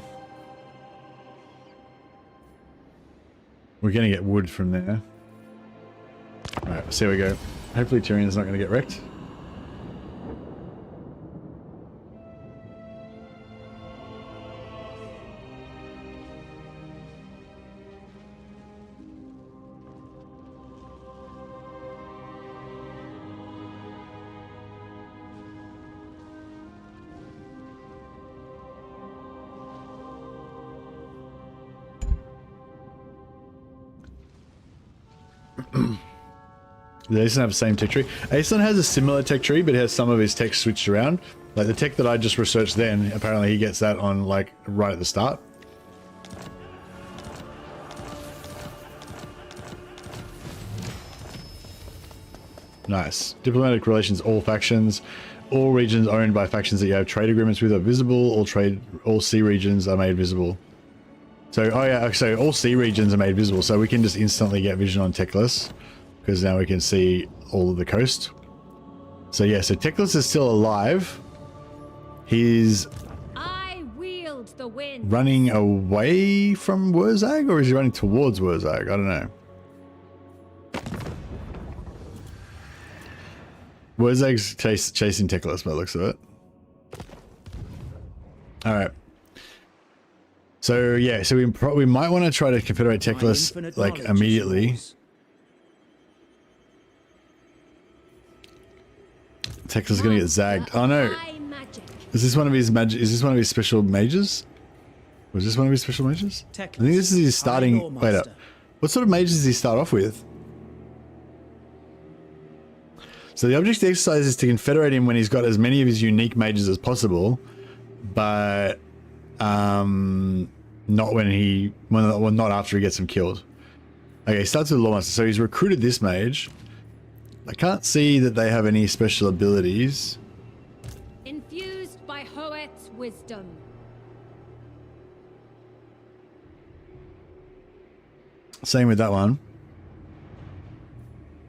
We're gonna get wood from there. Alright, so here we go. Hopefully Tyrion's not gonna get wrecked. They doesn't have the same tech tree. Aislinn has a similar tech tree, but it has some of his tech switched around. Like the tech that I just researched then, apparently he gets that on like right at the start. Nice. Diplomatic relations, all factions. All regions owned by factions that you have trade agreements with are visible. All sea regions are made visible. So, oh yeah, so all sea regions are made visible, so we can just instantly get vision on Techless, because now we can see all of the coast. So yeah, so Techless is still alive. He's wield the wind. Running away from Wurzag, or is he running towards Wurzag? I don't know. Wurzag's chasing Techless by the looks of it. Alright. So yeah, so we might want to try to confederate Techless like immediately. Techless is gonna get zagged. Oh no! Is this one of his Is this one of his special mages? Was this one of his special mages? I think this is his starting. Wait up. What sort of mages does he start off with? So the object of the exercise is to confederate him when he's got as many of his unique mages as possible, but not not after he gets them killed. Okay, he starts with Lawmaster. So he's recruited this mage. I can't see that they have any special abilities. Infused by Hoet's wisdom. Same with that one.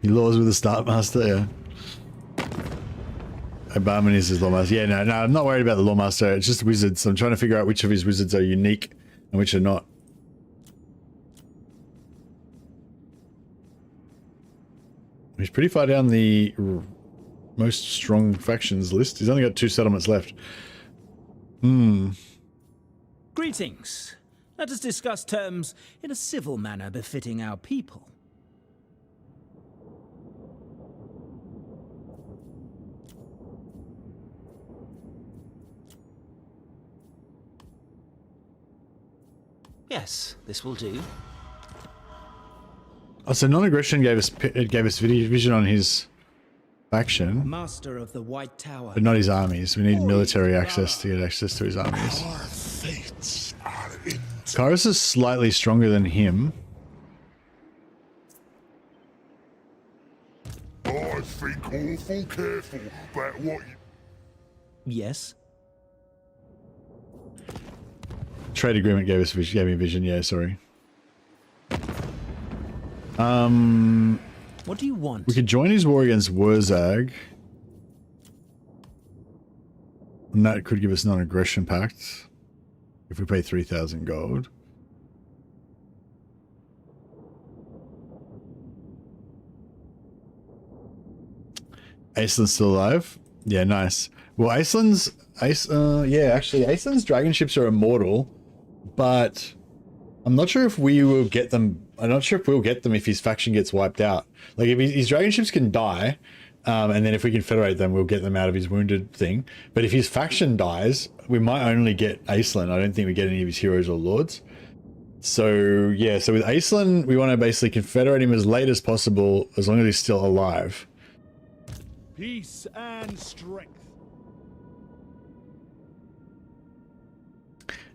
He laws with the Start Master, yeah. Obama is his Lawmaster. Yeah, no, I'm not worried about the Lawmaster. It's just wizards. I'm trying to figure out which of his wizards are unique and which are not. He's pretty far down the most strong factions list. He's only got 2 settlements left. Greetings. Let us discuss terms in a civil manner befitting our people. Yes, this will do. Oh, so non-aggression gave us vision on his faction, Master of the White Tower, but not his armies. We need military access to get access to his armies. Kyrus is slightly stronger than him. I think awful careful about what you... Yes. Trade agreement gave me vision. Yeah, sorry. What do you want? We could join his war against Wurzag. And that could give us non-aggression pact if we pay 3,000 gold. Aislinn's still alive? Yeah, nice. Well, Aislinn's dragon ships are immortal, but I'm not sure if we will get them. I'm not sure if we'll get them if his faction gets wiped out. Like, if his dragon ships can die, and then if we can federate them, we'll get them out of his wounded thing. But if his faction dies, we might only get Aislinn. I don't think we get any of his heroes or lords. So, yeah, so with Aislinn, we want to basically confederate him as late as possible, as long as he's still alive. Peace and strength.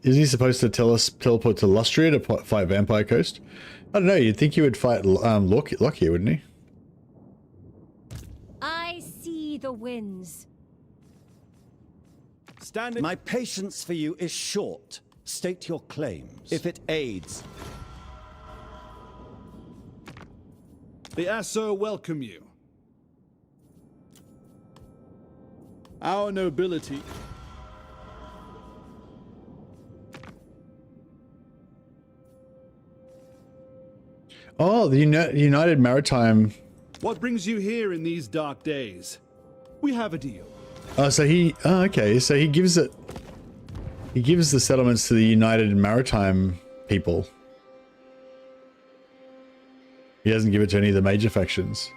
he supposed to teleport to Lustria to fight Vampire Coast? I don't know. You'd think he would fight Lock here, wouldn't he? I see the winds. Stand. My patience for you is short. State your claims. If it aids. The Asso welcome you. Our nobility. Oh, the United Maritime. What brings you here in these dark days? We have a deal. Oh, so okay, so he gives the settlements to the United Maritime people. He doesn't give it to any of the major factions.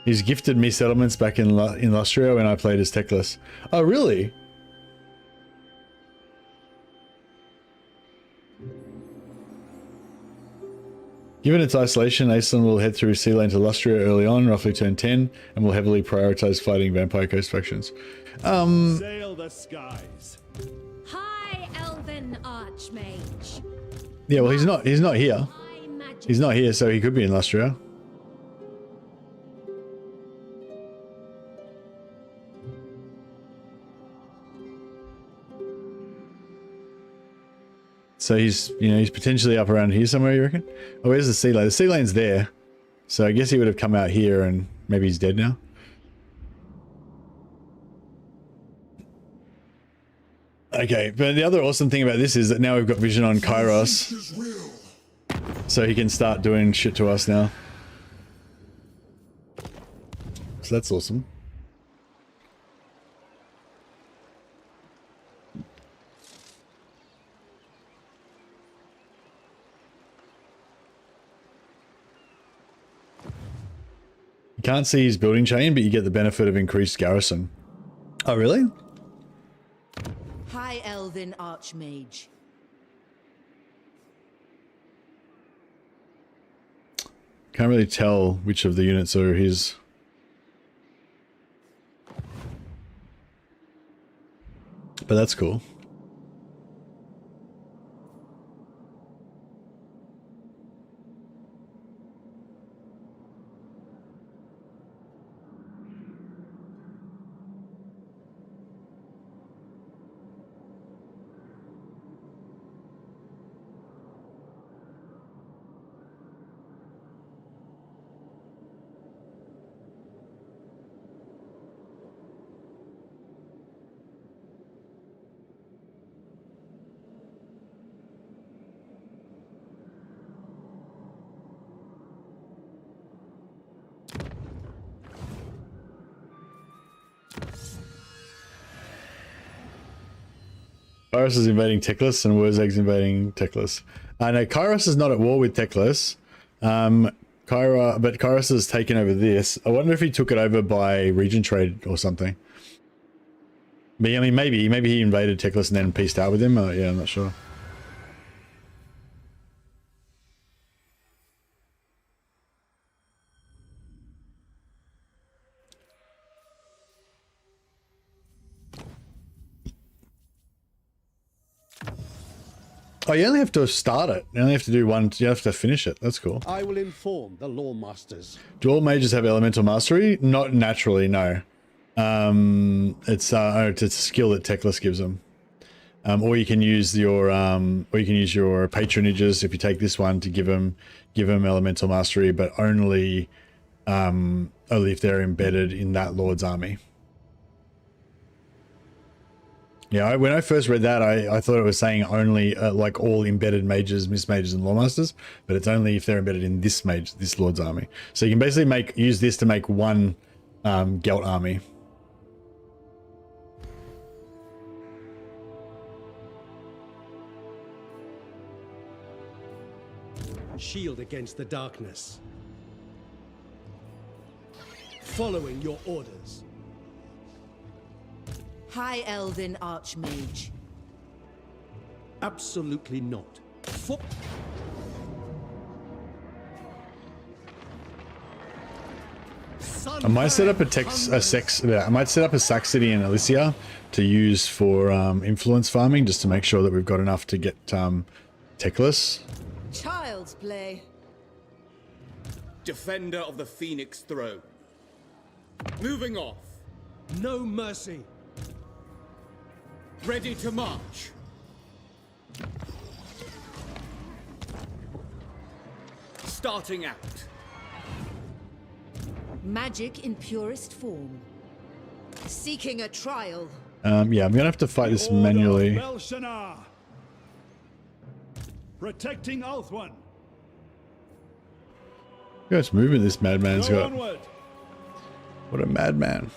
He's gifted me settlements back in Lustria when I played as Teclis. Oh, really? Given its isolation, Aislinn will head through sea lane to Lustria early on, roughly turn 10, and will heavily prioritize fighting Vampire Coast factions. Sail the skies. High Elven Archmage. Yeah, well, he's not here. He's not here, so he could be in Lustria. So he's potentially up around here somewhere, you reckon? Oh, where's the sea lane? The sea lane's there. So I guess he would have come out here and maybe he's dead now. Okay, but the other awesome thing about this is that now we've got vision on Kairos. So he can start doing shit to us now. So that's awesome. You can't see his building chain, but you get the benefit of increased garrison. Oh, really? High Elven Archmage. Can't really tell which of the units are his. But that's cool. Kairos is invading Teclis and Wurzeg's invading Teclis. No, Kairos is not at war with Teclis. But Kairos has taken over this. I wonder if he took it over by region trade or something. But I mean, maybe he invaded Teclis and then peaced out with him. Yeah, I'm not sure. Oh, you only have to start it. You only have to do one. You have to finish it. That's cool. I will inform the law masters. Do all mages have elemental mastery? Not naturally, no. It's a skill that Teclis gives them. Or you can use your patronages if you take this one to give them elemental mastery, but only if they're embedded in that lord's army. Yeah, when I first read that, I thought it was saying only like all embedded mages, mismages, and lawmasters, but it's only if they're embedded in this lord's army. So you can basically use this to make one Gelt army. Shield against the darkness. Following your orders. High Elven Archmage. Absolutely not. I might set up I might set up a Saxony in Elysia to use for influence farming, just to make sure that we've got enough to get Teclis. Child's play. Defender of the Phoenix Throne. Moving off. No mercy. Ready to march. Starting out. Magic in purest form. Seeking a trial. Yeah, I'm gonna have to fight this manually. Belshazzar. Protecting Ulthuan. Look how much movement this madman's got. Onward. What a madman.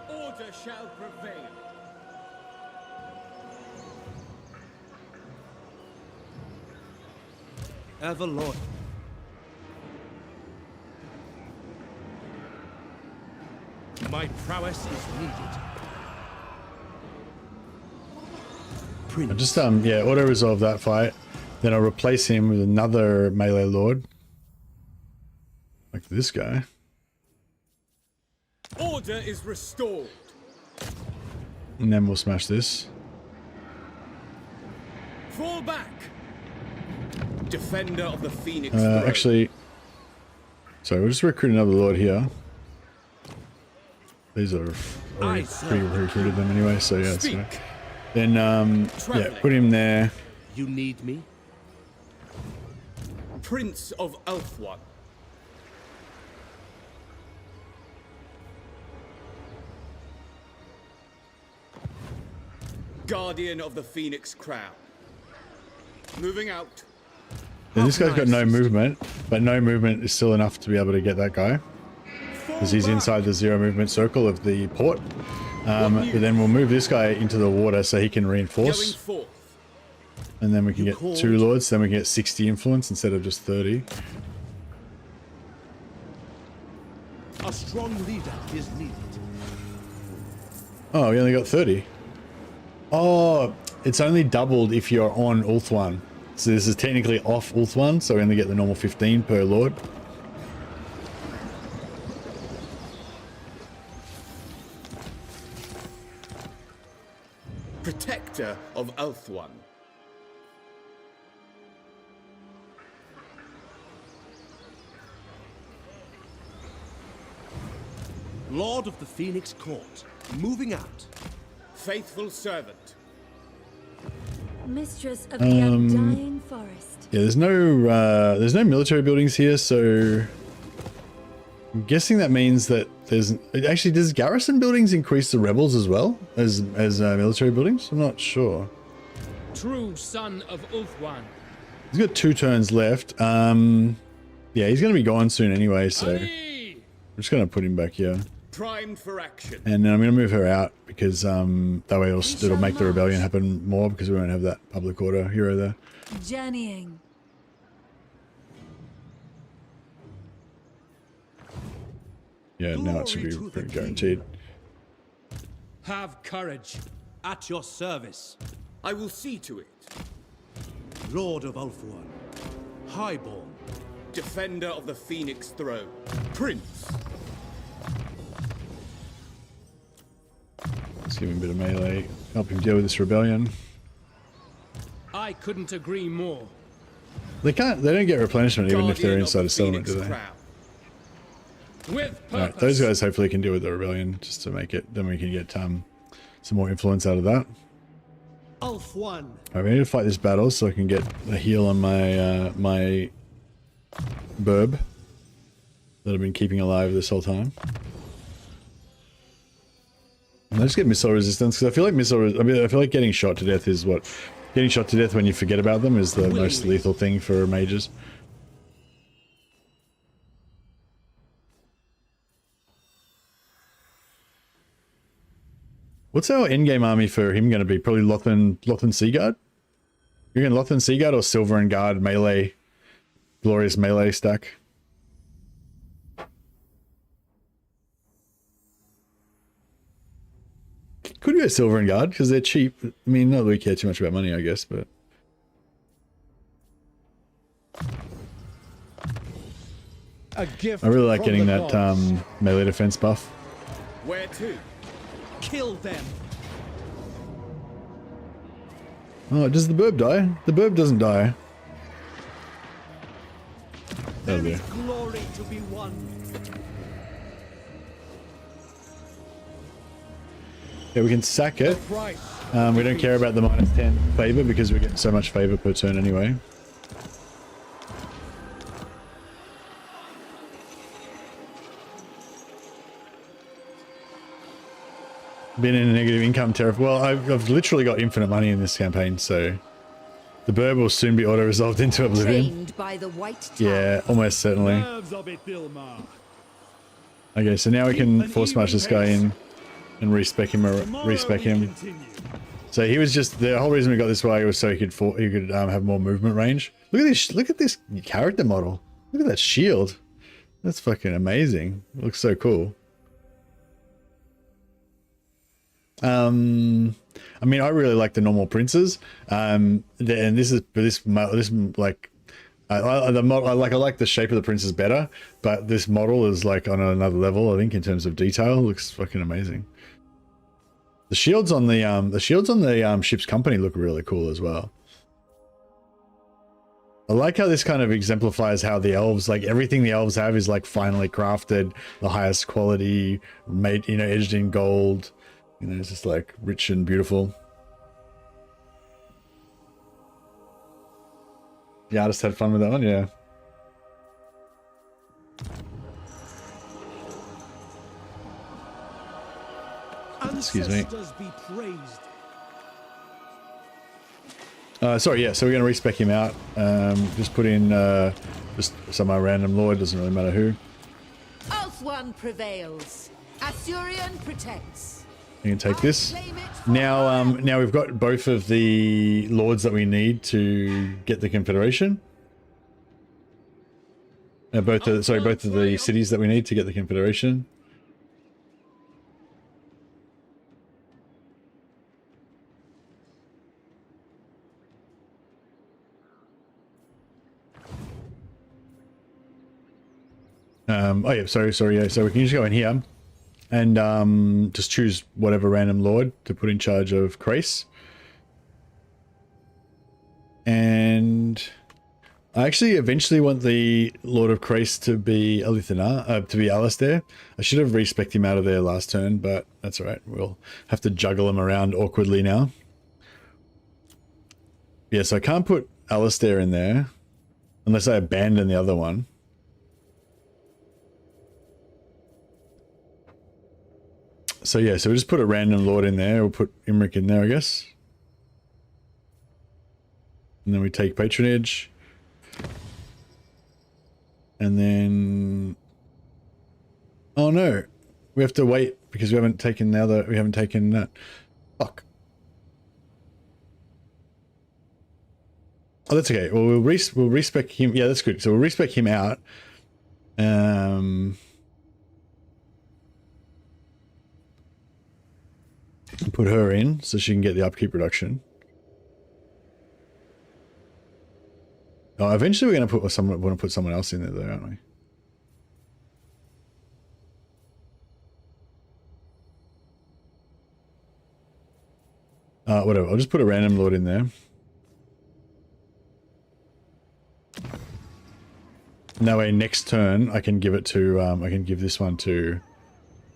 Order shall prevail. Everlord. My prowess is needed. I'll just yeah, auto resolve that fight. Then I'll replace him with another melee lord. Like this guy. Order is restored. And then we'll smash this. Fall back. Defender of the Phoenix Throne. Actually, sorry, we'll just recruit another lord here. These are already pre-recruited them anyway, so yeah. So. Then yeah, put him there. You need me? Prince of Ulthuan. Guardian of the Phoenix Crown. Moving out. And this guy's got no movement, but no movement is still enough to be able to get that guy. Because he's inside the 0 movement circle of the port. But then we'll move this guy into the water so he can reinforce. And then we can get 2 lords, then we can get 60 influence instead of just 30. A strong leader is needed. Oh, we only got 30. Oh, it's only doubled if you're on Ulthuan. So this is technically off Ulthuan, so we only get the normal 15 per lord. Protector of Ulthuan. Lord of the Phoenix Court. Moving out. Faithful servant. Mistress of the Undying Forest. Yeah, there's no military buildings here, so I'm guessing that means that there's actually, does garrison buildings increase the rebels as well as military buildings? I'm not sure. True son of Ulthuan. He's got 2 turns left. Yeah, he's going to be gone soon anyway, so I'm just going to put him back here. Primed for action. And then I'm going to move her out because that way it'll make the rebellion happen more, because we won't have that public order hero there. Journeying. Yeah, now it should be pretty guaranteed. Have courage. At your service. I will see to it. Lord of Ulthuan. Highborn. Defender of the Phoenix Throne. Prince. Let's give him a bit of melee. Help him deal with this rebellion. I couldn't agree more. They don't get replenishment even if they're inside a settlement, do they? With Alright, those guys hopefully can deal with the rebellion just to make it, then we can get some more influence out of that. Ulthuan. Alright, we need to fight this battle so I can get a heal on my my burb that I've been keeping alive this whole time. And I just get missile resistance because I feel like I feel like getting shot to death is what getting shot to death when you forget about them is the most lethal thing for mages. What's our endgame army for him going to be? Probably Lothan Seaguard? You're going Lothan Seaguard or Silver and Guard melee, glorious melee stack? Could go Silver and Guard because they're cheap. I mean, not that we care too much about money, I guess, but A gift. I really like from getting the that gods. melee defense buff. Where to? Kill them. Oh, does the burb die? The burb doesn't die. There There is glory to be won. Yeah, we can sack it. We don't care about the -10 favor because we get so much favor per turn anyway. Been in a negative income tariff. Well, I've literally got infinite money in this campaign, so the burb will soon be auto-resolved into oblivion. Trained by the white tower. Yeah, almost certainly. Okay, so now we can force march this guy in and respec him. So he was just the whole reason we got this way was so he could have more movement range. Look at this character model. Look at that shield. That's fucking amazing. It looks so cool. I mean, I really like the normal princes. And this like I like the shape of the princes better, but this model is like on another level, I think, in terms of detail. It looks fucking amazing. The shields on the ship's company look really cool as well. I like how this kind of exemplifies how the elves, like everything the elves have is like finely crafted, the highest quality, made, edged in gold. It's just like rich and beautiful. The artist had fun with that one, yeah. Excuse me. Be praised. Sorry, yeah, so we're going to respec him out. Just put in just some random lord, doesn't really matter who. Ulthuan prevails. Asturion protects. You can take this. Now, now we've got both of the lords that we need to get the Confederation. Both of the cities that we need to get the Confederation. Oh yeah, sorry, yeah. So we can just go in here and just choose whatever random lord to put in charge of Krace. And I actually eventually want the Lord of Krace to be to be Alistair. I should have respec'd him out of there last turn, but that's alright. We'll have to juggle him around awkwardly now. Yeah, so I can't put Alistair in there unless I abandon the other one. So yeah, so we'll just put a random lord in there. We'll put Imric in there, I guess. And then we take patronage. And then... Oh no! We have to wait because we haven't taken the other... We haven't taken that. Fuck. Oh, that's okay. Well, we'll respec him. Yeah, that's good. So we'll respec him out. Put her in so she can get the upkeep reduction. Oh, eventually we're going to put someone else in there though, aren't we? Whatever. I'll just put a random lord in there. That way, next turn I can give it to I can give this one to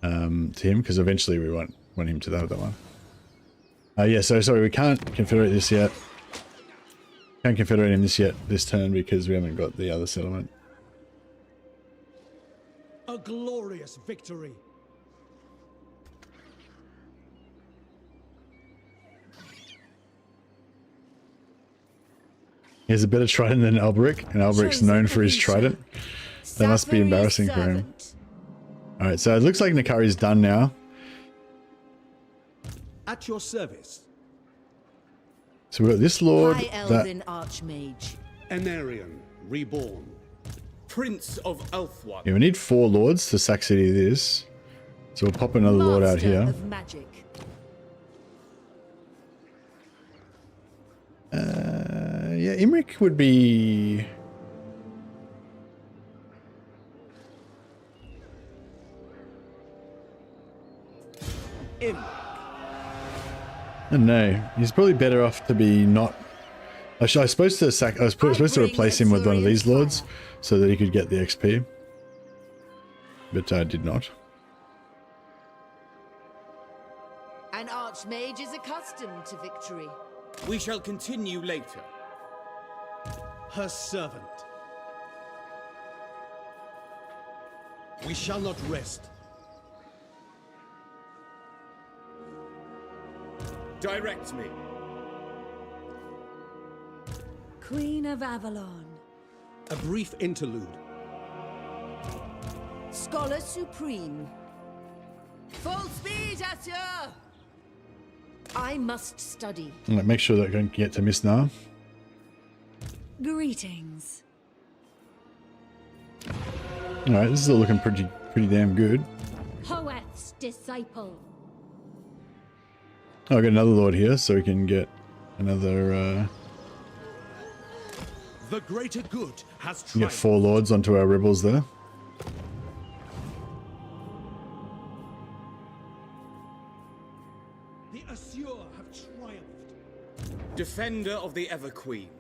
him because eventually we want him to the other one. Yeah, so sorry, we can't confederate this yet. Can't confederate him this turn because we haven't got the other settlement. A glorious victory. He has a better trident than Alberic, and Alberic's known for his trident. That must be embarrassing for him. Alright, so it looks like Nakari's done now. At your service. So we've got this lord. High Elven Archmage. Anarion, reborn. Prince of Ulthuan. Yeah, we need 4 lords to sack city this. So we'll pop another lord out here. Of magic. Yeah, Imric would be... in. I don't know. He's probably better off to be not. I was supposed to supposed to replace him with one of these lords so that he could get the XP, but I did not. An archmage is accustomed to victory. We shall continue later. Her servant. We shall not rest. Direct me. Queen of Avalon. A brief interlude. Scholar Supreme. Full speed, Asya! I must study. Right, make sure that I don't get to miss now. Greetings. Alright, this is all looking pretty damn good. Hoeth's disciple. Oh, I got another lord here, so we can get another The greater good has get triumphed. 4 lords onto our rebels there. The Assure have triumphed. Defender of the Ever Queen.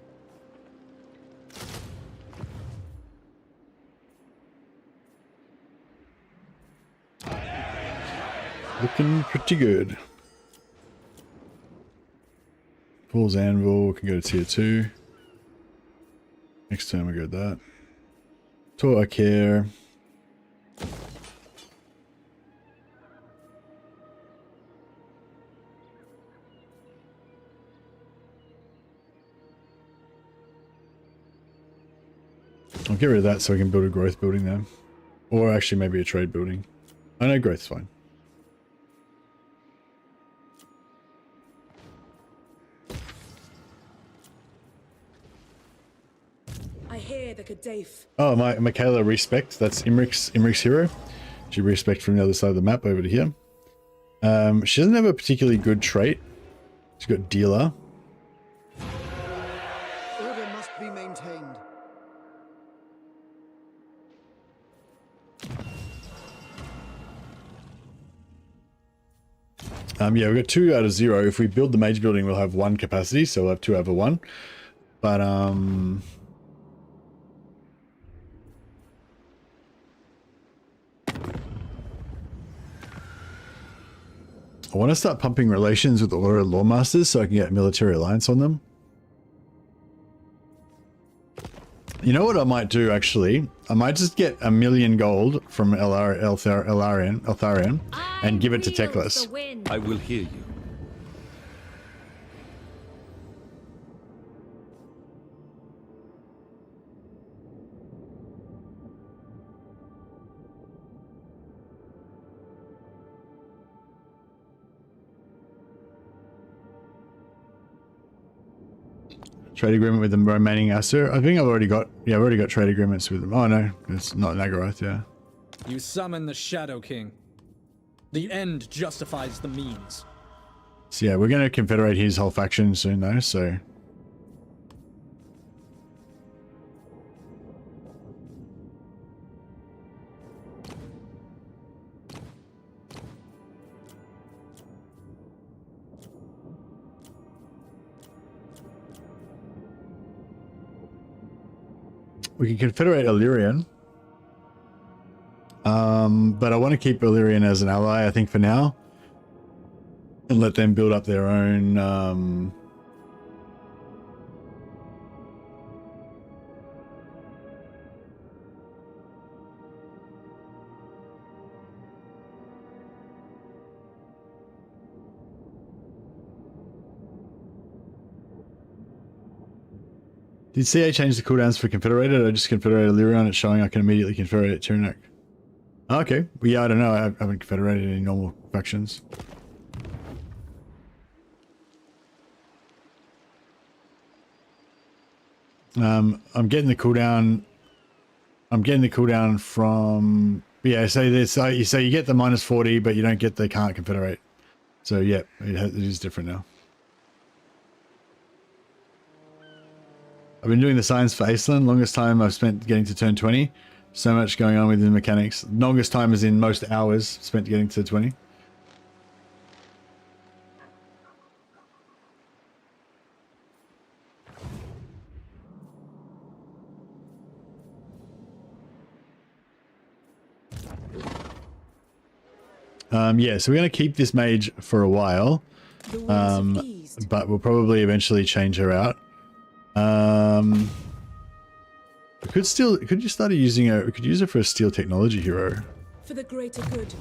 Looking pretty good. Fool's Anvil can go to tier 2. Next turn we go with that. Tor Care. I'll get rid of that so I can build a growth building there. Or actually maybe a trade building. I know growth's fine. I hear the Kadaf. Oh, my Michaela respect. That's Imric's hero. She respect from the other side of the map over to here. She doesn't have a particularly good trait. She's got dealer. Order must be maintained. Yeah, we've got 2 out of 0. If we build the mage building, we'll have 1 capacity, so we'll have 2 over 1. But I want to start pumping relations with the Order of Lawmasters so I can get military alliance on them. You know what I might do, actually? I might just get 1,000,000 gold from Eltharion and give it to Teclis. I will hear you. Trade agreement with the remaining Asur. I think I've already got, yeah, I've already got trade agreements with them. Oh no, it's not Nagaroth, yeah. You summon the Shadow King. The end justifies the means. So yeah, we're going to confederate his whole faction soon though, so. We can confederate Illyrian. But I want to keep Illyrian as an ally, I think, for now. And let them build up their own... Did CA change the cooldowns for Confederated? I just confederated Illyrian. It's showing I can immediately confederate Tyrannoc. Okay. Well, yeah, I don't know. I haven't confederated any normal factions. I'm getting the cooldown. I'm getting the cooldown from... Yeah, so this. So you get the -40, but you don't get the can't confederate. So yeah, it is different now. I've been doing the science for Iceland. Longest time I've spent getting to turn 20. So much going on with the mechanics. Longest time is in most hours spent getting to 20. Yeah, so we're going to keep this mage for a while, but we'll probably eventually change her out. We could you start using her? We could use her for a steel technology hero. For the greater good.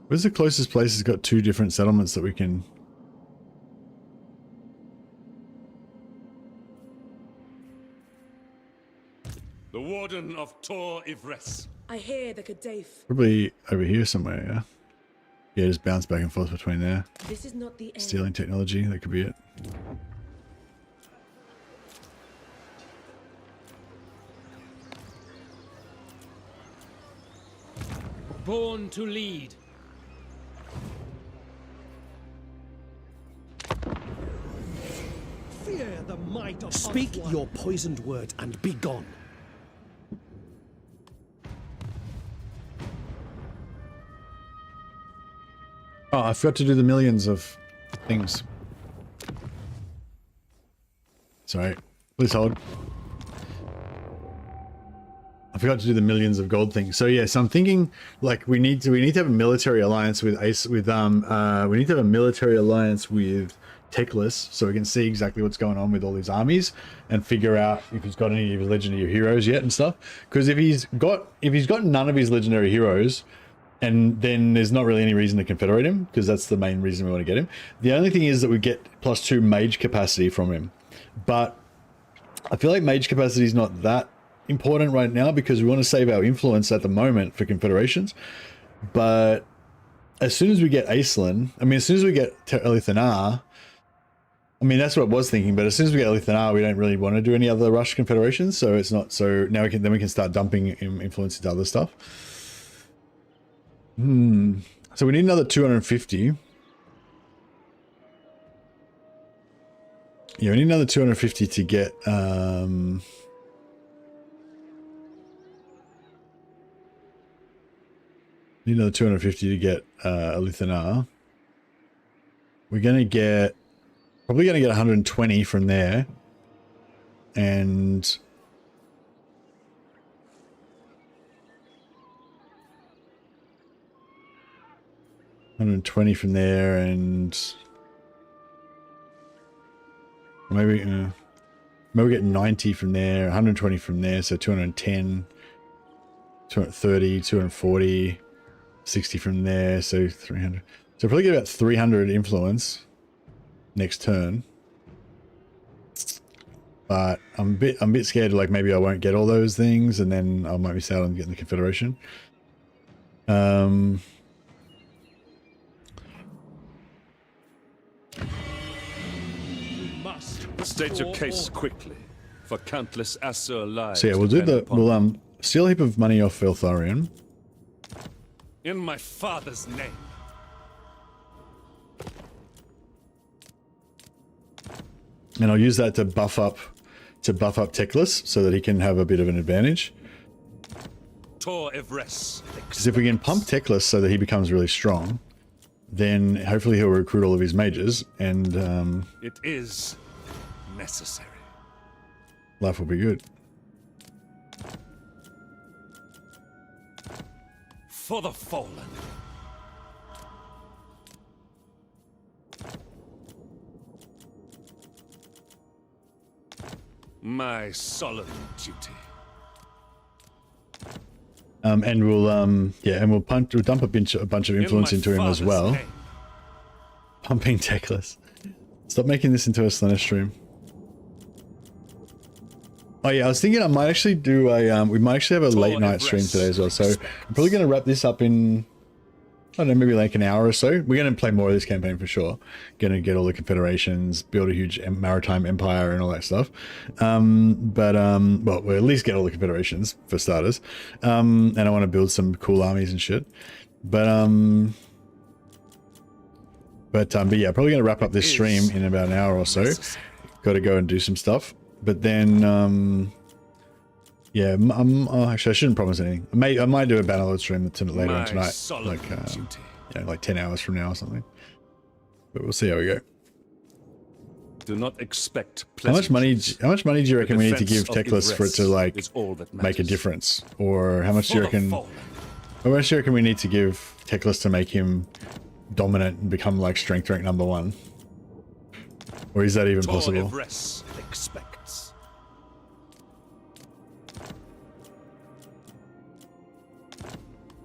Where's the closest place that's got 2 different settlements that we can... The Warden of Tor Ivres. I hear the Kadaif. Probably over here somewhere, yeah? Yeah, just bounce back and forth between there. This is not the end. Stealing technology, that could be it. Born to lead. Fear the might of Speak your poisoned word and be gone. Oh, I forgot to do the millions of things. Sorry, please hold. I forgot to do the millions of gold thing. So yes, I'm thinking like we need to have a military alliance with we need to have a military alliance with Teclis, so we can see exactly what's going on with all these armies and figure out if he's got any of his legendary heroes yet and stuff. Because if he's got none of his legendary heroes, and then there's not really any reason to confederate him, because that's the main reason we want to get him. The only thing is that we get +2 mage capacity from him, but I feel like mage capacity is not that important right now because we want to save our influence at the moment for confederations. But as soon as we get Aislinn, I mean, as soon as we get Elithanar, I mean, that's what I was thinking, but as soon as we get Elithanar, we don't really want to do any other rush confederations, so it's not, so now we can start dumping influence into other stuff. So we need another 250. Yeah, we need another 250 to get need another 250 to get Elithanar. We're gonna probably gonna get 120 from there, and $120 from there, and maybe we get 90 from there, 120 from there, so 210, 230, 240, 60 from there, so 300. So probably get about 300 influence next turn. But I'm a bit scared, like maybe I won't get all those things, and then I might miss out on getting the Confederation. State your case quickly, for countless Asur lives. So yeah, we'll steal a heap of money off TYRION. In my father's name. And I'll use that to buff up Teclis so that he can have a bit of an advantage. Tor Ivres. Because if we can pump Teclis so that he becomes really strong, then hopefully he'll recruit all of his mages, and it is necessary. Life will be good. For the fallen. My solemn duty. And we'll dump a bunch of influence into him as well. Name. Pumping Teclis. Stop making this into a Slender stream. Oh yeah, I was thinking I might actually do a we might actually have a late night stream today as well. So I'm probably going to wrap this up in, I don't know, maybe like an hour or so. We're going to play more of this campaign for sure. Going to get all the confederations, build a huge maritime empire and all that stuff. Well, we'll at least get all the confederations for starters. And I want to build some cool armies and shit. But yeah, probably going to wrap up this stream in about an hour or so. Got to go and do some stuff. But then, yeah, actually I shouldn't promise anything. I might do a Bannerlord stream later on tonight, like 10 hours from now or something. But we'll see how we go. Do not expect How much money do you reckon we need to give defense of Teclis for it to like is all that make a matters. difference? Or how much do you For the reckon? fallen. How much do you reckon we need to give Teclis to make him dominant and become like strength rank #1? Or is that even possible? Everest expects.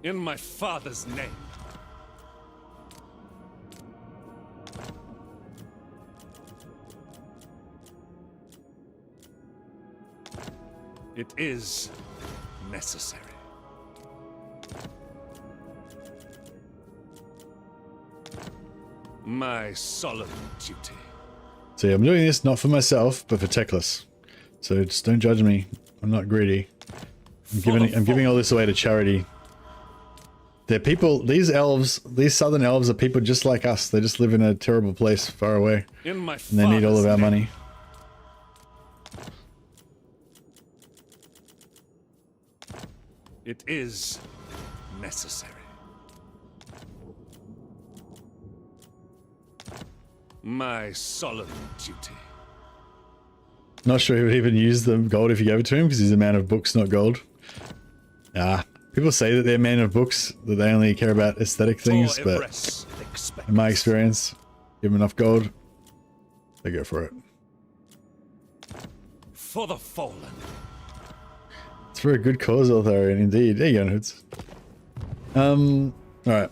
In my father's name. It is necessary. My solemn duty. See, I'm doing this not for myself, but for Teclis. So just don't judge me. I'm not greedy. I'm giving all this away to charity. They're people, these elves, these southern elves are people just like us. They just live in a terrible place far away. And they need all of our money. It is necessary. My solemn duty. Not sure he would even use the gold if you gave it to him because he's a man of books, not gold. People say that they're men of books, that they only care about aesthetic things, but in my experience, give them enough gold, they go for it. For the fallen. It's for a good cause, Altharian, indeed. There you go, Hoods. Alright.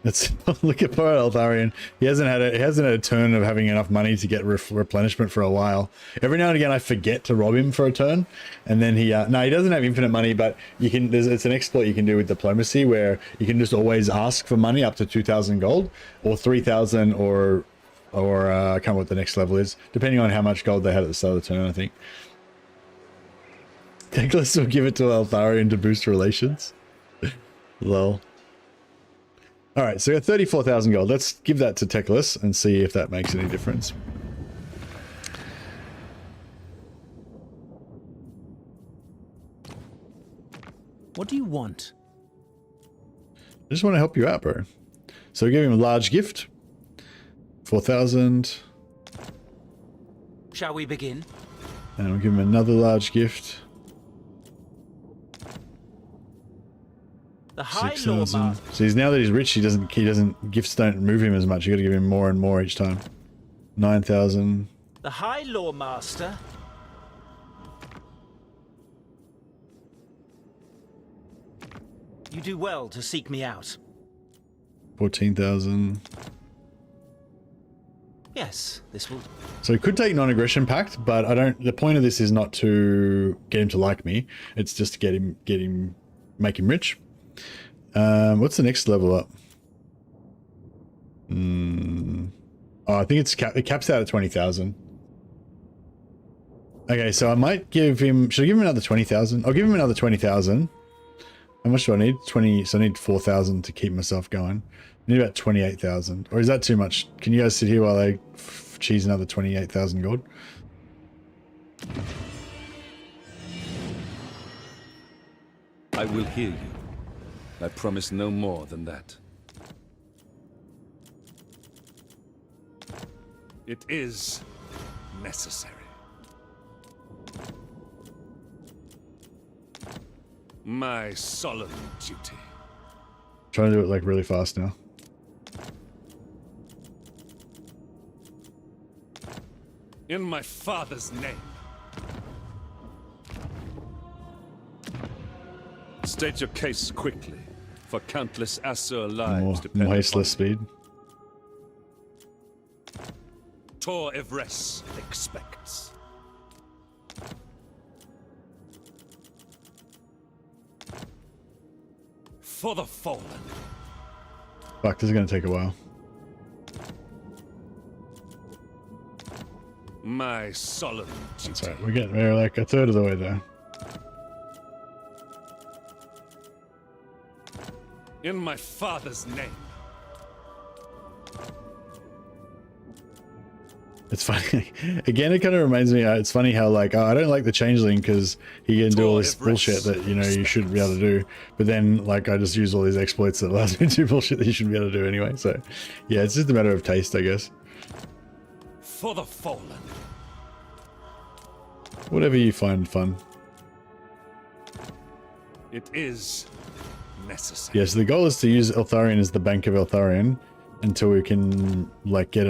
Let's look at poor Altharian. He hasn't had a turn of having enough money to get replenishment for a while. Every now and again I forget to rob him for a turn, and then he no, he doesn't have infinite money, but you can it's an exploit you can do with diplomacy where you can just always ask for money up to 2,000 gold or 3,000 or I can't remember what the next level is, depending on how much gold they had at the start of the turn, I think. Teclis will give it to Altharian to boost relations. Lol. Alright, so we got 34,000 gold. Let's give that to Teclis and see if that makes any difference. What do you want? I just want to help you out, bro. So we give him a large gift. 4,000. Shall we begin? And we'll give him another large gift. The High 6,000. So he's, now that he's rich, he doesn't gifts don't move him as much. You got to give him more and more each time. 9,000. The High Lawmaster. You do well to seek me out. 14,000. Yes, this will. So he could take non-aggression pact, but I don't. The point of this is not to get him to like me. It's just to make him rich. What's the next level up? Oh, I think it caps out at 20,000. Okay, so I might give him. Should I give him another 20,000? I'll give him another 20,000. How much do I need? 20. So I need 4,000 to keep myself going. I need about 28,000. Or is that too much? Can you guys sit here while I cheese another 28,000 gold? I will hear you. I promise no more than that. It is necessary. My solemn duty. Trying to do it like really fast now. In my father's name. State your case quickly, for countless Asur lives depend More upon hasteless speed. Tor Evres expects. For the fallen. Fuck, this is gonna take a while. My solemn duty. That's right. We're like a third of the way there. In my father's name. It's funny. Again, it kind of reminds me, it's funny how like, I don't like the changeling because he can do all this bullshit that, you know, you shouldn't be able to do. But then like, I just use all these exploits that allows me to do bullshit that you shouldn't be able to do anyway. So yeah, it's just a matter of taste, I guess. For the fallen. Whatever you find fun. It is necessary. Yeah, so the goal is to use Eltharion as the Bank of Eltharion until we can like get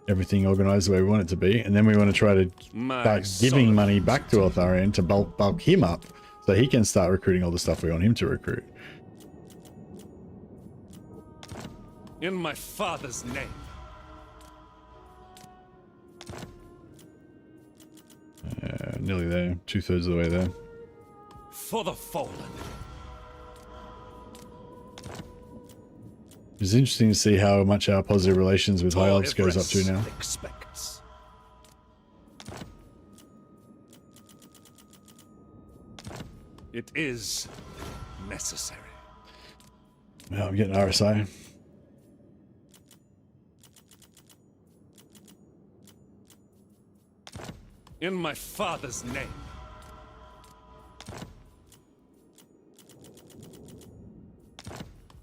everything organized the way we want it to be, and then we want to try to start giving money back to Eltharion to bulk him up so he can start recruiting all the stuff we want him to recruit. In my father's name. Nearly there, 2/3 of the way there. For the fallen. It's interesting to see how much our positive relations with High Elves goes up to now. Expects. It is necessary. Well, I'm getting RSI. In my father's name.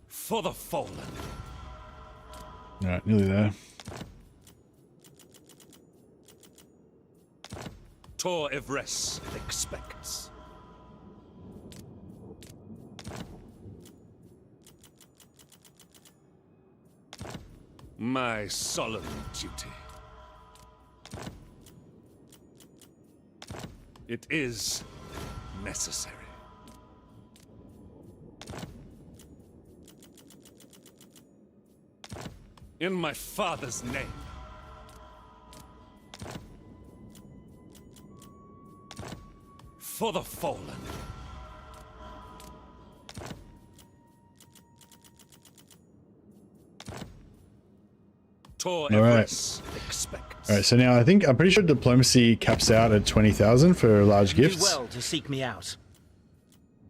For the fallen. Alright, nearly there. Tor Evres expects. My solemn duty. It is necessary. In my father's name. For the fallen. Tor Everest expects. Alright, so now I'm pretty sure diplomacy caps out at 20,000 for large You gifts. do well to seek me out.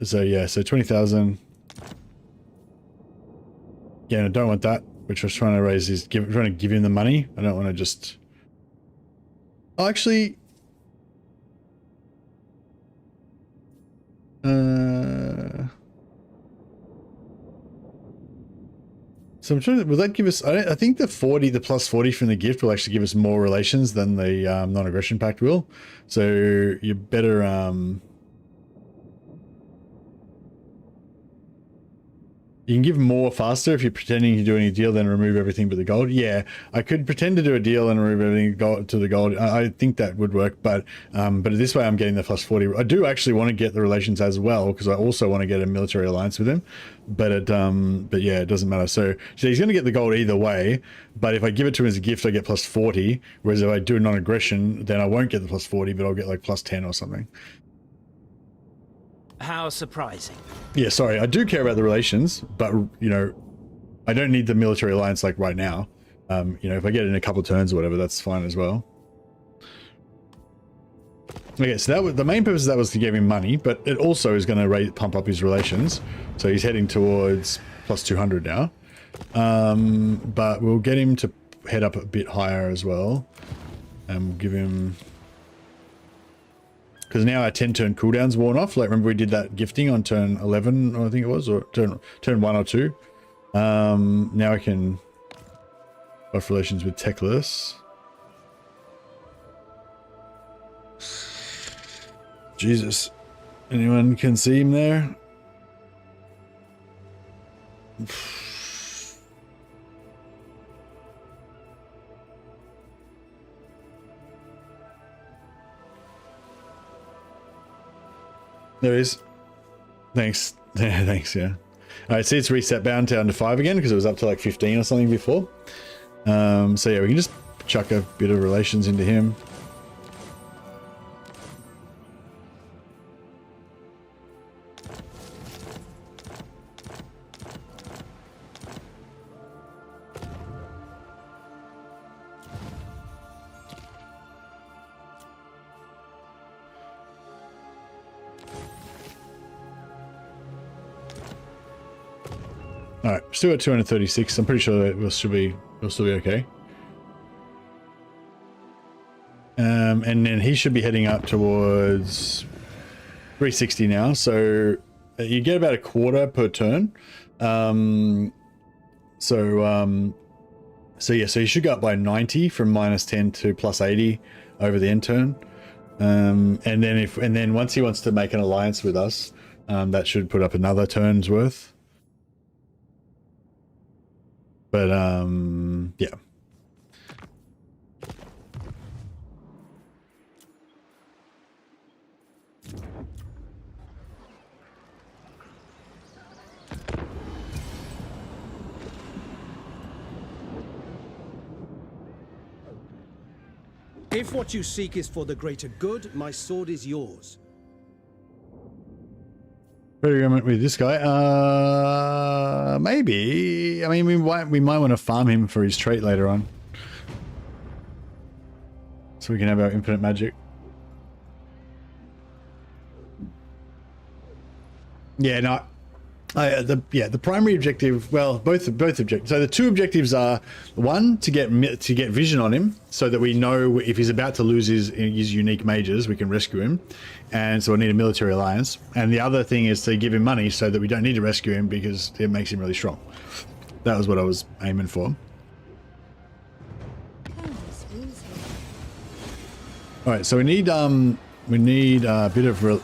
So yeah, so 20,000. Yeah, I don't want that. Which I was trying to raise is trying to give him the money. I don't want to just. Oh, actually. So I'm trying to. Will that give us? I think the plus 40 from the gift will actually give us more relations than the non-aggression pact will. So you better. You can give more faster if you're pretending to do any deal, then remove everything but the gold. Yeah, I could pretend to do a deal and remove everything to the gold. I think that would work, but this way I'm getting the plus 40. I do actually want to get the relations as well because I also want to get a military alliance with him. But yeah, it doesn't matter. So he's going to get the gold either way. But if I give it to him as a gift, I get plus 40. Whereas if I do non-aggression, then I won't get the plus 40, but I'll get like plus 10 or something. How surprising. Yeah, sorry, I do care about the relations, but, you know, I don't need the military alliance, like, right now. You know, if I get it in a couple of turns or whatever, that's fine as well. Okay, so that was, the main purpose of that was to give him money, but it also is going to pump up his relations. So he's heading towards plus 200 now. But we'll get him to head up a bit higher as well. And we'll give him... Because now our 10-turn cooldown's worn off. Like, remember we did that gifting on turn 11, I think it was, or turn 1 or 2. Now I can off relations with Techless. Jesus. Anyone can see him there? There he is. Thanks. Thanks, yeah. Alright, see, it's reset bound down to 5 again because it was up to like 15 or something before. So yeah, we can just chuck a bit of relations into him. Alright, still at 236. I'm pretty sure that we'll still be okay. And then he should be heading up towards 360 now. So you get about a quarter per turn. So So yeah, so you should go up by 90 from -10 to +80 over the end turn. And then once he wants to make an alliance with us, that should put up another turn's worth. But yeah. If what you seek is for the greater good, my sword is yours. Where are we going with this guy? Maybe. I mean, we might want to farm him for his trait later on, so we can have our infinite magic. Yeah, no. The primary objective, well, both objectives. So the two objectives are, one, to get vision on him, so that we know if he's about to lose his unique mages, we can rescue him, and so we need a military alliance. And the other thing is to give him money, so that we don't need to rescue him because it makes him really strong. That was what I was aiming for. All right, so we need a bit of.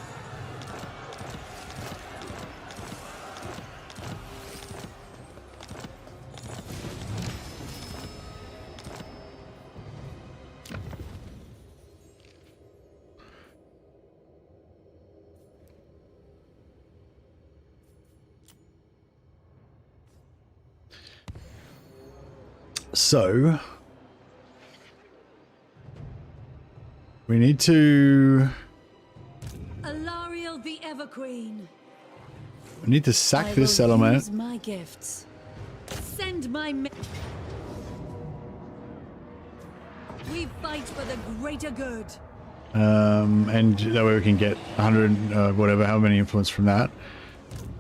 So we need to. Alariel the Everqueen. We need to sack this settlement. Use my gifts. Send my. We fight for the greater good. And that way we can get 100, whatever, how many influence from that.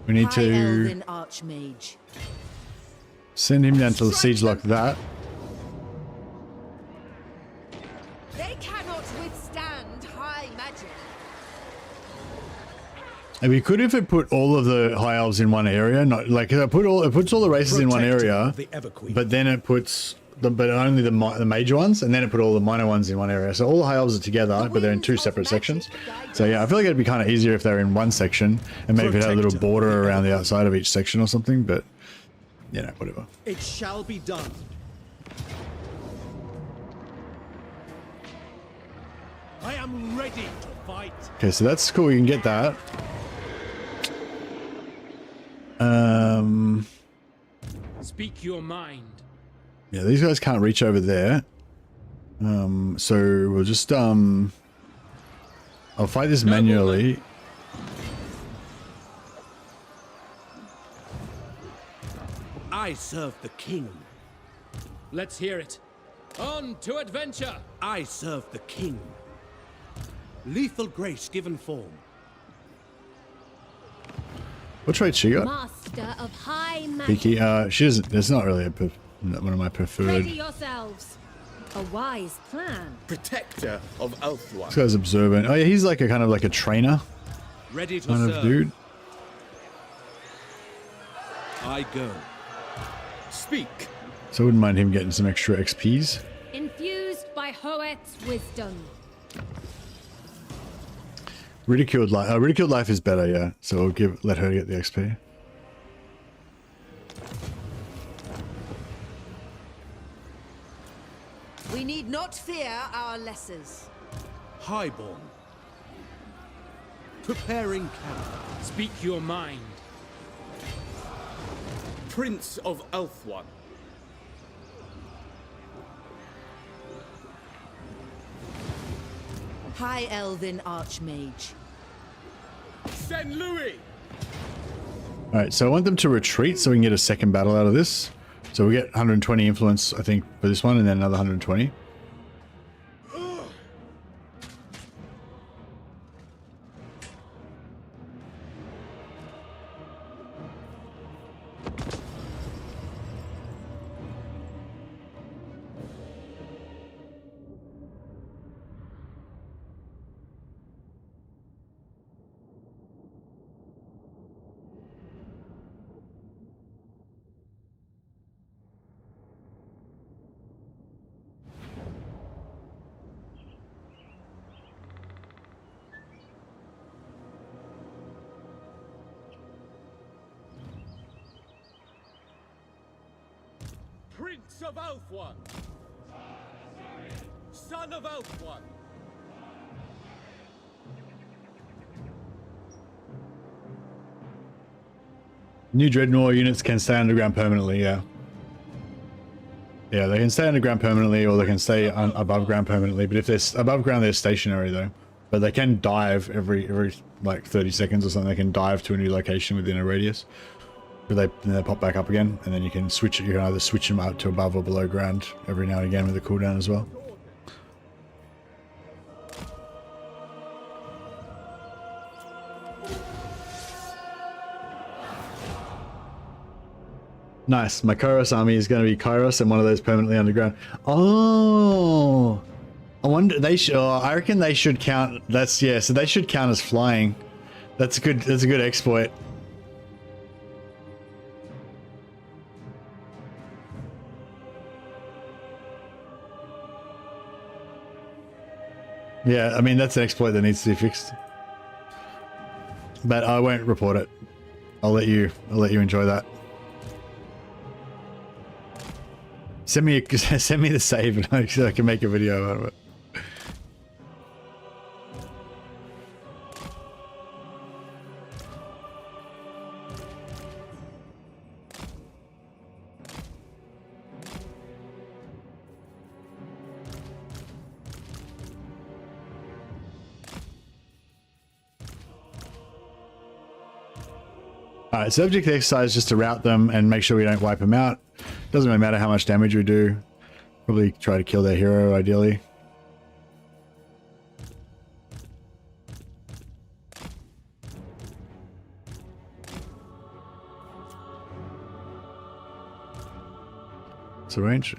We need to Elven Archmage. send him down to the siege like that. They cannot withstand high magic. And we could, if it put all of the high elves in one area, not like it puts all the races in one area, but then it puts but only the major ones, and then it put all the minor ones in one area. So all the high elves are together, but they're in two separate sections. So yeah, I feel like it'd be kind of easier if they're in one section, and maybe it had a little border around the outside of each section or something. But you know, whatever. It shall be done. I am ready to fight. Okay, so that's cool. You can get that. Speak your mind. Yeah, these guys can't reach over there. So we'll just I'll fight this manually. I serve the king. Let's hear it. On to adventure. I serve the king. Lethal grace given form. What trait she got? Master of high magic. Peaky. She doesn't. It's not really one of my preferred. Ready yourselves. A wise plan. Protector of Elfwan. This guy's observant. Oh yeah, he's like a kind of like a trainer. Ready to kind serve. of dude. I go. Speak. So I wouldn't mind him getting some extra XPs. Infused by Hoet's wisdom. Ridiculed life is better, yeah. So we'll let her get the XP. We need not fear our lessers. Highborn. Preparing camp. Speak your mind. Prince of Elfwan. High Elven Archmage. Send Louis. Alright, so I want them to retreat so we can get a second battle out of this. So we get 120 influence, I think, for this one, and then another 120. Prince of Elf-One! Son of Elf-One! New Dreadnought units can stay underground permanently, yeah. Yeah, they can stay underground permanently, or they can stay above ground permanently. But if they're above ground, they're stationary though. But they can dive every like 30 seconds or something. They can dive to a new location within a radius. But they pop back up again, and then you can switch. You can either switch them up to above or below ground every now and again with a cooldown as well. Nice. My Kairos army is going to be Kairos and one of those permanently underground. Oh, I wonder they should. Oh, I reckon they should count. That's yeah. So they should count as flying. That's a good. That's a good exploit. Yeah, I mean that's an exploit that needs to be fixed. But I won't report it. I'll let you enjoy that. Send me the save and I can make a video out of it. Alright, so object exercise is just to route them and make sure we don't wipe them out. Doesn't really matter how much damage we do. Probably try to kill their hero, ideally. It's a range.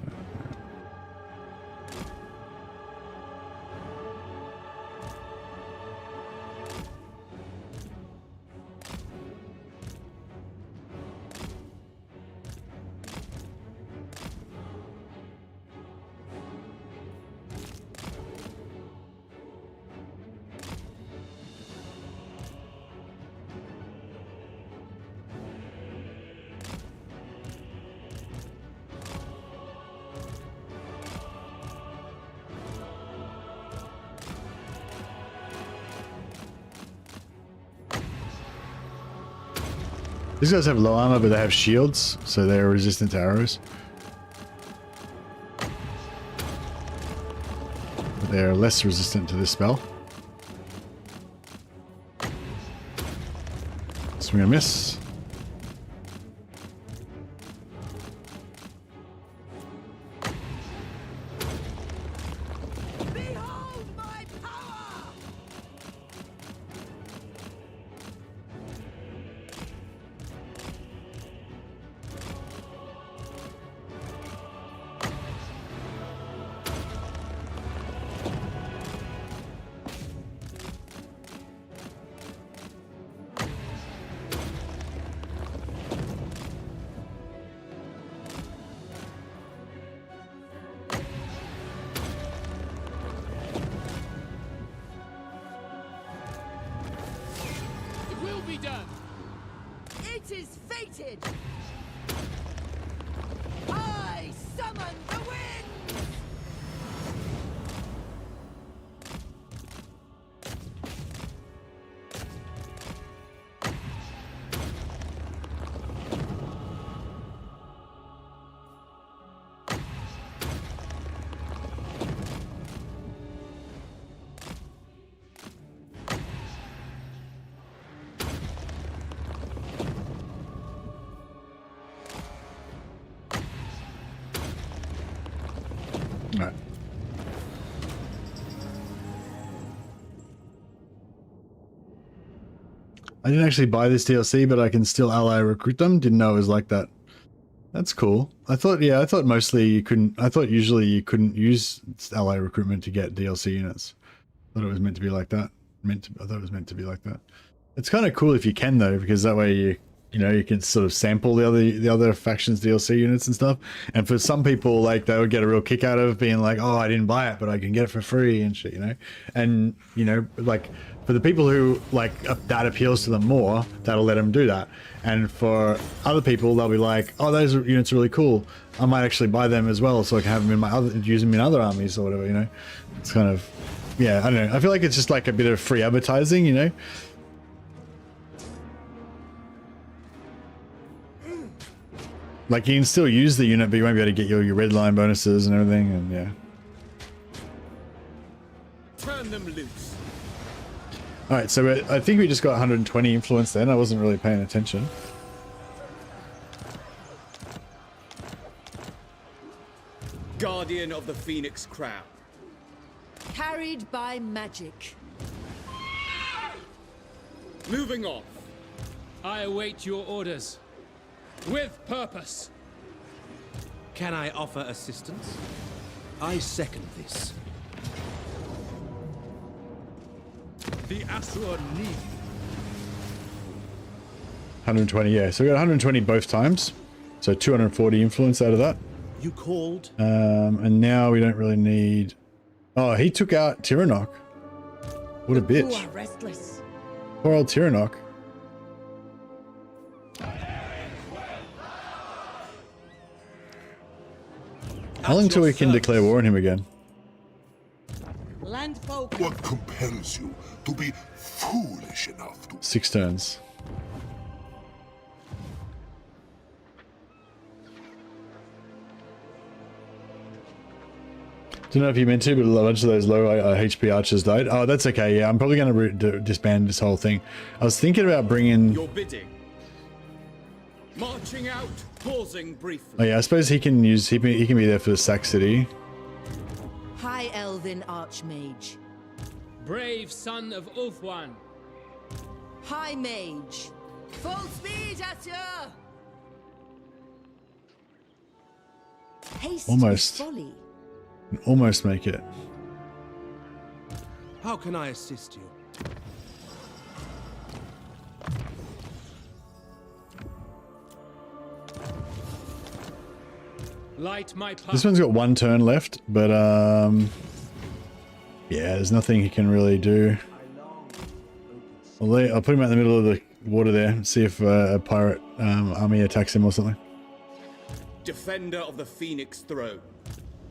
These guys have low armor, but they have shields, so they're resistant to arrows. But they're less resistant to this spell. Swing and miss. It is fated! I summon the winds! Right. I didn't actually buy this DLC, but I can still ally recruit them. Didn't know it was like that. That's cool. I thought mostly you couldn't. I thought usually you couldn't use ally recruitment to get DLC units. I thought it was meant to be like that. I thought it was meant to be like that. It's kind of cool if you can though, because that way you can sort of sample the other factions DLC units and stuff. And for some people, like, they would get a real kick out of being like, oh, I didn't buy it, but I can get it for free and shit, And like For the people who like that appeals to them more, that'll let them do that. And for other people, they'll be like, oh, those units are really cool. I might actually buy them as well, so I can have them in my use them in other armies or whatever. You know, it's kind of, yeah, I don't know. I feel like it's just like a bit of free advertising, you know. Like you can still use the unit, but you won't be able to get your red line bonuses and everything, and yeah. Turn them loose. All right, so I think we just got 120 influence then. I wasn't really paying attention. Guardian of the Phoenix Crown. Carried by magic. Moving off. I await your orders. With purpose. Can I offer assistance? I second this. The Asura need 120, yeah. So we got 120 both times. So 240 influence out of that. You called? And now we don't really need... Oh, he took out Tyrionok. What a bitch. You are restless. Poor old Tyrionok. How long until we can declare war on him again? Landfolk. What compels you to be foolish enough to... 6 turns. Don't know if you meant to, but a bunch of those low HP archers died. Oh, that's okay. Yeah, I'm probably going to disband this whole thing. I was thinking about bringing... Your bidding. Marching out, pausing briefly. Oh yeah, I suppose he can use... He can be there for the Sac City. High Elven Archmage. Brave son of Ulthuan. High Mage. Full speed, Asur! Haste Almost. is folly. Almost make it. How can I assist you? Light my path. This one's got 1 turn left, but yeah, there's nothing he can really do. I'll put him out in the middle of the water there and see if a pirate army attacks him or something. Defender of the Phoenix Throne.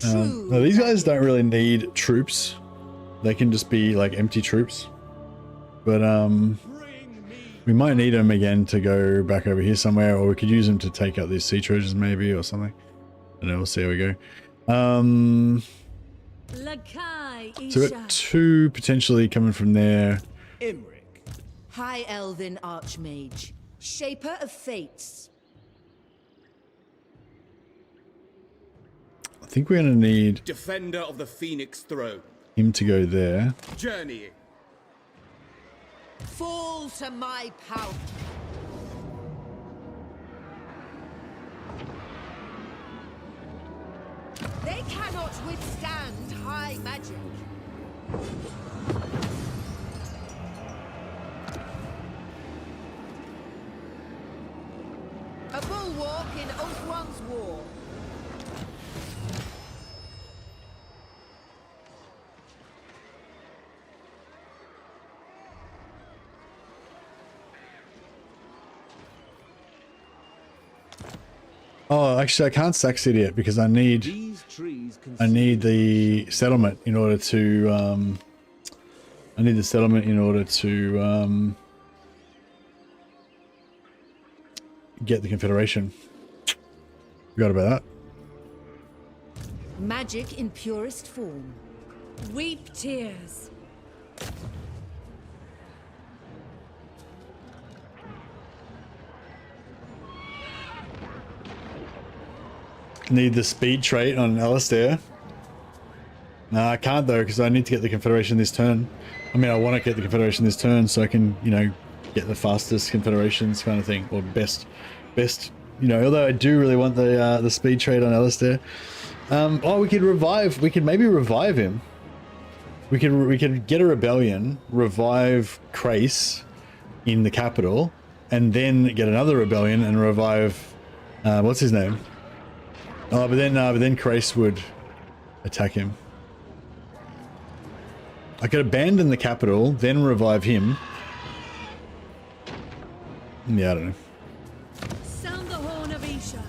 No, these guys don't really need troops. They can just be like empty troops. But we might need them again to go back over here somewhere, or we could use them to take out these sea trojans maybe or something. And then we'll see how we go. So we've got 2 potentially coming from there. Imric. High Elven Archmage. Shaper of Fates. I think we're going to need Defender of the Phoenix Throne. him to go there. Journeying. Fall to my power. They cannot withstand high magic. A bulwark in Ulthuan's war. Oh, actually, I can't Sac City it because I need the settlement in order to get the Confederation. Forgot about that. Magic in purest form. Weep tears. Need the speed trait on Alistair. No, I can't though, because I need to get the Confederation this turn. I mean, I want to get the Confederation this turn so I can, you know, get the fastest Confederations kind of thing, or best, you know. Although I do really want the speed trait on Alistair. Oh, we could maybe revive him. We could get a rebellion, revive Krace in the capital, and then get another rebellion and revive what's his name? Oh, but then Krace would attack him. I could abandon the capital, then revive him. Yeah, I don't know. Sound the horn of Isha.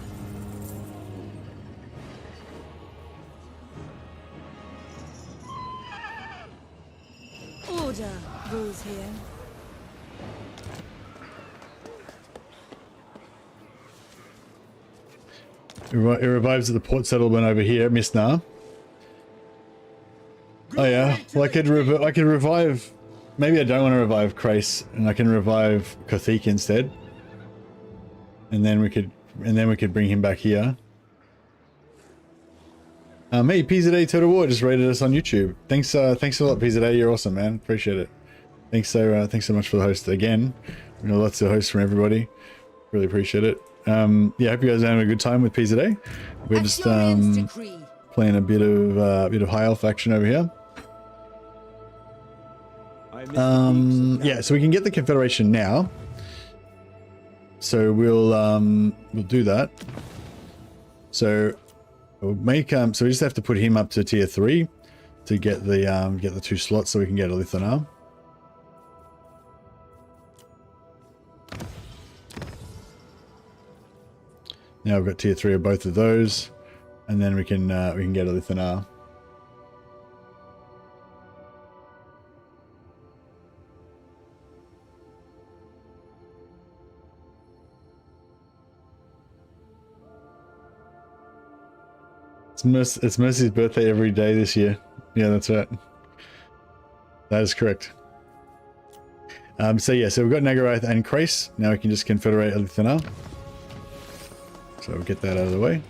Order rules here. It revives at the port settlement over here, Misnar. Oh yeah, well I could revive. Maybe I don't want to revive Krace, and I can revive Kothik instead. And then we could bring him back here. Hey, Pt.2 Total War just rated us on YouTube. Thanks a lot, Pt.2. You're awesome, man. Appreciate it. Thanks so much for the host again. We know lots of hosts from everybody. Really appreciate it. Yeah, I hope you guys are having a good time with Pt.2. We're just playing a bit of high elf action over here. Yeah, so we can get the Confederation now. So we'll do that. So we'll make so we just have to put him up to tier 3 to get the 2 slots so we can get a Lithanar. Now we've got tier 3 of both of those, and then we can get a Lithanar. It's Mercy's birthday every day this year. Yeah, that's right. That is correct. So yeah, so we've got Nagaroth and Krace. Now we can just confederate a Lithanar. So we'll get that out of the way.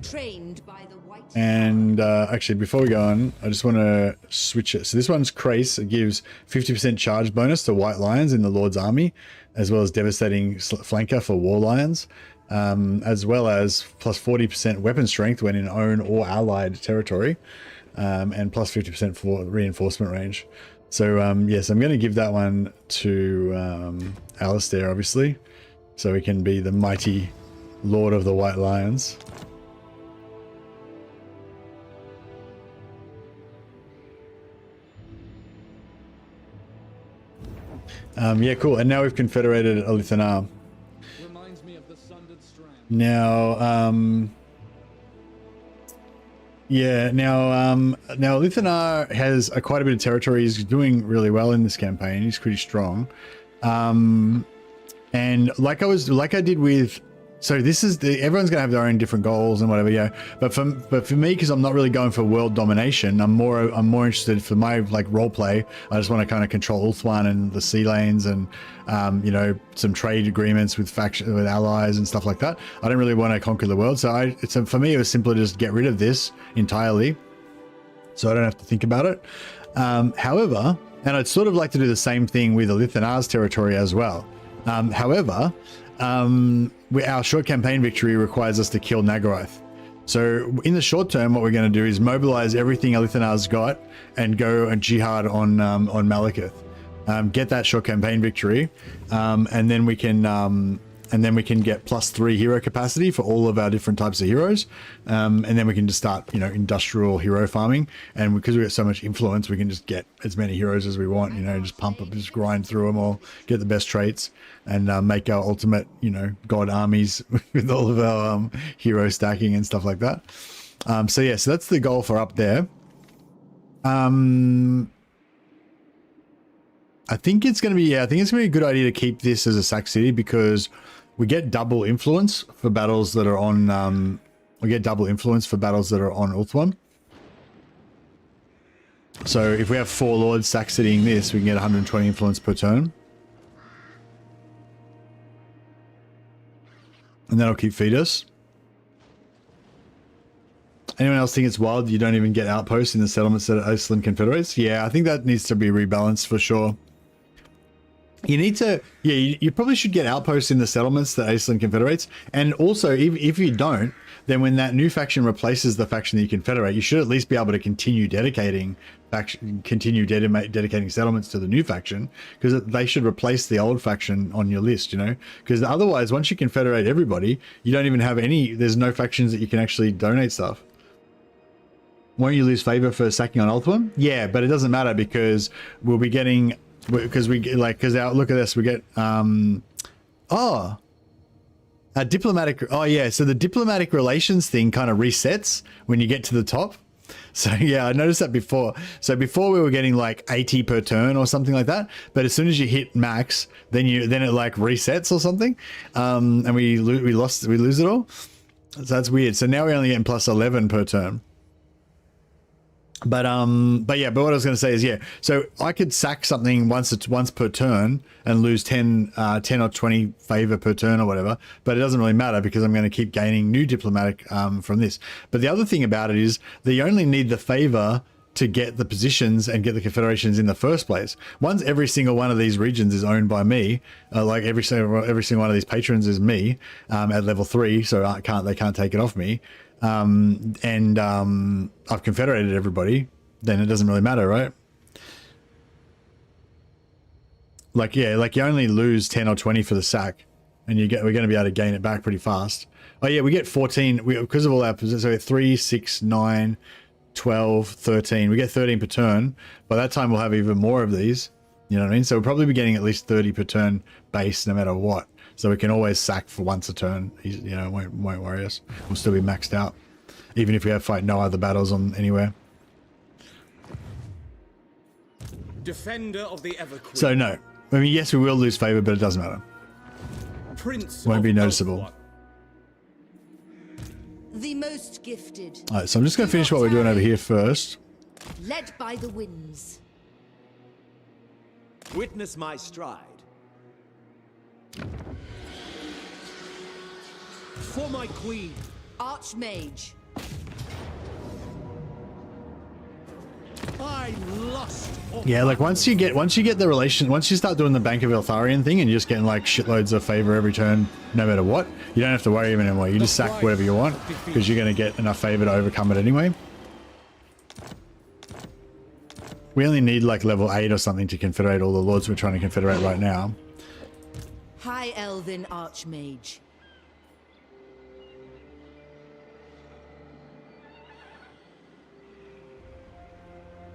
Trained by the white. And actually, before we go on, I just want to switch it. So this one's Krace. It gives 50% charge bonus to White Lions in the Lord's army, as well as devastating flanker for War Lions. As well as plus 40% weapon strength when in own or allied territory, and plus 50% for reinforcement range. So yes, I'm going to give that one to Alistair, obviously, so he can be the mighty Lord of the White Lions. Yeah, cool. And now we've confederated a Lithanar. Now, yeah, now Lithanar has quite a bit of territory. He's doing really well in this campaign. He's pretty strong. And like I did with, so this is everyone's gonna have their own different goals and whatever, yeah. But for me, because I'm not really going for world domination, I'm more interested for my like role play. I just want to kind of control Ulthuan and the sea lanes and you know, some trade agreements with allies and stuff like that. I don't really want to conquer the world, so for me it was simpler to just get rid of this entirely, so I don't have to think about it. However, and I'd sort of like to do the same thing with the Lithanar's territory as well. However, our short campaign victory requires us to kill Nagaroth. So in the short term, what we're going to do is mobilize everything Lithanar's got and go and jihad on Malekith. Get that short campaign victory, and then we can get +3 hero capacity for all of our different types of heroes, and then we can just start, you know, industrial hero farming. And because we got so much influence, we can just get as many heroes as we want. You know, just pump up, just grind through them all, get the best traits, and make our ultimate, you know, god armies with all of our hero stacking and stuff like that. So yeah, so that's the goal for up there. I think it's going to be a good idea to keep this as a sack city, because we get double influence for battles that are on Ulthuan. So if we have 4 lords sack citying this, we can get 120 influence per turn. And that'll keep feed us. Anyone else think it's wild you don't even get outposts in the settlements that Iceland confederates? Yeah, I think that needs to be rebalanced for sure. You need to, yeah, you probably should get outposts in the settlements that Iceland confederates. And also, if you don't, then when that new faction replaces the faction that you confederate, you should at least be able to continue dedicating settlements to the new faction, because they should replace the old faction on your list, you know? Because otherwise, once you confederate everybody, you don't even have any, there's no factions that you can actually donate stuff. Won't you lose favor for sacking on Ulthuan? Yeah, but it doesn't matter because we'll be getting, because we like, because our, look at this, we get a diplomatic, oh yeah, so the diplomatic relations thing kind of resets when you get to the top. So yeah, I noticed that before. So before we were getting like 80 per turn or something like that, but as soon as you hit max, then it like resets or something, and we lose it all. So that's weird. So now we're only getting plus 11 per turn. But yeah, but what I was going to say is, yeah, so I could sack something once per turn and lose 10 or 20 favor per turn or whatever, but it doesn't really matter because I'm going to keep gaining new diplomatic from this. But the other thing about it is that you only need the favor to get the positions and get the confederations in the first place. Once every single one of these regions is owned by me, like every single one of these patrons is me at level 3, so they can't take it off me. I've confederated everybody, then it doesn't really matter, right? Like, yeah, like you only lose 10 or 20 for the sack, and we're going to be able to gain it back pretty fast. Oh yeah, we get 14 because of all our positions. So 3, 6, 9, 12, 13. We get 13 per turn. By that time, we'll have even more of these. You know what I mean? So we'll probably be getting at least 30 per turn base, no matter what. So we can always sack for once a turn. You know, won't worry us. We'll still be maxed out, even if we have fight no other battles on anywhere. Defender of the Everqueen. So no, I mean yes, we will lose favor, but it doesn't matter. Prince won't be noticeable. The most gifted. All right, so I'm just going to finish what we're doing over here first. Led by the winds. Witness my stride. For my queen. Archmage. I lust. Yeah, like once you get the relation, once you start doing the Bank of Eltharion thing and you're just getting like shitloads of favor every turn, no matter what, you don't have to worry even anymore. You just sack whatever you want because you're going to get enough favor to overcome it anyway. We only need like level 8 or something to confederate all the lords we're trying to confederate right now. High Elven Archmage.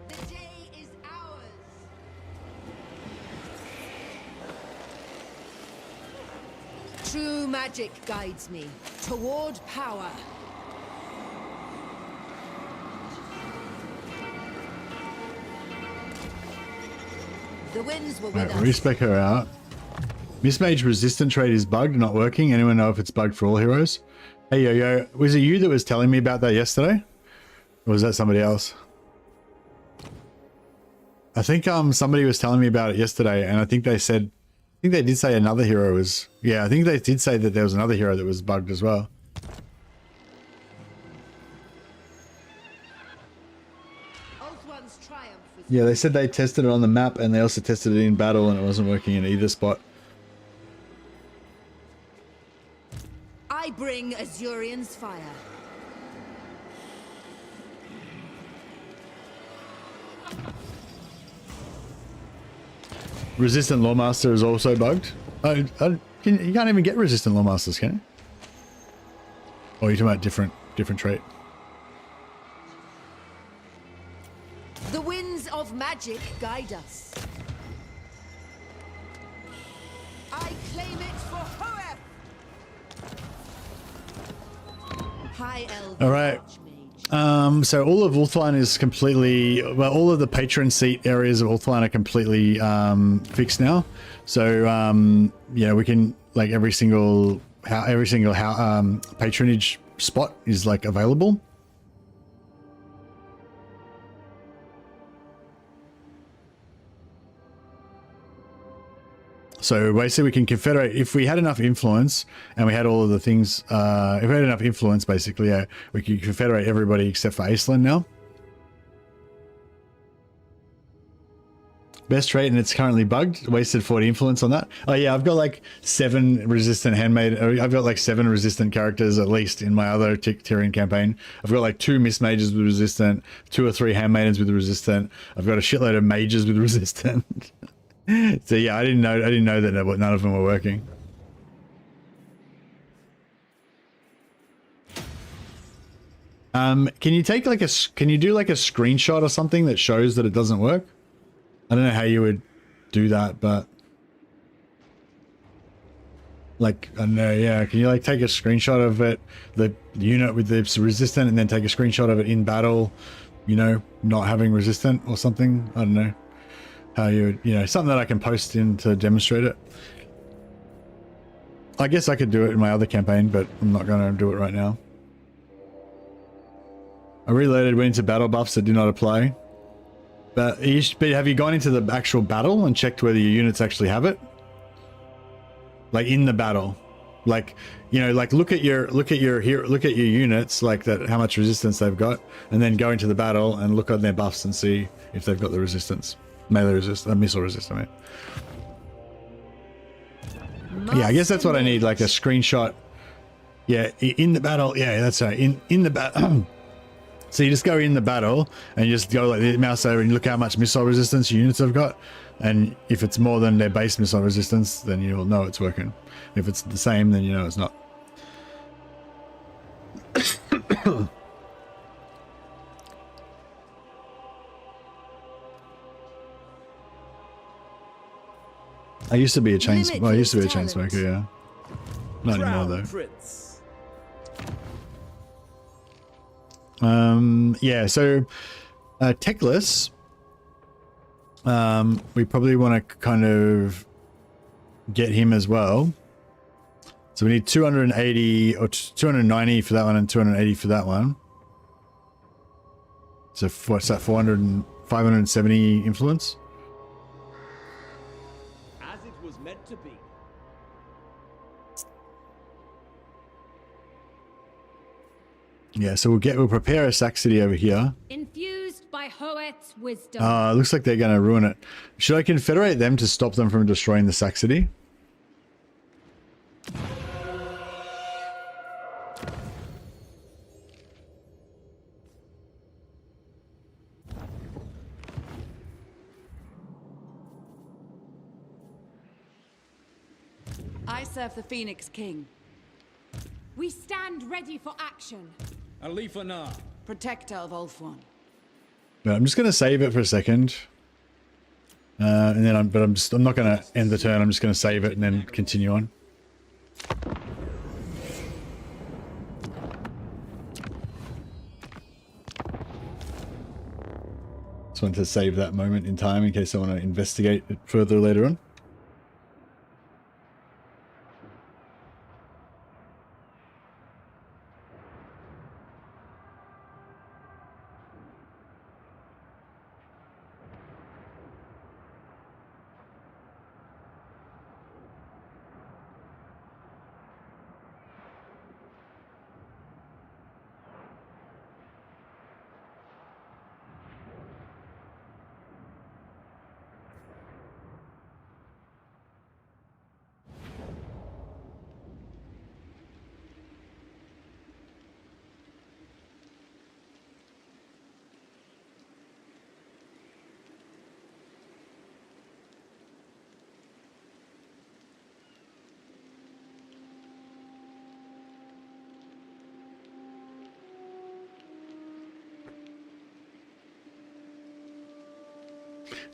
The day is ours. True magic guides me toward power. The winds were with us. Respec her out. Mismage resistant trait is bugged, not working. Anyone know if it's bugged for all heroes? Hey yo, was it you that was telling me about that yesterday? Or was that somebody else? I think somebody was telling me about it yesterday, and I think they did say another hero was, yeah, I think they did say that there was another hero that was bugged as well. Yeah, they said they tested it on the map and they also tested it in battle and it wasn't working in either spot. I bring Azurian's fire. Resistant Lawmaster is also bugged. You can't even get resistant Lawmasters, can you? Or are you talking about different trait? The winds of magic guide us. I claim it for Hoeth. High Elven. All right. So all of Ulthuan is completely, well, all of the patron seat areas of Ulthuan are completely fixed now. So yeah, we can like every single patronage spot is like available. So basically we can confederate, if we had enough influence and we had all of the things, if we had enough influence basically, yeah, we could confederate everybody except for Aislinn now. Best trait and it's currently bugged, wasted 40 influence on that. Oh yeah, I've got like 7 resistant handmaid, I've got like 7 resistant characters at least in my other Tyrion campaign. I've got like 2 Miss Mages with resistant, 2 or 3 handmaidens with resistant. I've got a shitload of mages with resistant. So yeah, I didn't know that none of them were working. Can you take like can you do like a screenshot or something that shows that it doesn't work? I don't know how you would do that, but like, I don't know, yeah. Can you like take a screenshot of it, the unit with the resistant, and then take a screenshot of it in battle, you know, not having resistant or something? I don't know how you would, you know, something that I can post in to demonstrate it. I guess I could do it in my other campaign, but I'm not going to do it right now. I reloaded, went into battle buffs that do not apply. But have you gone into the actual battle and checked whether your units actually have it? Like in the battle, like, you know, like look at your units, like that, how much resistance they've got, and then go into the battle and look on their buffs and see if they've got the resistance, melee resist, missile resist. I mean, yeah, I guess that's what I need, like a screenshot. Yeah, in the battle. Yeah, that's right. In the battle. So you just go in the battle and you just go like the mouse over and you look how much missile resistance your units have got. And if it's more than their base missile resistance, then you'll know it's working. If it's the same, then you know it's not. I used to be a chain smoker. Well, I used to be a chain smoker, yeah. Not anymore though. Prince. Yeah, so Techless, we probably want to kind of get him as well. So we need 280 or 290 for that one and 280 for that one. So what's that, 570 influence? As it was meant to be. Yeah, so we'll prepare a sack city over here. Infused by Hoet's wisdom. It looks like they're going to ruin it. Should I confederate them to stop them from destroying the sack city? I serve the Phoenix King. We stand ready for action. Alifana. Protector of Ulthuan. No, I'm just going to save it for a second. And then I'm not going to end the turn. I'm just going to save it and then continue on. Just wanted to save that moment in time in case I want to investigate it further later on.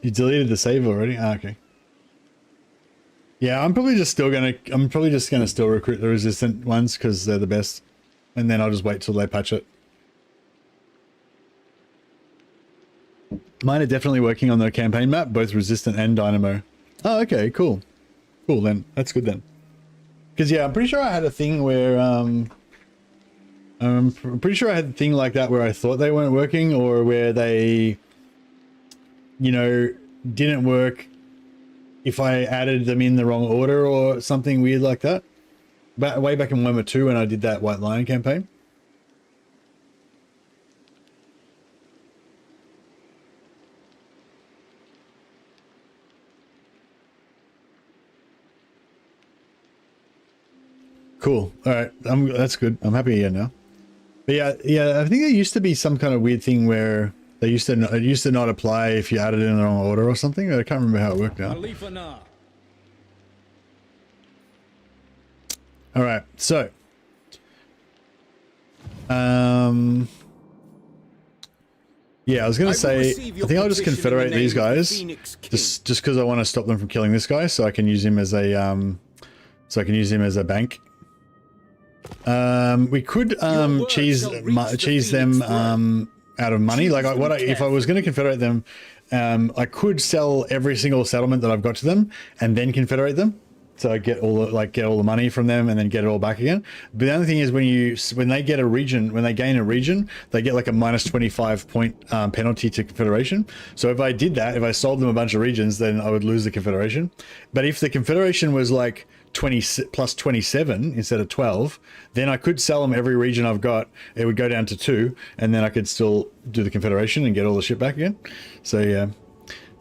You deleted the save already? Ah, okay. Yeah, I'm probably just gonna still recruit the resistant ones because they're the best. And then I'll just wait till they patch it. Mine are definitely working on the campaign map, both resistant and dynamo. Oh, okay, cool. Cool then. That's good then. Because yeah, I'm pretty sure I had a thing where I'm pretty sure I had a thing like that where I thought they weren't working, or where they, you know, didn't work if I added them in the wrong order or something weird like that. But way back in Warhammer 2 when I did that White Lion campaign. Cool. All right. That's good. I'm happy here now. But yeah, I think there used to be some kind of weird thing where it used to not apply if you added it in the wrong order or something. I can't remember how it worked now. All right. So, Yeah, I was going to say, I think I'll just confederate these guys, just because I want to stop them from killing this guy, so I can use him as a bank. We could cheese them out of money. Like if I was going to confederate them, I could sell every single settlement that I've got to them and then confederate them. So I get all the money from them and then get it all back again. But the only thing is when they get a region, when they gain a region, they get like a minus 25 point penalty to confederation. So if I did that, if I sold them a bunch of regions, then I would lose the confederation. But if the confederation was like 20 plus 27 instead of 12, then I could sell them every region I've got. It would go down to 2, and then I could still do the confederation and get all the shit back again. So yeah.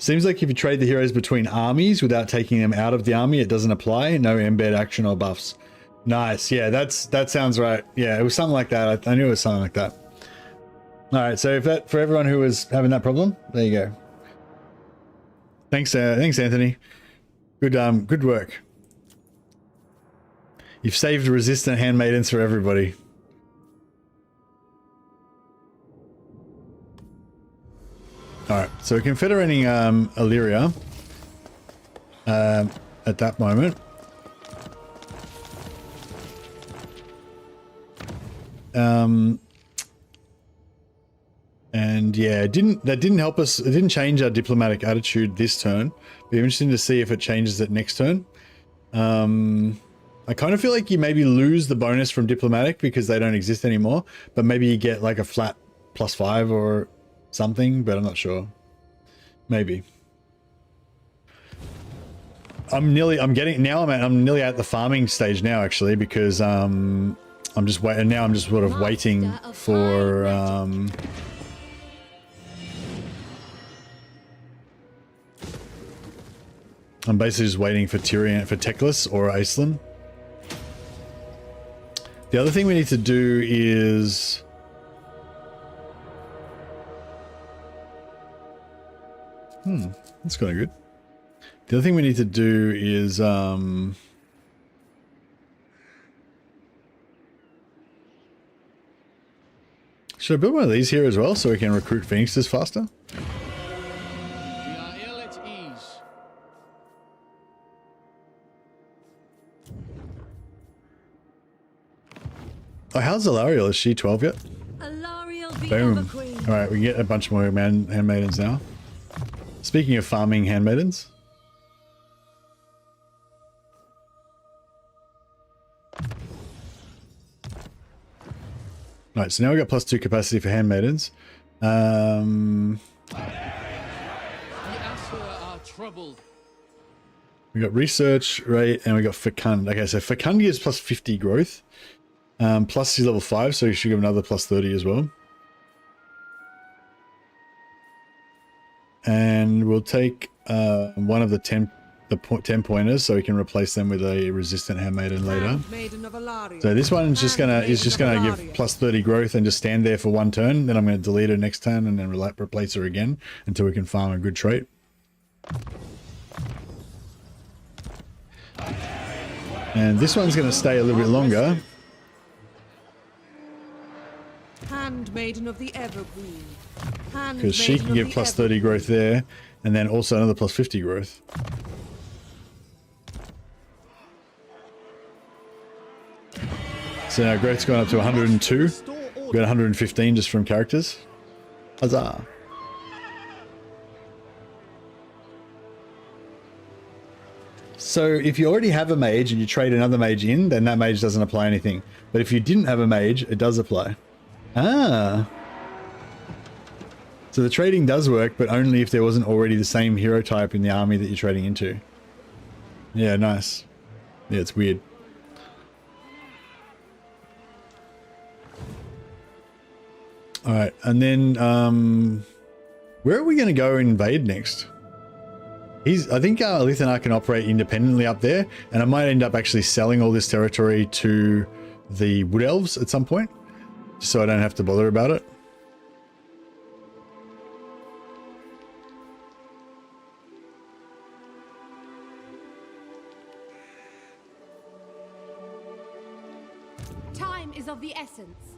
Seems like if you trade the heroes between armies without taking them out of the army, it doesn't apply. No embed action or buffs. Nice. Yeah, that sounds right. Yeah, it was something like that. I knew it was something like that. All right. So if that for everyone who was having that problem, there you go. Thanks, Anthony. Good work. You've saved resistant handmaidens for everybody. Alright, so we're confederating Illyria at that moment. And yeah, that didn't help us. It didn't change our diplomatic attitude this turn. It'd be interesting to see if it changes it next turn. I kind of feel like you maybe lose the bonus from diplomatic because they don't exist anymore, but maybe you get like a flat +5 or something, but I'm not sure. Maybe. I'm nearly at the farming stage now, actually, because I'm just waiting. Now I'm just sort of waiting for I'm basically just waiting for Tyrion, for Teclis or Aislan. The other thing we need to do is that's kind of good. The other thing we need to do is should I build one of these here as well so we can recruit Phoenixes faster? We are ill at ease. Oh, how's Alariel? Is she 12 yet? Boom. Alright, we can get a bunch more handmaidens now. Speaking of farming handmaidens. Right, so now we've got +2 capacity for handmaidens. The Asur are troubled. We got research rate and we got fecund. Okay, so fecund gives +50 growth. Plus he's level 5, so you should give another +30 as well. And we'll take one of the 10 pointers so we can replace them with a resistant handmaiden later. So this one is just gonna give +30 growth and just stand there for one turn. Then I'm gonna delete her next turn and then replace her again until we can farm a good trait. And this one's gonna stay a little bit longer. Handmaiden of the Evergreen. Because she can give +30 growth there, and then also another +50 growth. So now growth's gone up to 102. We got 115 just from characters. Huzzah! So if you already have a mage and you trade another mage in, then that mage doesn't apply anything. But if you didn't have a mage, it does apply. Ah. So the trading does work, but only if there wasn't already the same hero type in the army that you're trading into. Yeah, nice. Yeah, it's weird. Alright, and then where are we going to go invade next? I think Lithanar can operate independently up there, and I might end up actually selling all this territory to the Wood Elves at some point, so I don't have to bother about it. Time is of the essence.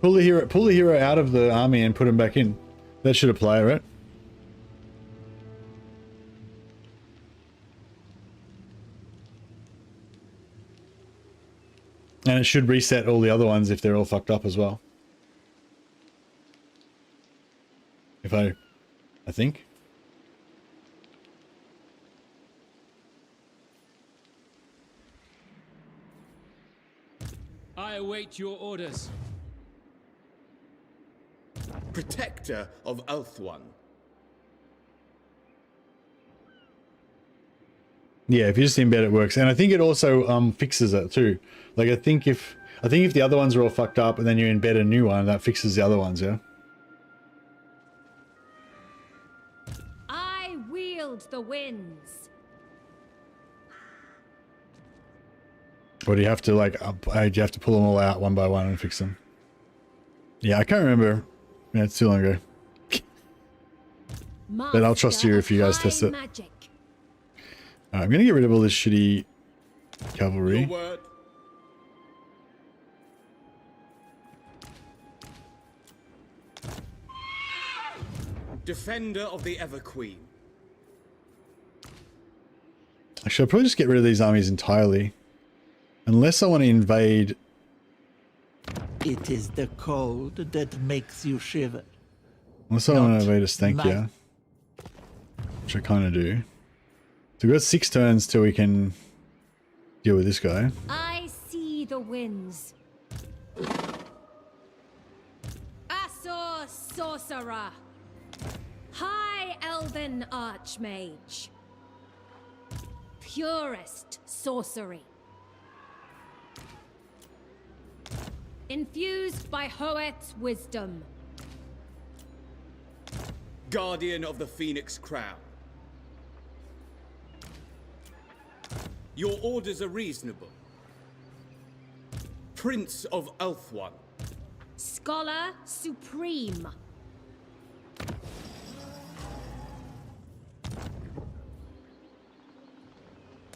Pull the hero out of the army and put him back in. That should apply, right? And it should reset all the other ones if they're all fucked up as well. If I think. I await your orders. Protector of Ulthuan. Yeah, if you just embed it works. And I think it also fixes it too. Like I think if the other ones are all fucked up and then you embed a new one, that fixes the other ones, yeah? I wield the winds. Or do you have to like do you have to pull them all out one by one and fix them? Yeah, I can't remember. Yeah, it's too long ago. But I'll trust you if you guys test it. Alright, I'm gonna get rid of all this shitty cavalry. Your word. Defender of the Everqueen. Actually, I'll probably just get rid of these armies entirely. Unless I want to invade. It is the cold that makes you shiver. Unless I want to invade a Stankia. Which I kind of do. So we've got 6 turns till we can deal with this guy. I see the winds. Asor Sorcerer. High Elven Archmage. Purest Sorcery. Infused by Hoet's wisdom. Guardian of the Phoenix Crown. Your orders are reasonable. Prince of Ulthuan. Scholar Supreme.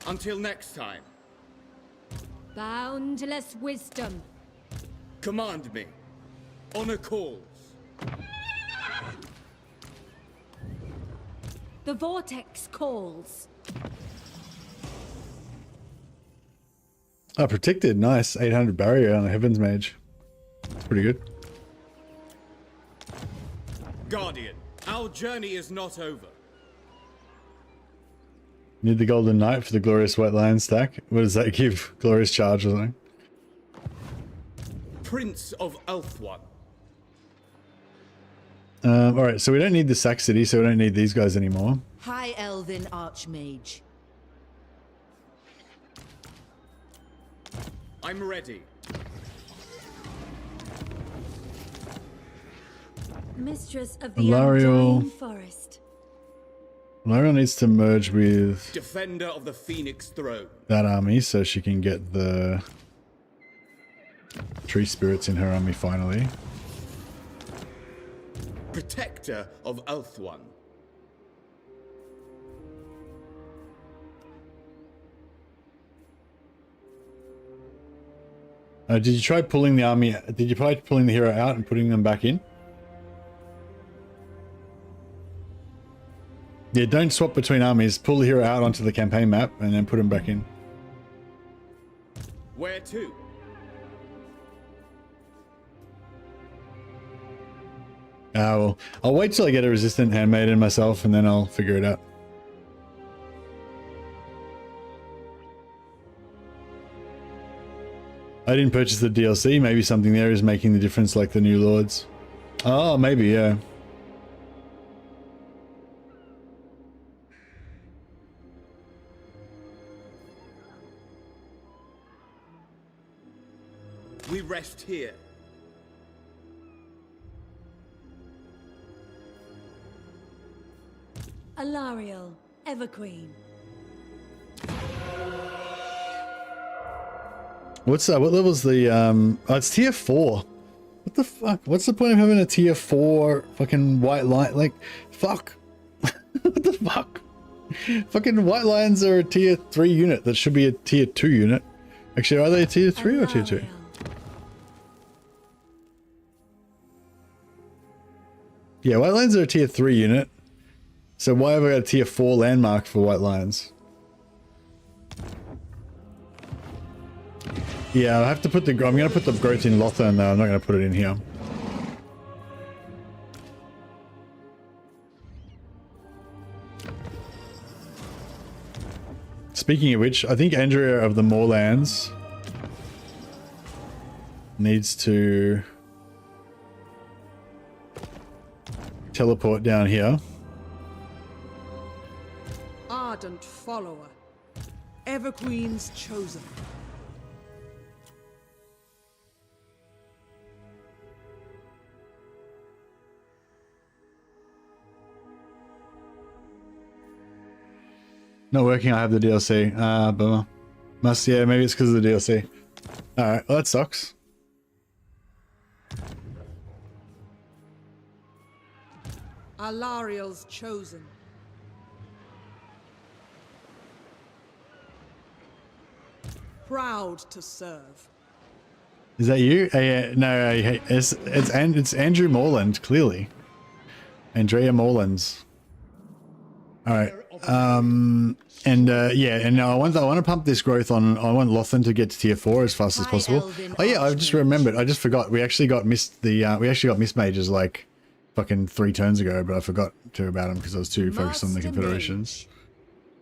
Until next time. Boundless wisdom. Command me. Honor calls. The vortex calls. Oh, protected. Nice. 800 barrier on the Heaven's Mage. That's pretty good. Guardian, our journey is not over. Need the Golden Knight for the Glorious White Lion stack. What does that give? Glorious Charge or something? Prince of Ulthuan. Alright, so we don't need the Sack City, so we don't need these guys anymore. High Elven Archmage. I'm ready. Mistress of the Alariel. Undying Forest. Lyra needs to merge with Defender of the Phoenix Throne. that army so she can get the tree spirits in her army finally. Protector of Ulthuan. Did you try pulling the army? Did you try pulling the hero out and putting them back in? Yeah, don't swap between armies. Pull the hero out onto the campaign map and then put him back in. Where to? Well, I'll wait till I get a resistant handmaiden myself and then I'll figure it out. I didn't purchase the DLC. Maybe something there is making the difference, like the new lords. Oh, maybe, yeah. We rest here. Alariel, Everqueen. What's that? What level's the oh, it's tier 4. What the fuck? What's the point of having a tier 4 fucking white lion? Like, fuck. What the fuck? Fucking white lions are a tier 3 unit. That should be a tier 2 unit. Actually, are they a tier 3 or tier 2? Yeah, White Lions are a tier 3 unit. So why have I got a tier 4 landmark for White Lions? Yeah, I have to put the... I'm going to put the growth in Lothern though. I'm not going to put it in here. Speaking of which, I think Andrea of the Moorlands needs to teleport down here. Ardent follower. Everqueen's chosen. Not working, I have the DLC. Bummer. Yeah, maybe it's because of the DLC. Alright, well that sucks. Alariel's chosen. Proud to serve. Is that you? No, it's Andrew Morland, clearly. Andrea Morlands. Alright. Yeah, and I want to pump this growth on. I want Lothern to get to tier 4 as fast as possible. Oh yeah, I just remembered. I just forgot. We actually got missed mages like fucking 3 turns ago, but I forgot to about them because I was too focused on the Confederations.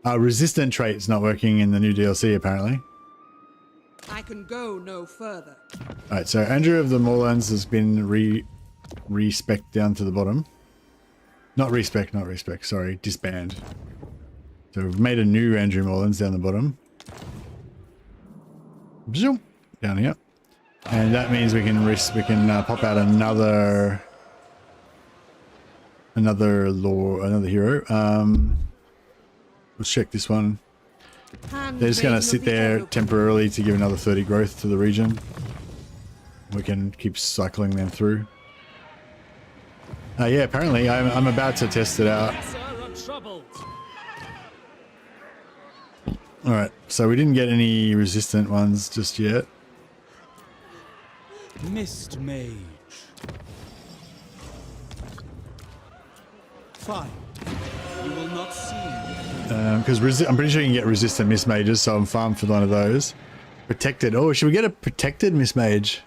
Resistant trait's not working in the new DLC apparently. I can go no further. Alright, so Andrew of the Moorlands has been respec down to the bottom. Not respec, sorry, disband. So we've made a new Andrew Moorlands down the bottom. Zoom, down here. And that means we can pop out another hero. Let's check this one. They're just going to sit there temporarily to give another 30 growth to the region. We can keep cycling them through. Yeah, apparently I'm about to test it out. Alright, so we didn't get any resistant ones just yet. Mist Mage. Fine. You will not see me. Because I'm pretty sure you can get resistant Mist Mages, so I'm farmed for one of those. Protected. Oh, should we get a protected Mist Mage?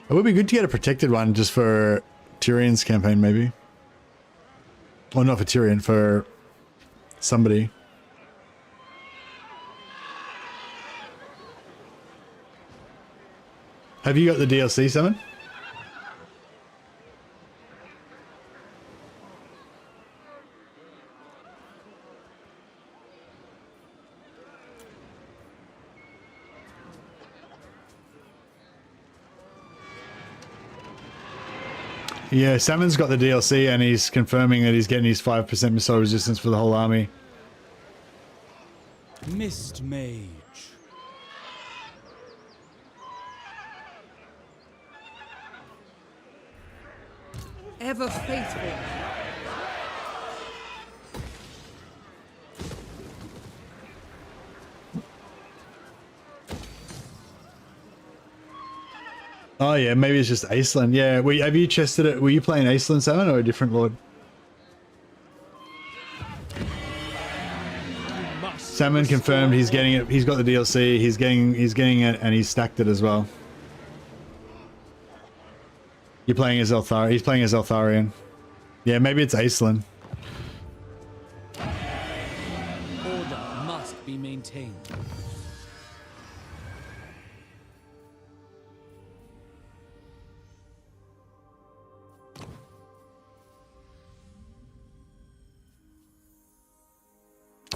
It would be good to get a protected one just for Tyrion's campaign, maybe. Well, not for Tyrion, for somebody. Have you got the DLC, Simon? Yeah, Salmon's got the DLC and he's confirming that he's getting his 5% missile resistance for the whole army. Mist Mage. Ever faithful. Oh yeah, maybe it's just Aisling. Yeah, have you chested it? Were you playing Aisling 7 or a different lord? Salmon confirmed he's getting it. He's got the DLC. He's getting it, and he's stacked it as well. You're playing as Eltharion. He's playing as Eltharion. Yeah, maybe it's Aisling. Order must be maintained.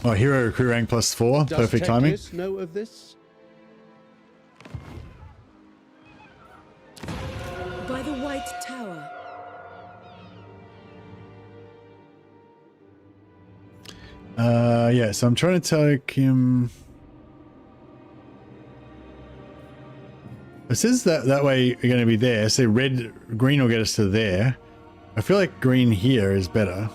Oh, hero recruit rank +4. Perfect timing. Does Teklis know of this? By the White Tower. Yeah, so I'm trying to take him. It says that way you're going to be there. So green will get us to there. I feel like green here is better.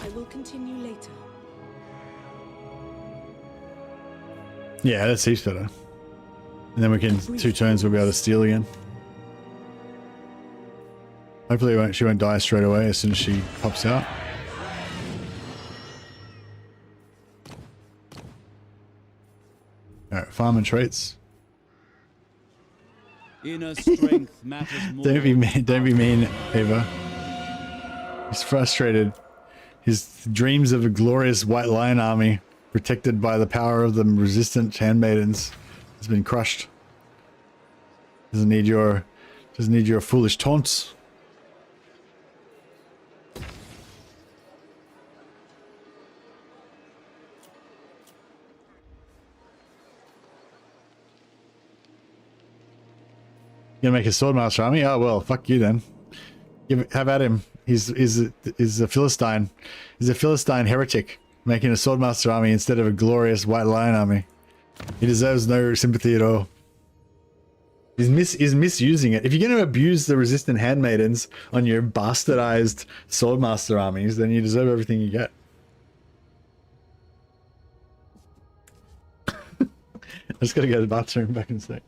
I will continue later. Yeah, that's heaps better. And then we can 2 turns we'll be able to steal again. Hopefully she won't die straight away as soon as she pops out. Alright, farm and traits. Inner strength matters more. Don't be mean, Ava. He's frustrated. His dreams of a glorious white lion army, protected by the power of the resistant handmaidens, has been crushed. Doesn't need your foolish taunts. You gonna make a swordmaster army? Oh well, fuck you then. Have at him. He's a Philistine. He's a Philistine heretic, making a swordmaster army instead of a glorious white lion army. He deserves no sympathy at all. He's misusing it. If you're going to abuse the resistant handmaidens on your bastardized swordmaster armies, then you deserve everything you get. I just gotta go to the bathroom back in a sec.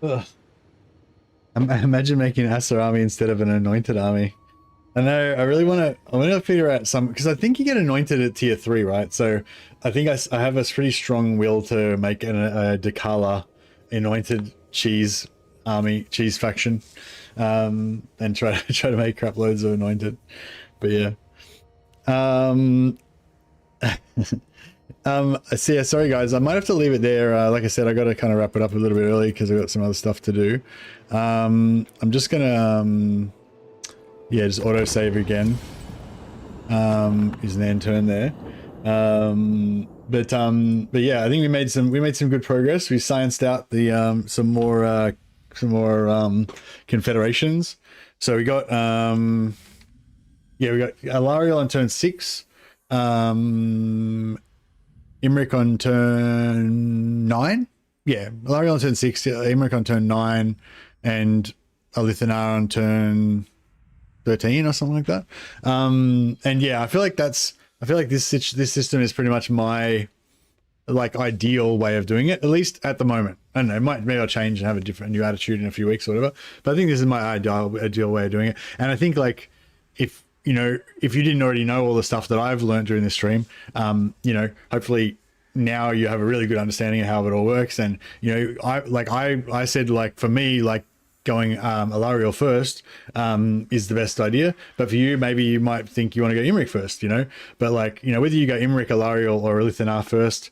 Ugh. Imagine making an Asa army instead of an anointed army. I know, I want to figure out some, because I think you get anointed at tier 3, right? So I think I have a pretty strong will to make a Dakala anointed cheese army, cheese faction, and try to make crap loads of anointed. But yeah. So yeah, sorry guys, I might have to leave it there. Like I said, I got to kind of wrap it up a little bit early because I've got some other stuff to do. I'm just gonna yeah, just auto save again. Is an end turn there. But yeah, I think we made some good progress. We scienced out the some more confederations. So we got yeah, we got Alariel on turn 6. Imric on turn 9. Yeah, Alariel on turn 6, Imric on turn 9, and Alithanar on turn 13 or something like that. And yeah, I feel like this system is pretty much my ideal way of doing it, at least at the moment. I don't know, maybe I'll change and have a new attitude in a few weeks or whatever. But I think this is my ideal way of doing it. And I think if you didn't already know all the stuff that I've learned during this stream, hopefully now you have a really good understanding of how it all works. And, I said, for me, going Alariel first is the best idea. But for you, maybe you might think you want to go Imric first, But whether you go Imric, Alariel, or Alithanar first,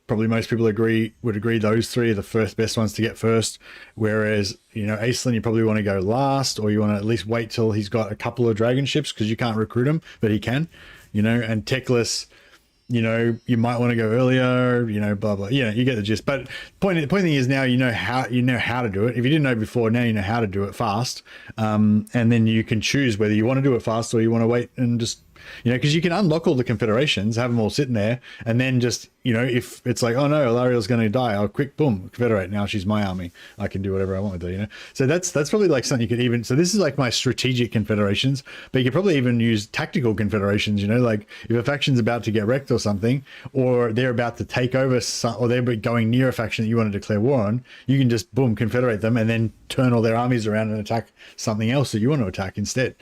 probably most people would agree those 3 are the best ones to get first. Whereas, Acelin, you probably want to go last, or you want to at least wait till he's got a couple of dragon ships because you can't recruit him, but he can, and Teclis, you might want to go earlier, blah, blah, you get the gist. But the point thing is now you know how to do it. If you didn't know before, now you know how to do it fast. And then you can choose whether you want to do it fast or you want to wait and just, because you can unlock all the confederations, have them all sitting there, and then just, if it's like, oh no, Alariel's going to die, I'll quick, boom, confederate. Now she's my army. I can do whatever I want with her, So that's probably something you could even, so this is my strategic confederations, but you could probably even use tactical confederations, if a faction's about to get wrecked or something, or they're about to take over, or they're going near a faction that you want to declare war on, you can just, boom, confederate them and then turn all their armies around and attack something else that you want to attack instead,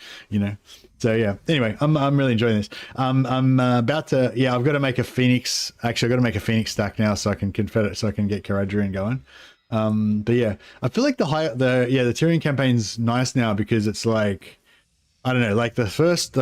So yeah, anyway, I'm really enjoying this. I'm about to, I've got to make a Phoenix. Actually, I've got to make a Phoenix stack now so I can confederate, so I can get Caradrian going. But yeah, I feel like the Tyrion campaign's nice now because it's I don't know, the first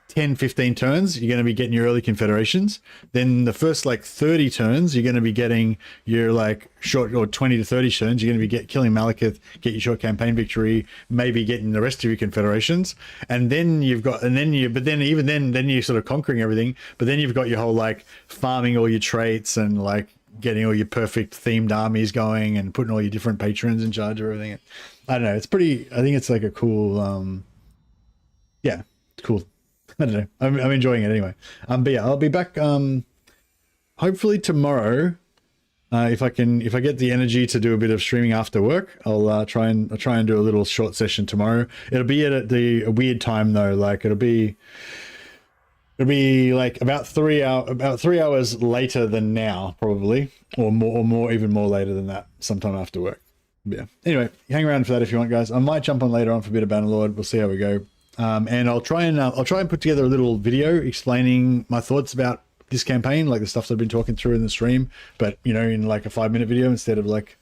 10, 15 turns, you're going to be getting your early confederations. Then the first like 30 turns, you're going to be getting your like short, or 20 to 30 turns, you're going to be killing Malekith, get your short campaign victory, maybe getting the rest of your confederations. And then you've got, and then you, but then even then you're sort of conquering everything. But then you've got your whole like farming all your traits and like getting all your perfect themed armies going and putting all your different patrons in charge of everything. I don't know. It's pretty, I think it's like a cool, yeah, it's cool. I don't know. I'm enjoying it anyway. But yeah, I'll be back hopefully tomorrow. If I get the energy to do a bit of streaming after work, I'll try and do a little short session tomorrow. It'll be at a weird time though. Like it'll be like about 3 hours later than now, probably, or more, even more later than that, sometime after work. But yeah. Anyway, hang around for that if you want, guys. I might jump on later on for a bit of Bannerlord. We'll see how we go. And I'll try and put together a little video explaining my thoughts about this campaign, like the stuff that I've been talking through in the stream, but you know, in like a 5-minute video instead of like,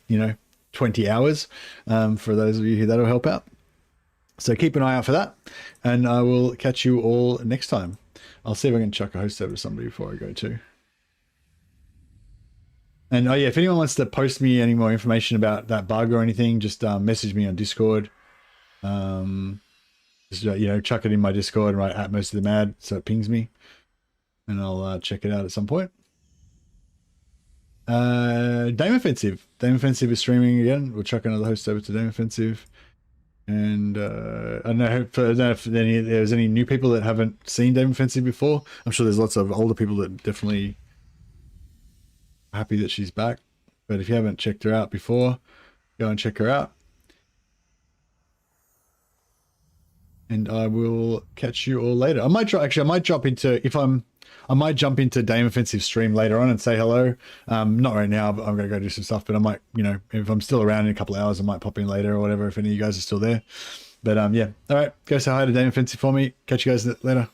you know, 20 hours, for those of you who that'll help out. So keep an eye out for that, and I will catch you all next time. I'll see if I can chuck a host over to somebody before I go too. And oh yeah, if anyone wants to post me any more information about that bug or anything, just message me on Discord. Just, you know, chuck it in my Discord and write at most of the mad so it pings me, and I'll check it out at some point. Dame Offensive is streaming again. We'll chuck another host over to Dame Offensive. And I don't know if there's any new people that haven't seen Dame Offensive before. I'm sure there's lots of older people that definitely are happy that she's back. But if you haven't checked her out before, go and check her out. And I will catch you all later. I might jump into Dame Offensive stream later on and say hello. Not right now, but I'm going to go do some stuff. But I might, you know, if I'm still around in a couple of hours, I might pop in later or whatever if any of you guys are still there. But yeah, all right, go say hi to Dame Offensive for me. Catch you guys later.